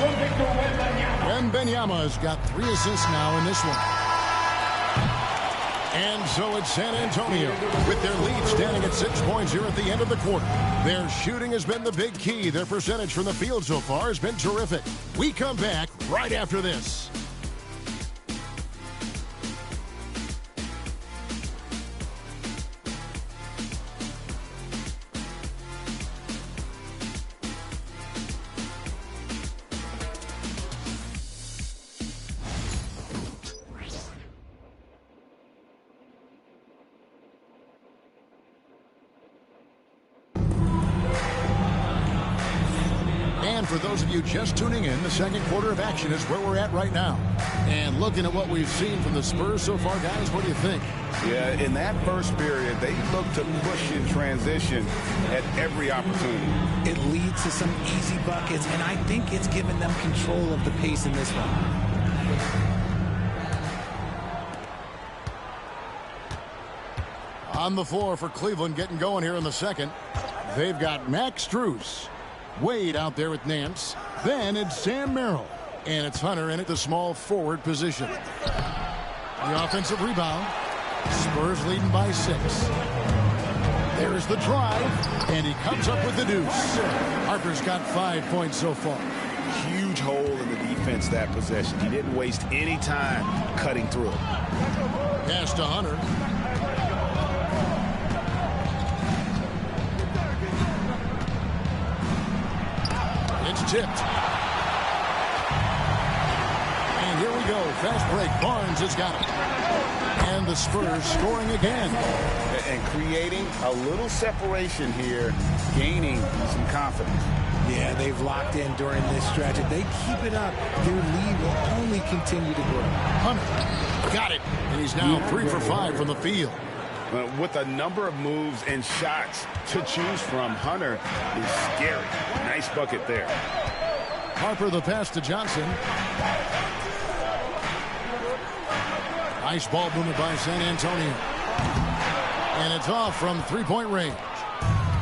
Wembanyama's got 3 assists now in this one. And so it's San Antonio with their lead standing at 6 points here at the end of the quarter. Their shooting has been the big key. Their percentage from the field so far has been terrific. We come back right after this. For those of you just tuning in, the second quarter of action is where we're at right now. And looking at what we've seen from the Spurs so far, guys, what do you think? Yeah, in that first period, they looked to push in transition at every opportunity. It leads to some easy buckets, and I think it's given them control of the pace in this one. On the floor for Cleveland getting going here in the second. They've got Max Strus. Wade out there with Nance. Then it's Sam Merrill. And it's Hunter in at the small forward position. The offensive rebound. Spurs leading by 6. There's the drive. And he comes up with the deuce. Harper's got 5 points so far. Huge hole in the defense that possession. He didn't waste any time cutting through it. Pass to Hunter. It's tipped. And here we go. Fast break. Barnes has got it. And the Spurs scoring again. And creating a little separation here, gaining some confidence. Yeah, they've locked in during this stretch. If they keep it up, their lead will only continue to grow. Hunter got it. And he's now 3 for 5 from the field. With a number of moves and shots to choose from, Hunter is scary. Nice bucket there. Harper the pass to Johnson. Nice ball movement by San Antonio. And it's off from three-point range.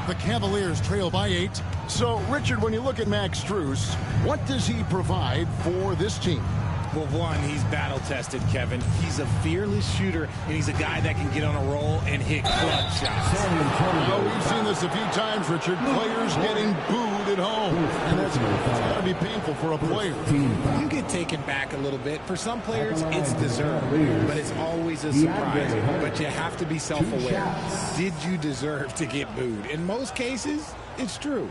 The Cavaliers trail by 8. So, Richard, when you look at Max Strus, what does he provide for this team? Well, one, he's battle-tested, Kevin. He's a fearless shooter, and he's a guy that can get on a roll and hit clutch shots. Well, we've seen this a few times, Richard. Players getting booed at home. And that's got to be painful for a player. You get taken back a little bit. For some players, it's deserved, but it's always a surprise. But you have to be self-aware. Did you deserve to get booed? In most cases, it's true.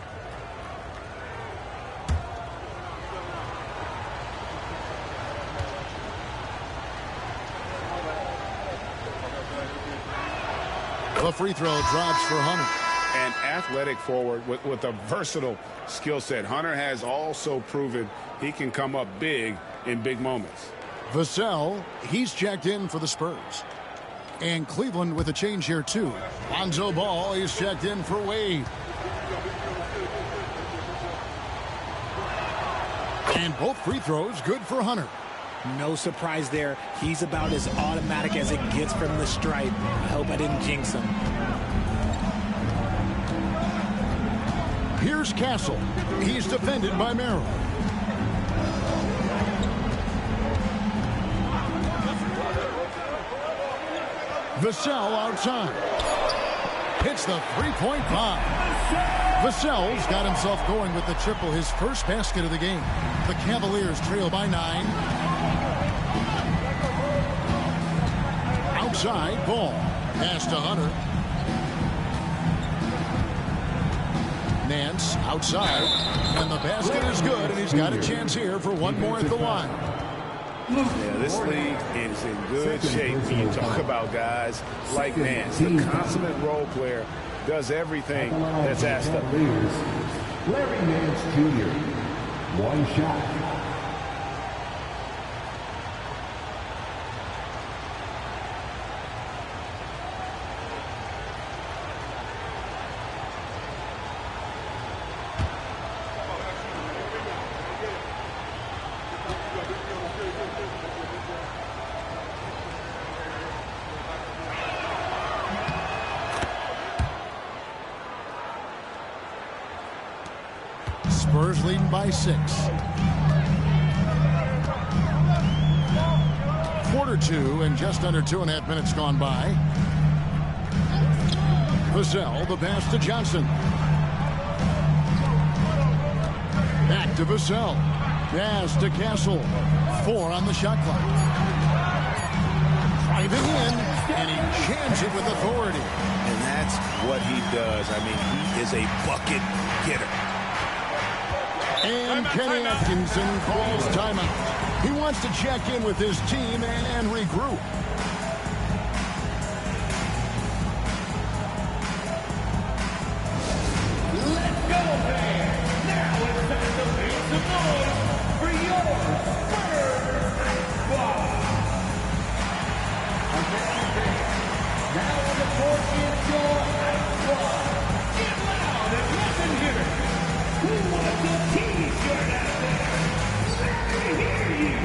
The free throw drops for Hunter. An athletic forward with a versatile skill set. Hunter has also proven he can come up big in big moments. Vassell, he's checked in for the Spurs. And Cleveland with a change here, too. Lonzo Ball is checked in for Wade. And both free throws good for Hunter. No surprise there. He's about as automatic as it gets from the stripe. I hope I didn't jinx him. Here's Castle. He's defended by Merrill. Vassell outside. Hits the three-point bomb. Vassell's got himself going with the triple, his first basket of the game. The Cavaliers trail by 9. Outside, Ball. Pass to Hunter. Nance outside. And the basket is good, and he's got a chance here for one more at the line. Yeah, this league is in good shape when you talk about guys like Nance. The consummate role player does everything that's asked of him. Larry Nance Jr. One shot. Spurs leading by 6. Quarter 2 and just under 2.5 minutes gone by. Vassell, the pass to Johnson. Back to Vassell. Pass to Castle. 4 on the shot clock. Driving in, and he jams it with authority. And that's what he does. I mean, he is a bucket getter. And Kenny Atkinson calls timeout. He wants to check in with his team and regroup. Let's go, fans. Now it's time to make some noise for your Spurs squad. Now on the court is your squad. Get loud and listen here. Who wants a T-shirt out there? Let me hear you.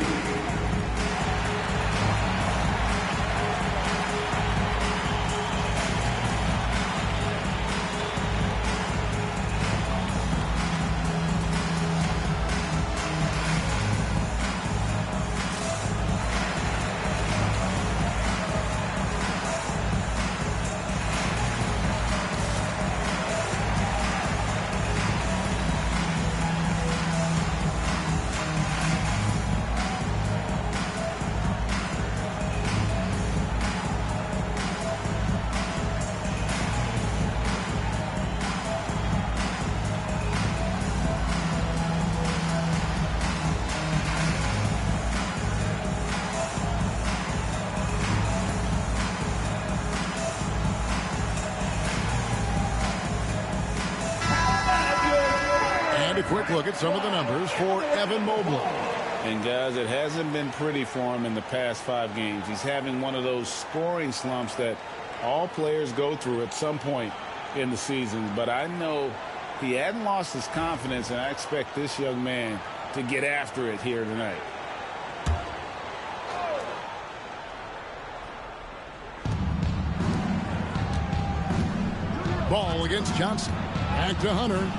And a quick look at some of the numbers for Evan Mobley. And guys, it hasn't been pretty for him in the past 5 games. He's having one of those scoring slumps that all players go through at some point in the season. But I know he hadn't lost his confidence, and I expect this young man to get after it here tonight. Ball against Johnson. Back to Hunter.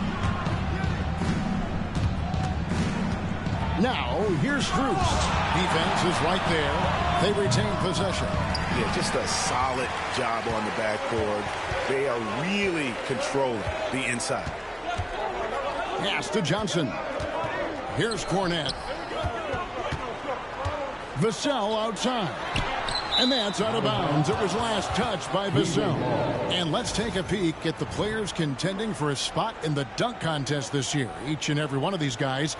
Now, here's Strus. Defense is right there. They retain possession. Yeah, just a solid job on the backboard. They are really controlling the inside. Pass to Johnson. Here's Cornette. Vassell outside. And that's out of bounds. It was last touched by Vassell. And let's take a peek at the players contending for a spot in the dunk contest this year. Each and every one of these guys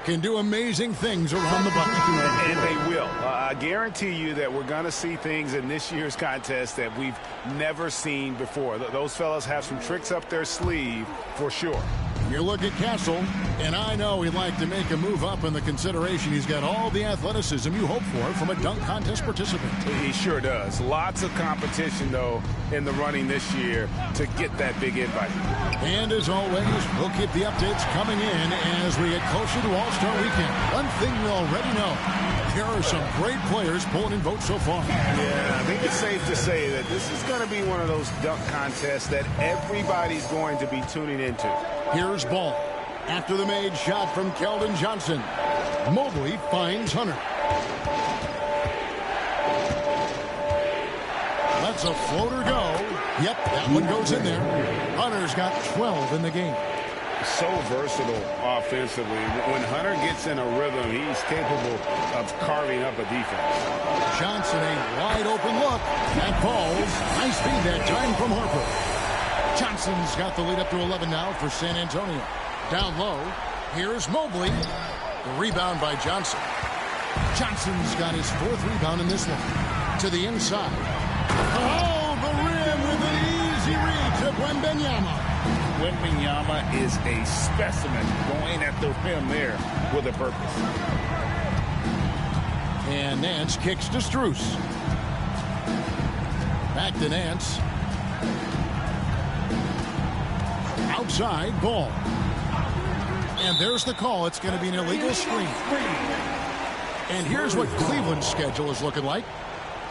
can do amazing things around the bucket. And they will. I guarantee you that we're going to see things in this year's contest that we've never seen before. Those fellas have some tricks up their sleeve for sure. You look at Castle, and I know he'd like to make a move up in the consideration. He's got all the athleticism you hope for from a dunk contest participant. He sure does. Lots of competition, though, in the running this year to get that big invite. And as always, we'll keep the updates coming in as we get closer to All-Star Weekend. One thing we already know, there are some great players pulling in votes so far. Yeah, I think it's safe to say that this is going to be one of those dunk contests that everybody's going to be tuning into. Here's Ball. After the made shot from Keldon Johnson. Mobley finds Hunter. Lets a floater go. Yep, that one goes in there. Hunter's got 12 in the game. So versatile offensively. When Hunter gets in a rhythm, he's capable of carving up a defense. Johnson, a wide open look. That falls. Nice feed that time from Harper. Johnson's got the lead up to 11 now for San Antonio. Down low, here's Mobley. The rebound by Johnson. Johnson's got his 4th rebound in this one. To the inside. Oh, the rim with an easy reach of Wembanyama. Wembanyama is a specimen going at the rim there with a purpose. And Nance kicks to Strus. Back to Nance. Outside, Ball. And there's the call. It's going to be an illegal screen. And here's what Cleveland's schedule is looking like.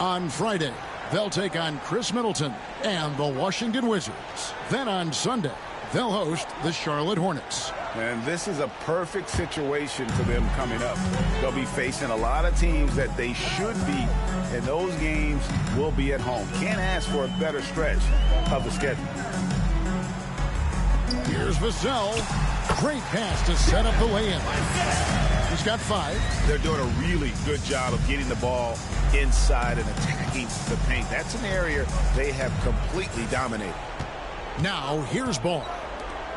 On Friday, they'll take on Chris Middleton and the Washington Wizards. Then on Sunday, they'll host the Charlotte Hornets. And this is a perfect situation for them coming up. They'll be facing a lot of teams that they should beat, and those games will be at home. Can't ask for a better stretch of the schedule. Here's Vassell. Great pass to set up the lay-in. He's got 5. They're doing a really good job of getting the ball inside and attacking the paint. That's an area they have completely dominated. Now, here's Ball.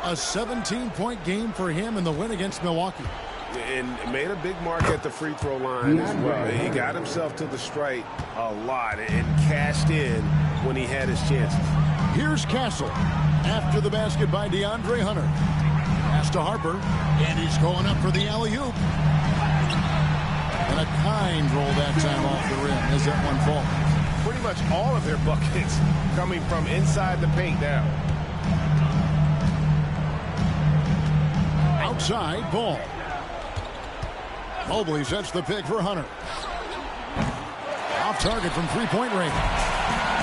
A 17-point game for him in the win against Milwaukee. And made a big mark at the free throw line as well. He got himself to the stripe a lot and cashed in when he had his chances. Here's Castle. After the basket by DeAndre Hunter. Pass to Harper. And he's going up for the alley-oop. And a kind roll that time off the rim as that one falls. Pretty much all of their buckets coming from inside the paint now. Outside, Ball. Mobley sets the pick for Hunter. Off target from three-point range.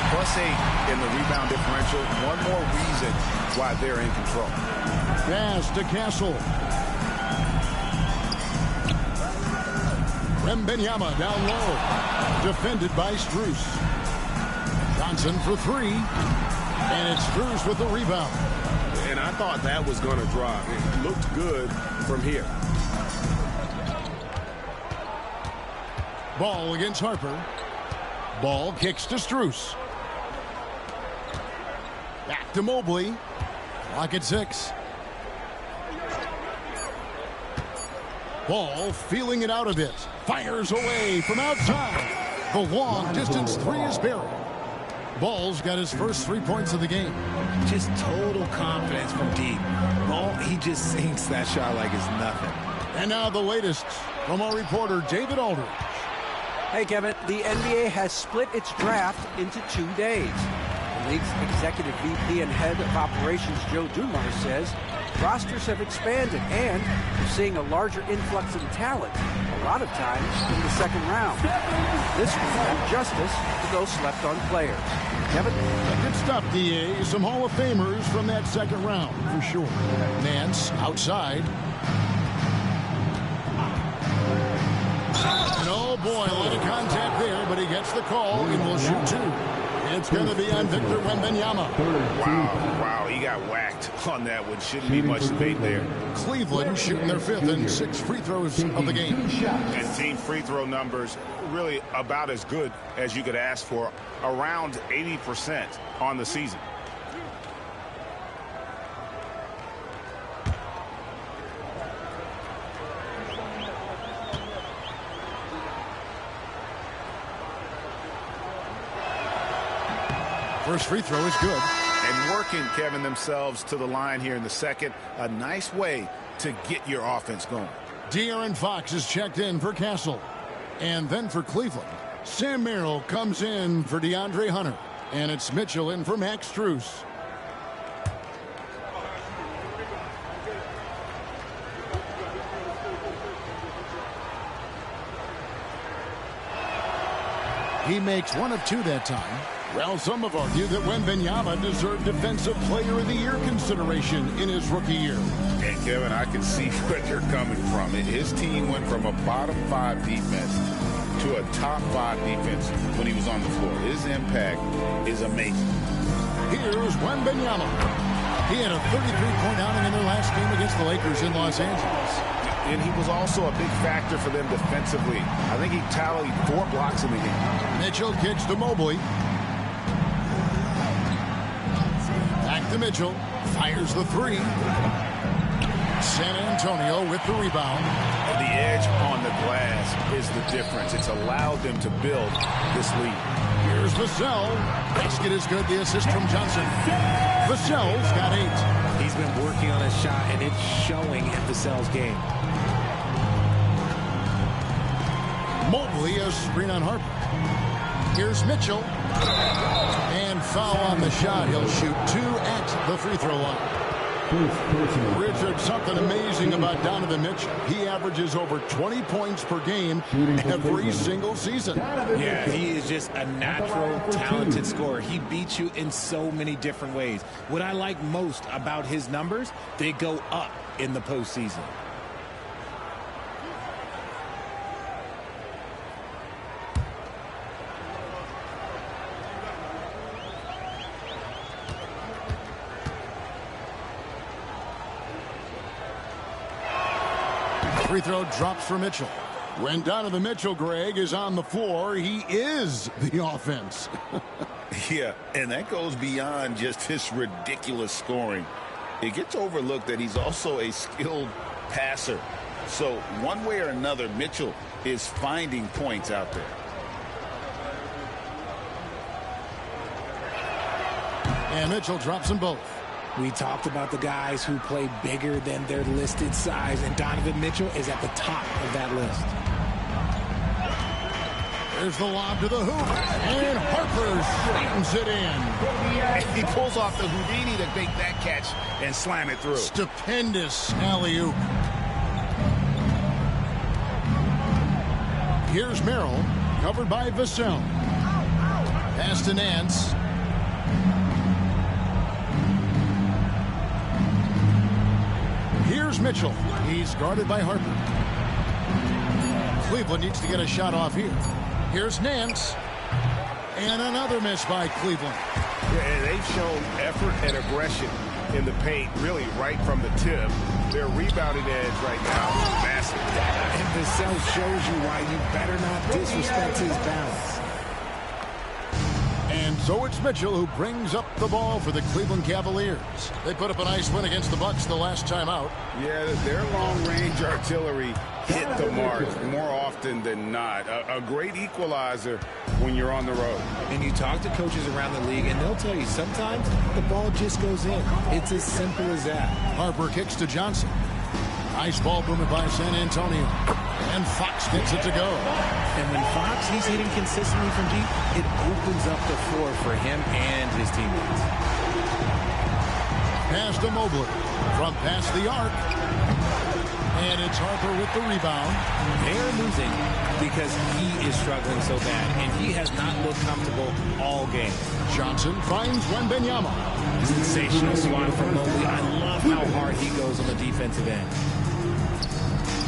+8 in the rebound differential. One more reason why they're in control. Pass to Castle. Wembanyama down low. Defended by Strus. Johnson for 3. And it's Strus with the rebound. And I thought that was going to drop. It looked good from here. Ball against Harper. Ball kicks to Strus. Back to Mobley. Clock at 6. Ball feeling it out a bit. Fires away from outside. The long distance 3 is buried. Ball's got his first 3 points of the game. Just total confidence from deep. Ball, he just sinks that shot like it's nothing. And now the latest from our reporter, David Aldridge. Hey, Kevin, the NBA has split its draft into 2 days. The league's executive VP and head of operations, Joe Dumars, says rosters have expanded and we're seeing a larger influx in talent, a lot of times in the second round. This will do justice to those slept-on players. Kevin? Good stuff, D.A. Some Hall of Famers from that second round, for sure. Nance outside. Oh, boy, a lot of contact there, but he gets the call and will shoot 2. It's going to be on Victor Wembanyama. Wow, he got whacked on that one. Shouldn't be much debate there. Cleveland shooting their 5th and 6th free throws of the game. And team free throw numbers really about as good as you could ask for, around 80% on the season. First free throw is good. And working, Kevin, themselves to the line here in the second. A nice way to get your offense going. De'Aaron Fox is checked in for Castle. And then for Cleveland, Sam Merrill comes in for DeAndre Hunter. And it's Mitchell in for Max Strus. He makes 1 of 2 that time. Well, some have argued that Wembanyama deserved Defensive Player of the Year consideration in his rookie year. And, Kevin, I can see where they're coming from. His team went from a bottom 5 defense to a top 5 defense when he was on the floor. His impact is amazing. Here's Wembanyama. He had a 33-point outing in their last game against the Lakers in Los Angeles. And he was also a big factor for them defensively. I think he tallied 4 blocks in the game. Mitchell kicks to Mobley. Back to Mitchell. Fires the 3. San Antonio with the rebound. The edge on the glass is the difference. It's allowed them to build this lead. Here's Vassell. Basket is good. The assist from Johnson. Vassell's got 8. He's been working on his shot, and it's showing in Vassell's game. Mobley, a screen on Harper. Here's Mitchell. And foul on the shot. He'll shoot 2 at the free throw line. Richard, something amazing about Donovan Mitchell. He averages over 20 points per game every single season. Yeah, he is just a natural, talented scorer. He beats you in so many different ways. What I like most about his numbers, they go up in the postseason. Free throw drops for Mitchell. When Donovan Mitchell, Greg, is on the floor, he is the offense. Yeah, and that goes beyond just his ridiculous scoring. It gets overlooked that he's also a skilled passer. So one way or another, Mitchell is finding points out there. And Mitchell drops them both. We talked about the guys who play bigger than their listed size, and Donovan Mitchell is at the top of that list. There's the lob to the hoop, and Harper slams it in. He pulls off the Houdini to make that catch and slam it through. Stupendous alley-oop. Here's Merrill, covered by Vassell. Pass to Nance. Here's Mitchell. He's guarded by Harper. Cleveland needs to get a shot off here. Here's Nance. And another miss by Cleveland. Yeah, they've shown effort and aggression in the paint, really right from the tip. Their rebounding edge right now is massive. And Vassell shows you why you better not disrespect his balance. And so it's Mitchell who brings up the ball for the Cleveland Cavaliers. They put up a nice win against the Bucks the last time out. Yeah, their long-range artillery hit the mark more often than not. A great equalizer when you're on the road. And you talk to coaches around the league, and they'll tell you sometimes the ball just goes in. It's as simple as that. Harper kicks to Johnson. Nice ball movement by San Antonio. And Fox gets it to go. And when Fox, he's hitting consistently from deep, it opens up the floor for him and his teammates. Pass to Mobley. From past the arc. And it's Harper with the rebound. They're losing because he is struggling so bad, and he has not looked comfortable all game. Johnson finds Wembanyama. Sensational swat from Mobley. I love how hard he goes on the defensive end.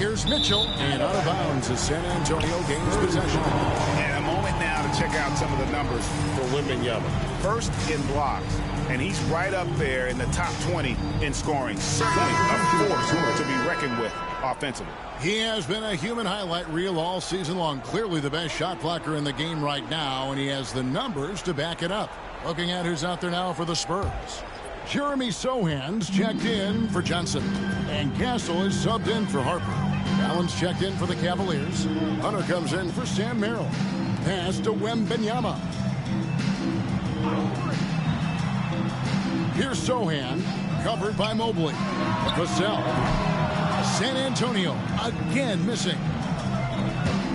Here's Mitchell, and out of bounds as San Antonio gains possession. And a moment now to check out some of the numbers for Wembanyama. First in blocks, and he's right up there in the top 20 in scoring. Certainly a force to be reckoned with offensively. He has been a human highlight reel all season long. Clearly the best shot blocker in the game right now, and he has the numbers to back it up. Looking at who's out there now for the Spurs. Jeremy Sohan's checked in for Johnson, and Castle is subbed in for Harper. Allen's checked in for the Cavaliers. Hunter comes in for Sam Merrill. Pass to Wembanyama. Here's Sohan, covered by Mobley. Vassell. San Antonio again missing.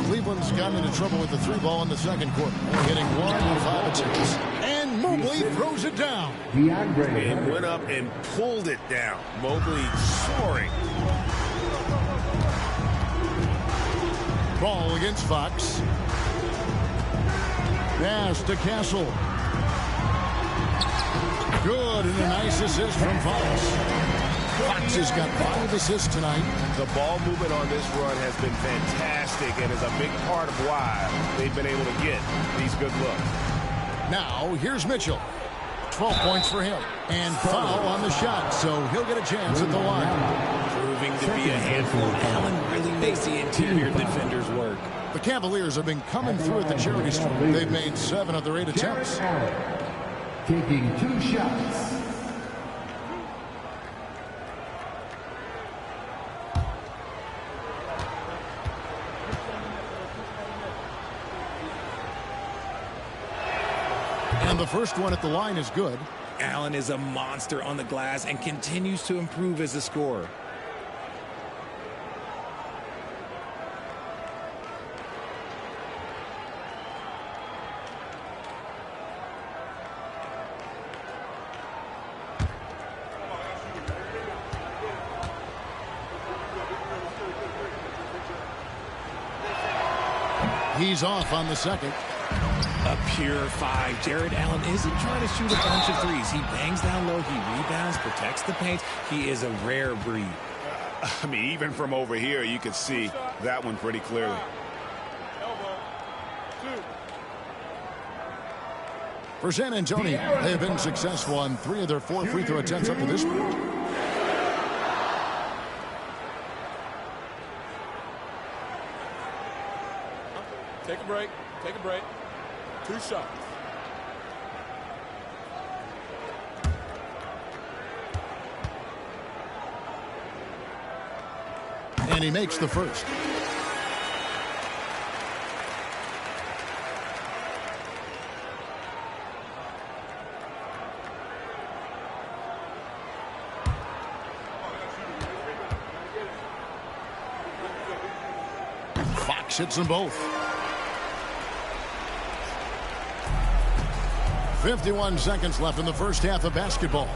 Cleveland's gotten into trouble with the 3-ball in the second quarter. Hitting 1 on 5 attempts. And Mobley throws it down. And went up and pulled it down. Mobley soaring. Ball against Fox. Pass to Castle. Good, and a nice assist from Fox. Fox has got 5 assists tonight. The ball movement on this run has been fantastic and is a big part of why they've been able to get these good looks. Now, here's Mitchell. 12 points for him. And foul on the shot, so he'll get a chance at the line. Proving to be a handful. Allen really makes the interior defenders work. The Cavaliers have been coming through at the charity stripe. They've made 7 of their 8 attempts. Taking 2 shots. And the first one at the line is good. Allen is a monster on the glass and continues to improve as a scorer. He's off on the second. A pure 5. Jared Allen isn't trying to shoot a bunch of threes. He bangs down low, he rebounds, protects the paint. He is a rare breed. I mean, even from over here, you can see that one pretty clearly. For San Antonio, they have been successful on 3 of their 4 free throw attempts up to this point. Take a break. Take a break. 2 shots. And he makes the first. Fox hits them both. 51 seconds left in the first half of basketball.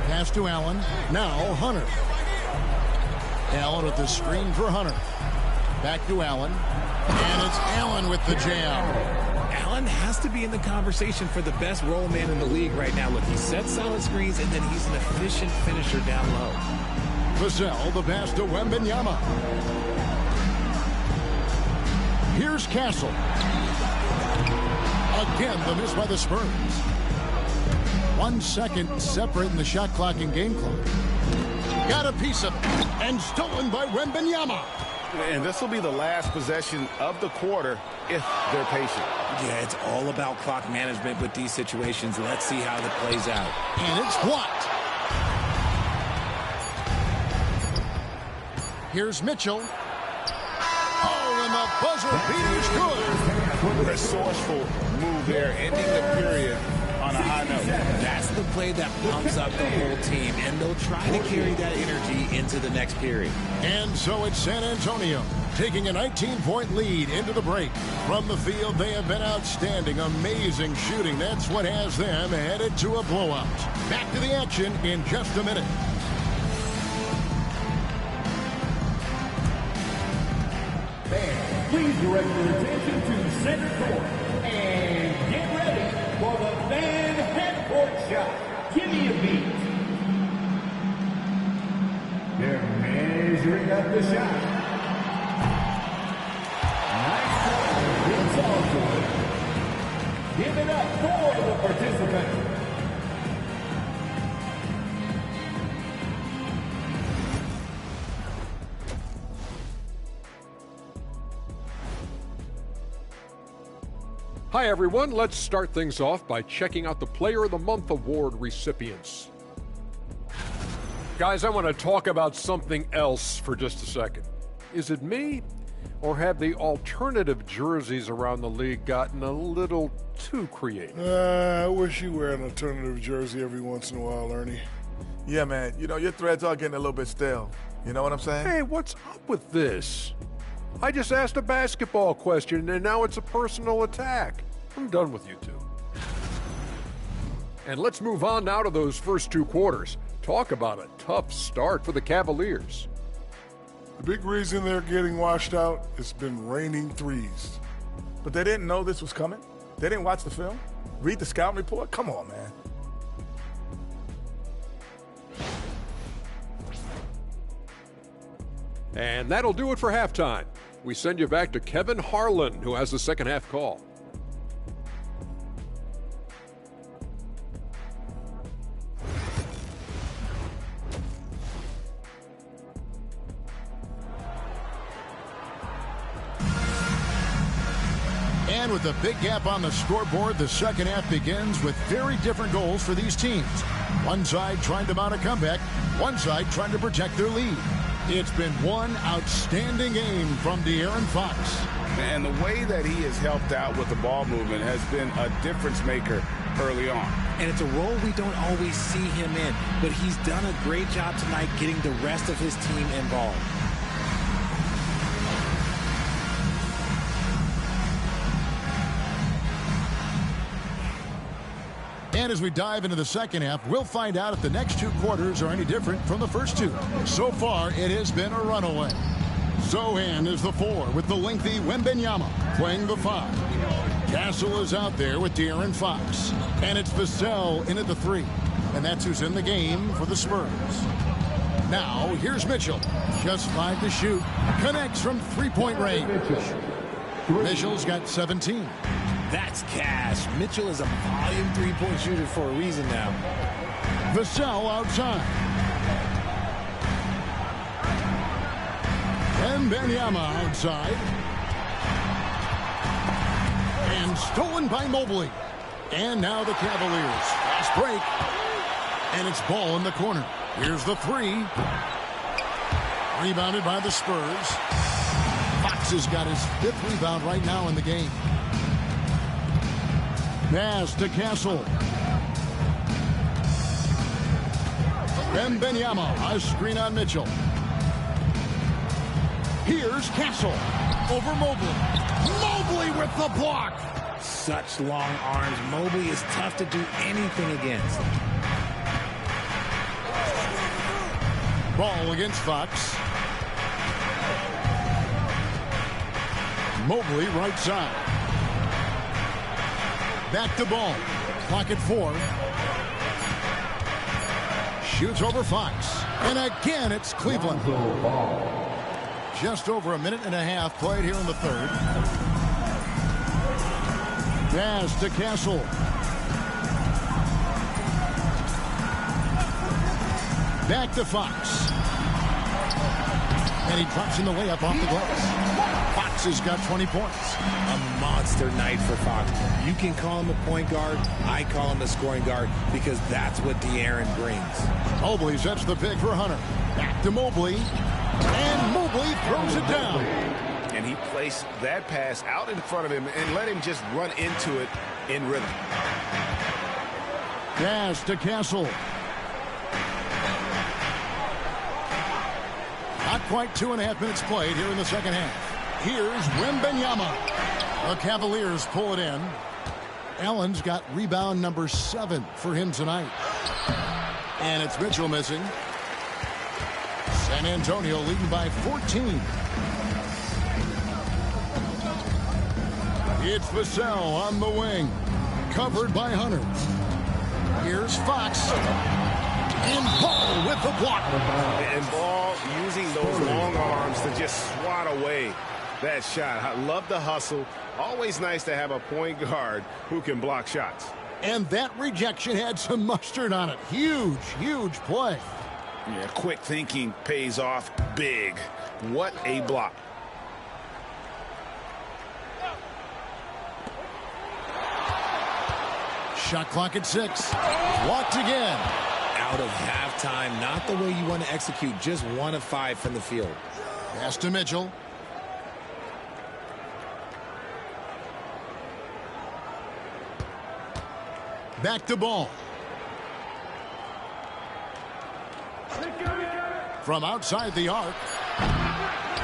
Pass to Allen. Now Hunter. Allen with the screen for Hunter. Back to Allen. And it's Allen with the jam. Allen has to be in the conversation for the best roll man in the league right now. Look, he sets solid screens, and then he's an efficient finisher down low. Vassell, the pass to Wembanyama. Here's Castle. Again, the miss by the Spurs. 1 second separating the shot clock and game clock. Got a piece of it, and stolen by Wembanyama. And this will be the last possession of the quarter if they're patient. Yeah, it's all about clock management with these situations. Let's see how that plays out. And it's blocked. Here's Mitchell. Oh, and the buzzer beater's good. Resourceful move there, ending the period on a high note. That's the play that pumps up the whole team, and they'll try to carry that energy into the next period. And so it's San Antonio taking a 19-point lead into the break. From the field, they have been outstanding. Amazing shooting. That's what has them headed to a blowout. Back to the action in just a minute. Fans, please direct your attention to center court and get ready for the fan half-court shot. Give me a beat. They're measuring up the shot. Nice ball. It's all good. Give it up for the participant. Hi, everyone. Let's start things off by checking out the Player of the Month award recipients. Guys, I want to talk about something else for just a second. Is it me, or have the alternative jerseys around the league gotten a little too creative? I wish you wear an alternative jersey every once in a while, Ernie. Yeah, man. You know, your threads are getting a little bit stale. You know what I'm saying? Hey, what's up with this? I just asked a basketball question, and now it's a personal attack. I'm done with you two. And let's move on now to those first two quarters. Talk about a tough start for the Cavaliers. The big reason they're getting washed out, it's been raining threes. But they didn't know this was coming? They didn't watch the film? Read the scouting report? Come on, man. And that'll do it for halftime. We send you back to Kevin Harlan, who has the second half call. And with a big gap on the scoreboard, the second half begins with very different goals for these teams. One side trying to mount a comeback, one side trying to protect their lead. It's been one outstanding game from De'Aaron Fox. And the way that he has helped out with the ball movement has been a difference maker early on. And it's a role we don't always see him in, but he's done a great job tonight getting the rest of his team involved. And as we dive into the second half, we'll find out if the next two quarters are any different from the first two. So far, it has been a runaway. Sochan is the 4 with the lengthy Wembanyama playing the 5. Castle is out there with De'Aaron Fox. And it's Vassell in at the 3. And that's who's in the game for the Spurs. Now, here's Mitchell. Just 5 to shoot. Connects from three-point range. Mitchell's got 17. That's cash. Mitchell is a volume three-point shooter for a reason now. Vassell outside. Wembanyama outside. And stolen by Mobley. And now the Cavaliers. Fast break. And it's ball in the corner. Here's the 3. Rebounded by the Spurs. Fox has got his 5th rebound right now in the game. Pass to Castle. Wembanyama, a screen on Mitchell. Here's Castle over Mobley. Mobley with the block. Such long arms. Mobley is tough to do anything against. Ball against Fox. Mobley right side. Back to ball. Clock at 4. Shoots over Fox. And again, it's Cleveland. Just over a minute and a half played here in the third. Pass to Castle. Back to Fox. And he drops in the layup off the glass. Fox has got 20 points. A monster night for Fox. You can call him a point guard. I call him a scoring guard because that's what De'Aaron brings. Mobley sets the pick for Hunter. Back to Mobley. And Mobley throws it down. And he placed that pass out in front of him and let him just run into it in rhythm. Pass to Castle. Not quite 2.5 minutes played here in the second half. Here's Wembanyama. The Cavaliers pull it in. Allen's got rebound number 7 for him tonight. And it's Mitchell missing. San Antonio leading by 14. It's Vassell on the wing. Covered by Hunter. Here's Fox. And Ball with the block. And Ball using those long arms to just swat away that shot. I love the hustle. Always nice to have a point guard who can block shots. And that rejection had some mustard on it. Huge, huge play. Yeah, quick thinking pays off big. What a block. Shot clock at 6. Walked again. Out of halftime. Not the way you want to execute. Just 1 of 5 from the field. Pass to Mitchell. Back to Ball. From outside the arc.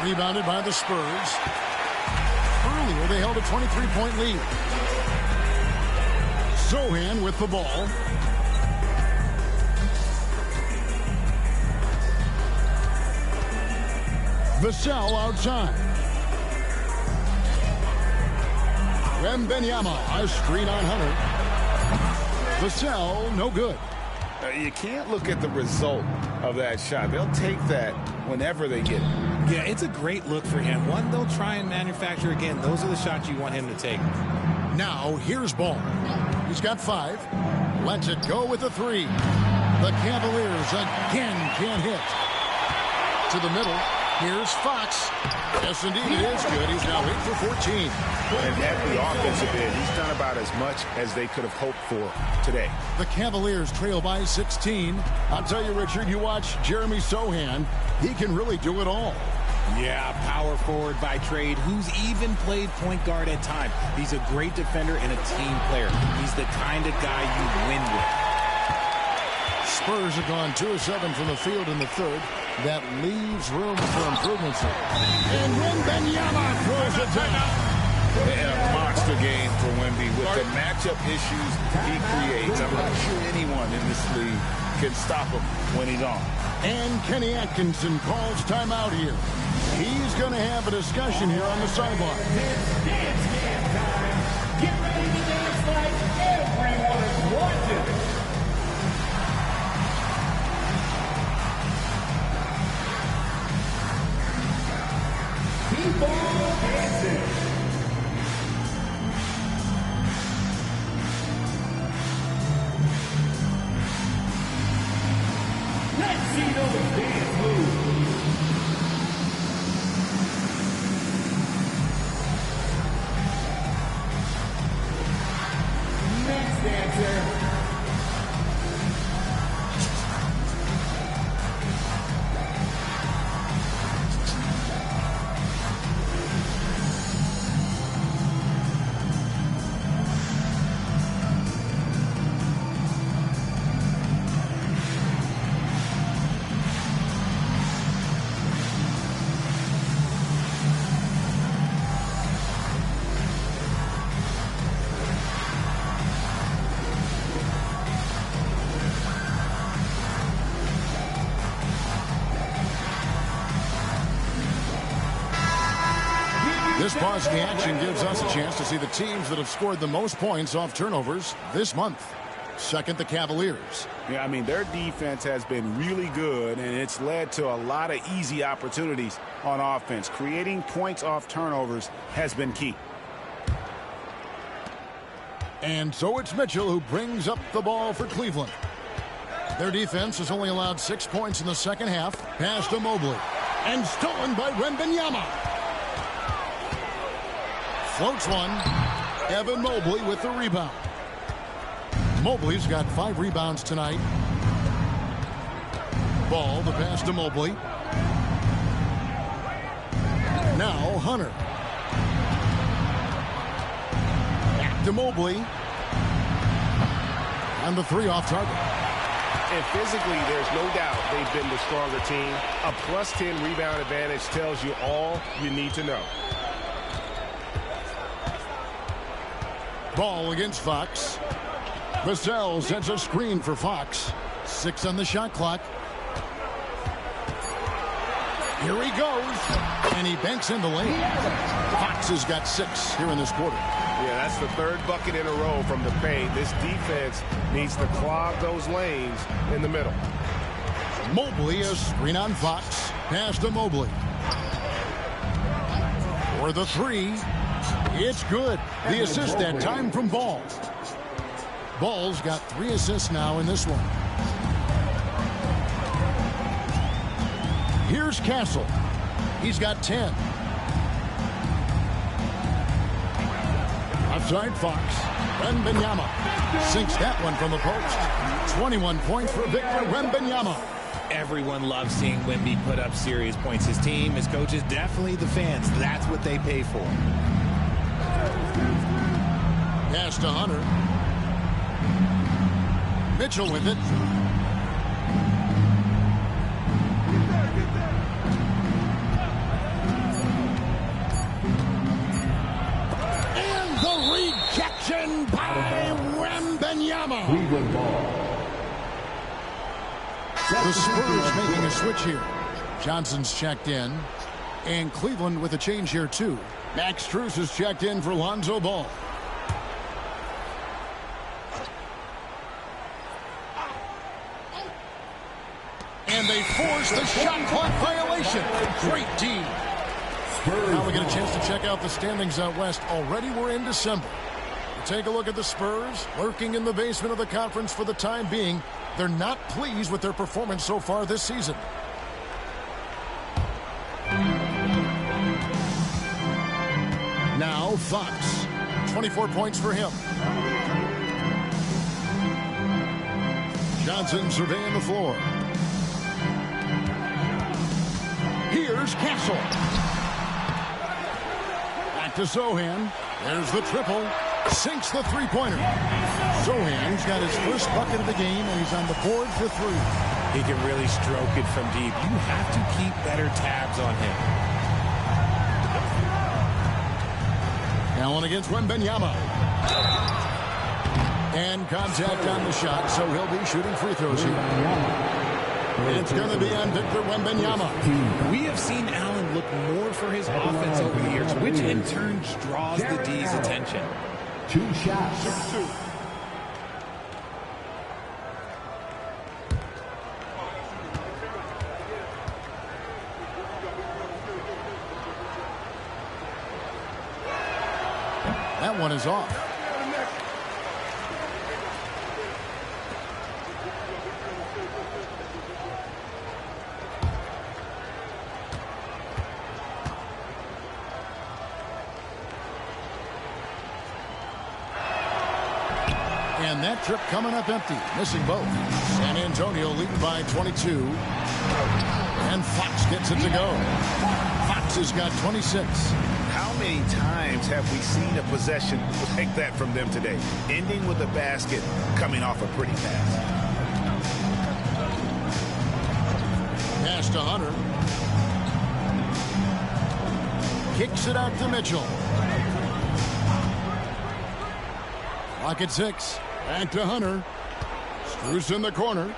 Rebounded by the Spurs. Earlier they held a 23-point lead. Sochan with the ball. Vassell outside. Wembanyama, a screen on Hunter. Vassell, no good. You can't look at the result of that shot. They'll take that whenever they get it. Yeah, it's a great look for him. One, they'll try and manufacture again. Those are the shots you want him to take. Now, here's Ball. He's got 5. Lets it go with a 3. The Cavaliers again can't hit. To the middle. Here's Fox. Yes, indeed, it is good. He's now 8 for 14. And at the offensive end, he's done about as much as they could have hoped for today. The Cavaliers trail by 16. I'll tell you, Richard, you watch Jeremy Sochan. He can really do it all. Yeah, power forward by trade, who's even played point guard at times. He's a great defender and a team player. He's the kind of guy you win with. Spurs have gone 2 of 7 from the field in the third. That leaves room for improvements. And Wembanyama throws it down. And a monster game for Wemby with the matchup issues he creates. I'm not sure anyone in this league can stop him when he's on. And Kenny Atkinson calls timeout here. He's going to have a discussion here on the sideline. Dance time. Get ready to dance like everyone is watching. T-ball dancing. Let's see those dance moves. Next dancer. This pause in the action gives us a chance to see the teams that have scored the most points off turnovers this month. Second, the Cavaliers. Yeah, I mean, their defense has been really good, and it's led to a lot of easy opportunities on offense. Creating points off turnovers has been key. And so it's Mitchell who brings up the ball for Cleveland. Their defense has only allowed 6 points in the second half. Pass to Mobley. And stolen by Wembanyama. Floats one. Evan Mobley with the rebound. Mobley's got 5 rebounds tonight. Ball, the pass to Mobley. Now Hunter. Back to Mobley. And the 3 off target. And physically, there's no doubt they've been the stronger team. A +10 rebound advantage tells you all you need to know. Ball against Fox. Vassell sets a screen for Fox. 6 on the shot clock. Here he goes. And he banks in the lane. Fox has got 6 here in this quarter. Yeah, that's the 3rd bucket in a row from the paint. This defense needs to clog those lanes in the middle. Mobley, a screen on Fox. Pass to Mobley. For the three. It's good. The assist that time from Ball. Ball's got 3 assists now in this one. Here's Castle. He's got 10. Outside Fox. Wembanyama sinks that one from the post. 21 points for Victor Wembanyama. Everyone loves seeing Wemby put up serious points. His team, his coaches, definitely the fans. That's what they pay for. Pass to Hunter. Mitchell with it. And the rejection by Wembanyama. Cleveland ball. The Spurs making a switch here. Johnson's checked in. And Cleveland with a change here, too. Max Strus is checked in for Lonzo Ball. And they force the shot clock violation. Great D. Now we get a chance to check out the standings out west. Already we're in December. Take a look at the Spurs, lurking in the basement of the conference for the time being. They're not pleased with their performance so far this season. Now Fox. 24 points for him. Johnson surveying the floor. Here's Castle. Back to Zohan. There's the triple. Sinks the three-pointer. Zohan's got his first bucket of the game, and he's on the board for 3. He can really stroke it from deep. You have to keep better tabs on him. Allen against Wembanyama. And contact on the shot, so he'll be shooting free throws here. It's going to be on Victor Wembanyama. We have seen Allen look more for his offense over the years, which in turn draws the D's attention. 2 shots. 2. That one is off. And that trip coming up empty, missing both. San Antonio leading by 22. And Fox gets it to go. Fox has got 26. How many times have we seen a possession like that from them today? Ending with a basket, coming off a pretty pass. Pass to Hunter. Kicks it out to Mitchell. Clock at 6. Back to Hunter. Strus in the corner.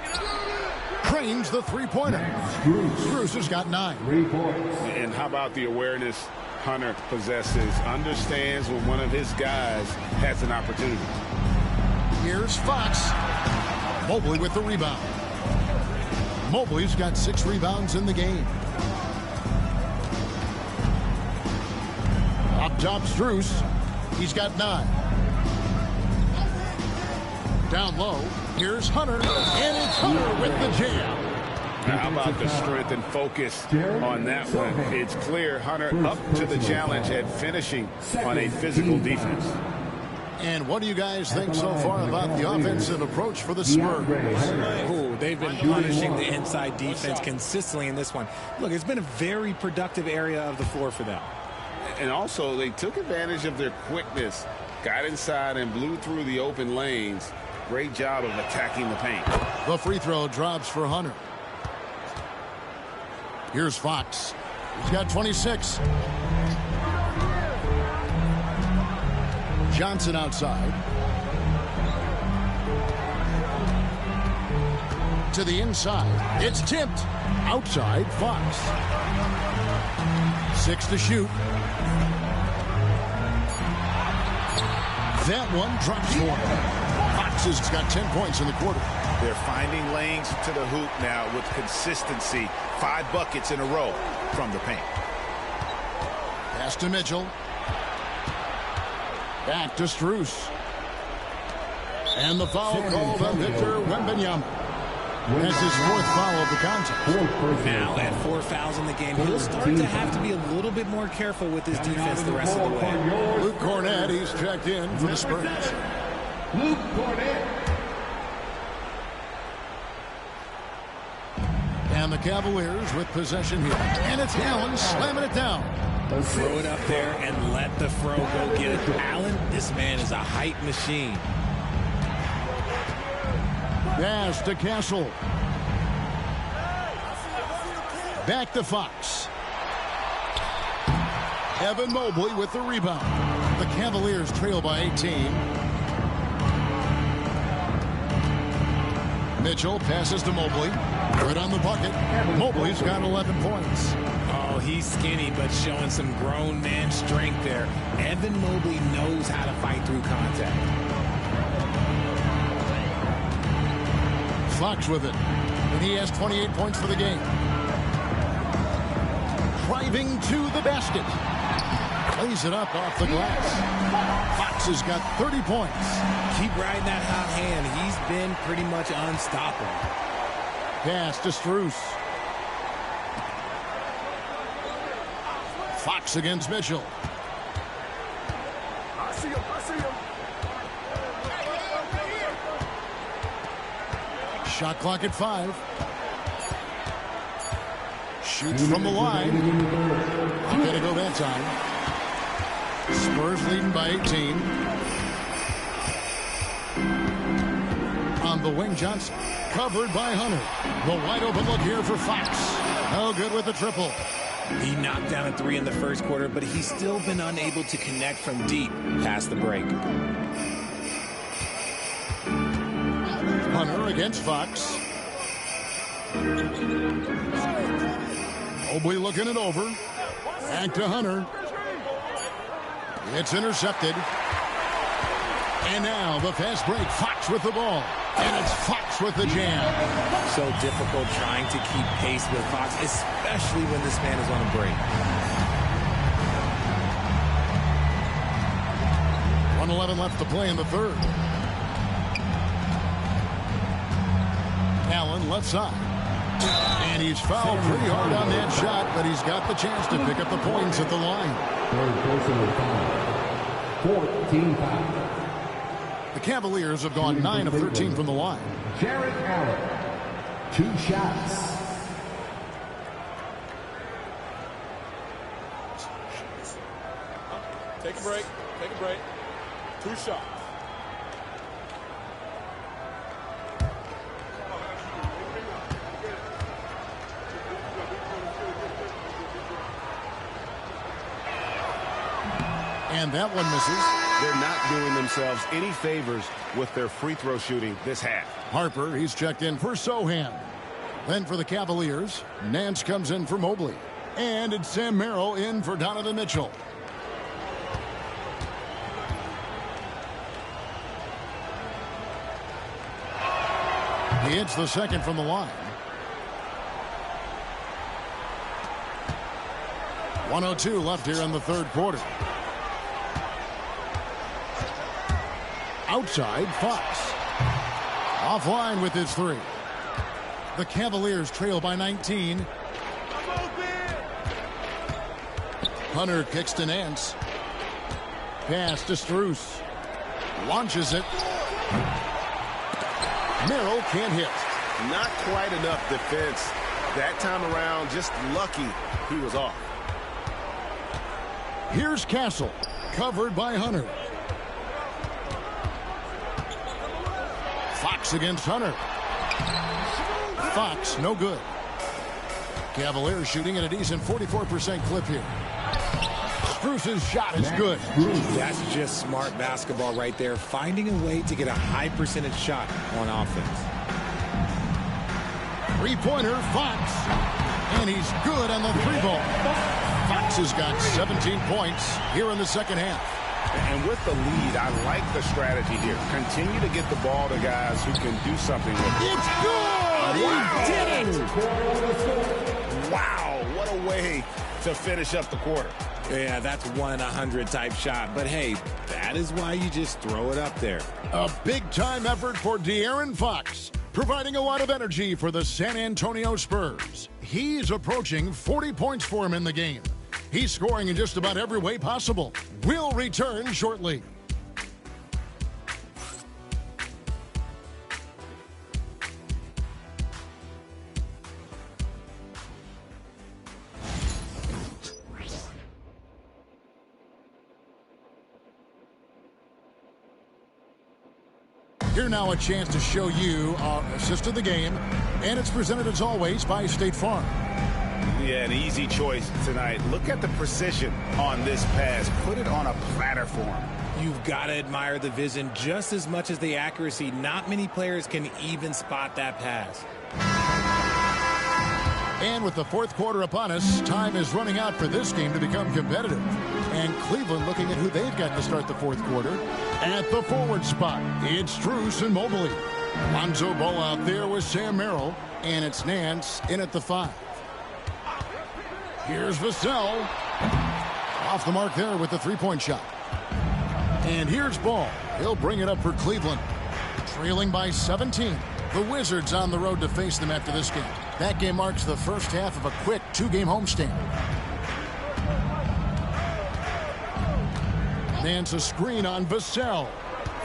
Cranes the three-pointer. Strus has got 9. 3 points. And how about the awareness Hunter possesses? Understands when one of his guys has an opportunity. Here's Fox. Mobley with the rebound. Mobley's got 6 rebounds in the game. Up top, Strus. He's got 9. Down low, here's Hunter, and it's Hunter with the jam. How about the strength and focus on that one? It's clear Hunter up to the challenge at finishing on a physical defense. And what do you guys think so far about the offensive approach for the Spurs? Ooh, they've been punishing the inside defense consistently in this one. Look, it's been a very productive area of the floor for them. And also, they took advantage of their quickness, got inside and blew through the open lanes. Great job of attacking the paint. The free throw drops for Hunter. Here's Fox. He's got 26. Johnson outside. To the inside. It's tipped. Outside, Fox. 6 to shoot. That one drops for him. Fox has got 10 points in the quarter. They're finding lanes to the hoop now with consistency. 5 buckets in a row from the paint. Pass to Mitchell. Back to Strus. And the foul called on Victor Wembanyama. That's his 4th foul of the contest. Now at 4 fouls in the game, he'll start to have to be a little bit more careful with his defense the rest of the way. Luke Cornett, he's checked in for the Spurs. Luke Cornett. And the Cavaliers with possession here. And it's Allen slamming it down. Throw it up there and let the throw go get it. Allen, this man is a height machine. Pass to Castle. Back to Fox. Evan Mobley with the rebound. The Cavaliers trail by 18. Mitchell passes to Mobley. Right on the bucket. Mobley's got 11 points. Oh, he's skinny, but showing some grown man strength there. Evan Mobley knows how to fight through contact. Fox with it. And he has 28 points for the game. Driving to the basket. Plays it up off the glass. Fox has got 30 points. Keep riding that hot hand. He's been pretty much unstoppable. Pass to Strus. Fox against Mitchell. I see him. Shot clock at 5. Shoots from the line. Not going to go that time. Spurs leading by 18. On the wing, Johnson. Covered by Hunter. The wide open look here for Fox. No good with the triple. He knocked down a 3 in the first quarter, but he's still been unable to connect from deep past the break. Hunter against Fox. Mobley looking it over. Back to Hunter. It's intercepted. And now the fast break. Fox with the ball. And it's Fox with the jam. So difficult trying to keep pace with Fox, especially when this man is on a break. 1:11 left to play in the third. Allen left side. And he's fouled pretty hard on that shot, but he's got the chance to pick up the points at the line. 14 fouls. The Cavaliers have gone 9 of 13 from the line. Jarrett Allen, 2 shots. Take a break. 2 shots. And that one misses. They're not doing themselves any favors with their free throw shooting this half. Harper, he's checked in for Sohan. Then for the Cavaliers, Nance comes in for Mobley. And it's Sam Merrill in for Donovan Mitchell. He hits the second from the line. 1:02 left here in the third quarter. Outside, Fox. Offline with his 3. The Cavaliers trail by 19. Hunter kicks to Nance. Pass to Strus. Launches it. Merrill can't hit. Not quite enough defense that time around. Just lucky he was off. Here's Castle. Covered by Hunter. Fox against Hunter. Fox, no good. Cavaliers shooting at a decent 44% clip here. Strus's shot is good. That's just smart basketball right there. Finding a way to get a high percentage shot on offense. 3-pointer, Fox. And he's good on the 3 ball. Fox has got 17 points here in the second half. And with the lead, I like the strategy here. Continue to get the ball to guys who can do something with it. It's good! He did it! Wow, what a way to finish up the quarter. Yeah, that's 1 in 100 type shot. But, hey, that is why you just throw it up there. A big-time effort for De'Aaron Fox, providing a lot of energy for the San Antonio Spurs. He's approaching 40 points for him in the game. He's scoring in just about every way possible. We'll return shortly. Here now a chance to show you our assist of the game, and it's presented as always by State Farm. Yeah, an easy choice tonight. Look at the precision on this pass. Put it on a platter for him. You've got to admire the vision just as much as the accuracy. Not many players can even spot that pass. And with the fourth quarter upon us, time is running out for this game to become competitive. And Cleveland looking at who they've got to start the fourth quarter. At the forward spot, it's Strus and Mobley. Lonzo Ball out there with Sam Merrill, and it's Nance in at the 5. Here's Vassell. Off the mark there with the three-point shot. And here's Ball. He'll bring it up for Cleveland. Trailing by 17. The Wizards on the road to face them after this game. That game marks the first half of a quick 2-game homestand. Nance a screen on Vassell.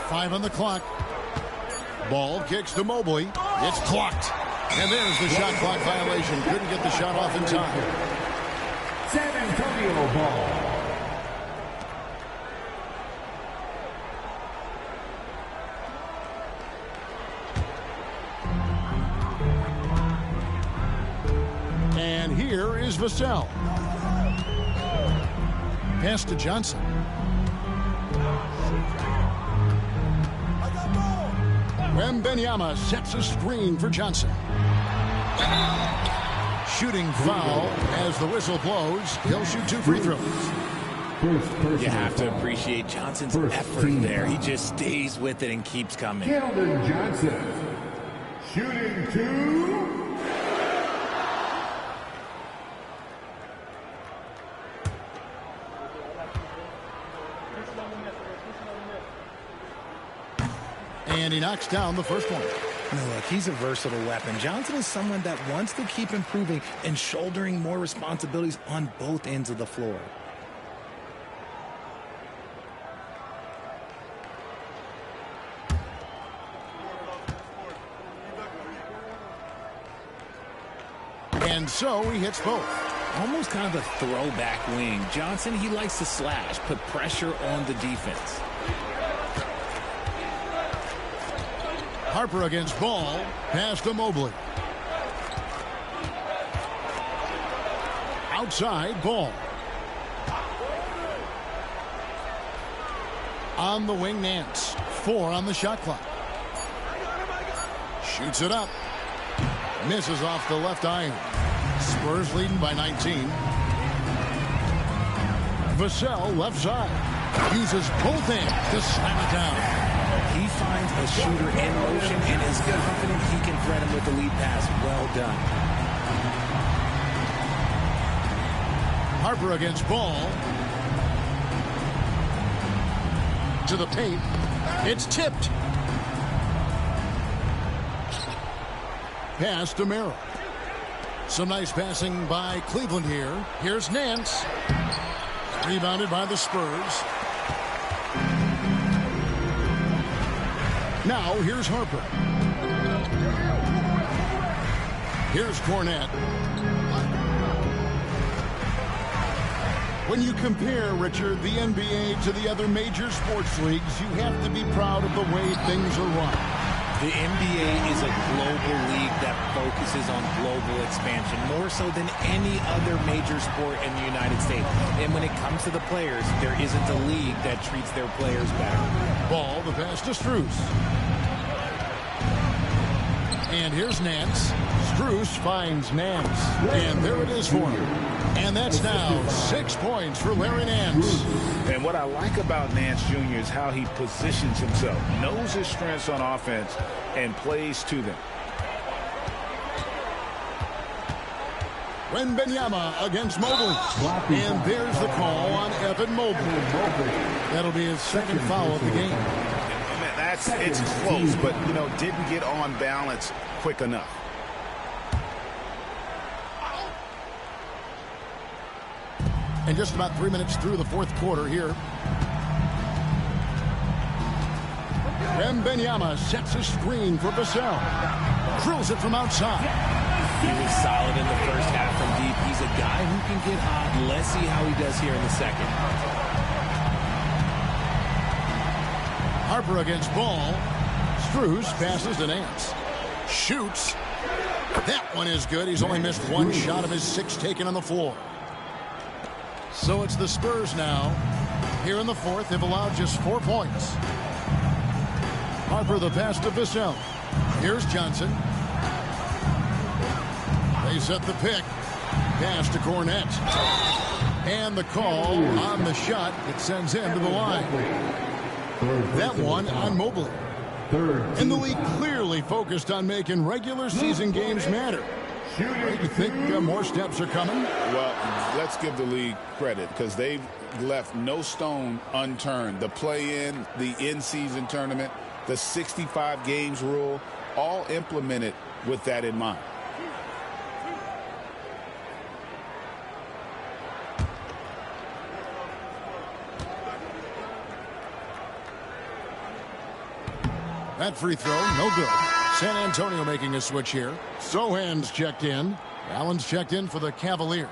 5 on the clock. Ball kicks to Mobley. It's clocked. And there's the shot clock violation. Couldn't get the shot off in time. San Antonio ball. And here is Vassell. Pass to Johnson. Wembanyama sets a screen for Johnson. Shooting foul as the whistle blows. He'll shoot 2 free throws. You have to appreciate Johnson's effort there. He just stays with it and keeps coming. Keldon Johnson shooting 2. And he knocks down the first one. Look, he's a versatile weapon. Johnson is someone that wants to keep improving and shouldering more responsibilities on both ends of the floor. And so he hits both. Almost kind of a throwback wing. Johnson, he likes to slash, put pressure on the defense. Harper against Ball. Pass to Mobley. Outside, Ball. On the wing, Nance. 4 on the shot clock. Shoots it up. Misses off the left iron. Spurs leading by 19. Vassell left side. Uses both hands to slam it down. He finds a shooter in motion and is confident he can thread him with the lead pass. Well done. Harper against Ball. To the paint. It's tipped. Pass to Merrill. Some nice passing by Cleveland here. Here's Nance. Rebounded by the Spurs. Now here's Harper. Here's Cornette. When you compare, Richard, the NBA to the other major sports leagues, you have to be proud of the way things are run. The NBA is a global league that focuses on global expansion, more so than any other major sport in the United States. And when it comes to the players, there isn't a league that treats their players better. Ball, the pass to Strus. And here's Nance. Strus finds Nance. And there it is for him. And that's now 6 points for Larry Nance. And what I like about Nance Jr. is how he positions himself, knows his strengths on offense, and plays to them. Wembanyama against Mobley. And there's the call on Evan Mobley. That'll be his second foul of the game. It's close, but, didn't get on balance quick enough. And just about 3 minutes through the fourth quarter here. Wembanyama sets a screen for Vassell. Drills it from outside. He was solid in the first half from deep. He's a guy who can get hot. Let's see how he does here in the second. Harper against Ball. Strus passes to Nance. Shoots. That one is good. He's only missed one shot of his 6 taken on the floor. So it's the Spurs now. Here in the fourth, they've allowed just 4 points. Harper the pass to Vassell. Here's Johnson. They set the pick. Pass to Cornette. And the call on the shot. It sends him to the line. That one on Mobley. And the league clearly focused on making regular season games matter. Do you think more steps are coming? Well, let's give the league credit because they've left no stone unturned. The play-in, the in-season tournament, the 65 games rule, all implemented with that in mind. That free throw, no good. San Antonio making a switch here. Sohan's checked in. Allen's checked in for the Cavaliers.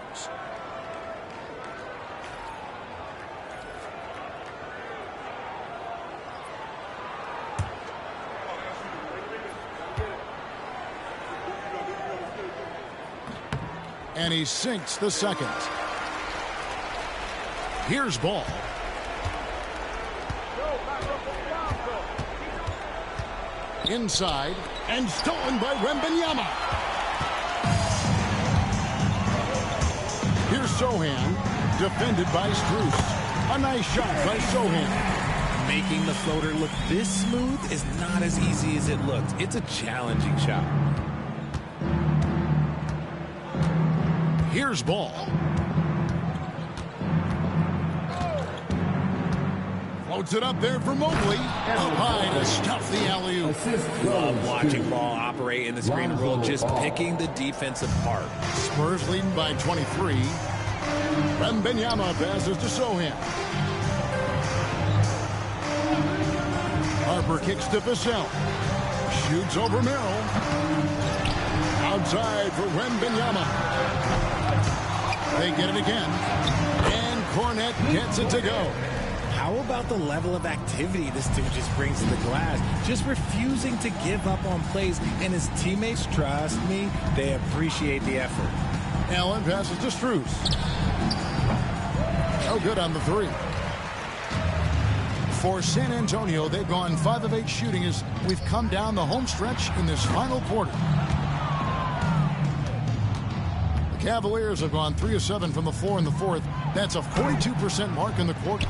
And he sinks the second. Here's Ball. Inside and stolen by Wembanyama. Here's Sohan, defended by Strus. A nice shot by Sohan. Making the floater look this smooth is not as easy as it looked. It's a challenging shot. Here's Ball. Floats it up there for Mobley. Up high to stuff the alley-oop. Love watching Ball operate in the screen roll, just picking the defense apart. Spurs leading by 23. Wembanyama passes to Sohan. Harper kicks to Vassell. Shoots over Merrill. Outside for Wembanyama. They get it again. And Cornette gets it to go. How about the level of activity this dude just brings to the glass? Just refusing to give up on plays. And his teammates, trust me, they appreciate the effort. Allen passes to Strus. No good on the three. For San Antonio, they've gone 5 of 8 shooting as we've come down the home stretch in this final quarter. The Cavaliers have gone 3 of 7 from the floor in the fourth. That's a 42% mark in the quarter.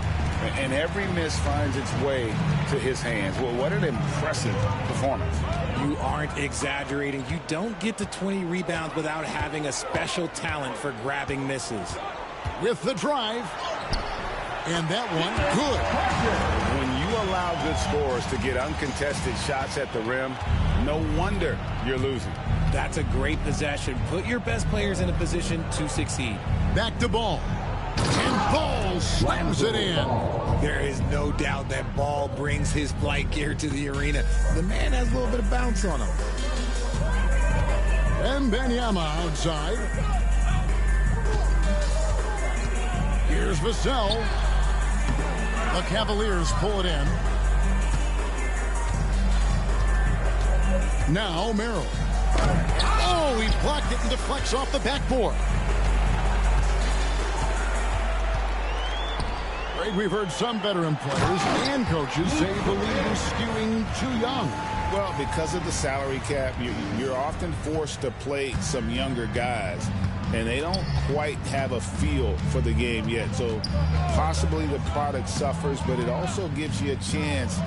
And every miss finds its way to his hands. Well, what an impressive performance. You aren't exaggerating. You don't get to 20 rebounds without having a special talent for grabbing misses. With the drive. And that one, good. When you allow good scorers to get uncontested shots at the rim, no wonder you're losing. That's a great possession. Put your best players in a position to succeed. Back to Ball. And Ball slams it in. There is no doubt that Ball brings his flight gear to the arena. The man has a little bit of bounce on him. Wembanyama outside. Here's Vassell. The Cavaliers pull it in. Now Merrill. Oh, he blocked it and deflects off the backboard. Greg, we've heard some veteran players and coaches say the league is skewing too young. Well, because of the salary cap, you're often forced to play some younger guys, and they don't quite have a feel for the game yet. So possibly the product suffers, but it also gives you a chance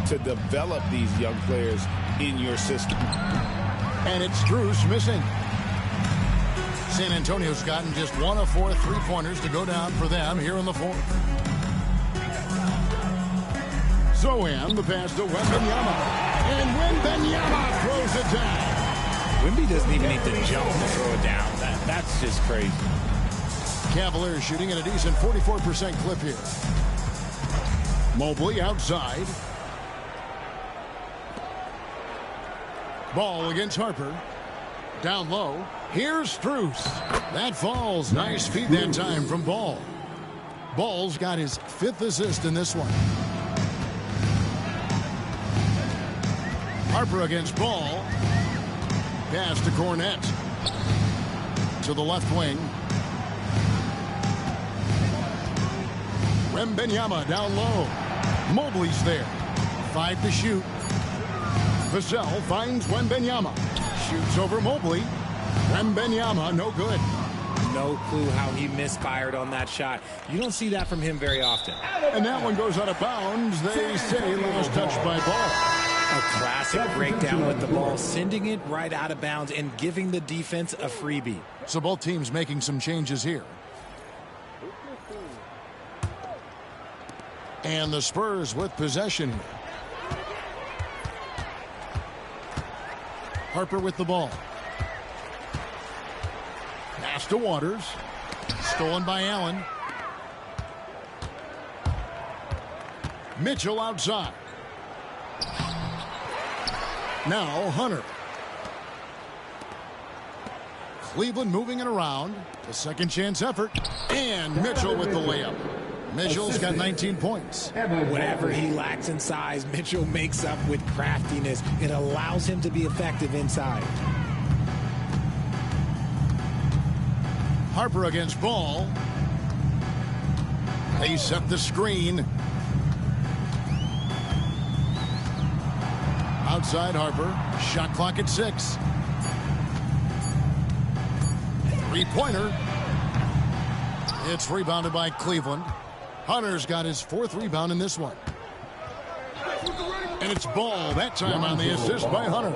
to develop these young players in your system. And it's Strus missing. San Antonio's gotten just 1 of 4 3-pointers to go down for them here in the fourth. Zohan, the pass to Wembanyama. And Wembanyama throws it down. Wemby doesn't even need to jump to throw it down. That's just crazy. Cavaliers shooting at a decent 44% clip here. Mobley outside. Ball against Harper. Down low. Here's Strus. That falls. Nice feed that time from Ball. Ball's got his 5th assist in this one. Harper against Ball. Pass to Cornette. To the left wing. Wembanyama down low. Mobley's there. 5 to shoot. Vassell finds Wembanyama. Shoots over Mobley. Wembanyama, no good. No clue how he misfired on that shot. You don't see that from him very often. And that one goes out of bounds. They say last touch by Ball. A classic breakdown with the ball, sending it right out of bounds and giving the defense a freebie. So both teams making some changes here. And the Spurs with possession here. Harper with the ball. Pass to Waters. Stolen by Allen. Mitchell outside. Now Hunter. Cleveland moving it around. A second chance effort. And Mitchell with the layup. Mitchell's got 19 points. Whatever he lacks in size, Mitchell makes up with craftiness. It allows him to be effective inside. Harper against Ball. They set the screen. Outside Harper. Shot clock at 6. 3-pointer. It's rebounded by Cleveland. Hunter's got his 4th rebound in this one. And it's Ball that time on the assist by Hunter.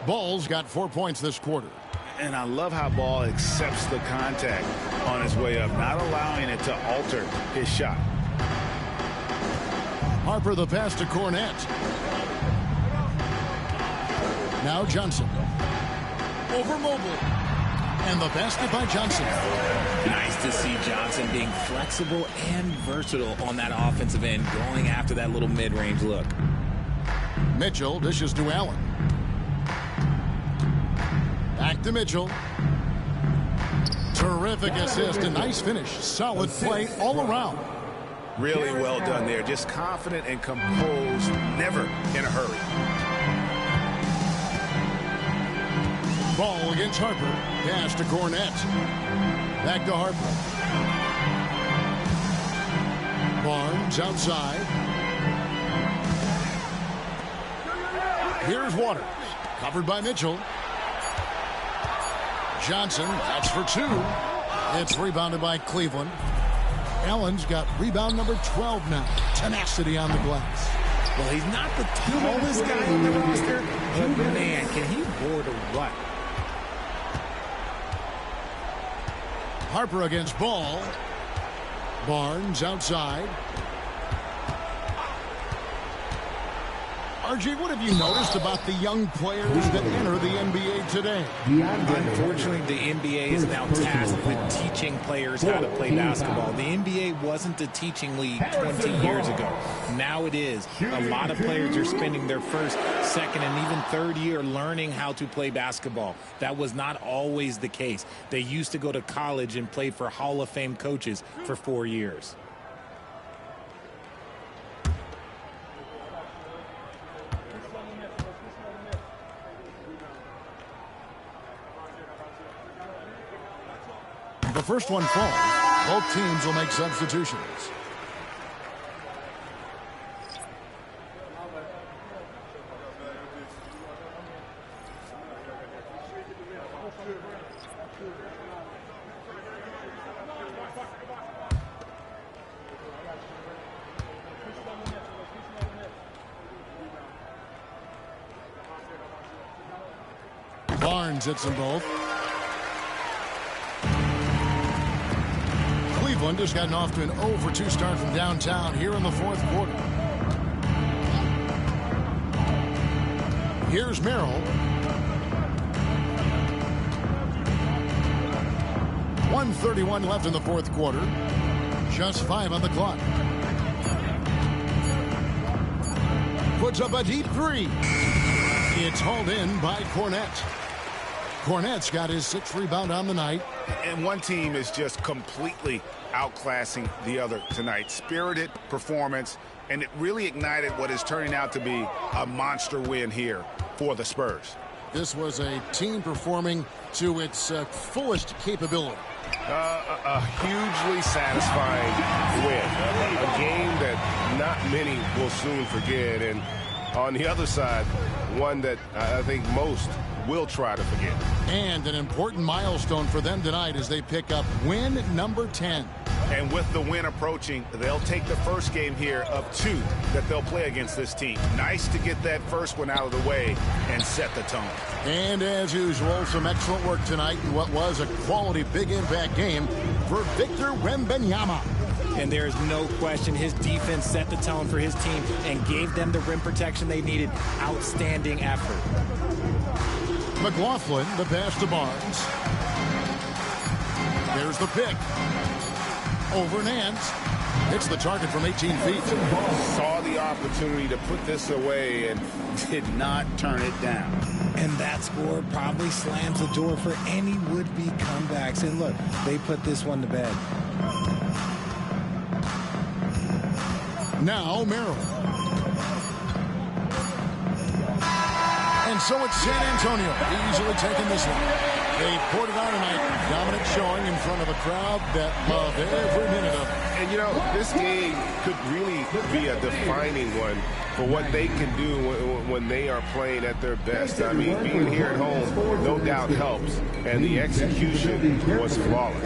Ball's got 4 points this quarter. And I love how Ball accepts the contact on his way up, not allowing it to alter his shot. Harper the pass to Cornette. Now Johnson. Over Mobley. And the basket by Johnson. Nice to see Johnson being flexible and versatile on that offensive end, going after that little mid-range look. Mitchell dishes to Allen. Back to Mitchell. Terrific assist, a nice finish. Solid play all around. Really well done there. Just confident and composed, never in a hurry. Ball against Harper. Pass to Cornette. Back to Harper. Barnes outside. Here's Waters. Covered by Mitchell. Johnson, that's for 2. It's rebounded by Cleveland. Allen's got rebound number 12 now. Tenacity on the glass. Well, he's not the tallest guy on the roster, but man, can he board or what? Harper against Ball. Barnes outside. RJ, what have you noticed about the young players that enter the NBA today? Unfortunately, the NBA is now tasked with teaching players how to play basketball. The NBA wasn't a teaching league 20 years ago. Now it is. A lot of players are spending their first, second, and even third year learning how to play basketball. That was not always the case. They used to go to college and play for Hall of Fame coaches for 4 years. The first one falls. Both teams will make substitutions. Barnes hits them both. Cleveland has gotten off to an 0-for-2 start from downtown here in the fourth quarter. Here's Merrill. 1:31 left in the fourth quarter. Just 5 on the clock. Puts up a deep three. It's hauled in by Cornette. Cornette's got his 6th rebound on the night. And one team is just completely outclassing the other tonight. Spirited performance, and it really ignited what is turning out to be a monster win here for the Spurs. This was a team performing to its fullest capability. A hugely satisfying win. A game that not many will soon forget. And on the other side, one that I think most will try to forget. And an important milestone for them tonight as they pick up win number 10. And with the win approaching, they'll take the first game here of 2 that they'll play against this team. Nice to get that first one out of the way and set the tone. And as usual, some excellent work tonight in what was a quality big impact game for Victor Wembanyama. And there is no question his defense set the tone for his team and gave them the rim protection they needed. Outstanding effort. McLaughlin, the pass to Barnes. There's the pick. Over Nance. Hits the target from 18 feet. Saw the opportunity to put this away and did not turn it down. And that score probably slams the door for any would-be comebacks. And look, they put this one to bed. Now Merrill. And so it's San Antonio easily taking this one. They poured it on tonight. Dominant showing in front of a crowd that loved every minute of it. And, you know, this game could really be a defining one for what they can do when they are playing at their best. I mean, being here at home, no doubt helps. And the execution was flawless.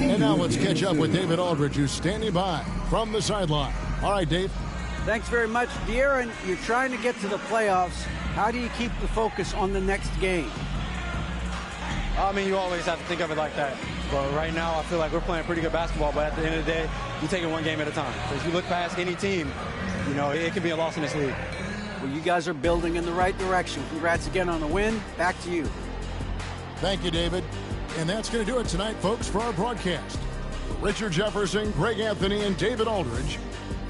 And now let's catch up with David Aldridge, who's standing by from the sideline. All right, Dave. Thanks very much, De'Aaron. You're trying to get to the playoffs. How do you keep the focus on the next game? I mean, you always have to think of it like that. But right now, I feel like we're playing pretty good basketball. But at the end of the day, you take it one game at a time. So if you look past any team, you know, it could be a loss in this league. Well, you guys are building in the right direction. Congrats again on the win. Back to you. Thank you, David. And that's going to do it tonight, folks, for our broadcast. Richard Jefferson, Greg Anthony, and David Aldridge.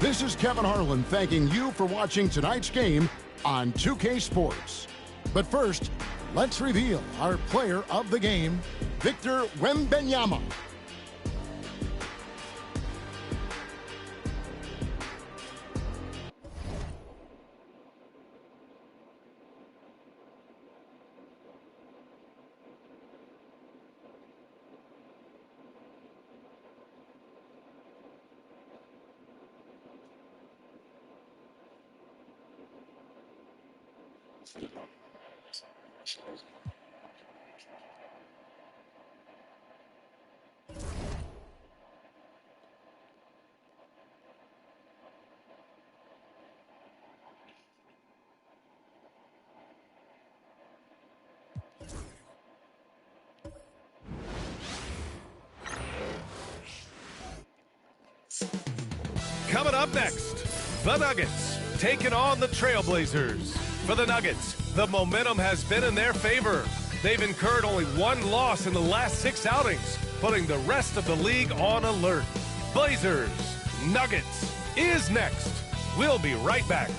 This is Kevin Harlan thanking you for watching tonight's game on 2K Sports. But first, let's reveal our player of the game, Victor Wembanyama. Coming up next, the Nuggets taking on the Trailblazers. For the Nuggets, the momentum has been in their favor. They've incurred only one loss in the last 6 outings, putting the rest of the league on alert. Blazers, Nuggets is next. We'll be right back.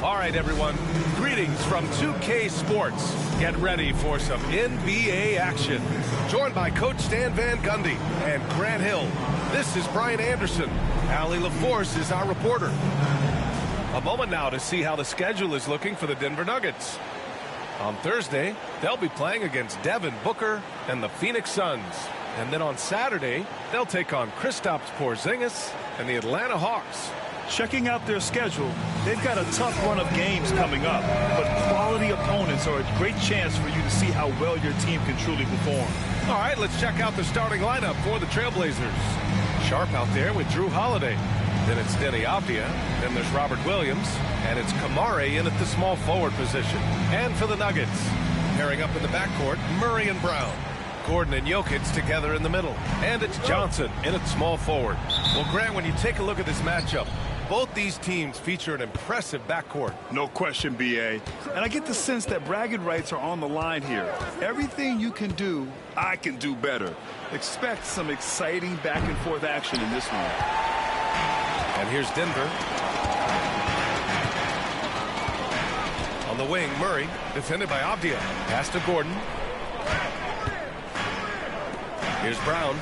All right, everyone. Greetings from 2K Sports. Get ready for some NBA action. Joined by Coach Stan Van Gundy and Grant Hill. This is Brian Anderson. Allie LaForce is our reporter. A moment now to see how the schedule is looking for the Denver Nuggets. On Thursday, they'll be playing against Devin Booker and the Phoenix Suns. And then on Saturday, they'll take on Kristaps Porzingis and the Atlanta Hawks. Checking out their schedule, they've got a tough run of games coming up, but quality quality opponents are a great chance for you to see how well your team can truly perform. All right, let's check out the starting lineup for the Trailblazers. Sharp out there with Drew Holiday. Then it's Denny Avdia. Then there's Robert Williams. And it's Kamare in at the small forward position. And for the Nuggets, pairing up in the backcourt, Murray and Brown. Gordon and Jokic together in the middle. And it's Johnson in at small forward. Well, Grant, when you take a look at this matchup, both these teams feature an impressive backcourt. No question, B.A. And I get the sense that bragging rights are on the line here. Everything you can do, I can do better. Expect some exciting back-and-forth action in this one. And here's Denver. On the wing, Murray, defended by Avdia. Pass to Gordon. Here's Brown.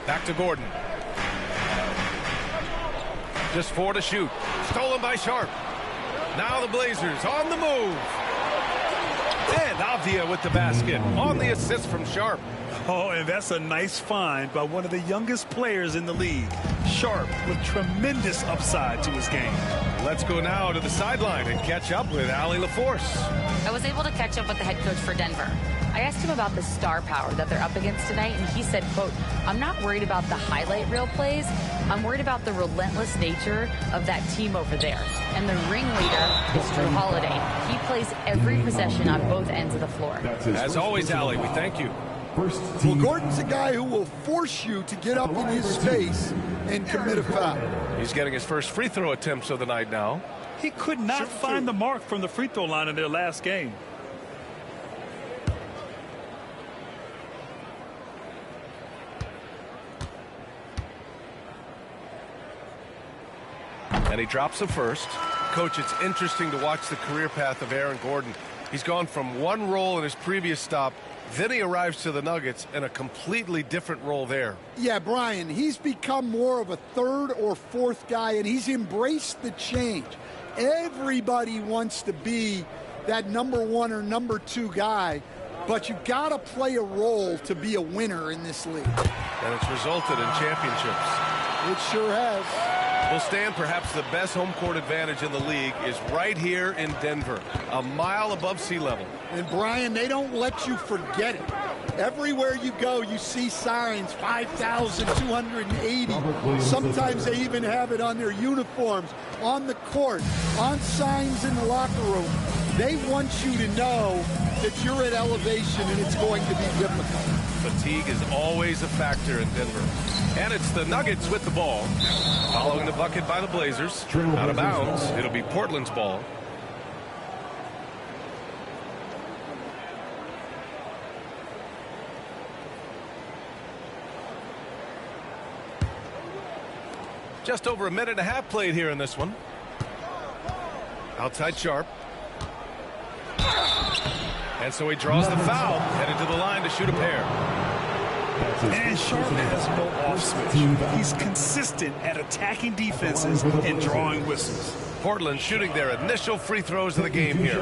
Back to Gordon. Just 4 to shoot. Stolen by Sharp. Now the Blazers on the move. And Avdia with the basket on the assist from Sharp. Oh, and that's a nice find by one of the youngest players in the league. Sharp with tremendous upside to his game. Let's go now to the sideline and catch up with Allie LaForce. I was able to catch up with the head coach for Denver. I asked him about the star power that they're up against tonight, and he said, quote, "I'm not worried about the highlight reel plays. I'm worried about the relentless nature of that team over there. And the ringleader is Drew Holiday. He plays every possession on both ends of the floor." As always, Allie, we thank you. Well, Gordon's a guy who will force you to get up in his space and commit a foul. He's getting his first free throw attempts of the night now. He could not find the mark from the free throw line in their last game. And he drops the first. Coach, it's interesting to watch the career path of Aaron Gordon. He's gone from one role in his previous stop, then he arrives to the Nuggets in a completely different role there. Yeah, Brian, he's become more of a third or fourth guy, and he's embraced the change. Everybody wants to be that number one or number two guy, but you got to play a role to be a winner in this league. And it's resulted in championships. It sure has. Well, Stan, perhaps the best home court advantage in the league is right here in Denver, a mile above sea level. And, Brian, they don't let you forget it. Everywhere you go, you see signs, 5,280. Sometimes they even have it on their uniforms, on the court, on signs in the locker room. They want you to know that you're at elevation and it's going to be difficult. Fatigue is always a factor in Denver. And it's the Nuggets with the ball. Following the bucket by the Blazers. Out of bounds. It'll be Portland's ball. Just over a minute and a half played here in this one. Outside Sharp. And so he draws the foul. Headed to the line to shoot a pair. And Sharp has no off switch. He's consistent at attacking defenses and drawing whistles. Portland shooting their initial free throws of the game here.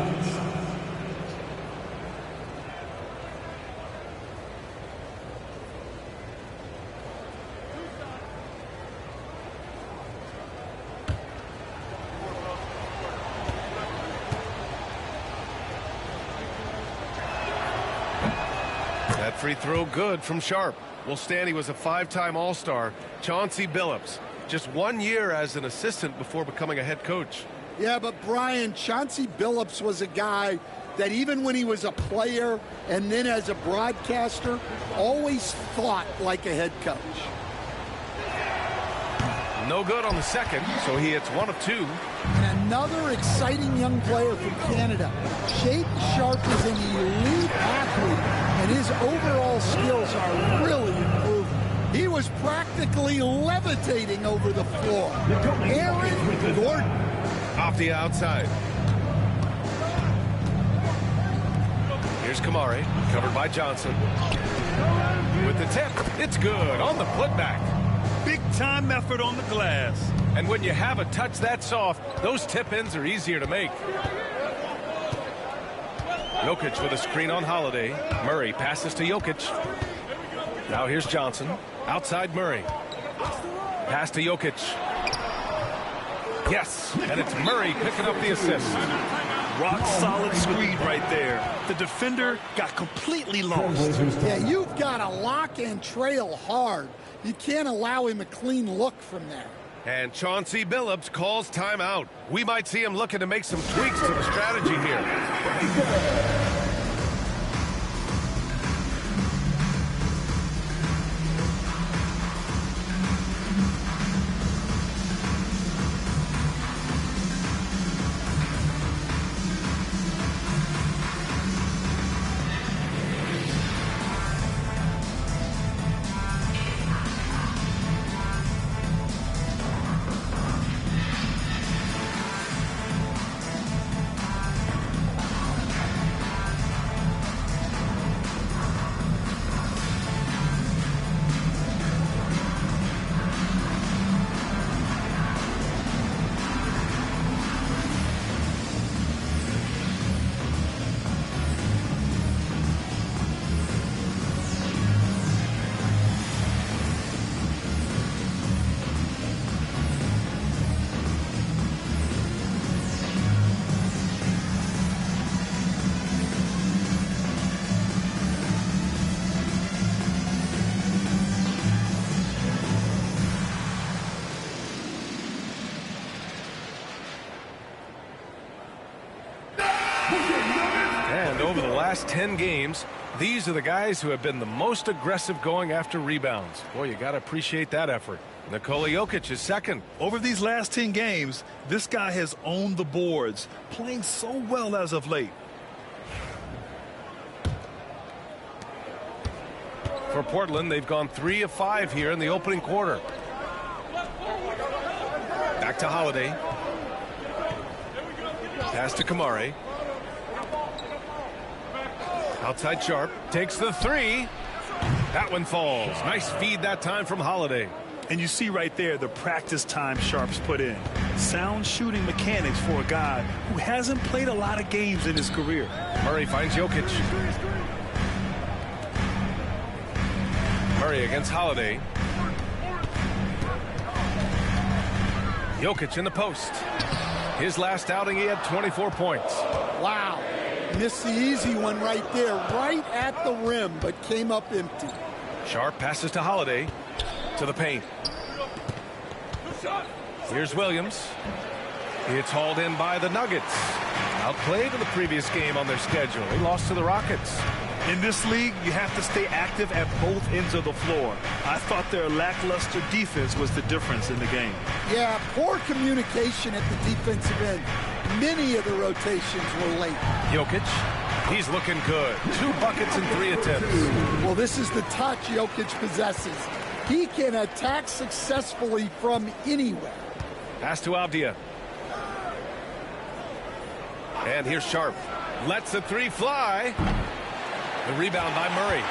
That free throw good from Sharp. Well, Stan, he was a 5-time All-Star. Chauncey Billups, just 1 year as an assistant before becoming a head coach. Yeah, but Brian, Chauncey Billups was a guy that even when he was a player and then as a broadcaster, always thought like a head coach. No good on the second, so he hits 1 of 2. And another exciting young player from Canada. Shaedon Sharpe is an elite athlete, and his overall skills are really improving. He was practically levitating over the floor. Aaron Gordon. Off the outside. Here's Kamare, covered by Johnson. With the tip, it's good on the putback. Big-time effort on the glass. And when you have a touch that soft, those tip-ins are easier to make. Jokic with a screen on Holiday. Murray passes to Jokic. Now here's Johnson. Outside Murray. Pass to Jokic. Yes, and it's Murray picking up the assist. Rock solid screen right there. The defender got completely lost. Yeah, you've got to lock and trail hard. You can't allow him a clean look from there. And Chauncey Billups calls timeout. We might see him looking to make some tweaks to the strategy here. And over the last 10 games, these are the guys who have been the most aggressive going after rebounds. Boy, you got to appreciate that effort. Nikola Jokic is second. Over these last 10 games, this guy has owned the boards, playing so well as of late. For Portland, they've gone 3 of 5 here in the opening quarter. Back to Holiday. Pass to Kamari. Outside Sharp. Takes the 3. That one falls. Nice feed that time from Holiday. And you see right there the practice time Sharp's put in. Sound shooting mechanics for a guy who hasn't played a lot of games in his career. Murray finds Jokic. Murray against Holiday. Jokic in the post. His last outing, he had 24 points. Wow. Missed the easy one right there, right at the rim, but came up empty. Sharp passes to Holiday. To the paint. Here's Williams. It's hauled in by the Nuggets. Outplayed in the previous game on their schedule. They lost to the Rockets. In this league, you have to stay active at both ends of the floor. I thought their lackluster defense was the difference in the game. Yeah, poor communication at the defensive end. Many of the rotations were late. Jokic, he's looking good. 2 buckets in 3 attempts. Well, this is the touch Jokic possesses. He can attack successfully from anywhere. Pass to Avdia. And here's Sharp. Lets the 3 fly. The rebound by Murray.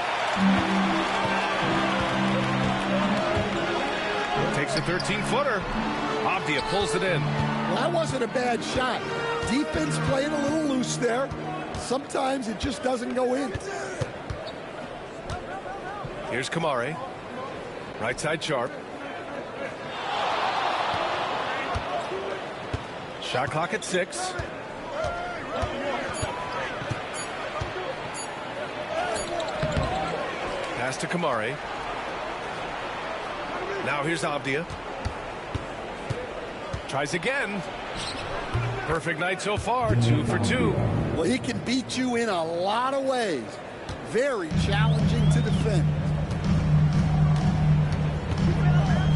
Takes a 13-footer. Avdia pulls it in. Well, that wasn't a bad shot. Defense playing a little loose there. Sometimes it just doesn't go in. Here's Kamari. Right side Sharp. Shot clock at 6. Pass to Kamari. Now here's Avdia. Tries again. Perfect night so far, 2 for 2. Well, he can beat you in a lot of ways. Very challenging to defend.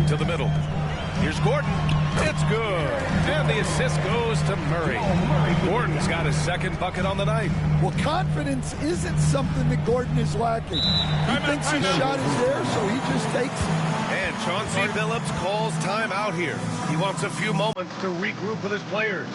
To the middle. Here's Gordon. It's good. And the assist goes to Murray. Gordon's got his second bucket on the night. Well, confidence isn't something that Gordon is lacking. He thinks his shot is there, so he just takes it. And Chauncey Billups calls timeout here. He wants a few moments to regroup with his players.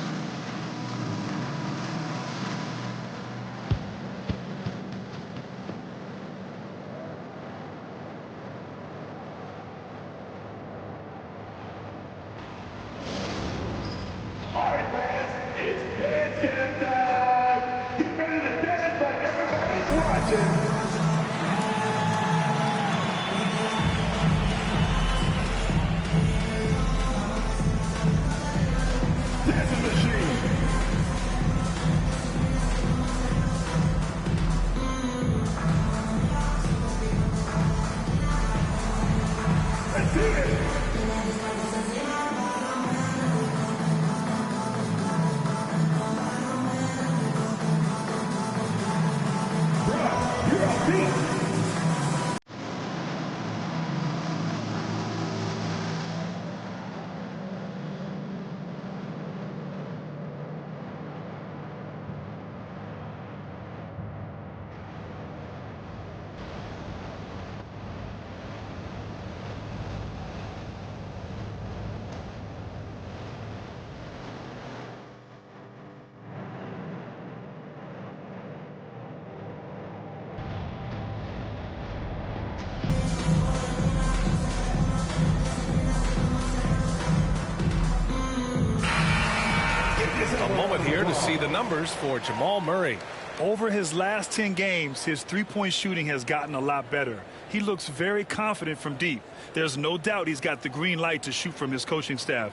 A moment here to see the numbers for Jamal Murray. Over his last 10 games, his three-point shooting has gotten a lot better. He looks very confident from deep. There's no doubt he's got the green light to shoot from his coaching staff.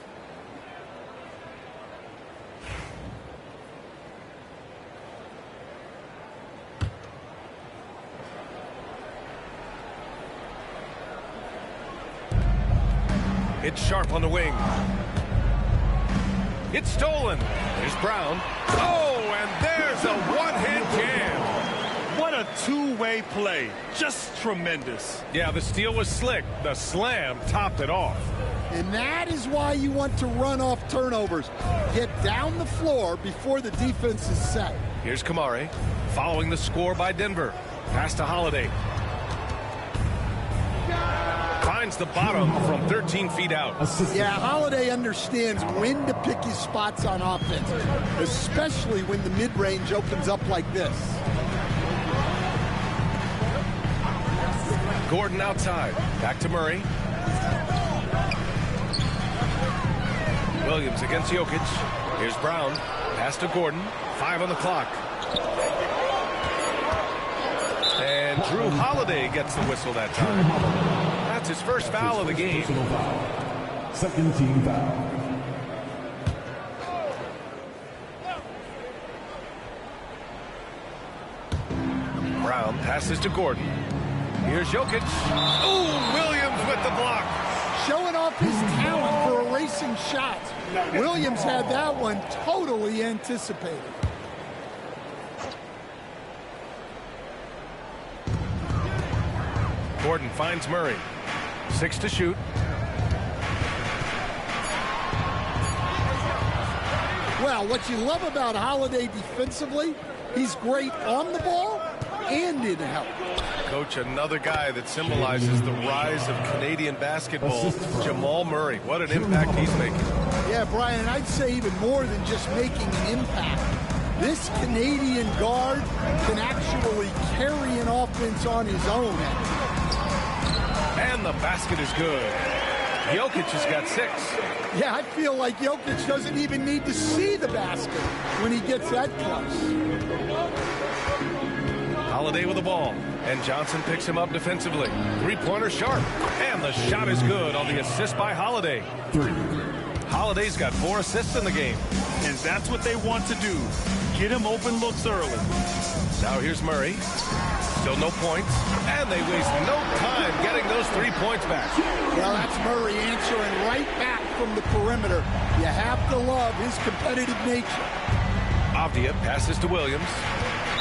It's Sharp on the wing. It's stolen. Here's Brown. Oh, and there's a one-hand jam. What a two-way play. Just tremendous. Yeah, the steal was slick. The slam topped it off. And that is why you want to run off turnovers. Get down the floor before the defense is set. Here's Kamari following the score by Denver. Pass to Holiday. Finds the bottom from 13 feet out. Yeah, Holiday understands when to pick his spots on offense, especially when the mid-range opens up like this. Gordon outside. Back to Murray. Williams against Jokic. Here's Brown. Pass to Gordon. 5 on the clock. And Drew Holiday gets the whistle that time. That's his first foul of the game. Second team foul. Brown passes to Gordon. Here's Jokic. Ooh, Williams with the block. Showing off his talent for erasing shots. Williams had that one totally anticipated. Gordon finds Murray. 6 to shoot. Well, what you love about Holiday defensively, he's great on the ball and in help. Coach, another guy that symbolizes the rise of Canadian basketball, Jamal Murray. What an impact he's making. Yeah, Brian, and I'd say even more than just making an impact. This Canadian guard can actually carry an offense on his own. And the basket is good. Jokic has got 6. Yeah, I feel like Jokic doesn't even need to see the basket when he gets that close. Holiday with the ball, and Johnson picks him up defensively. Three-pointer Sharp, and the shot is good on the assist by Holiday. Holiday's got 4 assists in the game. And that's what they want to do. Get him open looks early. Now here's Murray. Still no points, and they waste no time getting those 3 points back. Well, that's Murray answering right back from the perimeter. You have to love his competitive nature. Avdia passes to Williams,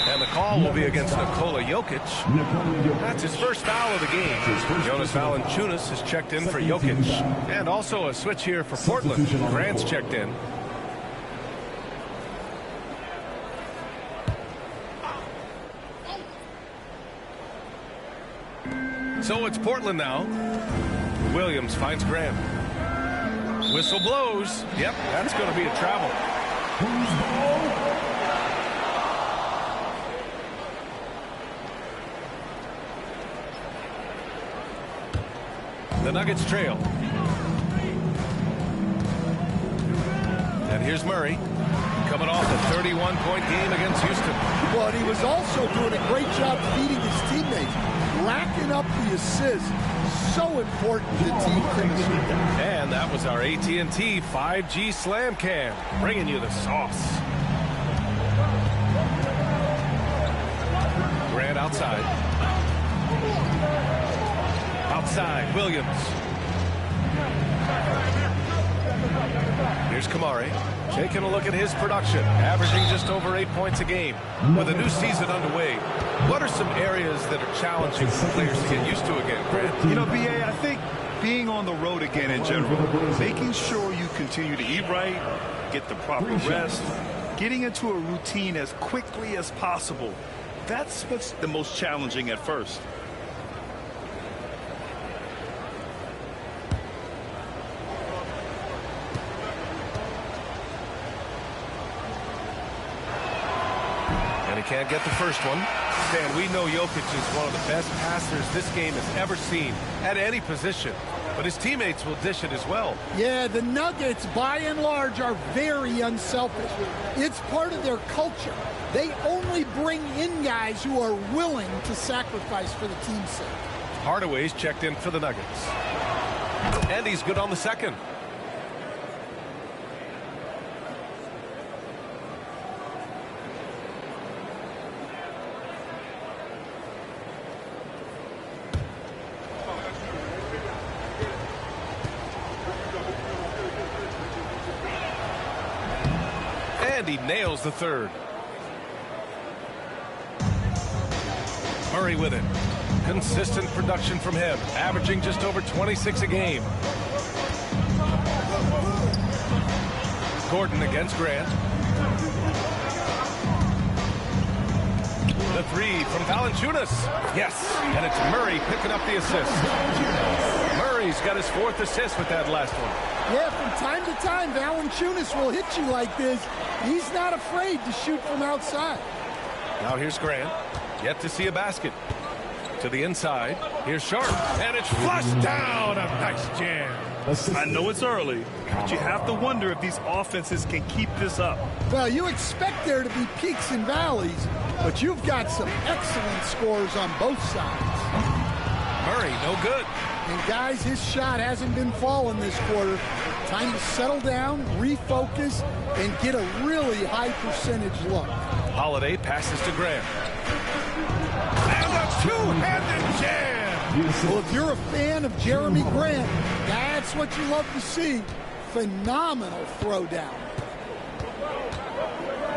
and the call will be against Nikola Jokic. That's his first foul of the game. Jonas Valanciunas has checked in for Jokic, and also a switch here for Portland. Grant's checked in. So it's Portland now. Williams finds Grant. Whistle blows. Yep, that's going to be a travel. The Nuggets trail. And here's Murray coming off a 31-point game against Houston. Well, and he was also doing a great job feeding his teammates, racking up the assists. So important to team chemistry. And that was our AT&T 5G Slam Cam, bringing you the sauce. Grant outside. Outside, Williams. Here's Kamari taking a look at his production, averaging just over 8 points a game. With a new season underway, what are some areas that are challenging for players to get used to again, Grant? You know, B.A., I think being on the road again in general, making sure you continue to eat right, get the proper rest, getting into a routine as quickly as possible. That's what's the most challenging at first. And he can't get the first one. Dan, we know Jokic is one of the best passers this game has ever seen at any position. But his teammates will dish it as well. Yeah, the Nuggets, by and large, are very unselfish. It's part of their culture. They only bring in guys who are willing to sacrifice for the team's sake. Hardaway's checked in for the Nuggets. And he's good on the second. And he nails the third. Murray with it. Consistent production from him, averaging just over 26 a game. Gordon against Grant. The three from Valanciunas. Yes, and it's Murray picking up the assist. Murray's got his fourth assist with that last one. Yeah, from time to time, Valanciunas will hit you like this. He's not afraid to shoot from outside. Now here's Grant. Yet to see a basket. To the inside. Here's Sharp. And it's flushed down. A nice jam. I know it's early, but you have to wonder if these offenses can keep this up. Well, you expect there to be peaks and valleys, but you've got some excellent scores on both sides. Murray, no good. And guys, his shot hasn't been falling this quarter. Time to settle down, refocus, and get a really high percentage look. Holiday passes to Grant. And a two-handed jam. Well, if you're a fan of Jeremy Grant, that's what you love to see. Phenomenal throwdown.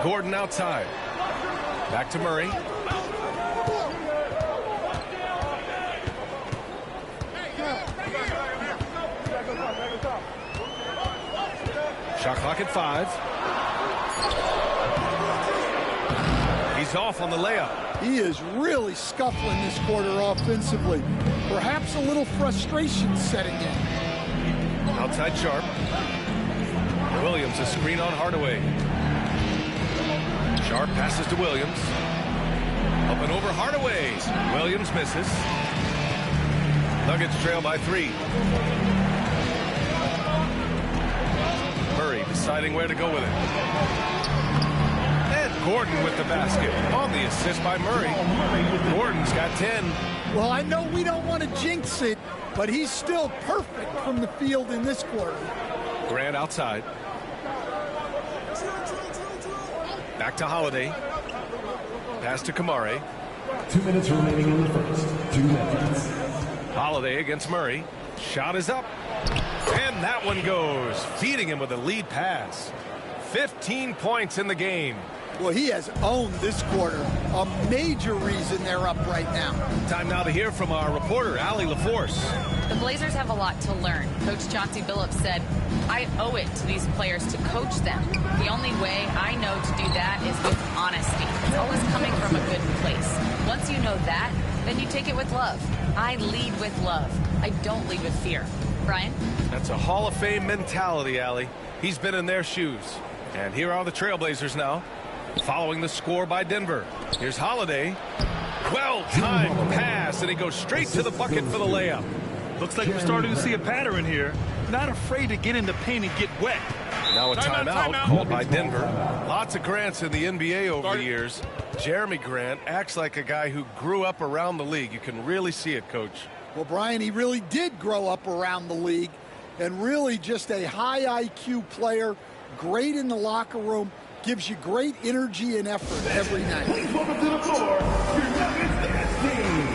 Gordon outside. Back to Murray. Shot clock at 5. He's off on the layup. He is really scuffling this quarter offensively. Perhaps a little frustration setting in. Outside Sharp. Williams a screen on Hardaway. Sharp passes to Williams. Up and over Hardaway. Williams misses. Nuggets trail by 3. Murray deciding where to go with it. And Gordon with the basket on the assist by Murray. Gordon's got 10. Well, I know we don't want to jinx it, but he's still perfect from the field in this quarter. Grant outside. Back to Holiday. Pass to Kamari. 2 minutes remaining in the first. 2 minutes. Holiday against Murray. Shot is up. And that one goes. Feeding him with a lead pass. 15 points in the game. Well, he has owned this quarter. A major reason they're up right now. Time now to hear from our reporter, Allie LaForce. The Blazers have a lot to learn. Coach Chauncey Billups said, I owe it to these players to coach them. The only way I know to do that is with honesty. It's always coming from a good place. Once you know that, then you take it with love. I lead with love. I don't lead with fear. Brian? That's a Hall of Fame mentality, Allie. He's been in their shoes. And here are the Trailblazers now, following the score by Denver. Here's Holiday. Well-timed pass, and he goes straight to the bucket for the layup. Looks like we're starting to see a pattern here. Not afraid to get in the paint and get wet. Now a timeout called by Denver. Lots of Grants in the NBA over the years. Jeremy Grant acts like a guy who grew up around the league. You can really see it, Coach. Well, Brian, he really did grow up around the league, and really just a high IQ player, great in the locker room, gives you great energy and effort every night. Please welcome to the floor, your Nuggets dance team.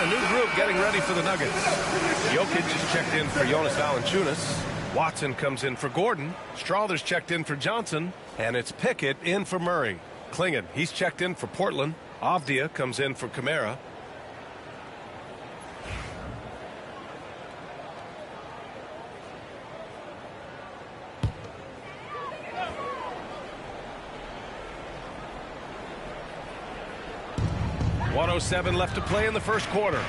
new group getting ready for the Nuggets. Jokic is checked in for Jonas Valanciunas. Watson comes in for Gordon. Strawther's checked in for Johnson. And it's Pickett in for Murray. Klingon, he's checked in for Portland. Avdia comes in for Kamara. .107 left to play in the first quarter.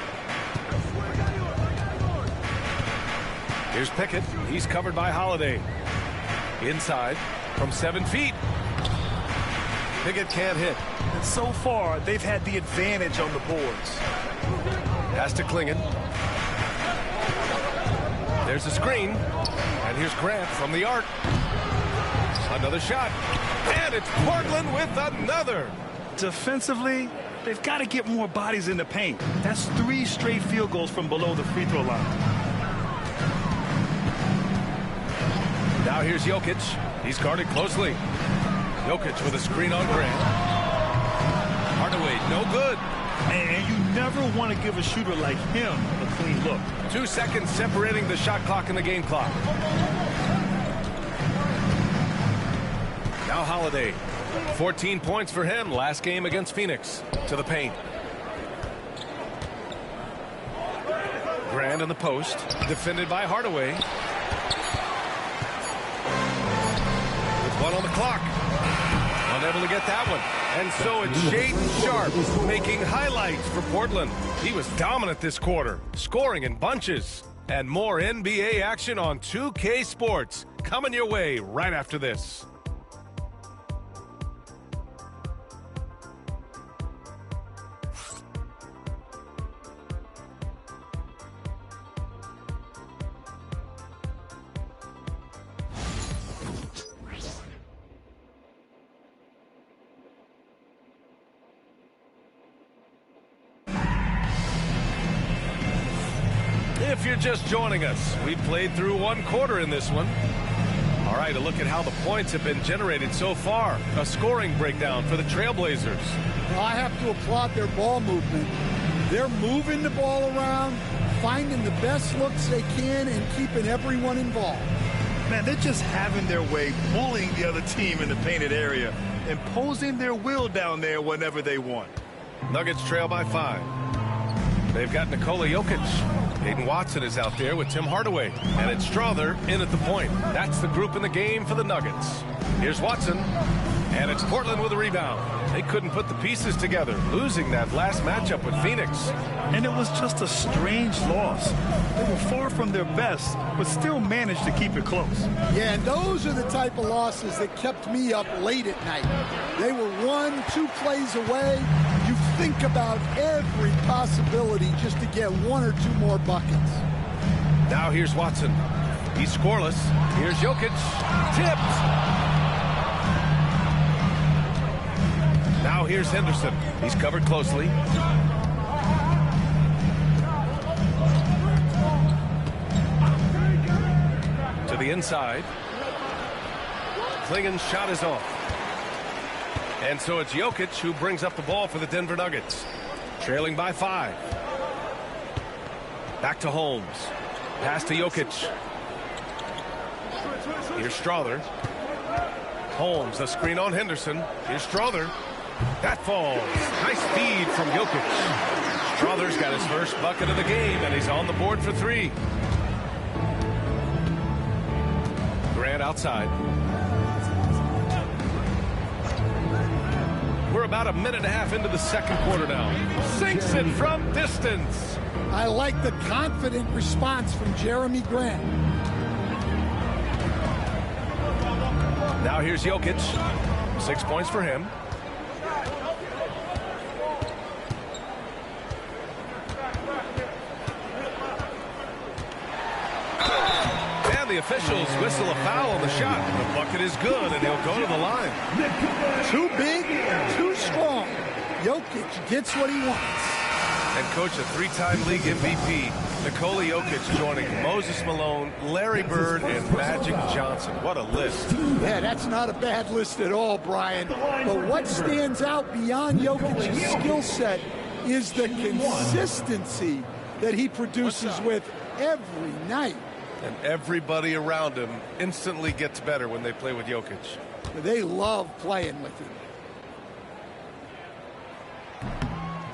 Here's Pickett. He's covered by Holiday. Inside from 7 feet. Pickett can't hit. And so far, they've had the advantage on the boards. Pass to Klingon. There's a screen. And here's Grant from the arc. Another shot. And it's Portland with another. Defensively, they've got to get more bodies in the paint. That's 3 straight field goals from below the free throw line. Now here's Jokic. He's guarded closely. Jokic with a screen on Grant. Hardaway, no good. And you never want to give a shooter like him a clean look. 2 seconds separating the shot clock and the game clock. Now Holiday. 14 points for him last game against Phoenix. To the paint. Grant in the post. Defended by Hardaway. With 1 on the clock. Unable to get that one. And so it's Shaedon Sharpe making highlights for Portland. He was dominant this quarter, scoring in bunches. And more NBA action on 2K Sports coming your way right after this. If you're just joining us, we played through 1 quarter in this one. All right, a look at how the points have been generated so far. A scoring breakdown for the Trailblazers. Well, I have to applaud their ball movement. They're moving the ball around, finding the best looks they can, and keeping everyone involved. Man, they're just having their way, bullying the other team in the painted area, imposing their will down there whenever they want. Nuggets trail by 5. They've got Nikola Jokic. Hayden Watson is out there with Tim Hardaway. And it's Strawther in at the point. That's the group in the game for the Nuggets. Here's Watson. And it's Portland with a rebound. They couldn't put the pieces together, losing that last matchup with Phoenix. And it was just a strange loss. They were far from their best, but still managed to keep it close. Yeah, and those are the type of losses that kept me up late at night. They were 1-2 plays away. You think about every possibility just to get 1 or 2 more buckets. Now here's Watson. He's scoreless. Here's Jokic. Tipped. Now here's Henderson. He's covered closely. To the inside. Klingon's shot is off. And so it's Jokic who brings up the ball for the Denver Nuggets. Trailing by 5. Back to Holmes. Pass to Jokic. Here's Strawther. Holmes, a screen on Henderson. Here's Strawther. That falls. Nice feed from Jokic. Strawther's got his first bucket of the game, and he's on the board for 3. Grant outside. We're about a minute and a half into the second quarter now. Sinks it from distance. I like the confident response from Jeremy Grant. Now here's Jokic. 6 points for him. And the officials whistle a foul on the shot. The bucket is good, and he'll go to the line. Too big, too strong. Jokic gets what he wants. And coach, a 3-time league MVP, Nikola Jokic joining Moses Malone, Larry Bird, and Magic Johnson. What a list. Yeah, that's not a bad list at all, Brian. But what stands out beyond Jokic's skill set is the consistency that he produces with every night. And everybody around him instantly gets better when they play with Jokic. They love playing with him.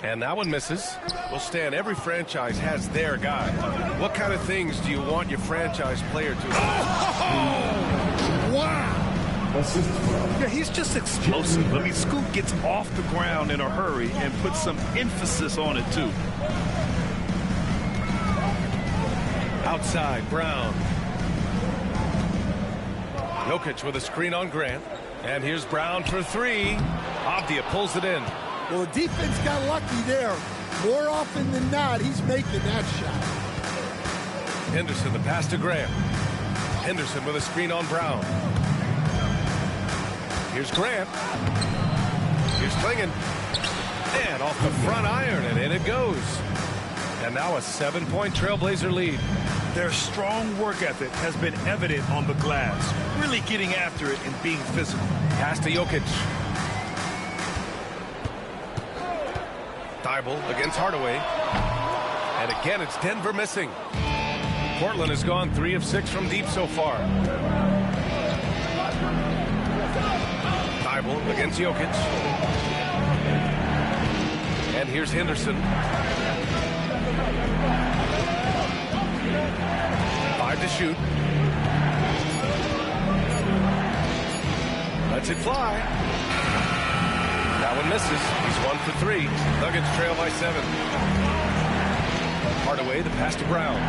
And that one misses. Well, Stan, every franchise has their guy. What kind of things do you want your franchise player to do? Wow! Yeah, he's just explosive. I mean, Scoot gets off the ground in a hurry and puts some emphasis on it, too. Outside, Brown. Jokic with a screen on Grant. And here's Brown for three. Avdija pulls it in. Well, the defense got lucky there. More often than not, he's making that shot. Henderson, the pass to Grant. Henderson with a screen on Brown. Here's Grant. Here's Klingon. And off the front iron, and in it goes. And now a 7-point Trailblazer lead. Their strong work ethic has been evident on the glass. Really getting after it and being physical. Pass to Jokic. Thibault against Hardaway. And again, it's Denver missing. Portland has gone 3 of 6 from deep so far. Thibault against Jokic. And here's Henderson. 5 to shoot. Lets it fly. That one misses. He's 1 for 3. Nuggets trail by 7. Hardaway, the pass to Brown.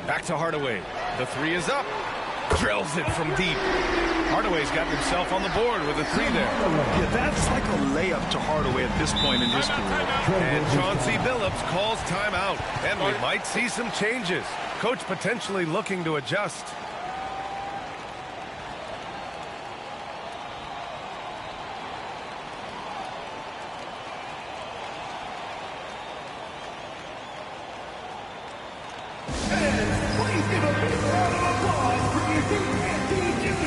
Back to Hardaway. The 3 is up. Drills it from deep. Hardaway's got himself on the board with a 3 there. Yeah, that's like a layup to Hardaway at this point in his career. And Chauncey Billups calls timeout. And we might see some changes. Coach potentially looking to adjust. Please give a big round of applause for Eugene Anthony Jr.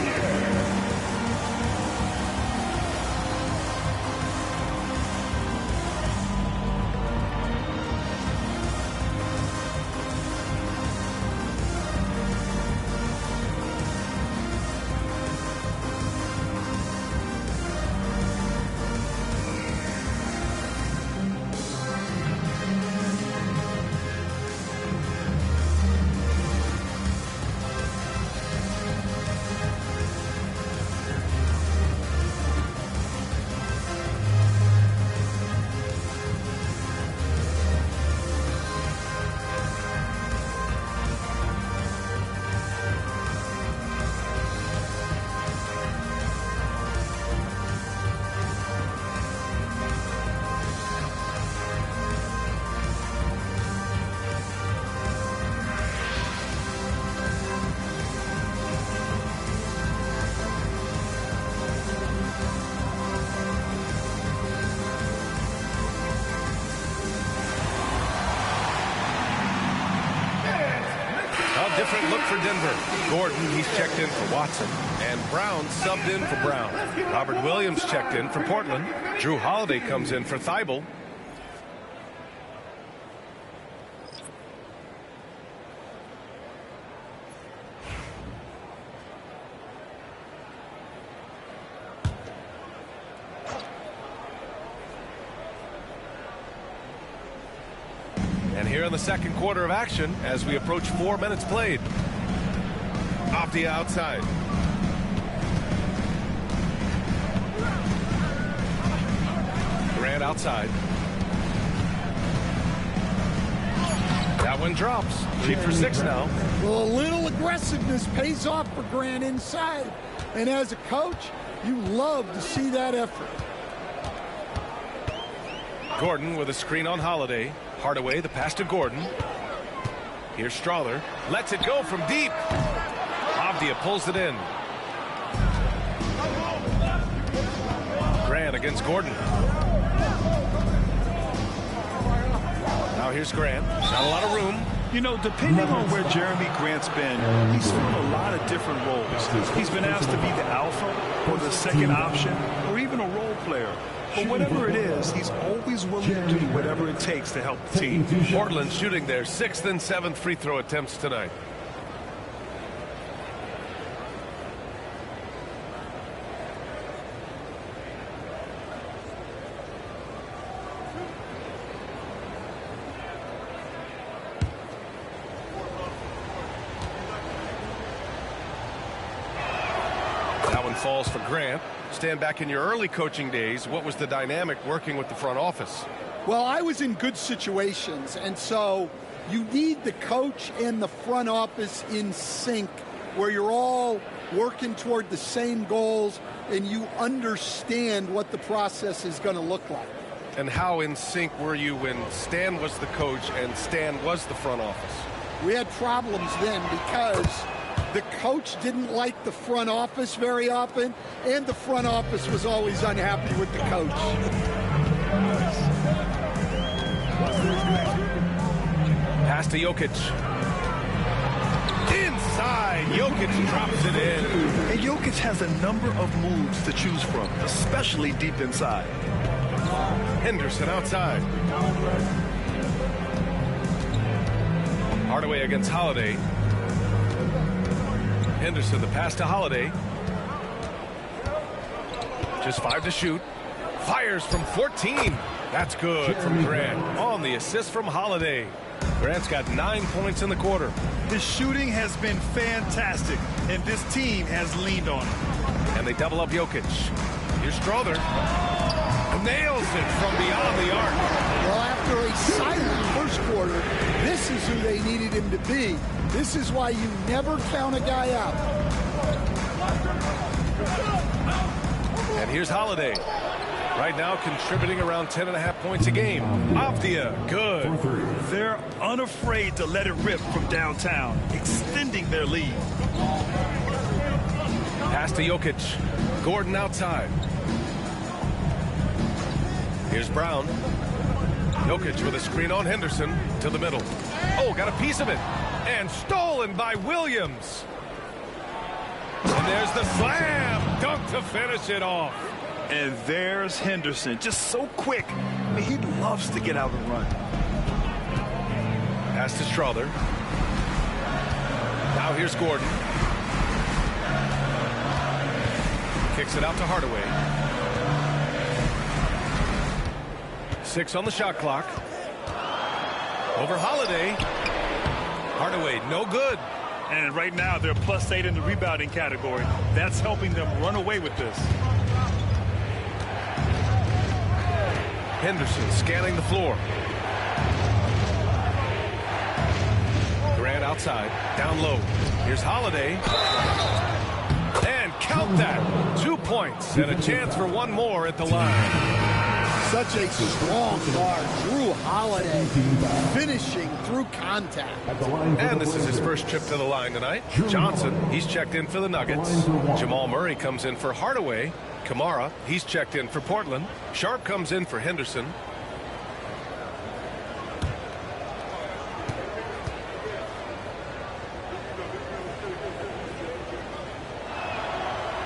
Different look for Denver. Gordon, he's checked in for Watson. And Brown subbed in for Brown. Robert Williams checked in for Portland. Drew Holiday comes in for Thibault. And here in the second quarter of action, as we approach 4 minutes played. Avdija outside. Grant outside. That one drops. 3 for 6 now. Well, a little aggressiveness pays off for Grant inside. And as a coach, you love to see that effort. Gordon with a screen on Holiday. Hardaway, the pass to Gordon. Here's Strawther. Lets it go from deep. Avdija pulls it in. Grant against Gordon. Now here's Grant. Not a lot of room. You know, depending on where Jeremy Grant's been, he's filled a lot of different roles. He's been asked to be the alpha or the second option or even a role player. But whatever it is, he's always willing to do whatever it takes to help the team. Portland shooting their 6th and 7th free throw attempts tonight. Falls for Grant. Stand back in your early coaching days. What was the dynamic working with the front office? Well, I was in good situations, and so you need the coach and the front office in sync, where you're all working toward the same goals and you understand what the process is going to look like. And how in sync were you when Stan was the coach and Stan was the front office? We had problems then because the coach didn't like the front office very often, and the front office was always unhappy with the coach. Pass to Jokic. Inside, Jokic drops it in. And Jokic has a number of moves to choose from, especially deep inside. Henderson outside. Hardaway against Holiday. Henderson, the pass to Holiday. Just 5 to shoot. Fires from 14. That's good from Grant. On the assist from Holiday. Grant's got 9 points in the quarter. His shooting has been fantastic, and this team has leaned on him. And they double up Jokic. Here's Strother. Nails it from beyond the arc. Well, after a silent first quarter, this is who they needed him to be. This is why you never count a guy out. And here's Holiday. Right now contributing around 10.5 points a game. Avdia, good. They're unafraid to let it rip from downtown, extending their lead. Pass to Jokic. Gordon outside. Here's Brown. Jokic with a screen on Henderson to the middle. Oh, got a piece of it. And stolen by Williams. And there's the slam dunk to finish it off. And there's Henderson, just so quick. I mean, he loves to get out and run. Pass to Strother. Now here's Gordon. Kicks it out to Hardaway. 6 on the shot clock. Over Holiday. Hardaway, no good. And right now, they're +8 in the rebounding category. That's helping them run away with this. Henderson scanning the floor. Grant outside, down low. Here's Holiday. And count that. 2 points and a chance for one more at the line. Such a strong guard. Drew Holiday finishing through contact. And this is his first trip to the line tonight. Johnson, he's checked in for the Nuggets. Jamal Murray comes in for Hardaway. Kamara, he's checked in for Portland. Sharp comes in for Henderson.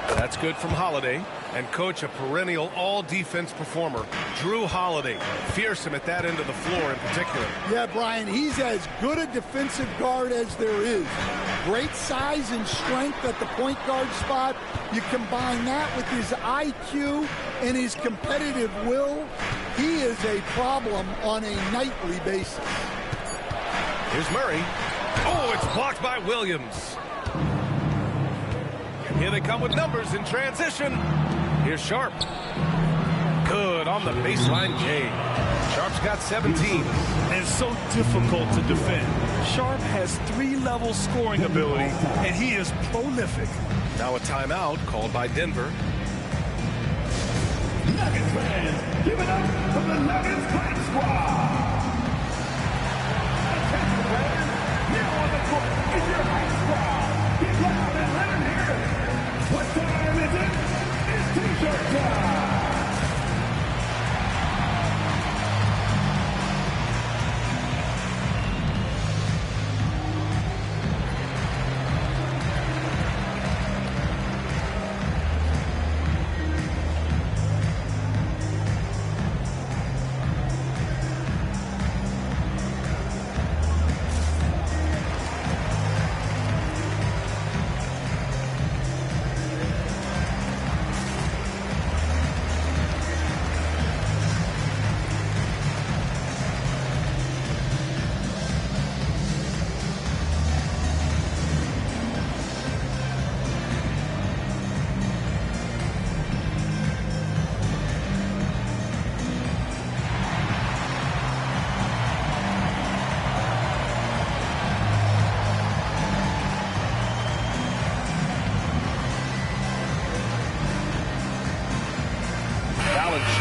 That's good from Holiday. And coach, a perennial all-defense performer, Drew Holiday. Fearsome at that end of the floor in particular. Yeah, Brian, he's as good a defensive guard as there is. Great size and strength at the point guard spot. You combine that with his IQ and his competitive will, he is a problem on a nightly basis. Here's Murray. Oh, it's blocked by Williams. And here they come with numbers in transition. Here's Sharp. Good on the baseline, Jay. Sharp's got 17. And so difficult to defend. Sharp has 3-level scoring ability, and he is prolific. Now a timeout called by Denver. Nuggets fans, give it up for the Nuggets Practice Squad. Attention fans, now on the court is your Practice Squad. Get loud and let them hear it. What time is it? It's T-shirt time.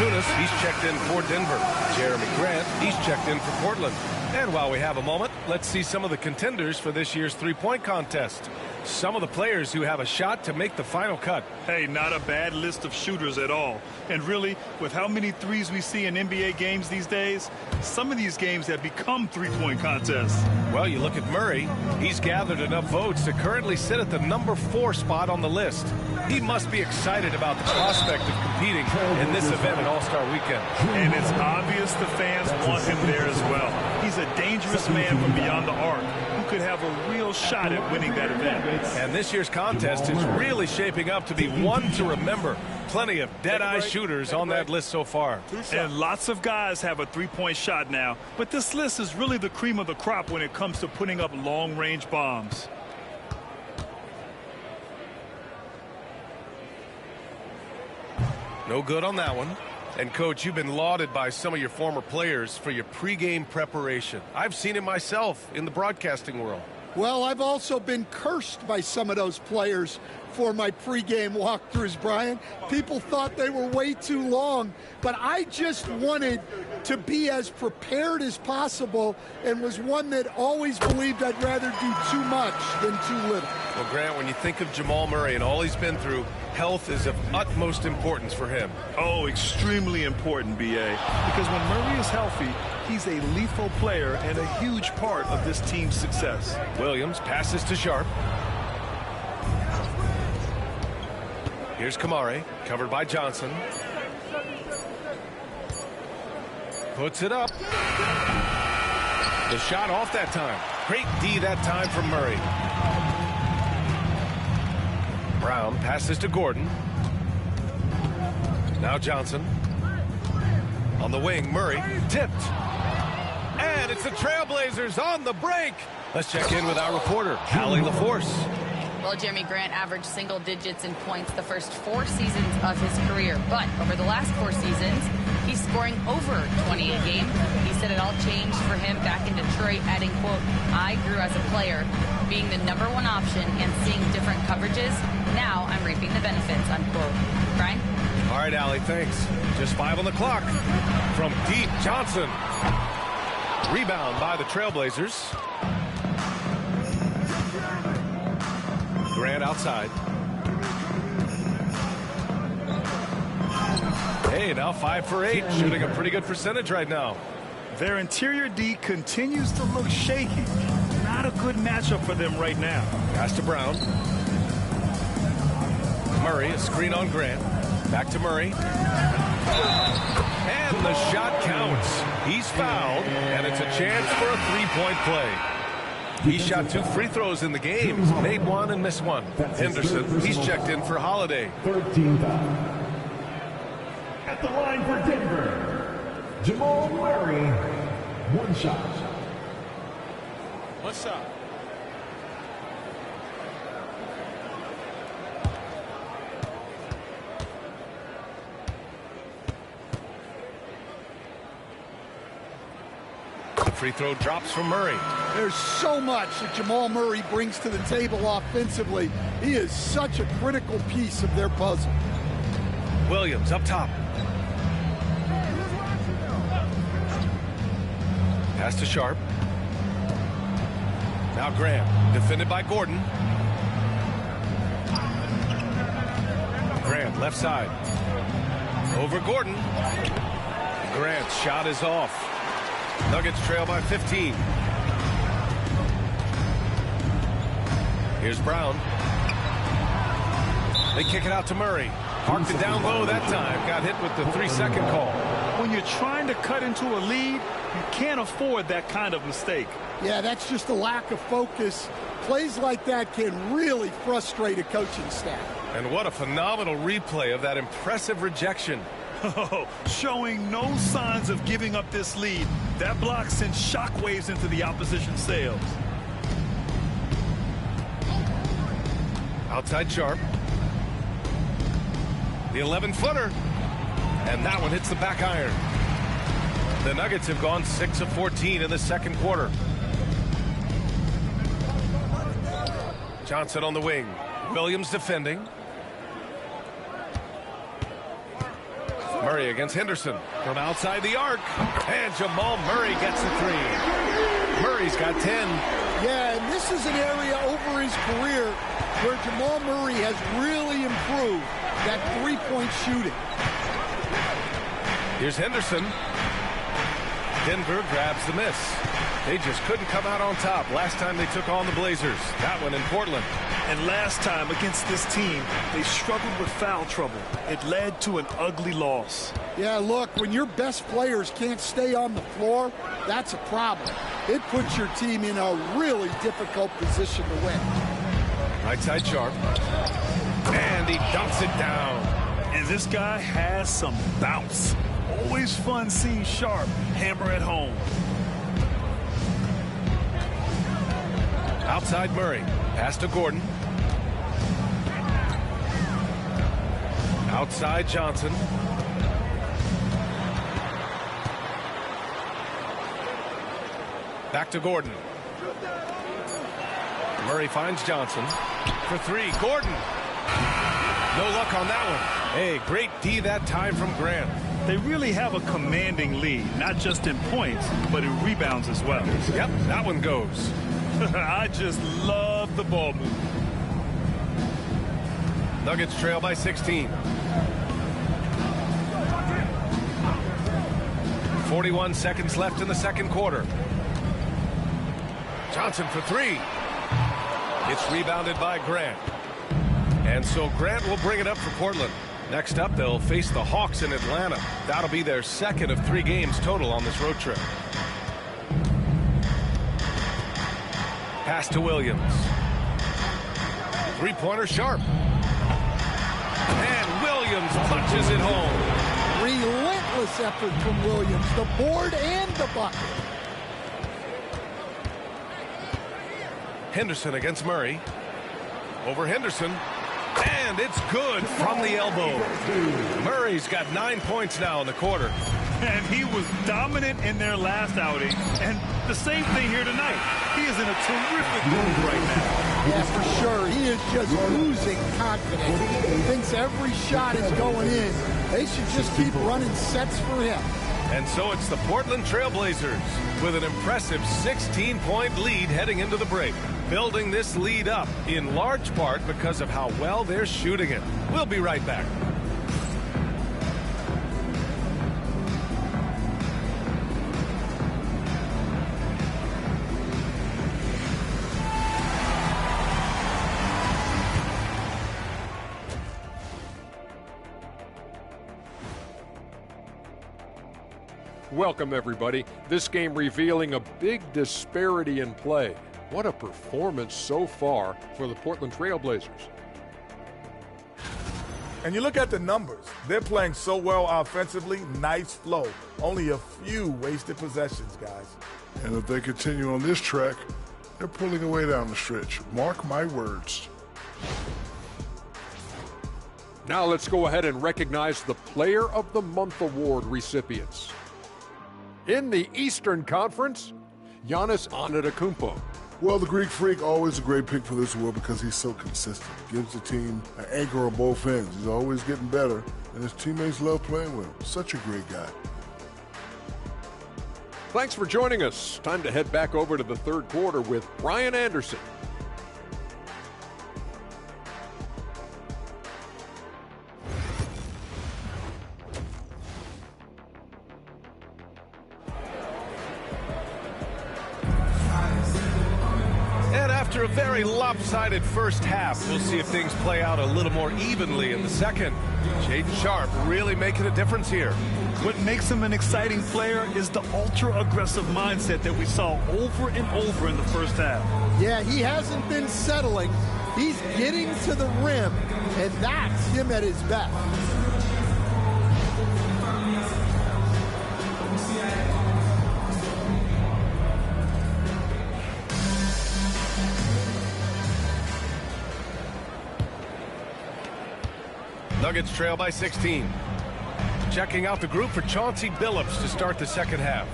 Valanciunas, he's checked in for Denver. Jeremy Grant, he's checked in for Portland. And while we have a moment, let's see some of the contenders for this year's three-point contest. Some of the players who have a shot to make the final cut. Hey, not a bad list of shooters at all. And really, with how many threes we see in NBA games these days, some of these games have become three-point contests. Well, you look at Murray. He's gathered enough votes to currently sit at the number 4 spot on the list. He must be excited about the prospect of competing in this event at All-Star Weekend. And it's obvious the fans want him there as well. He's a dangerous man from beyond the arc who could have a real shot at winning that event. And this year's contest is really shaping up to be one to remember. Plenty of dead-eye shooters on that list so far. And lots of guys have a three-point shot now. But this list is really the cream of the crop when it comes to putting up long-range bombs. No good on that one. And, Coach, you've been lauded by some of your former players for your pregame preparation. I've seen it myself in the broadcasting world. Well, I've also been cursed by some of those players for my pregame walkthroughs, Brian. People thought they were way too long, but I just wanted to be as prepared as possible and was one that always believed I'd rather do too much than too little. Well, Grant, when you think of Jamal Murray and all he's been through, health is of utmost importance for him. Oh, extremely important, B.A., because when Murray is healthy, he's a lethal player and a huge part of this team's success. Williams passes to Sharp. Here's Kamare, covered by Johnson. Puts it up. The shot off that time. Great D that time from Murray. Brown passes to Gordon. Now Johnson. On the wing, Murray tipped. And it's the Trailblazers on the break. Let's check in with our reporter, Allie LaForce. Well, Jeremy Grant averaged single digits in points the first 4 seasons of his career. But over the last 4 seasons, he's scoring over 20 a game. He said it all changed for him back in Detroit, adding, quote, "I grew as a player, being the #1 option and seeing different coverages. Now I'm reaping the benefits," unquote. Brian? All right, Allie, thanks. Just 5 on the clock. From deep, Johnson. Rebound by the Trailblazers. Grant outside. Hey, now 5 for 8, shooting a pretty good percentage right now. Their interior D continues to look shaky. Not a good matchup for them right now. Pass to Brown. Murray, a screen on Grant. Back to Murray. And the shot counts. He's fouled, and it's a chance for a three-point play. He shot 2 free throws in the game, made 1 and missed 1. Henderson, he's checked in for Holiday. 13 foul. At the line for Denver, Jamal Murray, 1 shot. 1 shot. Free throw drops from Murray. There's so much that Jamal Murray brings to the table offensively. He is such a critical piece of their puzzle. Williams up top. Pass to Sharp. Now Graham, defended by Gordon. Grant, left side. Over Gordon. Grant's shot is off. Nuggets trail by 15. Here's Brown. They kick it out to Murray. Parked it down low that time. Got hit with the 3-second call. When you're trying to cut into a lead, you can't afford that kind of mistake. Yeah, that's just a lack of focus. Plays like that can really frustrate a coaching staff. And what a phenomenal replay of that impressive rejection. Oh, showing no signs of giving up this lead. That block sends shockwaves into the opposition sails. Outside Sharp. The 11-footer. And that one hits the back iron. The Nuggets have gone 6 of 14 in the second quarter. Johnson on the wing. Williams defending. Murray against Henderson from outside the arc. And Jamal Murray gets the three. Murray's got 10. Yeah, and this is an area over his career where Jamal Murray has really improved that three-point shooting. Here's Henderson. Denver grabs the miss. They just couldn't come out on top last time they took on the Blazers. That one in Portland. And last time against this team, they struggled with foul trouble. It led to an ugly loss. Yeah, look, when your best players can't stay on the floor, that's a problem. It puts your team in a really difficult position to win. Right side Sharp. And he dumps it down. And this guy has some bounce. Always fun seeing Sharp hammer at home. Outside Murray. Pass to Gordon. Outside Johnson. Back to Gordon. Murray finds Johnson for three. Gordon. No luck on that one. Hey, great D that time from Grant. They really have a commanding lead, not just in points, but in rebounds as well. Yep, that one goes. I just love the ball move. Nuggets trail by 16. 41 seconds left in the second quarter. Johnson for three. It's rebounded by Grant. And so Grant will bring it up for Portland. Next up, they'll face the Hawks in Atlanta. That'll be their second of 3 games total on this road trip. Pass to Williams. Three-pointer Sharp. And Williams punches it home. Relentless effort from Williams, the board and the bucket. Henderson against Murray. Over Henderson. And it's good from the elbow. Murray's got 9 points now in the quarter. And he was dominant in their last outing. And the same thing here tonight. He is in a terrific mood right now. Yeah, for sure. He is just losing confidence. He thinks every shot is going in. They should just keep running sets for him. And so it's the Portland Trail Blazers with an impressive 16-point lead heading into the break. Building this lead up in large part because of how well they're shooting it. We'll be right back. Welcome, everybody. This game revealing a big disparity in play. What a performance so far for the Portland Trail Blazers. And you look at the numbers. They're playing so well offensively. Nice flow. Only a few wasted possessions, guys. And if they continue on this track, they're pulling away down the stretch. Mark my words. Now let's go ahead and recognize the Player of the Month Award recipients. In the Eastern Conference, Giannis Antetokounmpo. Well, the Greek Freak, always a great pick for this award because he's so consistent. Gives the team an anchor on both ends. He's always getting better, and his teammates love playing with him. Such a great guy. Thanks for joining us. Time to head back over to the third quarter with Brian Anderson. After a very lopsided first half, we'll see if things play out a little more evenly in the second. Shaedon Sharpe really making a difference here. What makes him an exciting player is the ultra-aggressive mindset that we saw over and over in the first half. Yeah, he hasn't been settling. He's getting to the rim, and that's him at his best. Nuggets trail by 16. Checking out the group for Chauncey Billups to start the second half.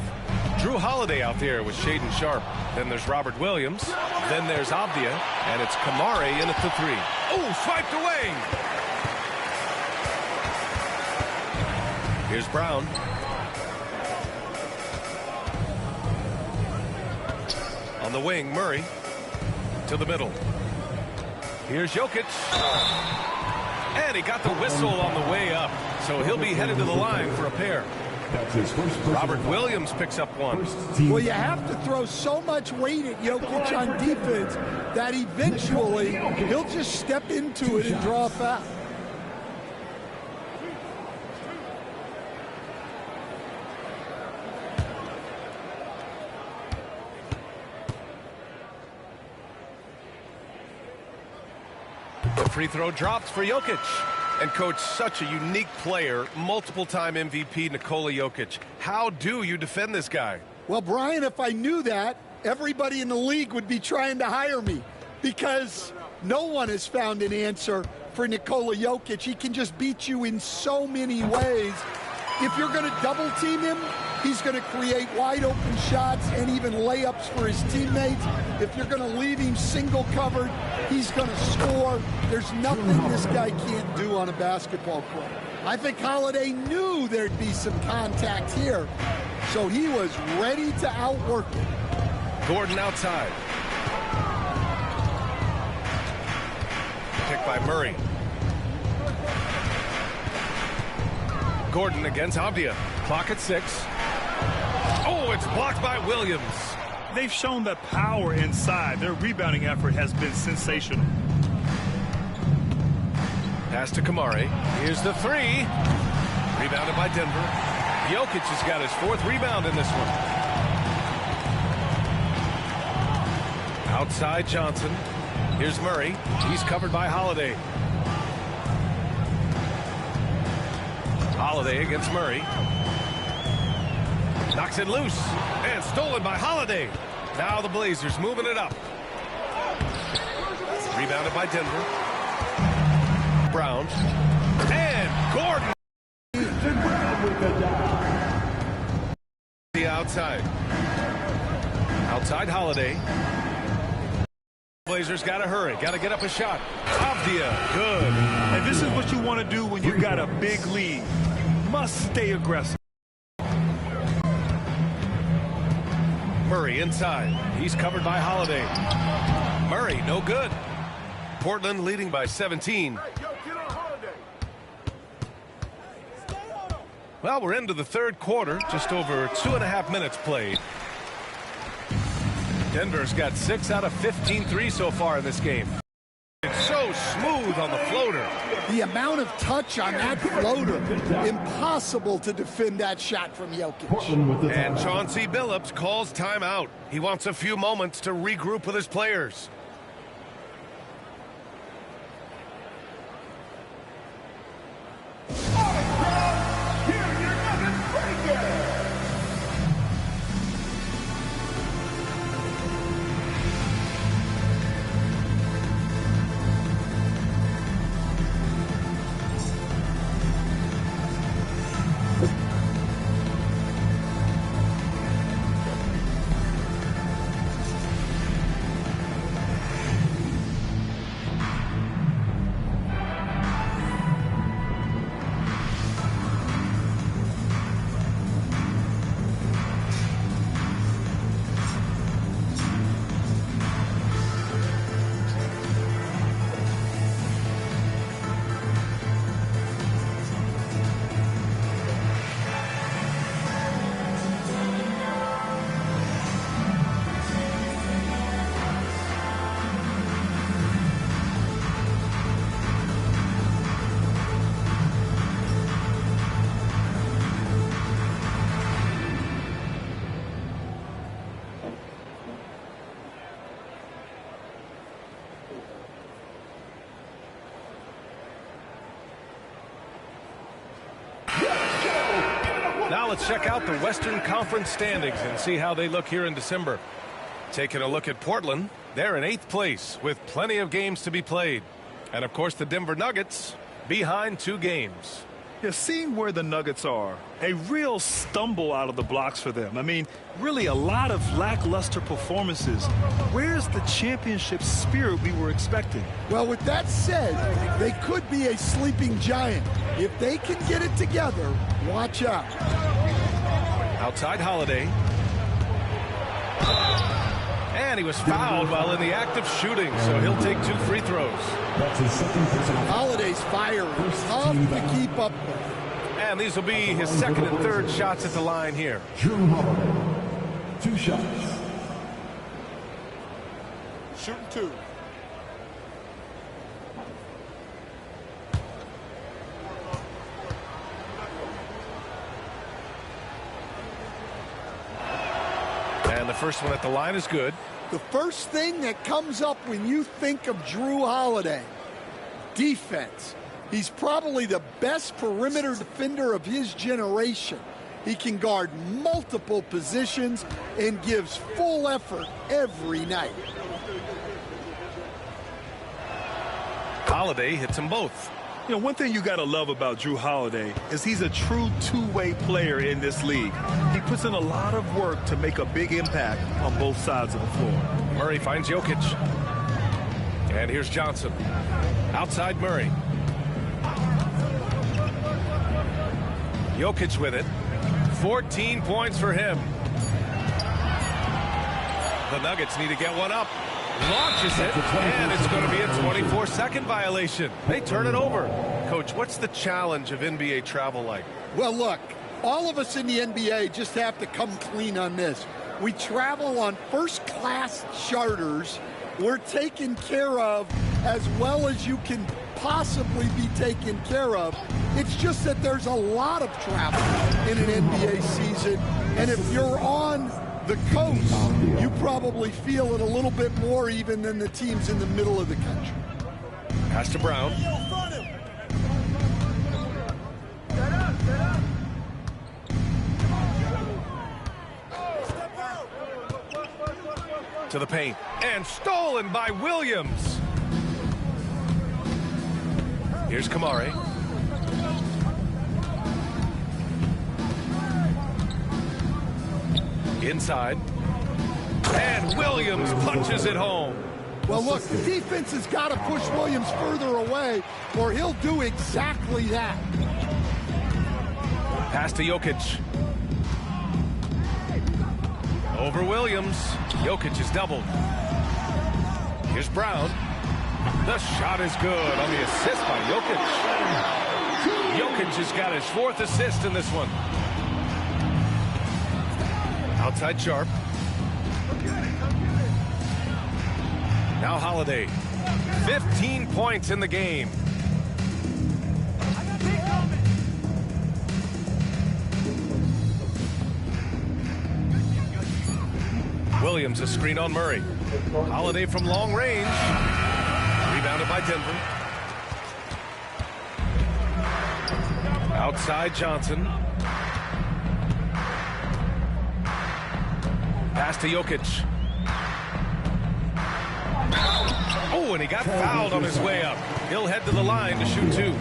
Drew Holiday out there with Shaedon Sharpe. Then there's Robert Williams. Then there's Avdia. And it's Kamari in at the three. Oh, swiped away. Here's Brown. On the wing, Murray to the middle. Here's Jokic. And he got the whistle on the way up. So he'll be headed to the line for a pair. Robert Williams picks up one. Well, you have to throw so much weight at Jokic on defense that eventually he'll just step into it and draw a foul. The free throw drops for Jokic. And, Coach, such a unique player, multiple-time MVP Nikola Jokic. How do you defend this guy? Well, Brian, if I knew that, everybody in the league would be trying to hire me because no one has found an answer for Nikola Jokic. He can just beat you in so many ways. If you're going to double-team him, he's going to create wide-open shots and even layups for his teammates. If you're going to leave him single-covered, he's going to score. There's nothing this guy can't do on a basketball court. I think Holiday knew there'd be some contact here, so he was ready to outwork it. Gordon outside. Picked by Murray. Gordon against Avdia. Clock at 6. Oh, it's blocked by Williams. They've shown that power inside. Their rebounding effort has been sensational. Pass to Kamari. Here's the three. Rebounded by Denver. Jokic has got his 4th rebound in this one. Outside Johnson. Here's Murray. He's covered by Holiday. Holiday against Murray. Knocks it loose. And stolen by Holiday. Now the Blazers moving it up. Rebounded by Denver. Brown. And Gordon. The outside. Outside Holiday. Blazers got to hurry. Got to get up a shot. Avdia. Good. And this is what you want to do when you've got a big lead. Must stay aggressive. Murray inside. He's covered by Holiday. Murray, no good. Portland leading by 17. Well, we're into the 3rd quarter. Just over 2.5 minutes played. Denver's got 6 out of 15 threes so far in this game. It's so smooth on the floater. The amount of touch on that floater, impossible to defend that shot from Jokic. And Chauncey Billups calls timeout. He wants a few moments to regroup with his players. Now let's check out the Western Conference standings and see how they look here in December. Taking a look at Portland, they're in 8th place with plenty of games to be played. And of course the Denver Nuggets behind 2 games. Yeah, seeing where the Nuggets are, a real stumble out of the blocks for them. I mean, really a lot of lackluster performances. Where's the championship spirit we were expecting? Well, with that said, they could be a sleeping giant. If they can get it together, watch out. Outside Holiday. And he was fouled while in the act of shooting, so he'll take 2 free throws. Holiday's firing. Tough to keep up with. And these will be his second and third shots at the line here. Jrue Holiday, 2 shots. Shooting 2. And the first one at the line is good. The first thing that comes up when you think of Jrue Holiday, defense. He's probably the best perimeter defender of his generation. He can guard multiple positions and gives full effort every night. Holiday hits them both. You know, one thing you got to love about Jrue Holiday is he's a true two-way player in this league. He puts in a lot of work to make a big impact on both sides of the floor. Murray finds Jokic. And here's Johnson. Outside Murray. Jokic with it. 14 points for him. The Nuggets need to get one up. Launches it, and it's going to be a 24-second violation. They turn it over. Coach, what's the challenge of NBA travel like? Well, look, all of us in the NBA just have to come clean on this. We travel on first-class charters. We're taken care of as well as you can possibly be taken care of. It's just that there's a lot of travel in an NBA season, and if you're on the coast, you probably feel it a little bit more even than the teams in the middle of the country. Pass to Brown. To the paint. And stolen by Williams. Here's Kamari. Inside. And Williams punches it home. Well, look, the defense has got to push Williams further away, or he'll do exactly that. Pass to Jokic. Over Williams. Jokic is doubled. Here's Brown. The shot is good on the assist by Jokic. Jokic has got his 4th assist in this one. Outside Sharp. Now Holiday. 15 points in the game. Williams a screen on Murray. Holiday from long range. Rebounded by Denver. Outside Johnson. Pass to Jokic. Oh, and he got fouled on his way up. He'll head to the line to shoot 2.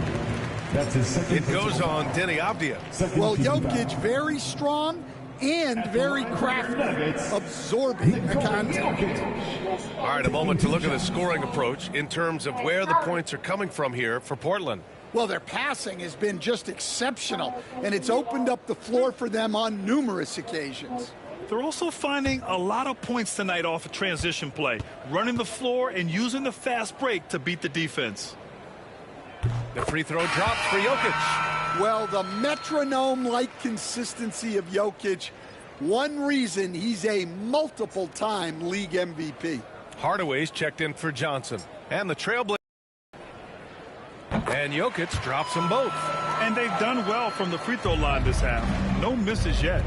It goes on Denny Avdia. Well, Jokic very strong and very crafty, absorbing the contact. All right, a moment to look at the scoring approach in terms of where the points are coming from here for Portland. Well, their passing has been just exceptional, and it's opened up the floor for them on numerous occasions. They're also finding a lot of points tonight off a transition play, running the floor and using the fast break to beat the defense. The free throw drops for Jokic. Well, the metronome-like consistency of Jokic, one reason he's a multiple-time league MVP. Hardaway's checked in for Johnson. And the Trailblazers. And Jokic drops them both. And they've done well from the free throw line this half. No misses yet.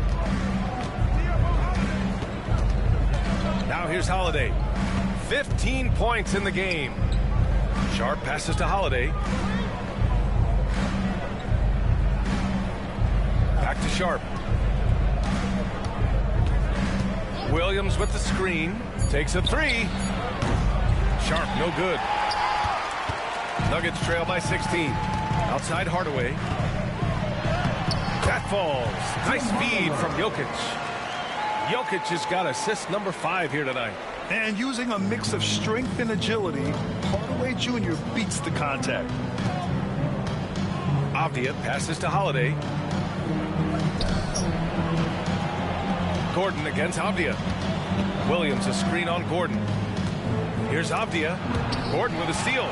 Now here's Holiday. 15 points in the game. Sharp passes to Holiday. Back to Sharp. Williams with the screen. Takes a 3. Sharp, no good. Nuggets trail by 16. Outside Hardaway. That falls. Nice feed from Jokic. Jokic has got assist number 5 here tonight. And using a mix of strength and agility, Hardaway Jr. beats the contact. Avdia passes to Holiday. Gordon against Avdia. Williams a screen on Gordon. Here's Avdia. Gordon with a steal.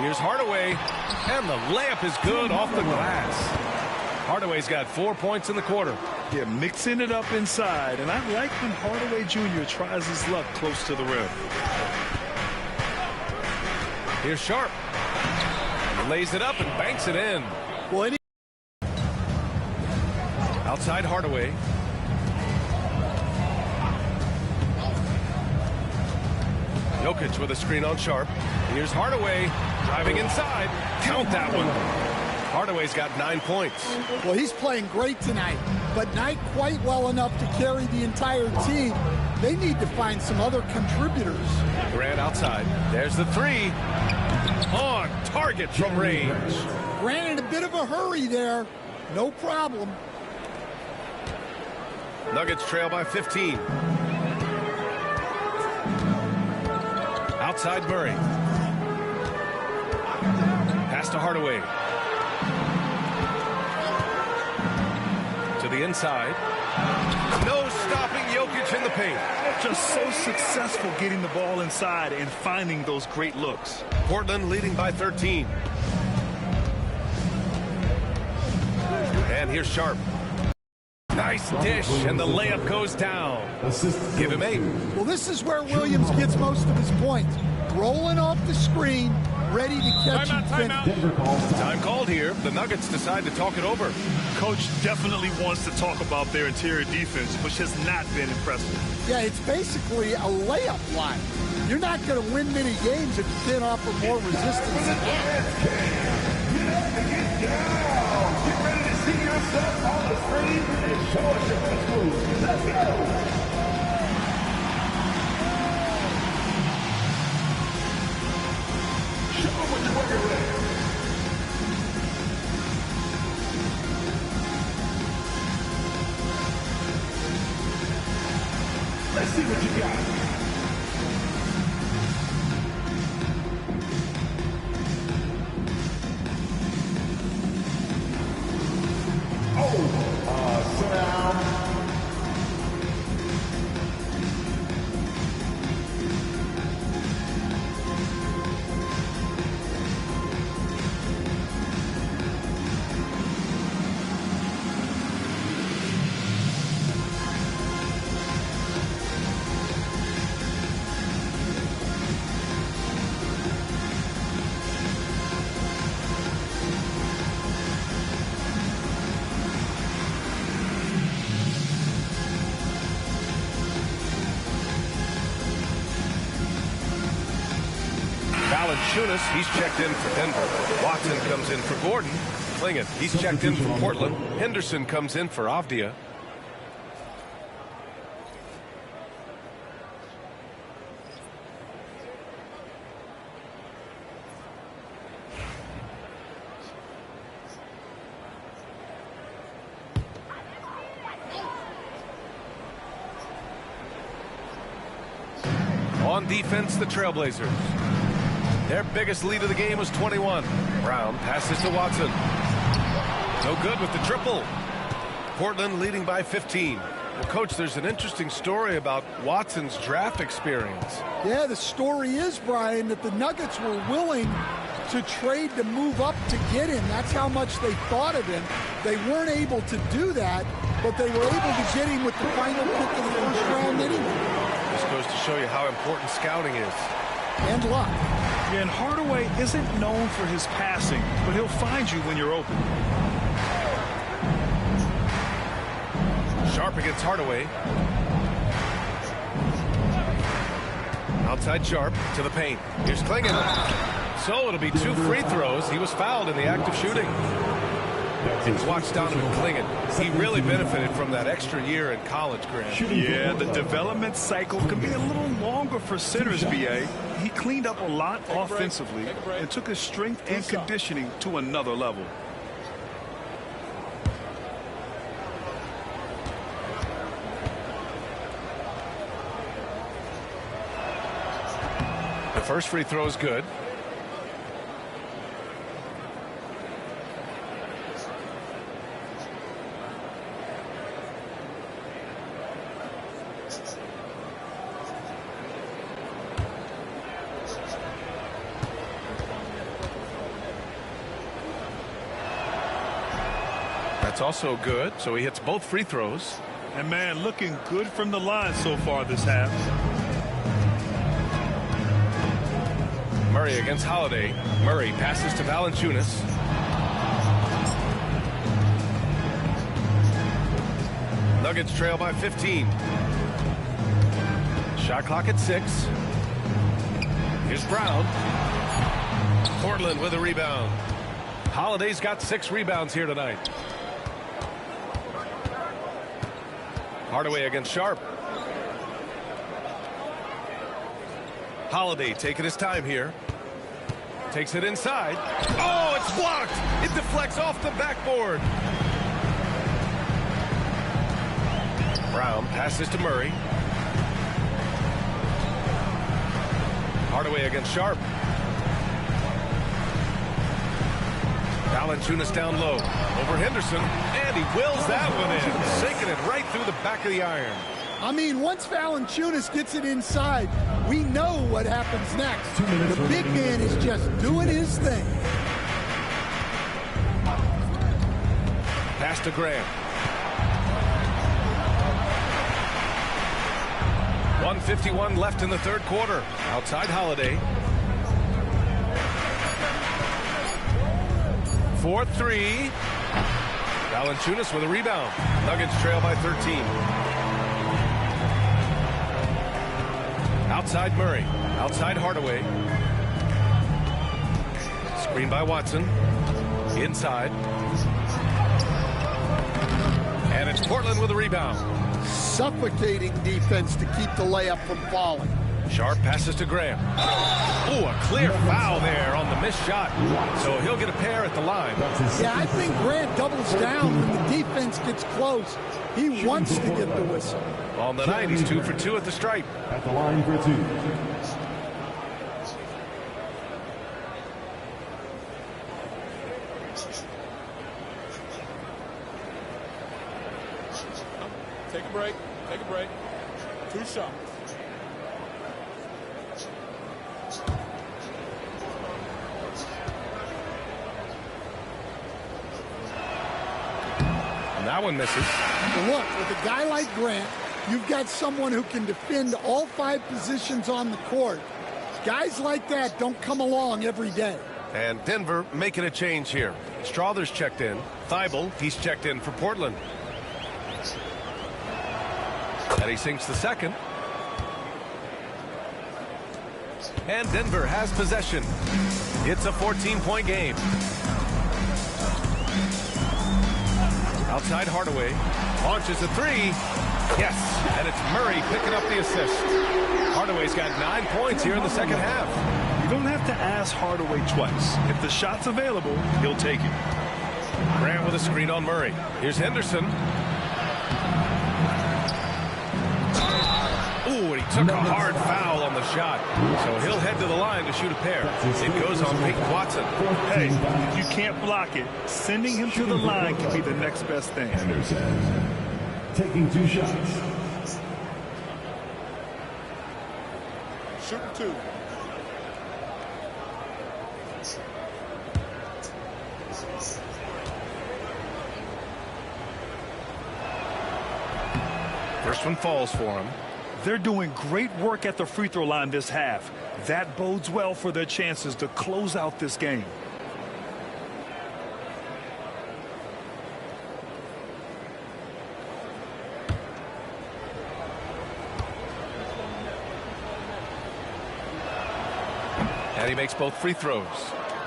Here's Hardaway. And the layup is good off the glass. Hardaway's got 4 points in the quarter. Yeah, mixing it up inside. And I like when Hardaway Jr. tries his luck close to the rim. Here's Sharp. He lays it up and banks it in. Well, outside Hardaway. Jokic with a screen on Sharp. Here's Hardaway driving inside. Count that one. Hardaway's got 9 points. Well, he's playing great tonight, but not quite well enough to carry the entire team. They need to find some other contributors. Grant outside. There's the 3. On target from range. Grant in a bit of a hurry there. No problem. Nuggets trail by 15. Outside Murray. Pass to Hardaway. To the inside. No stopping Jokic in the paint. Just so successful getting the ball inside and finding those great looks. Portland leading by 13. And here's Sharp. Nice dish, and the layup goes down. Give him 8. Well, this is where Williams gets most of his points. Rolling off the screen, ready to catch and finish. Time called here. The Nuggets decide to talk it over. Coach definitely wants to talk about their interior defense, which has not been impressive. Yeah, it's basically a layup line. You're not going to win many games if you can't offer more resistance. Get ready to see yourself on the screen and show us your best moves. Let's go. Show them what you're working with. Let's see what you got. Sit down. Valanciunas, he's checked in for Denver. Watson comes in for Gordon. Klingin, he's checked in for Portland. Henderson comes in for Avdia. On defense, the Trailblazers. Their biggest lead of the game was 21. Brown passes to Watson. No good with the triple. Portland leading by 15. Well, Coach, there's an interesting story about Watson's draft experience. Yeah, the story is, Brian, that the Nuggets were willing to trade to move up to get him. That's how much they thought of him. They weren't able to do that, but they were able to get him with the final pick of the first round anyway. This goes to show you how important scouting is. And luck. Yeah, and Hardaway isn't known for his passing, but he'll find you when you're open. Sharp against Hardaway. Outside Sharp to the paint. Here's Klingin. So it'll be 2 free throws. He was fouled in the act of shooting. Watch Donovan Klingin. He really benefited from that extra year in college, Grant. Yeah, the development cycle can be a little longer for centers, B.A. He cleaned up a lot offensively and took his strength and conditioning to another level. First free throw is good. That's also good, so he hits both free throws. And man, looking good from the line so far this half. Murray against Holiday. Murray passes to Valanciunas. Nuggets trail by 15. Shot clock at 6. Here's Brown. Portland with a rebound. Holiday's got 6 rebounds here tonight. Hardaway against Sharp. Holiday taking his time here. Takes it inside. Oh, it's blocked. It deflects off the backboard. Brown passes to Murray. Hardaway against Sharp. Valanciunas down low. Over Henderson. And he wills that one in. Sinking it right through the back of the iron. I mean, once Valanciunas gets it inside, we know what happens next. The big man is just doing his thing. Pass to Grant. 1:51 left in the third quarter. Outside Holiday. 4-3. Valanciunas with a rebound. Nuggets trail by 13. Outside Murray. Outside Hardaway. Screen by Watson. Inside. And it's Portland with a rebound. Suffocating defense to keep the layup from falling. Sharp passes to Graham. Oh, a clear foul there on the missed shot. So he'll get a pair at the line. Yeah, I think Grant doubles down when the defense gets close. He wants to get the whistle. On the night, he's 2 for 2 at the stripe. At the line for 2. Take a break. Take a break. 2 shots. And that one misses. Look, with a guy like Grant, you've got someone who can defend all 5 positions on the court. Guys like that don't come along every day. And Denver making a change here. Strawther's checked in. Thibault, he's checked in for Portland. And he sinks the second. And Denver has possession. It's a 14-point game. Outside Hardaway. Launches a 3. Yes. And it's Murray picking up the assist. Hardaway's got 9 points here in the second half. You don't have to ask Hardaway twice. If the shot's available, he'll take it. Grant with a screen on Murray. Here's Henderson. Ooh, and he took a hard foul on the shot. So he'll head to the line to shoot a pair. It goes on Peyton Watson. Hey, if you can't block it, sending him to the line can be the next best thing. Henderson taking 2 shots. Shooting 2. First one falls for him. They're doing great work at the free throw line this half. That bodes well for their chances to close out this game. And he makes both free throws.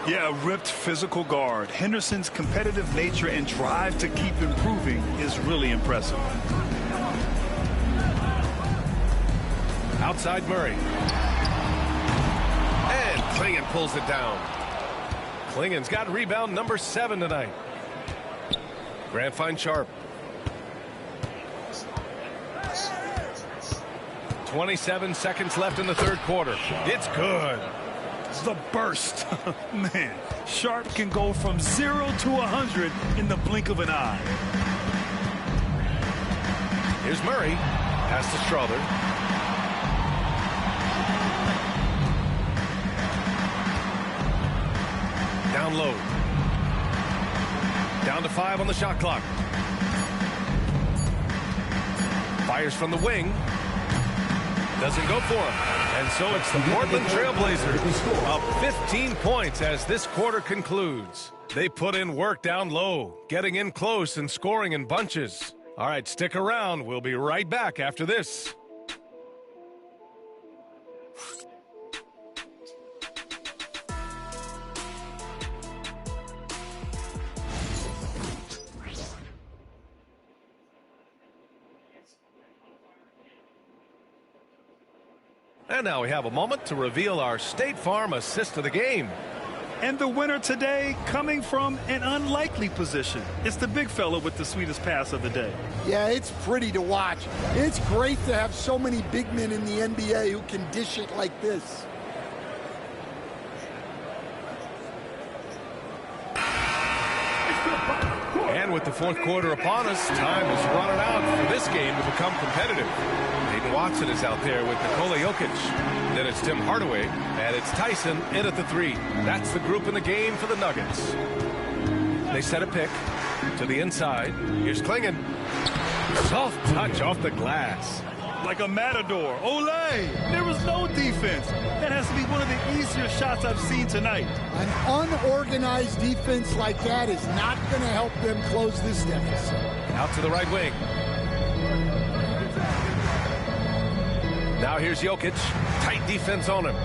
Yeah, a ripped physical guard. Henderson's competitive nature and drive to keep improving is really impressive. Outside Murray. And Klingon pulls it down. Klingon's got rebound number 7 tonight. Grant finds Sharp. 27 seconds left in the third quarter. It's good. The burst. Man, Sharp can go from 0 to 100 in the blink of an eye. Here's Murray. Pass to Strother. Down low. Down to 5 on the shot clock. Fires from the wing. Doesn't go for him. And so it's the Portland Trailblazers up 15 points as this quarter concludes. They put in work down low, getting in close and scoring in bunches. All right, stick around. We'll be right back after this. And now we have a moment to reveal our State Farm assist of the game. And the winner today coming from an unlikely position. It's the big fella with the sweetest pass of the day. Yeah, it's pretty to watch. It's great to have so many big men in the NBA who can dish it like this. And with the fourth quarter upon us, time is running out for this game to become competitive. Peyton Watson is out there with Nikola Jokic. Then it's Tim Hardaway, and it's Tyson in at the 3. That's the group in the game for the Nuggets. They set a pick to the inside. Here's Klingon. Soft touch off the glass. Like a matador. Olay! There was no defense. That has to be one of the easier shots I've seen tonight. An unorganized defense like that is not going to help them close this deficit. Out to the right wing. Now here's Jokic. Tight defense on him.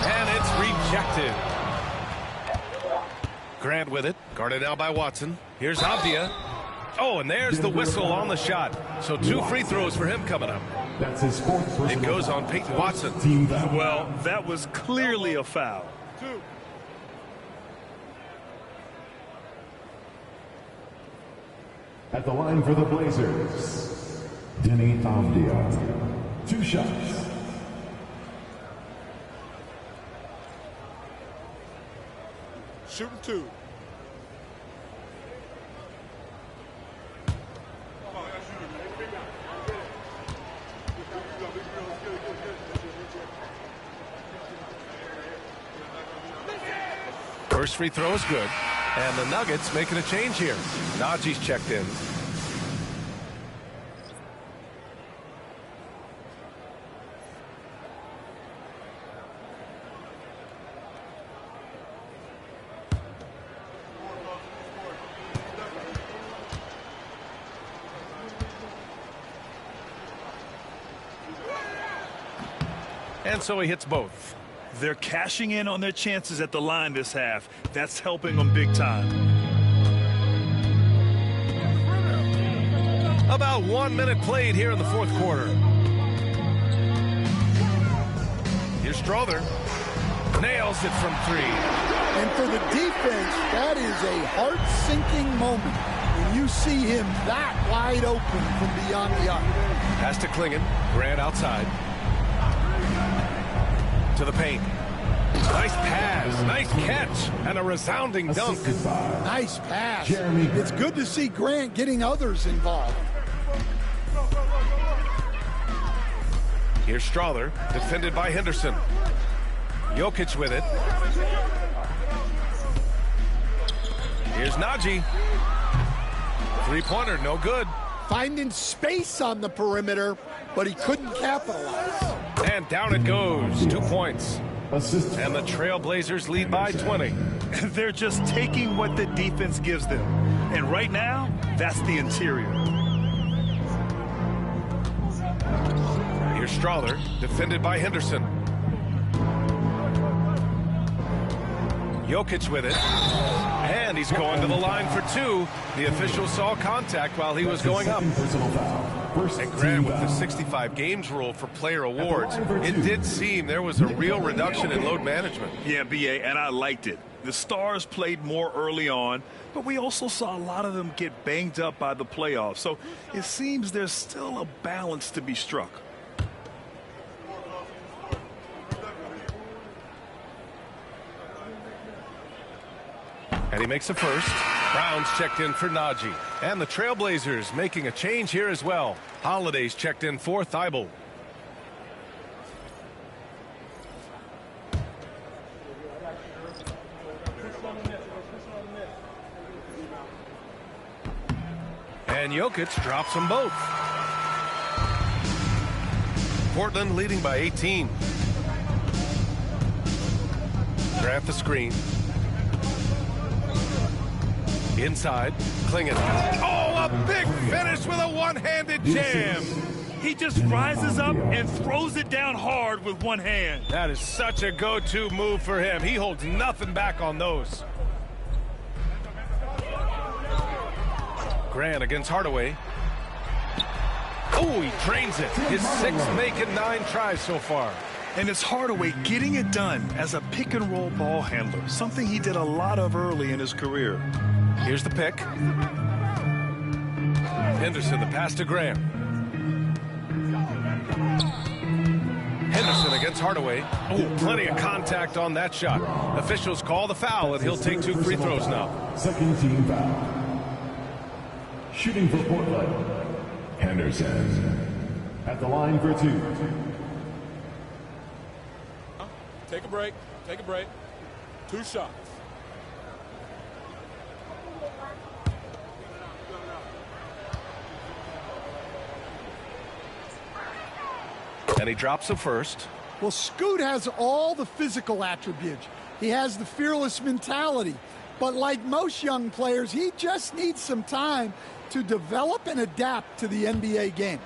And it's rejected. Grant with it. Guarded now by Watson. Here's Avdia. Oh, and there's the whistle on the shot. So 2 free throws for him coming up. That's his fourth. It goes on Peyton Watson. Well, that was clearly a foul. At the line for the Blazers, Denny Avdia. 2 shots. Shooting 2. First free throw is good. And the Nuggets making a change here. Najee's checked in. And so he hits both. They're cashing in on their chances at the line this half. That's helping them big time. About 1 minute played here in the fourth quarter. Here's Strother. Nails it from 3. And for the defense, that is a heart-sinking moment when you see him that wide open from beyond the arc. Pass to Klingon. Grant outside. To the paint. Nice pass, nice catch, and a resounding dunk. Nice pass. It's good to see Grant getting others involved. Here's Strother, defended by Henderson. Jokic with it. Here's Najee. Three-pointer, no good. Finding space on the perimeter, but he couldn't capitalize. And down it goes. 2 points. And the Trailblazers lead by 20. They're just taking what the defense gives them. And right now, that's the interior. Here's Strother, defended by Henderson. Jokic with it. And he's going to the line for 2. The official saw contact while he was going up. And Grant with the 65 games rule for player awards. It did seem there was a real reduction in load management. Yeah, B.A., and I liked it. The stars played more early on, but we also saw a lot of them get banged up by the playoffs. So it seems there's still a balance to be struck. And he makes a first. Brown's checked in for Najee. And the Trailblazers making a change here as well. Holiday's checked in for Thibault. And Jokic drops them both. Portland leading by 18. Grant the screen. Inside, Clingan. Oh, a big finish with a one-handed jam. He just rises up and throws it down hard with one hand. That is such a go-to move for him. He holds nothing back on those. Grant against Hardaway. Oh, he drains it. His sixth making 9 tries so far. And it's Hardaway getting it done as a pick-and-roll ball handler, something he did a lot of early in his career. Here's the pick. Henderson, the pass to Graham. Henderson against Hardaway. Oh, plenty of contact on that shot. Officials call the foul, and he'll take 2 free throws now. Second team foul. Shooting for Portland, Henderson. At the line for 2. Take a break. Take a break. 2 shots. And he drops the first. Well, Scoot has all the physical attributes. He has the fearless mentality. But like most young players, he just needs some time to develop and adapt to the NBA game.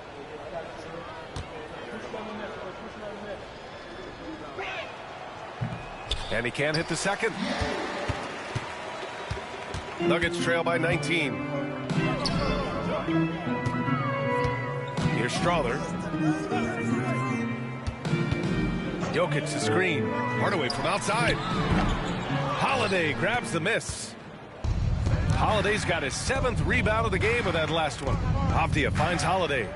And he can't hit the second. Nuggets trail by 19. Here's Strawther. Jokic the screen. Hardaway from outside. Holiday grabs the miss. Holiday's got his 7th rebound of the game with that last one. Avdia finds Holiday.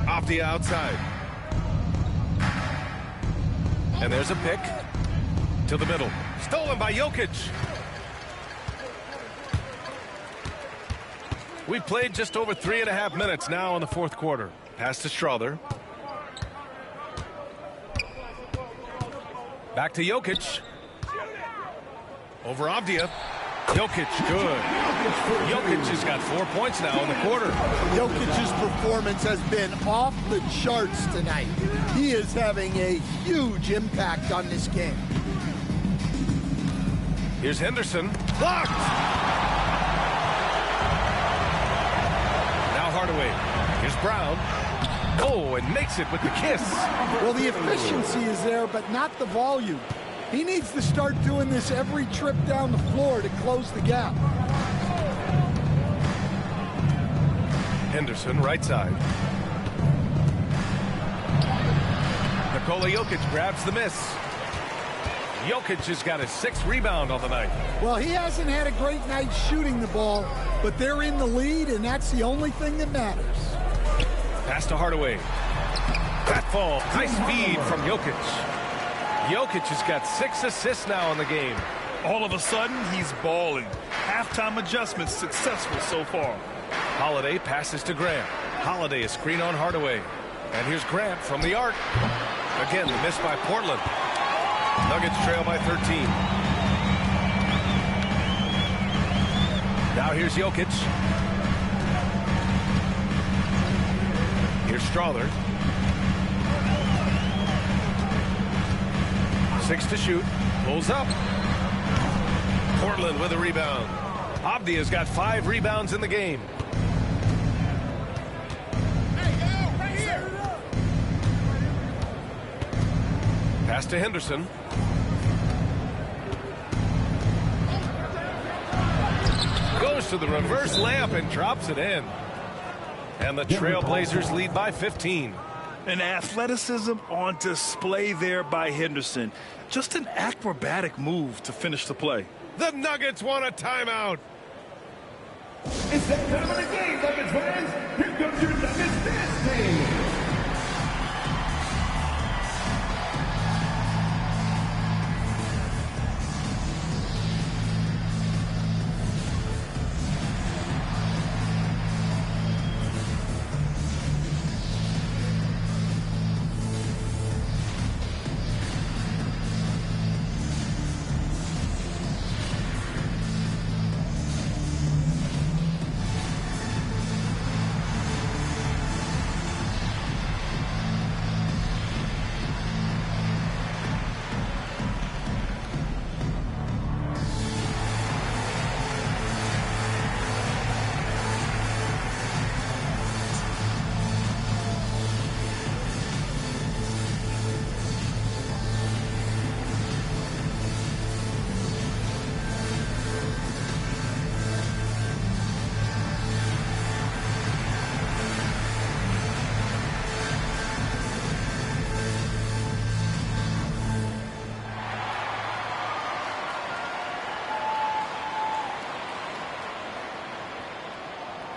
Avdia outside. And there's a pick to the middle. Stolen by Jokic. We've played just over 3.5 minutes now in the 4th quarter. Pass to Strawther. Back to Jokic. Over Avdia. Jokic, good. Jokic has got 4 points now in the quarter. Jokic's performance has been off the charts tonight. He is having a huge impact on this game. Here's Henderson. Blocked! Now Hardaway. Here's Brown. Oh, and makes it with the kiss. Well, the efficiency is there, but not the volume. He needs to start doing this every trip down the floor to close the gap. Henderson, right side. Nikola Jokic grabs the miss. Jokic has got his 6th rebound on the night. Well, he hasn't had a great night shooting the ball, but they're in the lead, and that's the only thing that matters. Pass to Hardaway. That fall, high speed from Jokic. Jokic has got 6 assists now in the game. All of a sudden, he's balling. Halftime adjustments successful so far. Holiday passes to Grant. Holiday a screen on Hardaway. And here's Grant from the arc. Again, the miss by Portland. Nuggets trail by 13. Now here's Jokic. Here's Strawther. 6 to shoot. Pulls up. Portland with a rebound. Avdia's got 5 rebounds in the game. Pass to Henderson. Goes to the reverse layup and drops it in. And the Trailblazers lead by 15. And athleticism on display there by Henderson. Just an acrobatic move to finish the play. The Nuggets want a timeout. It's that time of the game, Nuggets fans. Here comes your Nuggets dance team.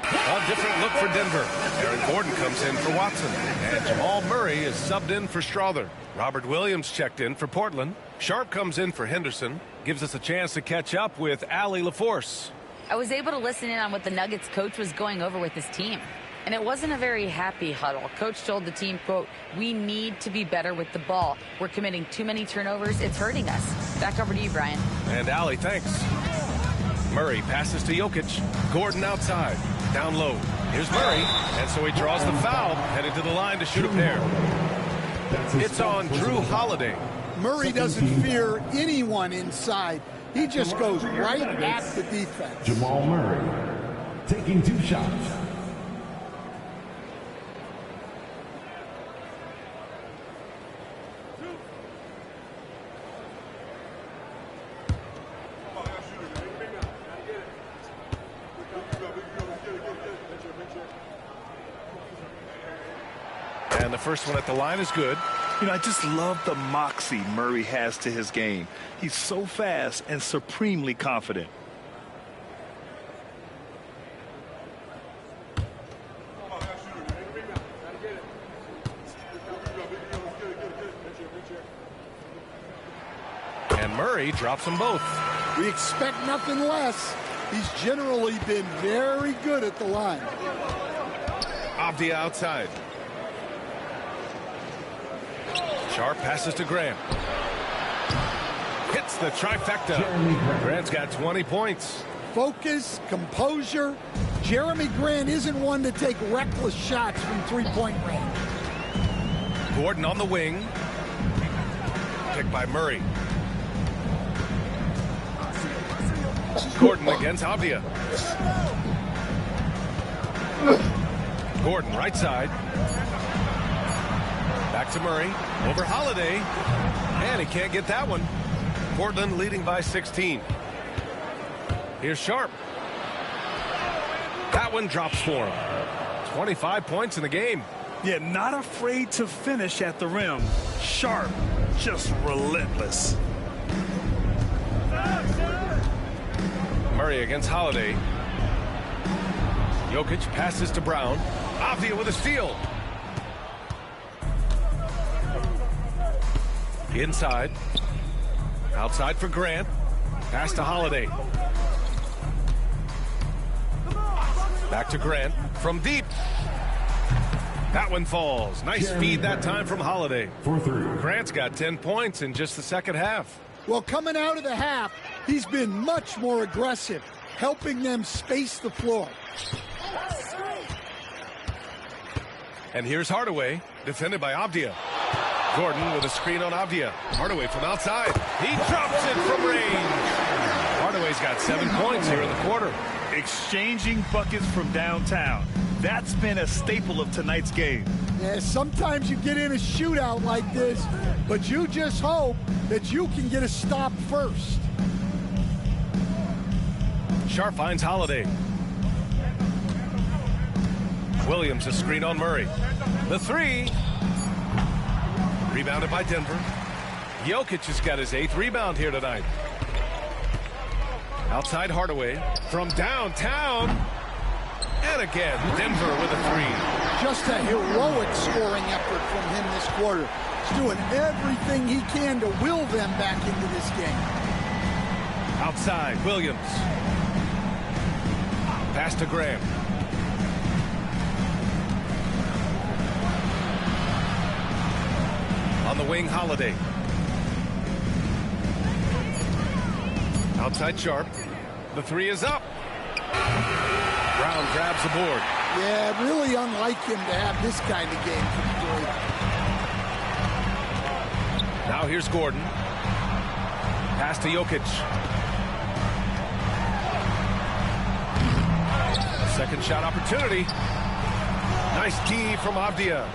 A different look for Denver. Aaron Gordon comes in for Watson. And Jamal Murray is subbed in for Strother. Robert Williams checked in for Portland. Sharp comes in for Henderson. Gives us a chance to catch up with Allie LaForce. I was able to listen in on what the Nuggets coach was going over with his team. And it wasn't a very happy huddle. Coach told the team, quote, "We need to be better with the ball. We're committing too many turnovers. It's hurting us." Back over to you, Brian. And Allie, thanks. Murray passes to Jokic. Gordon outside. Down low. Here's Murray. And so he draws the foul. Headed to the line to shoot a pair. It's on Drew Holiday. Murray doesn't fear anyone inside. He just goes right at the defense. Jamal Murray taking 2 shots. And the first one at the line is good. You know, I just love the moxie Murray has to his game. He's so fast and supremely confident. And Murray drops them both. We expect nothing less. He's generally been very good at the line. Avdia outside. Sharp passes to Grant. Hits the trifecta. Grant's got 20 points. Focus, composure. Jeremy Grant isn't one to take reckless shots from three-point range. Gordon on the wing. Picked by Murray. Gordon against Avdia. Gordon right side. Back to Murray. Over Holiday. And he can't get that one. Portland leading by 16. Here's Sharp. That one drops for him. 25 points in the game. Yeah, not afraid to finish at the rim. Sharp, just relentless. Murray against Holiday. Jokic passes to Brown. Avdia with a steal. Inside. Outside for Grant. Pass to Holiday. Back to Grant from deep. That one falls. Nice speed that time from Holiday. Grant's got 10 points in just the second half. Well, coming out of the half, he's been much more aggressive, helping them space the floor. And here's Hardaway, defended by Avdia. Gordon with a screen on Avdia. Hardaway from outside. He drops it from range. Hardaway's got 7 points here in the quarter. Exchanging buckets from downtown. That's been a staple of tonight's game. Yeah, sometimes you get in a shootout like this, but you just hope that you can get a stop first. Sharp finds Holiday. Williams a screen on Murray. The three. Rebounded by Denver. Jokic has got his 8th rebound here tonight. Outside Hardaway from downtown. And again, Denver with a 3. Just a heroic scoring effort from him this quarter. He's doing everything he can to will them back into this game. Outside, Williams. Pass to Graham. On the wing, Holiday. Outside Sharp. The 3 is up. Brown grabs the board. Yeah, really unlike him to have this kind of game from Detroit. Now here's Gordon. Pass to Jokic. Second shot opportunity. Nice D from Avdia.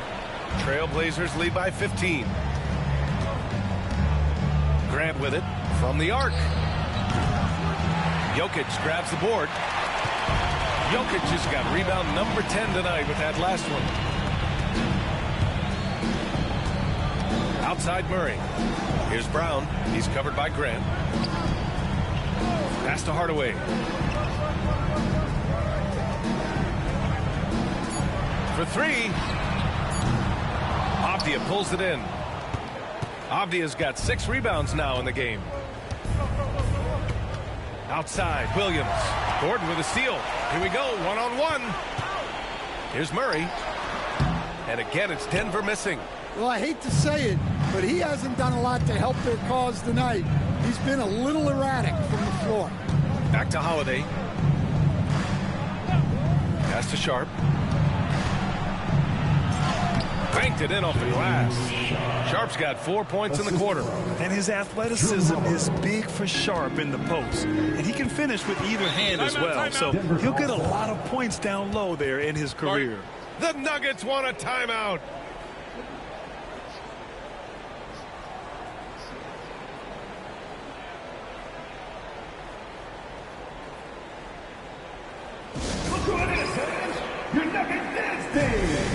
Trailblazers lead by 15. Grant with it from the arc. Jokic grabs the board. Jokic has got rebound number 10 tonight with that last one. Outside Murray. Here's Brown. He's covered by Grant. Pass to Hardaway. For 3. Avdia pulls it in. Avdia's got 6 rebounds now in the game. Outside, Williams. Gordon with a steal. Here we go, one-on-one. Here's Murray. And again, it's Denver missing. Well, I hate to say it, but he hasn't done a lot to help their cause tonight. He's been a little erratic from the floor. Back to Holiday. Pass to Sharp. Banked it in off the glass. Sharp's got 4 points in the quarter. And his athleticism is big for Sharp in the post. And he can finish with either hand as well. So he'll get a lot of points down low there in his career. The Nuggets want a timeout. Your Nuggets dance day.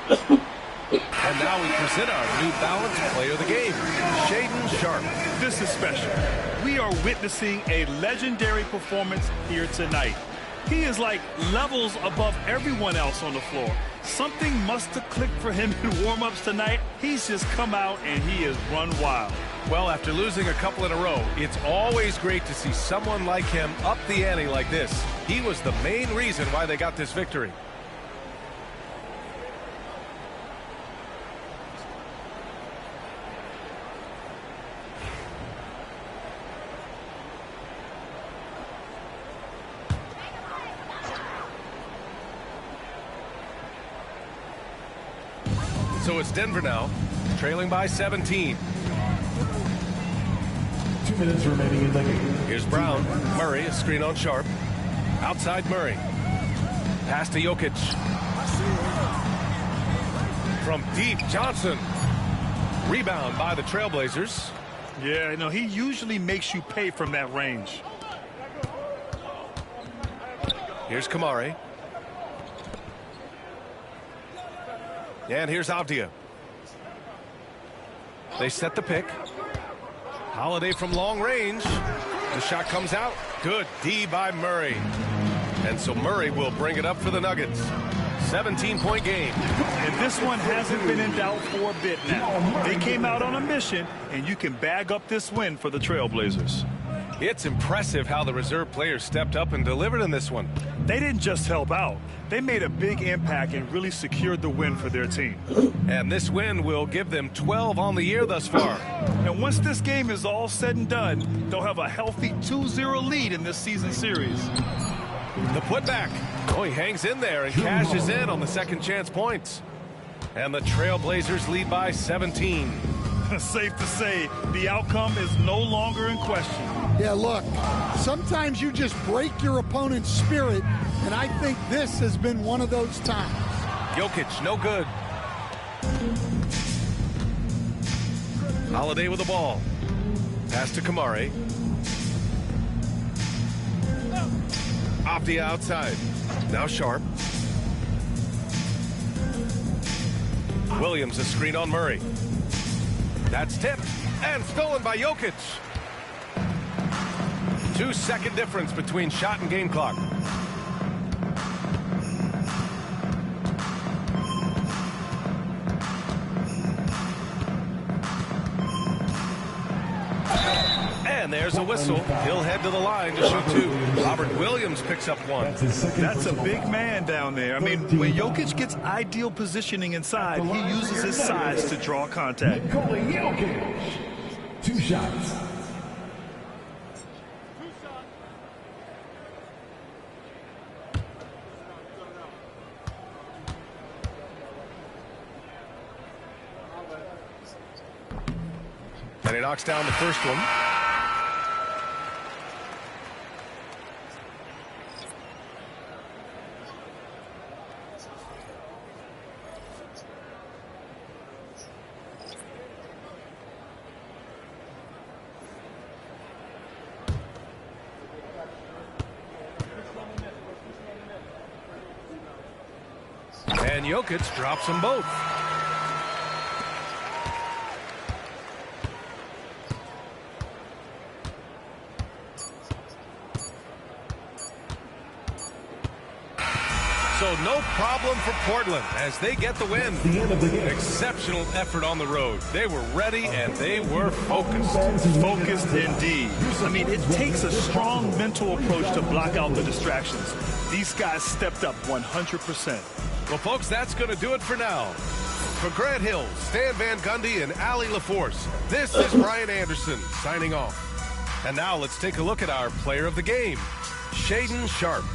And now we present our New Balance Player of the Game, Shaedon Sharpe. This is special. We are witnessing a legendary performance here tonight. He is like levels above everyone else on the floor. Something must have clicked for him in warm-ups tonight. He's just come out and he has run wild. Well, after losing a couple in a row, it's always great to see someone like him up the ante like this. He was the main reason why they got this victory. So it's Denver now, trailing by 17. 2 minutes remaining in the game. Here's Brown. Murray, a screen on Sharp. Outside Murray. Pass to Jokic. From deep, Johnson. Rebound by the Trailblazers. Yeah, you know, he usually makes you pay from that range. Here's Kamari. And here's Avdia. They set the pick. Holiday from long range. The shot comes out. Good D by Murray. And so Murray will bring it up for the Nuggets. 17-point game. And this one hasn't been in doubt for a bit now. They came out on a mission, and you can bag up this win for the Trailblazers. It's impressive how the reserve players stepped up and delivered in this one. They didn't just help out. They made a big impact and really secured the win for their team. And this win will give them 12 on the year thus far. And once this game is all said and done, they'll have a healthy 2-0 lead in this season series. The putback. Oh, he hangs in there and cashes in on the second chance points. And the Trailblazers lead by 17. Safe to say, the outcome is no longer in question. Yeah, look, sometimes you just break your opponent's spirit, and I think this has been one of those times. Jokic, no good. Holiday with the ball. Pass to Kamari. Off the outside. Now Sharp. Williams, a screen on Murray. That's tipped and stolen by Jokic. 2-second difference between shot and game clock. And there's a whistle. He'll head to the line to shoot two. Robert Williams picks up one. That's a big man down there. I mean, when Jokic gets ideal positioning inside, he uses his size to draw contact. Nikola Jokic, 2 shots. And he knocks down the first one. And Jokic drops them both. So no problem for Portland as they get the win. Exceptional effort on the road. They were ready and they were focused. Focused indeed. I mean, it takes a strong mental approach to block out the distractions. These guys stepped up 100%. Well, folks, that's going to do it for now. For Grant Hill, Stan Van Gundy, and Allie LaForce, this is Brian Anderson signing off. And now let's take a look at our player of the game, Shaedon Sharpe.